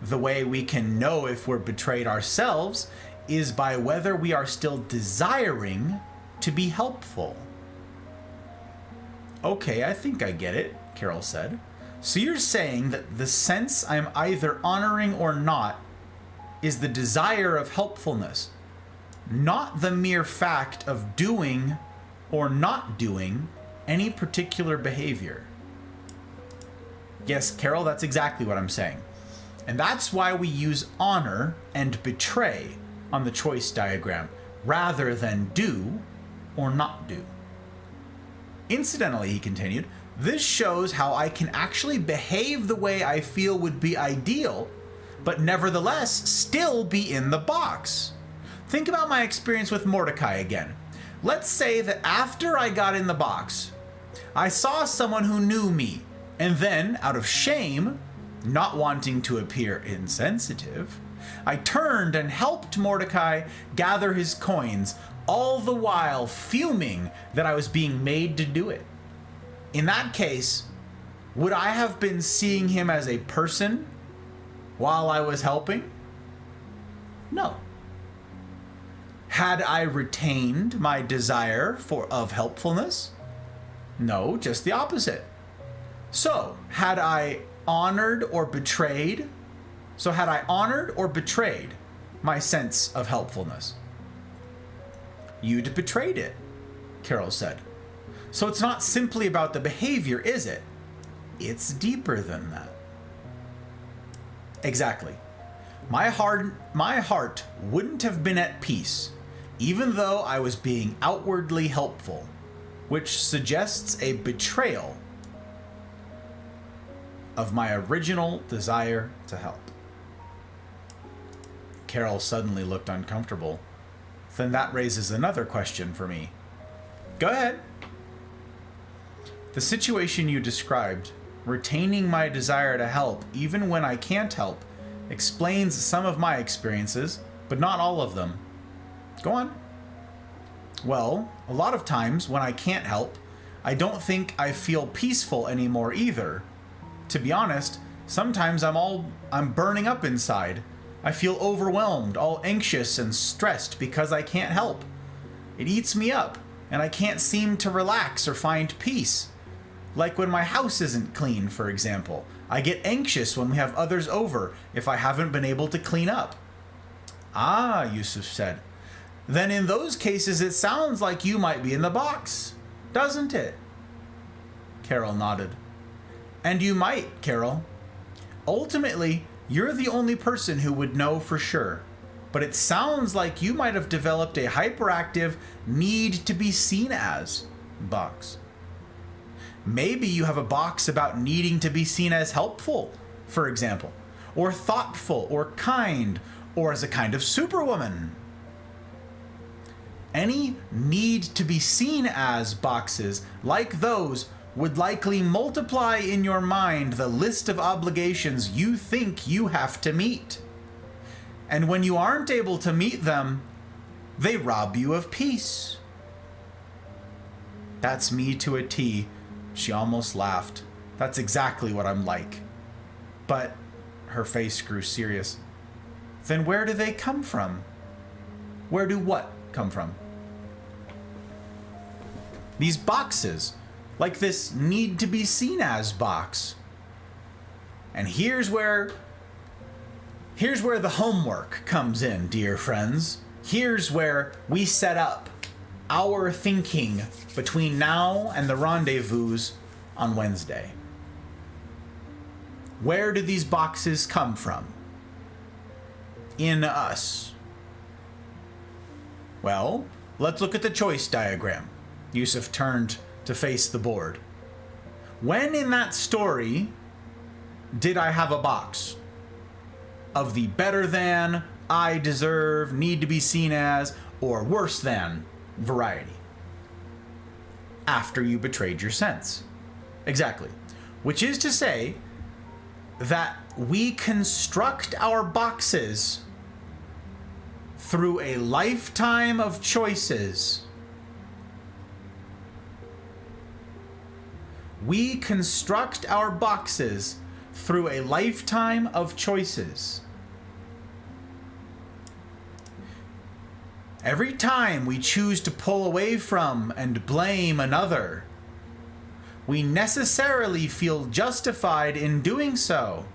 Speaker 1: the way we can know if we're betrayed ourselves is by whether we are still desiring to be helpful. Okay, I think I get it, Carol said. So you're saying that the sense I'm either honoring or not is the desire of helpfulness, not the mere fact of doing or not doing any particular behavior. Yes, Carol, that's exactly what I'm saying. And that's why we use honor and betray on the choice diagram, rather than do or not do. Incidentally, he continued, this shows how I can actually behave the way I feel would be ideal, but nevertheless still be in the box. Think about my experience with Mordecai again. Let's say that after I got in the box, I saw someone who knew me, and then, out of shame, not wanting to appear insensitive, I turned and helped Mordecai gather his coins, all the while fuming that I was being made to do it. In that case, would I have been seeing him as a person while I was helping? No. Had I retained my desire of helpfulness? No, just the opposite. So, had I honored or betrayed my sense of helpfulness? You'd betrayed it, Carol said. So it's not simply about the behavior, is it? It's deeper than that. Exactly. My heart wouldn't have been at peace, even though I was being outwardly helpful, which suggests a betrayal of my original desire to help. Carol suddenly looked uncomfortable. Then that raises another question for me. Go ahead. The situation you described, retaining my desire to help even when I can't help, explains some of my experiences, but not all of them. Go on. Well, a lot of times when I can't help, I don't think I feel peaceful anymore either. To be honest, sometimes I'm burning up inside. I feel overwhelmed, all anxious and stressed because I can't help. It eats me up, and I can't seem to relax or find peace. Like when my house isn't clean, for example. I get anxious when we have others over if I haven't been able to clean up. Ah, Yusuf said. Then in those cases it sounds like you might be in the box, doesn't it? Carol nodded. And you might, Carol. Ultimately, you're the only person who would know for sure. But it sounds like you might have developed a hyperactive need to be seen as box. Maybe you have a box about needing to be seen as helpful, for example, or thoughtful, or kind, or as a kind of superwoman. Any need to be seen as boxes like those would likely multiply in your mind the list of obligations you think you have to meet. And when you aren't able to meet them, they rob you of peace. That's me to a T. She almost laughed. That's exactly what I'm like. But her face grew serious. Then where do they come from? Where do what come from? These boxes, like this need to be seen as box. And here's where the homework comes in, dear friends. Here's where we set up our thinking between now and the rendezvous on Wednesday. Where do these boxes come from? In us. Well, let's look at the choice diagram. Yusuf turned to face the board. When in that story did I have a box of the better than, I deserve, need to be seen as, or worse than variety? After you betrayed your sense. Exactly. Which is to say that we construct our boxes through a lifetime of choices. We construct our boxes through a lifetime of choices. Every time we choose to pull away from and blame another, we necessarily feel justified in doing so,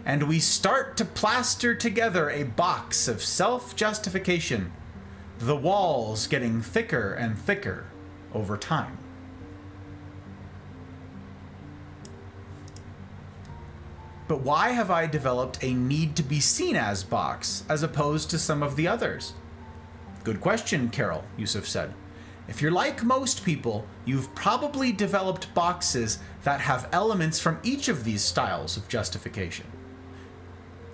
Speaker 1: and we start to plaster together a box of self-justification, the walls getting thicker and thicker over time. But why have I developed a need to be seen as box as opposed to some of the others? Good question, Carol, Yusuf said. If you're like most people, you've probably developed boxes that have elements from each of these styles of justification.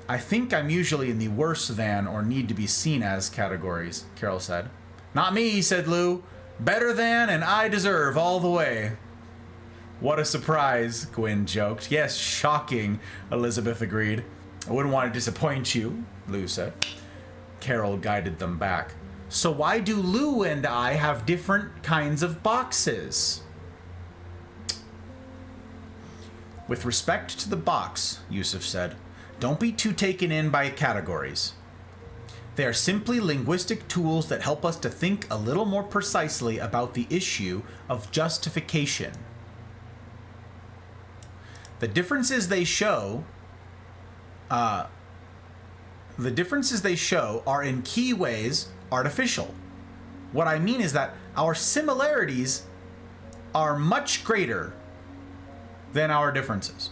Speaker 1: I think I'm usually in the worse than or need to be seen as categories, Carol said. Not me, said Lou. Better than and I deserve all the way. What a surprise, Gwyn joked. Yes, shocking, Elizabeth agreed. I wouldn't want to disappoint you, Lou said. Carol guided them back. So why do Lou and I have different kinds of boxes? With respect to the box, Yusuf said, don't be too taken in by categories. They are simply linguistic tools that help us to think a little more precisely about the issue of justification. The differences they show are in key ways artificial. What I mean is that our similarities are much greater than our differences.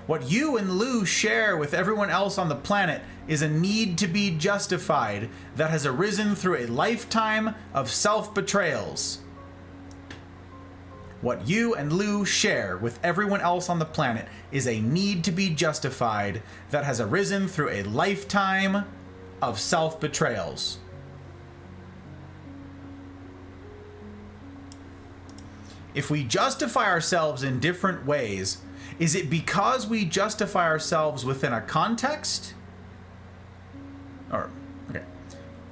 Speaker 1: What you and Lou share with everyone else on the planet is a need to be justified that has arisen through a lifetime of self-betrayals. What you and Lou share with everyone else on the planet is a need to be justified that has arisen through a lifetime of self-betrayals. If we justify ourselves in different ways, is it because we justify ourselves within a context?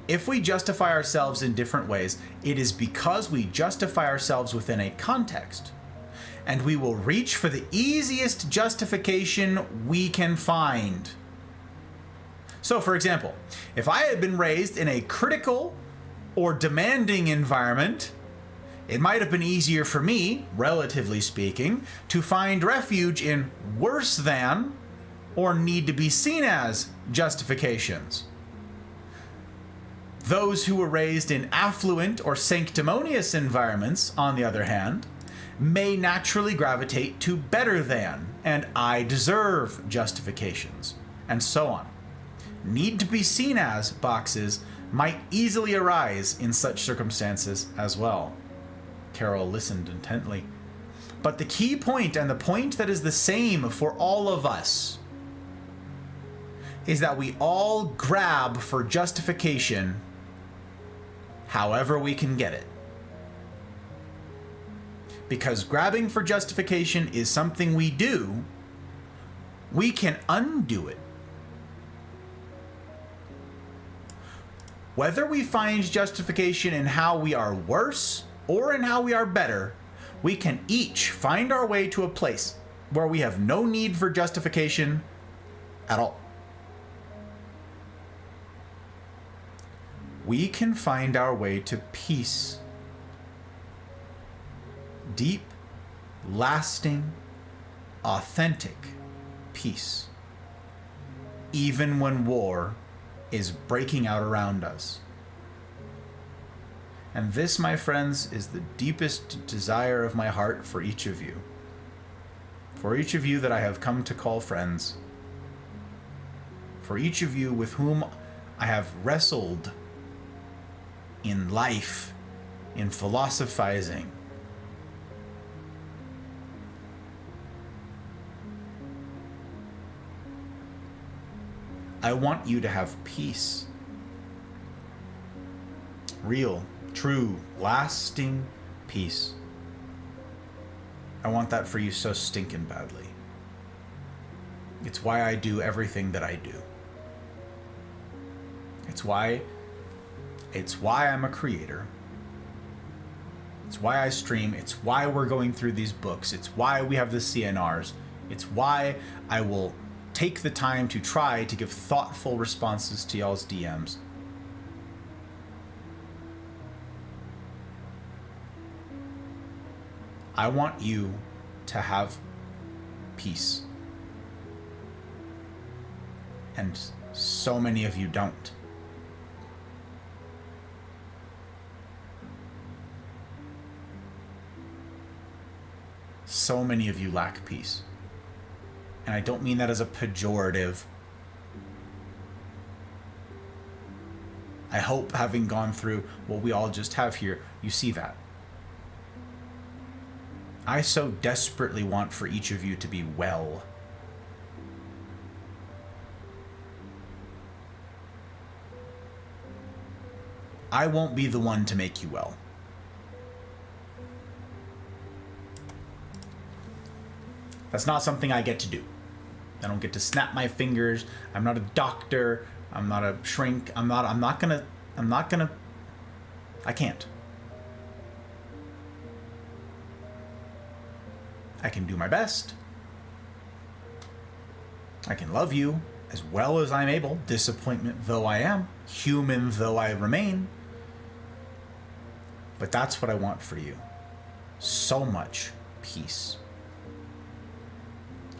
Speaker 1: If we justify ourselves in different ways, it is because we justify ourselves within a context. And we will reach for the easiest justification we can find. So, for example, if I had been raised in a critical or demanding environment, It might have been easier for me, relatively speaking, to find refuge in worse than or need to be seen as justifications. Those who were raised in affluent or sanctimonious environments, on the other hand, may naturally gravitate to better than and I deserve justifications, and so on. Need to be seen as boxes might easily arise in such circumstances as well. Carol listened intently. But the key point, and the point that is the same for all of us, is that we all grab for justification however we can get it. Because grabbing for justification is something we do, we can undo it. Whether we find justification in how we are worse or in how we are better, we can each find our way to a place where we have no need for justification at all. We can find our way to peace. Deep, lasting, authentic peace. Even when war is breaking out around us. And this, my friends, is the deepest desire of my heart for each of you. For each of you that I have come to call friends. For each of you with whom I have wrestled in life, in philosophizing. I want you to have peace. Real, true, lasting peace. I want that for you so stinking badly. It's why I do everything that I do. It's why I'm a creator. It's why I stream. It's why we're going through these books. It's why we have the CNRs. It's why I will take the time to try to give thoughtful responses to y'all's DMs. I want you to have peace. And so many of you don't. So many of you lack peace. And I don't mean that as a pejorative. I hope, having gone through what we all just have here, you see that. I so desperately want for each of you to be well. I won't be the one to make you well. That's not something I get to do. I don't get to snap my fingers. I'm not a doctor. I'm not a shrink. I can't. I can do my best. I can love you as well as I'm able, disappointment though I am, human though I remain. But that's what I want for you. So much peace.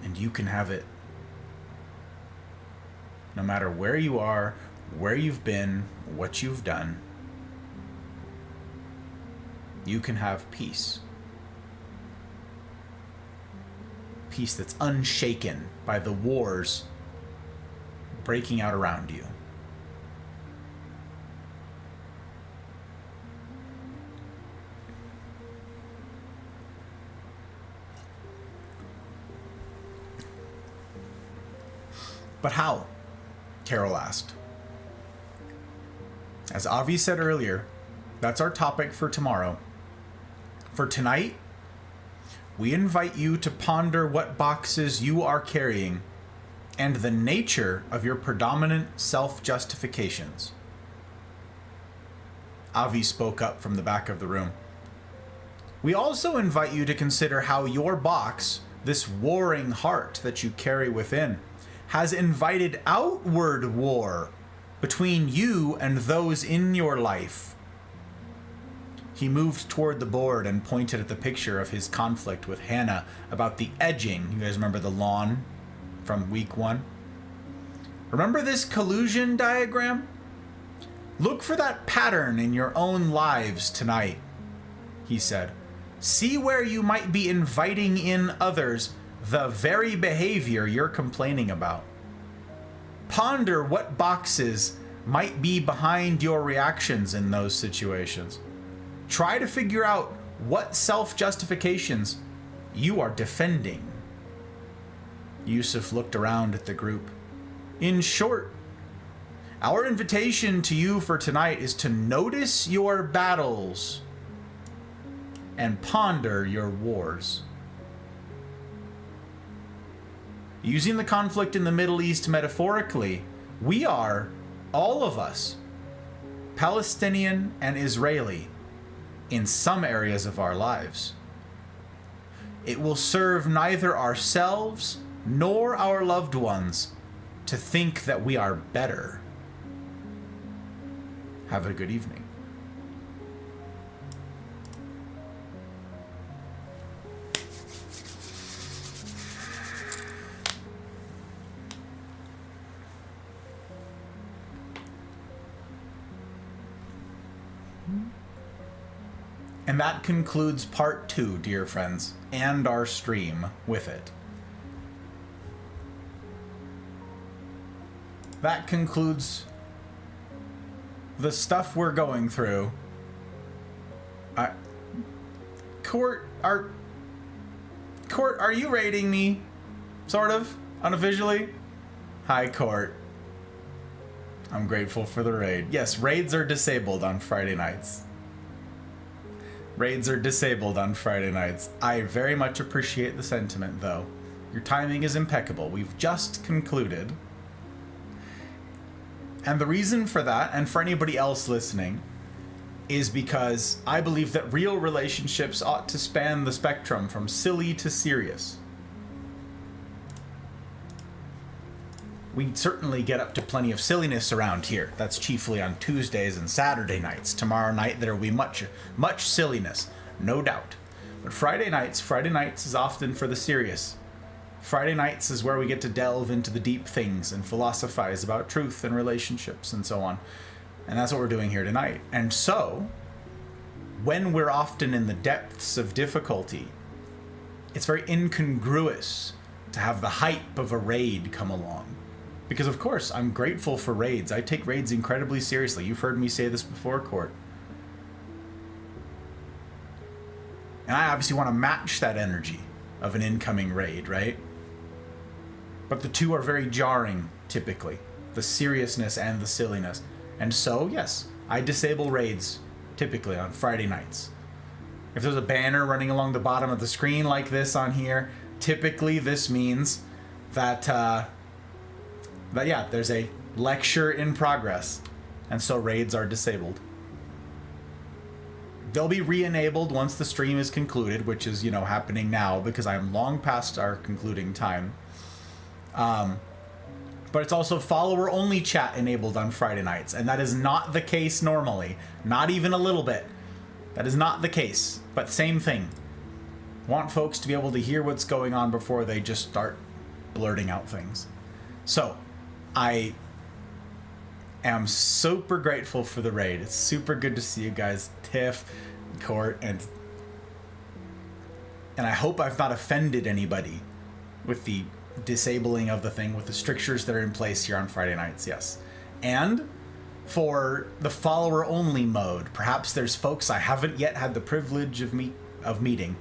Speaker 1: And you can have it no matter where you are, where you've been, what you've done. You can have peace. Peace that's unshaken by the wars breaking out around you. But how? Carol asked. As Avi said earlier, that's our topic for tomorrow. For tonight, we invite you to ponder what boxes you are carrying and the nature of your predominant self-justifications. Avi spoke up from the back of the room. We also invite you to consider how your box, this warring heart that you carry within, has invited outward war between you and those in your life. He moved toward the board and pointed at the picture of his conflict with Hannah about the edging. You guys remember the lawn from week 1? Remember this collusion diagram? Look for that pattern in your own lives tonight, he said. See where you might be inviting in others the very behavior you're complaining about. Ponder what boxes might be behind your reactions in those situations. Try to figure out what self-justifications you are defending. Yusuf looked around at the group. In short, our invitation to you for tonight is to notice your battles and ponder your wars. Using the conflict in the Middle East metaphorically, we are, all of us, Palestinian and Israeli, in some areas of our lives. It will serve neither ourselves nor our loved ones to think that we are better. Have a good evening. And that concludes part 2, dear friends, and our stream with it. That concludes the stuff we're going through. Court, are you raiding me? Sort of, unofficially? Hi, Court. I'm grateful for the raid. Yes, raids are disabled on Friday nights. Raids are disabled on Friday nights. I very much appreciate the sentiment, though. Your timing is impeccable. We've just concluded. And the reason for that, and for anybody else listening, is because I believe that real relationships ought to span the spectrum from silly to serious. We certainly get up to plenty of silliness around here. That's chiefly on Tuesdays and Saturday nights. Tomorrow night there will be much silliness, no doubt. But Friday nights is often for the serious. Friday nights is where we get to delve into the deep things and philosophize about truth and relationships and so on. And that's what we're doing here tonight. And so, when we're often in the depths of difficulty, it's very incongruous to have the hype of a raid come along. Because of course, I'm grateful for raids. I take raids incredibly seriously. You've heard me say this before, Court. And I obviously want to match that energy of an incoming raid, right? But the two are very jarring, typically. The seriousness and the silliness. And so, yes, I disable raids, typically, on Friday nights. If there's a banner running along the bottom of the screen like this on here, typically this means that, yeah, there's a lecture in progress. And so raids are disabled. They'll be re-enabled once the stream is concluded, which is, happening now because I'm long past our concluding time. But it's also follower-only chat enabled on Friday nights, and that is not the case normally. Not even a little bit. That is not the case, but same thing. Want folks to be able to hear what's going on before they just start blurting out things. So, I am super grateful for the raid. It's super good to see you guys, Tiff, Court, and I hope I've not offended anybody with the disabling of the thing, with the strictures that are in place here on Friday nights, yes. And for the follower-only mode, perhaps there's folks I haven't yet had the privilege of meeting,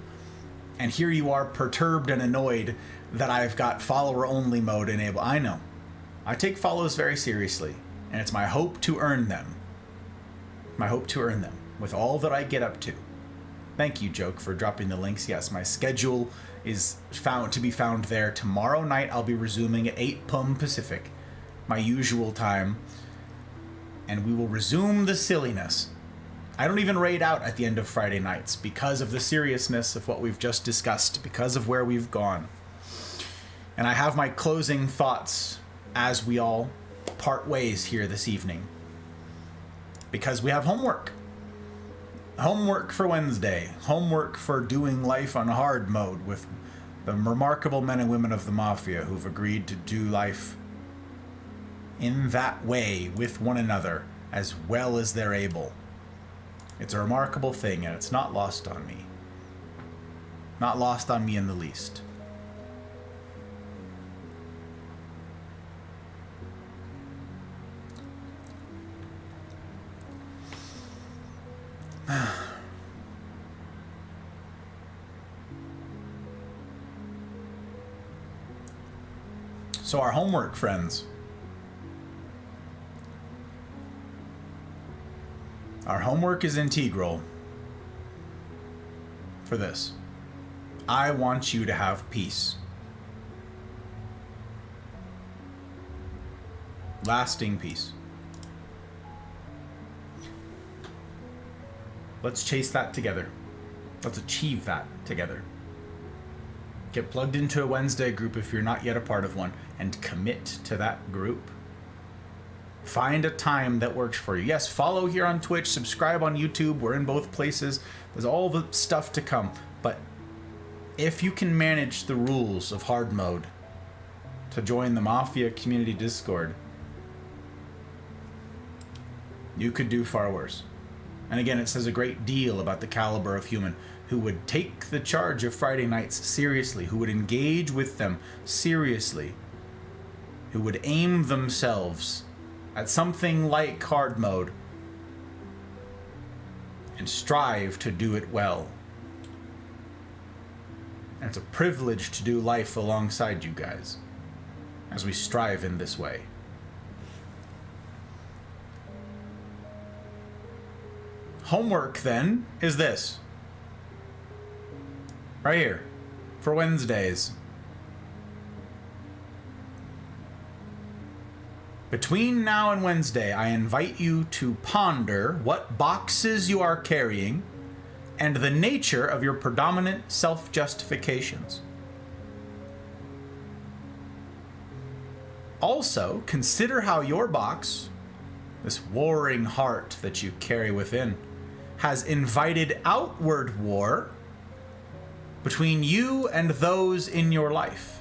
Speaker 1: and here you are perturbed and annoyed that I've got follower-only mode enabled. I know. I take follows very seriously, and it's my hope to earn them. My hope to earn them with all that I get up to. Thank you, Joke, for dropping the links. Yes, my schedule is to be found there. Tomorrow night I'll be resuming at 8 p.m. Pacific, my usual time, and we will resume the silliness. I don't even raid out at the end of Friday nights because of the seriousness of what we've just discussed, because of where we've gone. And I have my closing thoughts as we all part ways here this evening, because we have homework. homework for Wednesday. Homework for doing life on hard mode with the remarkable men and women of the Mafia who've agreed to do life in that way with one another as well as they're able. It's a remarkable thing, and it's not lost on me. Not lost on me in the least. So our homework, friends. Our homework is integral for this. I want you to have peace. Lasting peace. Let's chase that together. Let's achieve that together. Get plugged into a Wednesday group if you're not yet a part of one, and commit to that group. Find a time that works for you. Yes, follow here on Twitch, subscribe on YouTube. We're in both places. There's all the stuff to come. But if you can manage the rules of hard mode to join the Mafia Community Discord, you could do far worse. And again, it says a great deal about the caliber of human who would take the charge of Friday nights seriously, who would engage with them seriously, who would aim themselves at something like hard mode and strive to do it well. And it's a privilege to do life alongside you guys as we strive in this way. Homework, then, is this. Right here. For Wednesdays. Between now and Wednesday, I invite you to ponder what boxes you are carrying and the nature of your predominant self-justifications. Also, consider how your box, this warring heart that you carry within, has invited outward war between you and those in your life.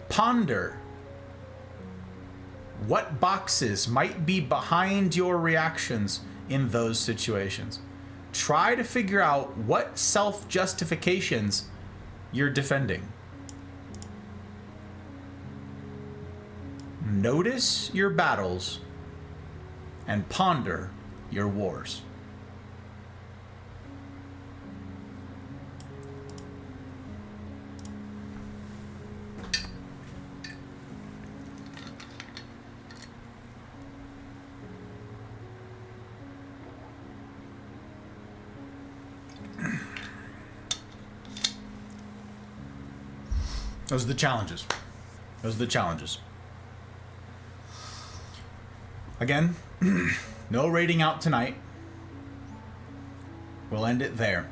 Speaker 1: Ponder what boxes might be behind your reactions in those situations. Try to figure out what self-justifications you're defending. Notice your battles and ponder your wars. Those are the challenges. Those are the challenges. Again, no rating out tonight. We'll end it there.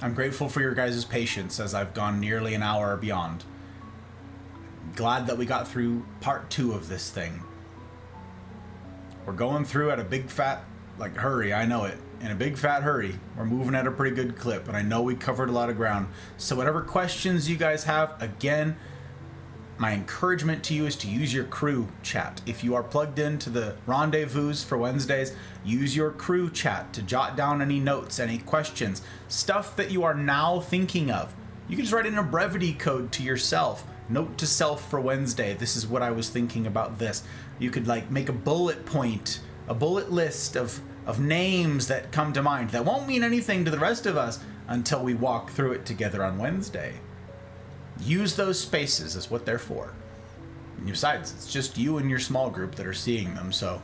Speaker 1: I'm grateful for your guys' patience as I've gone nearly an hour or beyond. Glad that we got through part 2 of this thing. We're going through at a big fat, hurry, I know it. In a big fat hurry. We're moving at a pretty good clip, and I know we covered a lot of ground. So whatever questions you guys have, again, my encouragement to you is to use your crew chat. If you are plugged into the rendezvous for Wednesdays, use your crew chat to jot down any notes, any questions, stuff that you are now thinking of. You can just write in a brevity code to yourself. Note to self for Wednesday. This is what I was thinking about this. You could make a bullet point, a bullet list of names that come to mind that won't mean anything to the rest of us until we walk through it together on Wednesday. Use those spaces as what they're for. And besides, it's just you and your small group that are seeing them, so,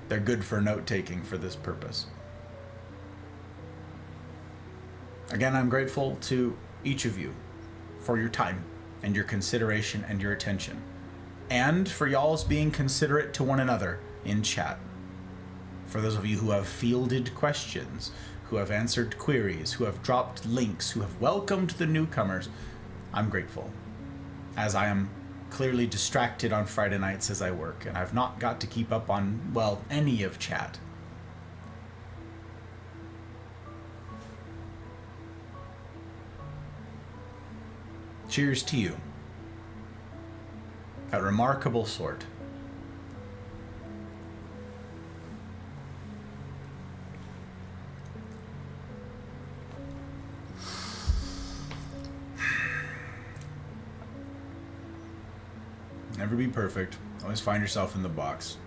Speaker 1: they're good for note-taking for this purpose. Again, I'm grateful to each of you for your time and your consideration and your attention, and for y'all's being considerate to one another in chat. For those of you who have fielded questions, who have answered queries, who have dropped links, who have welcomed the newcomers, I'm grateful, as I am clearly distracted on Friday nights as I work, and I've not got to keep up on, well, any of chat. Cheers to you. A remarkable sort. Never be perfect. Always find yourself in the box.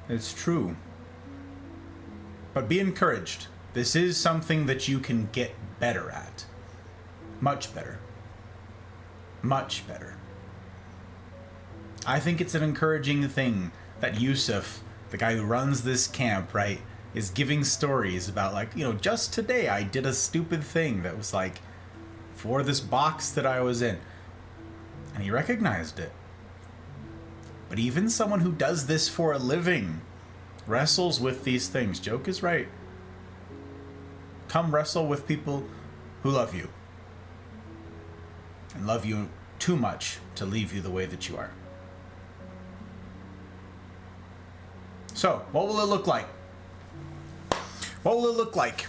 Speaker 1: It's true. But be encouraged. This is something that you can get better at. Much better. Much better. I think it's an encouraging thing that Yusuf, the guy who runs this camp, right, is giving stories about, like, you know, just today I did a stupid thing that was like, for this box that I was in. And he recognized it. But even someone who does this for a living wrestles with these things. Joke is right. Come wrestle with people who love you. And love you too much to leave you the way that you are. So, what will it look like? What will it look like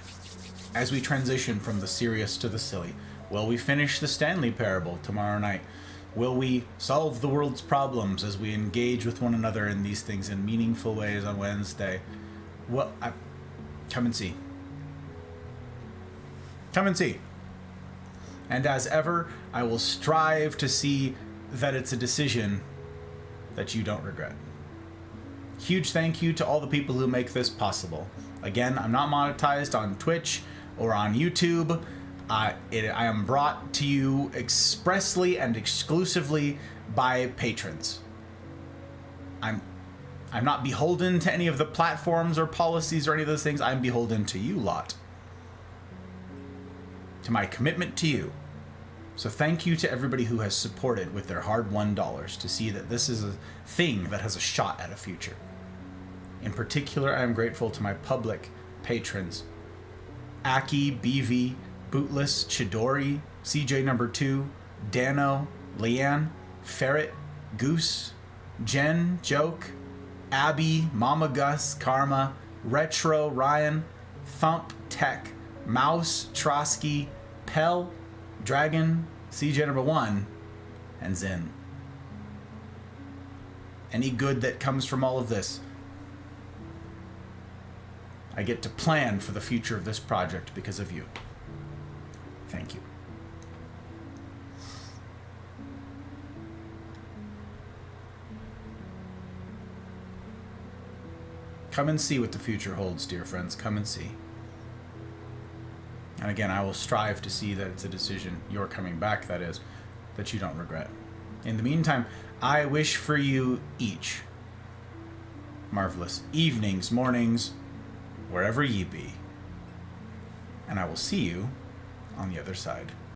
Speaker 1: as we transition from the serious to the silly? Will we finish the Stanley Parable tomorrow night? Will we solve the world's problems as we engage with one another in these things in meaningful ways on Wednesday? Well, come and see. Come and see. And as ever, I will strive to see that it's a decision that you don't regret. Huge thank you to all the people who make this possible. Again, I'm not monetized on Twitch or on YouTube. I am brought to you expressly and exclusively by patrons. I'm not beholden to any of the platforms or policies or any of those things. I'm beholden to you lot. To my commitment to you. So thank you to everybody who has supported with their hard-won dollars to see that this is a thing that has a shot at a future. In particular, I am grateful to my public patrons. Aki, BV, Bootless, Chidori, CJ number 2, Dano, Leanne, Ferret, Goose, Jen, Joke, Abby, Mama Gus, Karma, Retro, Ryan, Thump, Tech, Mouse, Trotsky, Pell, Dragon, CJ number 1, and Zen. Any good that comes from all of this, I get to plan for the future of this project because of you. Thank you. Come and see what the future holds, dear friends. Come and see. And again, I will strive to see that it's a decision, your coming back, that is, that you don't regret. In the meantime, I wish for you each marvelous evenings, mornings, wherever ye be. And I will see you on the other side.